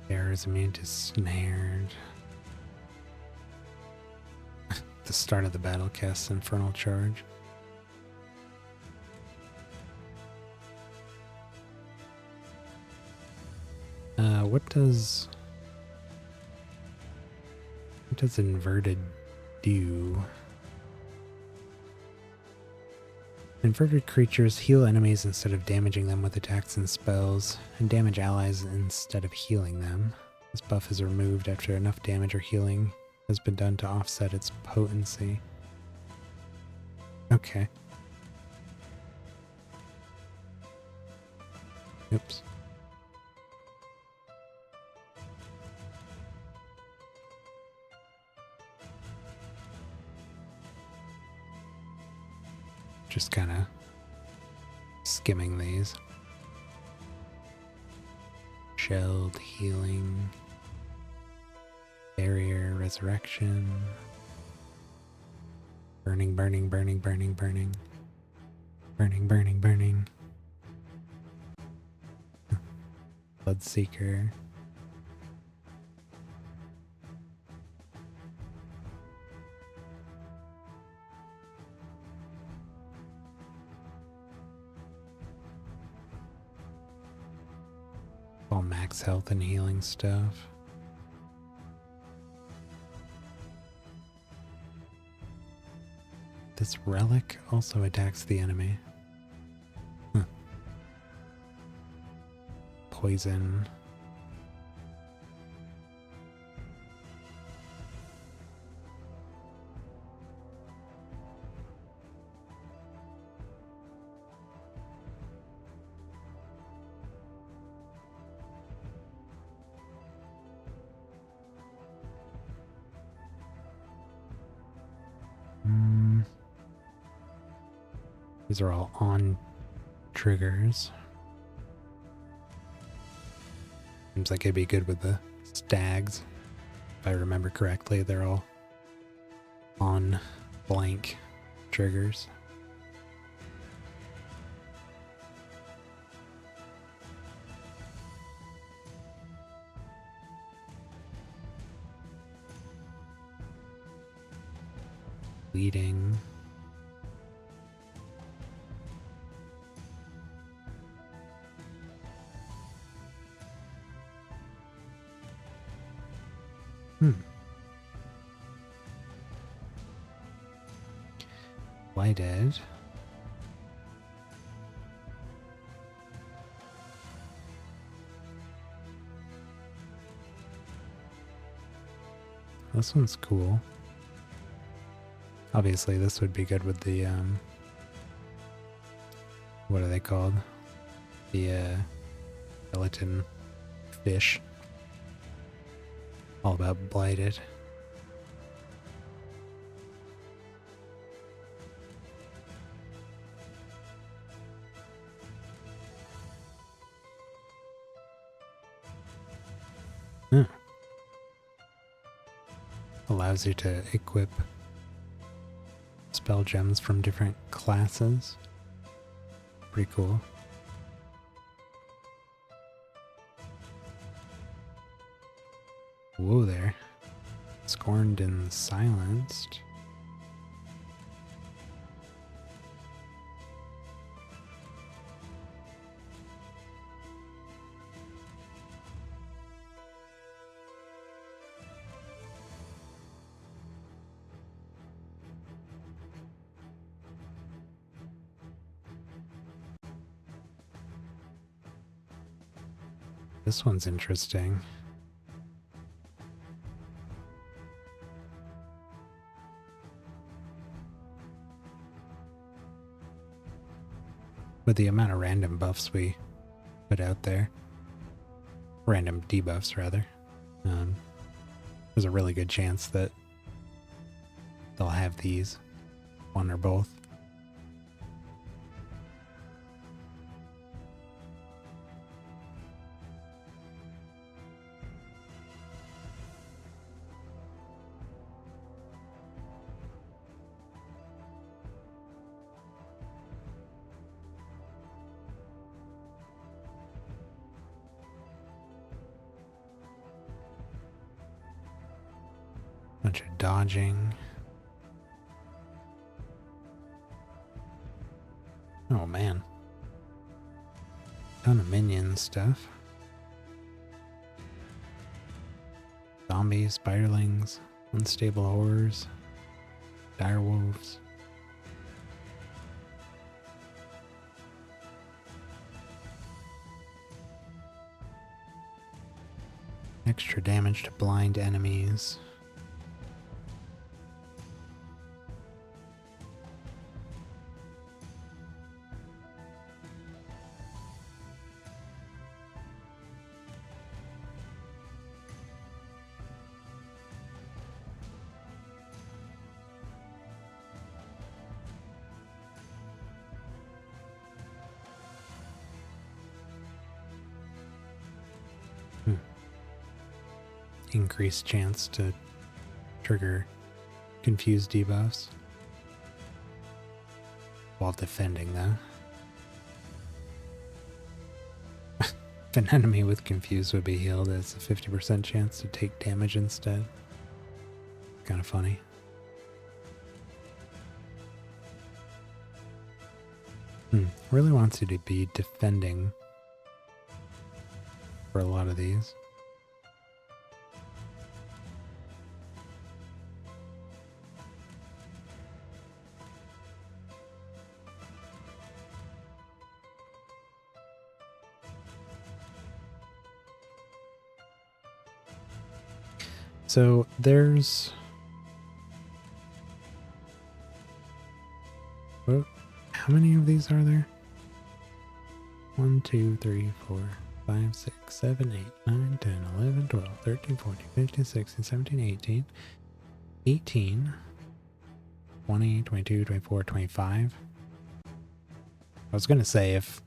Bear is immune to snared. The start of the battle casts Infernal Charge. What does inverted do? Inverted creatures heal enemies instead of damaging them with attacks and spells, and damage allies instead of healing them. This buff is removed after enough damage or healing has been done to offset its potency. Okay. Oops. Just kind of skimming these. Shelled healing. Barrier resurrection. Burning, burning, burning, burning, burning. Burning, burning, burning. Bloodseeker. All max health and healing stuff. This relic also attacks the enemy. Huh. Poison. These are all on triggers. Seems like it'd be good with the stags. If I remember correctly, they're all on blank triggers. Bleeding. Blighted. This one's cool. Obviously, this would be good with the, what are they called? The, skeleton fish. All about blighted. Allows you to equip spell gems from different classes. Pretty cool. Whoa there. Scorned and silenced. This one's interesting. With the amount of random buffs we put out there, random debuffs rather, there's a really good chance that they'll have these, one or both. Bunch of dodging. Oh man. Ton of minion stuff. Zombies, spiderlings, unstable horrors, direwolves. Extra damage to blind enemies. Increased chance to trigger confused debuffs while defending though. If an enemy with confused would be healed, it's a 50% chance to take damage instead. Kind of funny. Really wants you to be defending for a lot of these. So there's... What? How many of these are there? 1, 2, 3, 4, 5, 6, 7, 8, 9, 10, 11, 12, 13, 14, 15, 16, 17, 18, 18, 20, 22, 24, 25. I was going to say if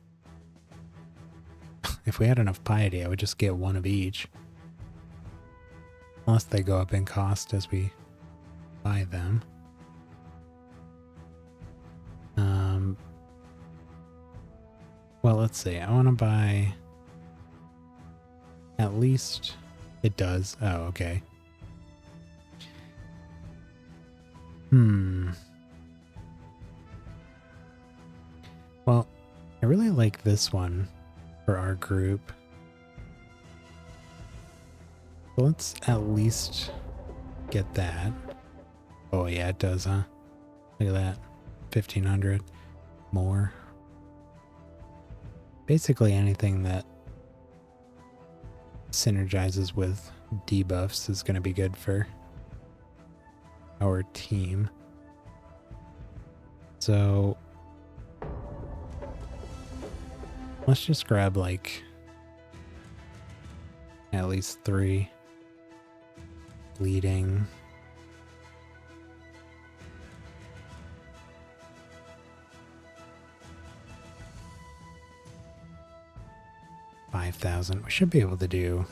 we had enough piety, I would just get one of each. Unless they go up in cost as we buy them. Well, let's see. I want to buy at least... It does. Oh, okay. Well, I really like this one for our group. So let's at least get that. Oh yeah, it does, huh? Look at that. 1,500 more. Basically anything that synergizes with debuffs is going to be good for our team. So let's just grab like at least 3. Bleeding. $5,000. We should be able to do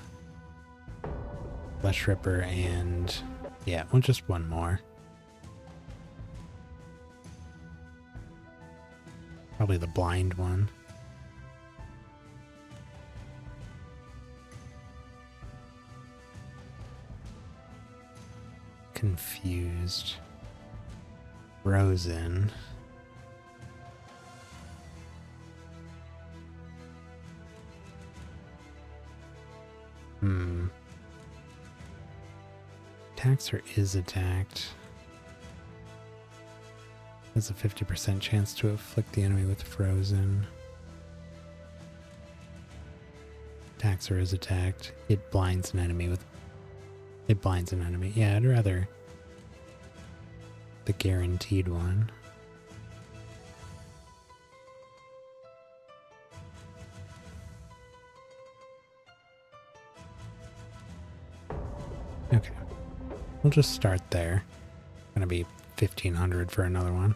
Flesh Ripper and yeah, well, just one more. Probably the blind one. Confused. Frozen. Attacks or is attacked. There's a 50% chance to afflict the enemy with frozen. Attacks or is attacked. It blinds an enemy with... It blinds an enemy. Yeah, I'd rather the guaranteed one. Okay. We'll just start there. Gonna be 1,500 for another one.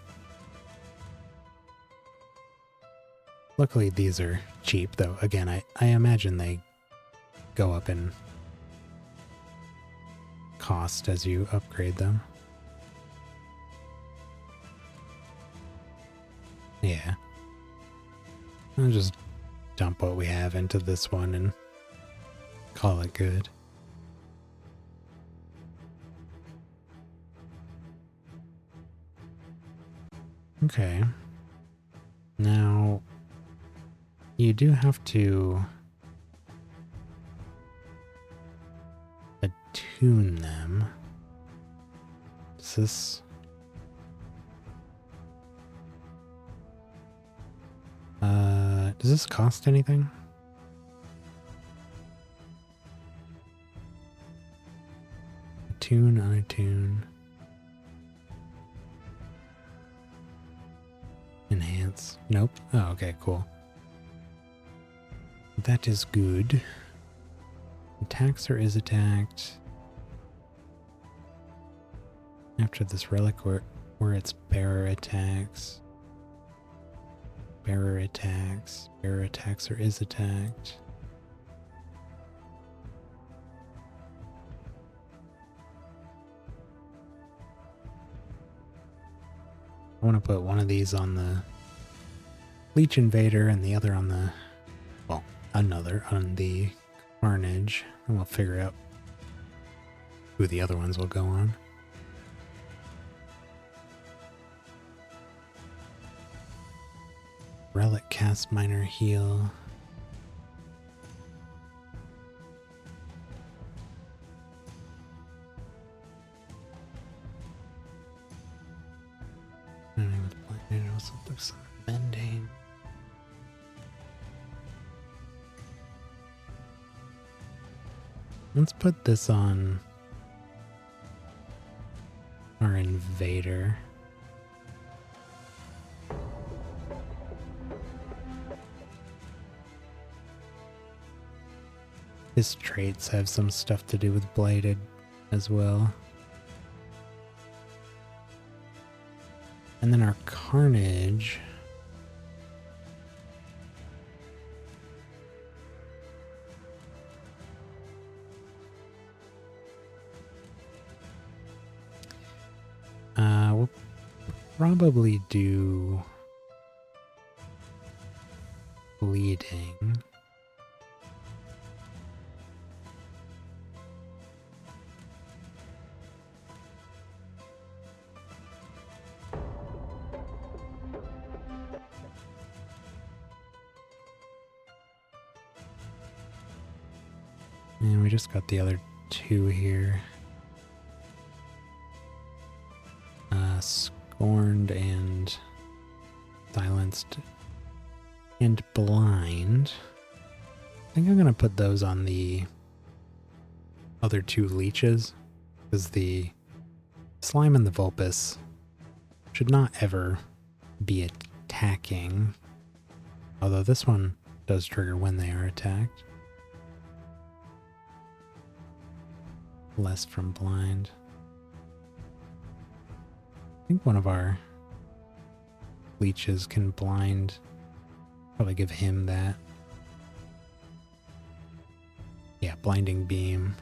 Luckily these are cheap though. Again, I imagine they go up in cost as you upgrade them. Yeah. I'll just dump what we have into this one and call it good. Okay. Now, you do have to attune them. Does this... does this cost anything? Attune, unattune. Enhance. Nope. Oh, okay, cool. That is good. Attacks or is attacked. After this relic where its bearer attacks. Bearer attacks. Bearer attacks or is attacked. I want to put one of these on the Leech Invader and the other on the, well, another on the Carnage, and we'll figure out who the other ones will go on. Relic cast minor heal. Some mending. Let's put this on our invader. His traits have some stuff to do with blighted as well. And then our Carnage. We'll probably do bleeding. And we just got the other two here. Scorned and silenced and blind. I think I'm going to put those on the other two leeches, because the slime and the Vulpus should not ever be attacking. Although this one does trigger when they are attacked. Less from blind. I think one of our leeches can blind. Probably give him that. Yeah, blinding beam.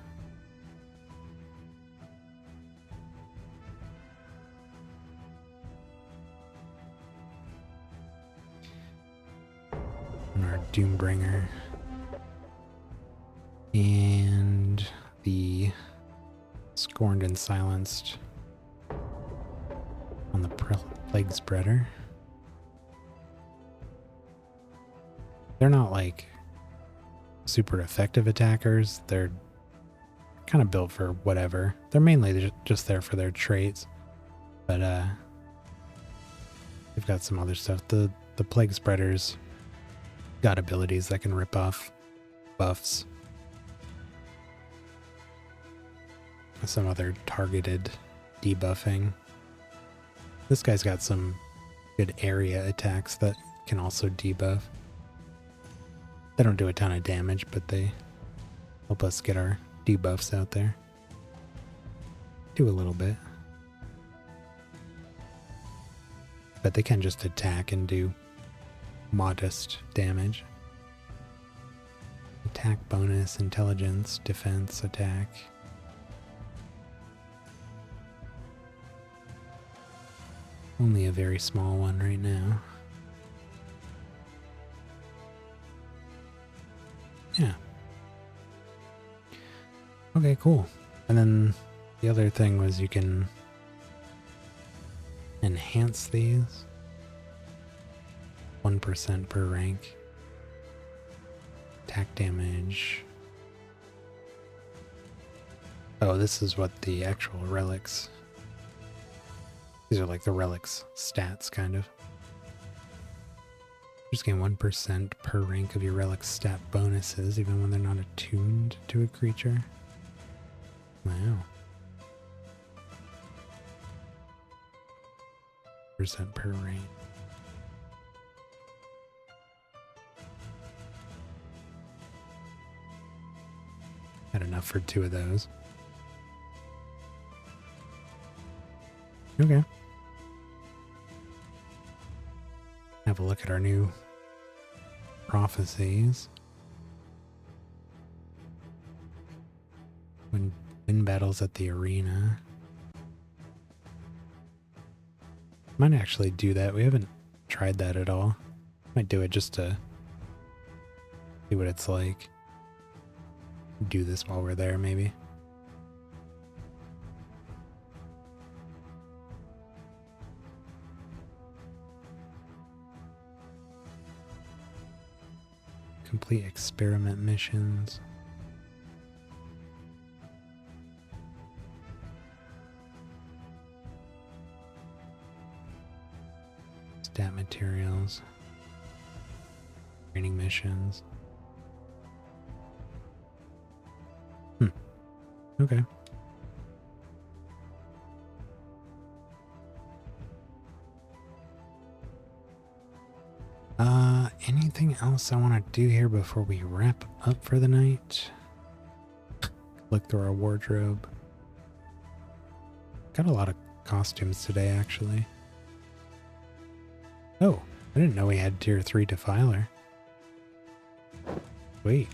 And our Doombringer. And the Scorned and Silenced on the Plague Spreader. They're not like super effective attackers. They're kind of built for whatever. They're mainly just there for their traits. But they've got some other stuff. The Plague Spreaders got abilities that can rip off buffs. Some other targeted debuffing. This guy's got some good area attacks that can also debuff. They don't do a ton of damage, but they help us get our debuffs out there. Do a little bit. But they can just attack and do modest damage. Attack bonus, intelligence, defense, attack. Only a very small one right now. Yeah. Okay, cool. And then the other thing was you can enhance these. 1% per rank. Attack damage. Oh, this is what the actual relics. These are like the relics stats, kind of. Just gain 1% per rank of your relic stat bonuses, even when they're not attuned to a creature. Wow. Percent per rank. Had enough for 2 of those. Okay. Have a look at our new prophecies. When win battles at the arena. Might actually do that. We haven't tried that at all. Might do it just to see what it's like. Do this while we're there, maybe. Complete experiment missions. Stat materials. Training missions. Okay. Anything else I want to do here before we wrap up for the night? Look through our wardrobe. Got a lot of costumes today, actually. Oh, I didn't know we had tier 3 Defiler. Wait.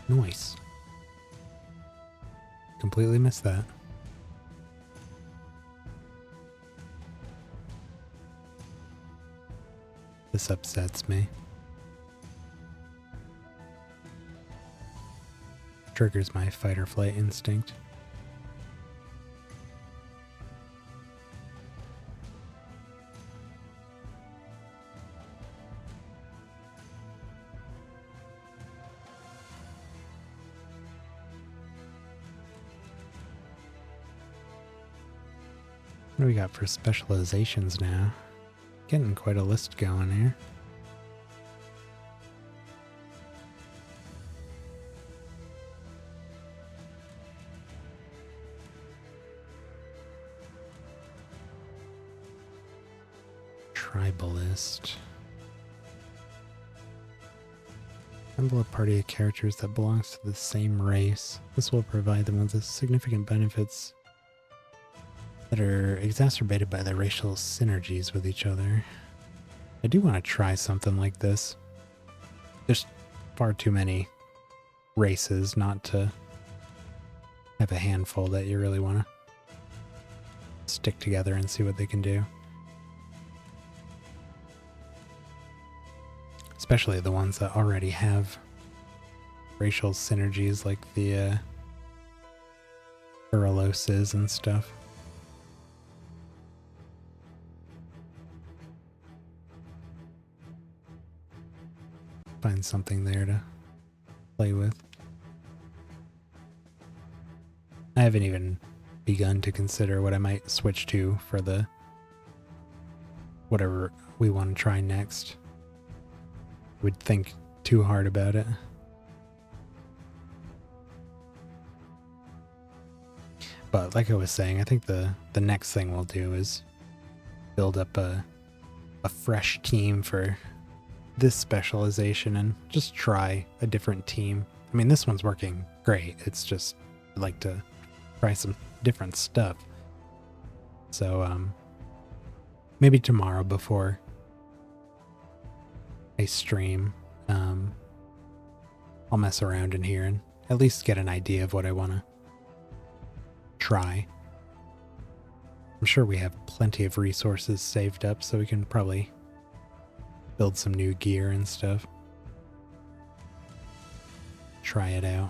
Nice. Completely missed that. This upsets me. Triggers my fight or flight instinct. What do we got for specializations now? Getting quite a list going here. Tribalist. Assemble a party of characters that belongs to the same race. This will provide them with significant benefits that are exacerbated by the racial synergies with each other. I do want to try something like this. There's far too many races not to have a handful that you really want to stick together and see what they can do. Especially the ones that already have racial synergies like the Uraloses and stuff. Find something there to play with. I haven't even begun to consider what I might switch to for the whatever we want to try next. Would think too hard about it. But like I was saying, I think the next thing we'll do is build up a fresh team for this specialization and just try a different team. I mean, this one's working great. It's just I'd like to try some different stuff. So maybe tomorrow before I stream, I'll mess around in here and at least get an idea of what I want to try. I'm sure we have plenty of resources saved up, so we can probably build some new gear and stuff. Try it out.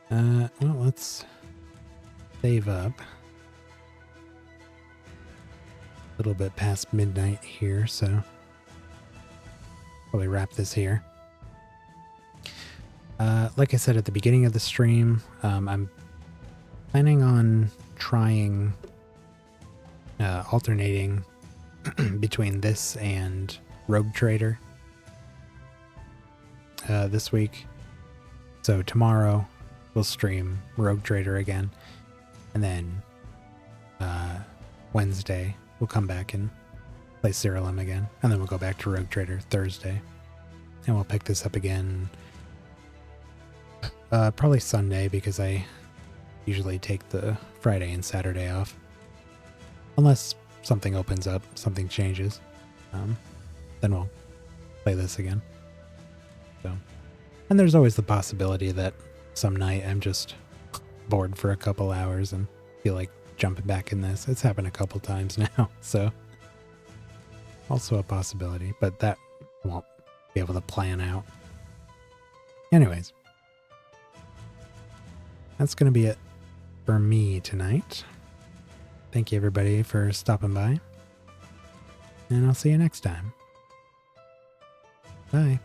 Well, let's save up. A little bit past midnight here, so probably wrap this here. Like I said at the beginning of the stream, I'm planning on trying alternating between this and Rogue Trader this week. So tomorrow we'll stream Rogue Trader again, and then Wednesday we'll come back and play Siralim again, and then we'll go back to Rogue Trader Thursday, and we'll pick this up again probably Sunday, because I usually take the Friday and Saturday off, unless something opens up, something changes. Then we'll play this again. So, and there's always the possibility that some night I'm just bored for a couple hours and feel like jumping back in this. It's happened a couple times now, so also a possibility, but that I won't be able to plan out. Anyways, that's going to be it for me tonight. Thank you everybody for stopping by, and I'll see you next time. Bye.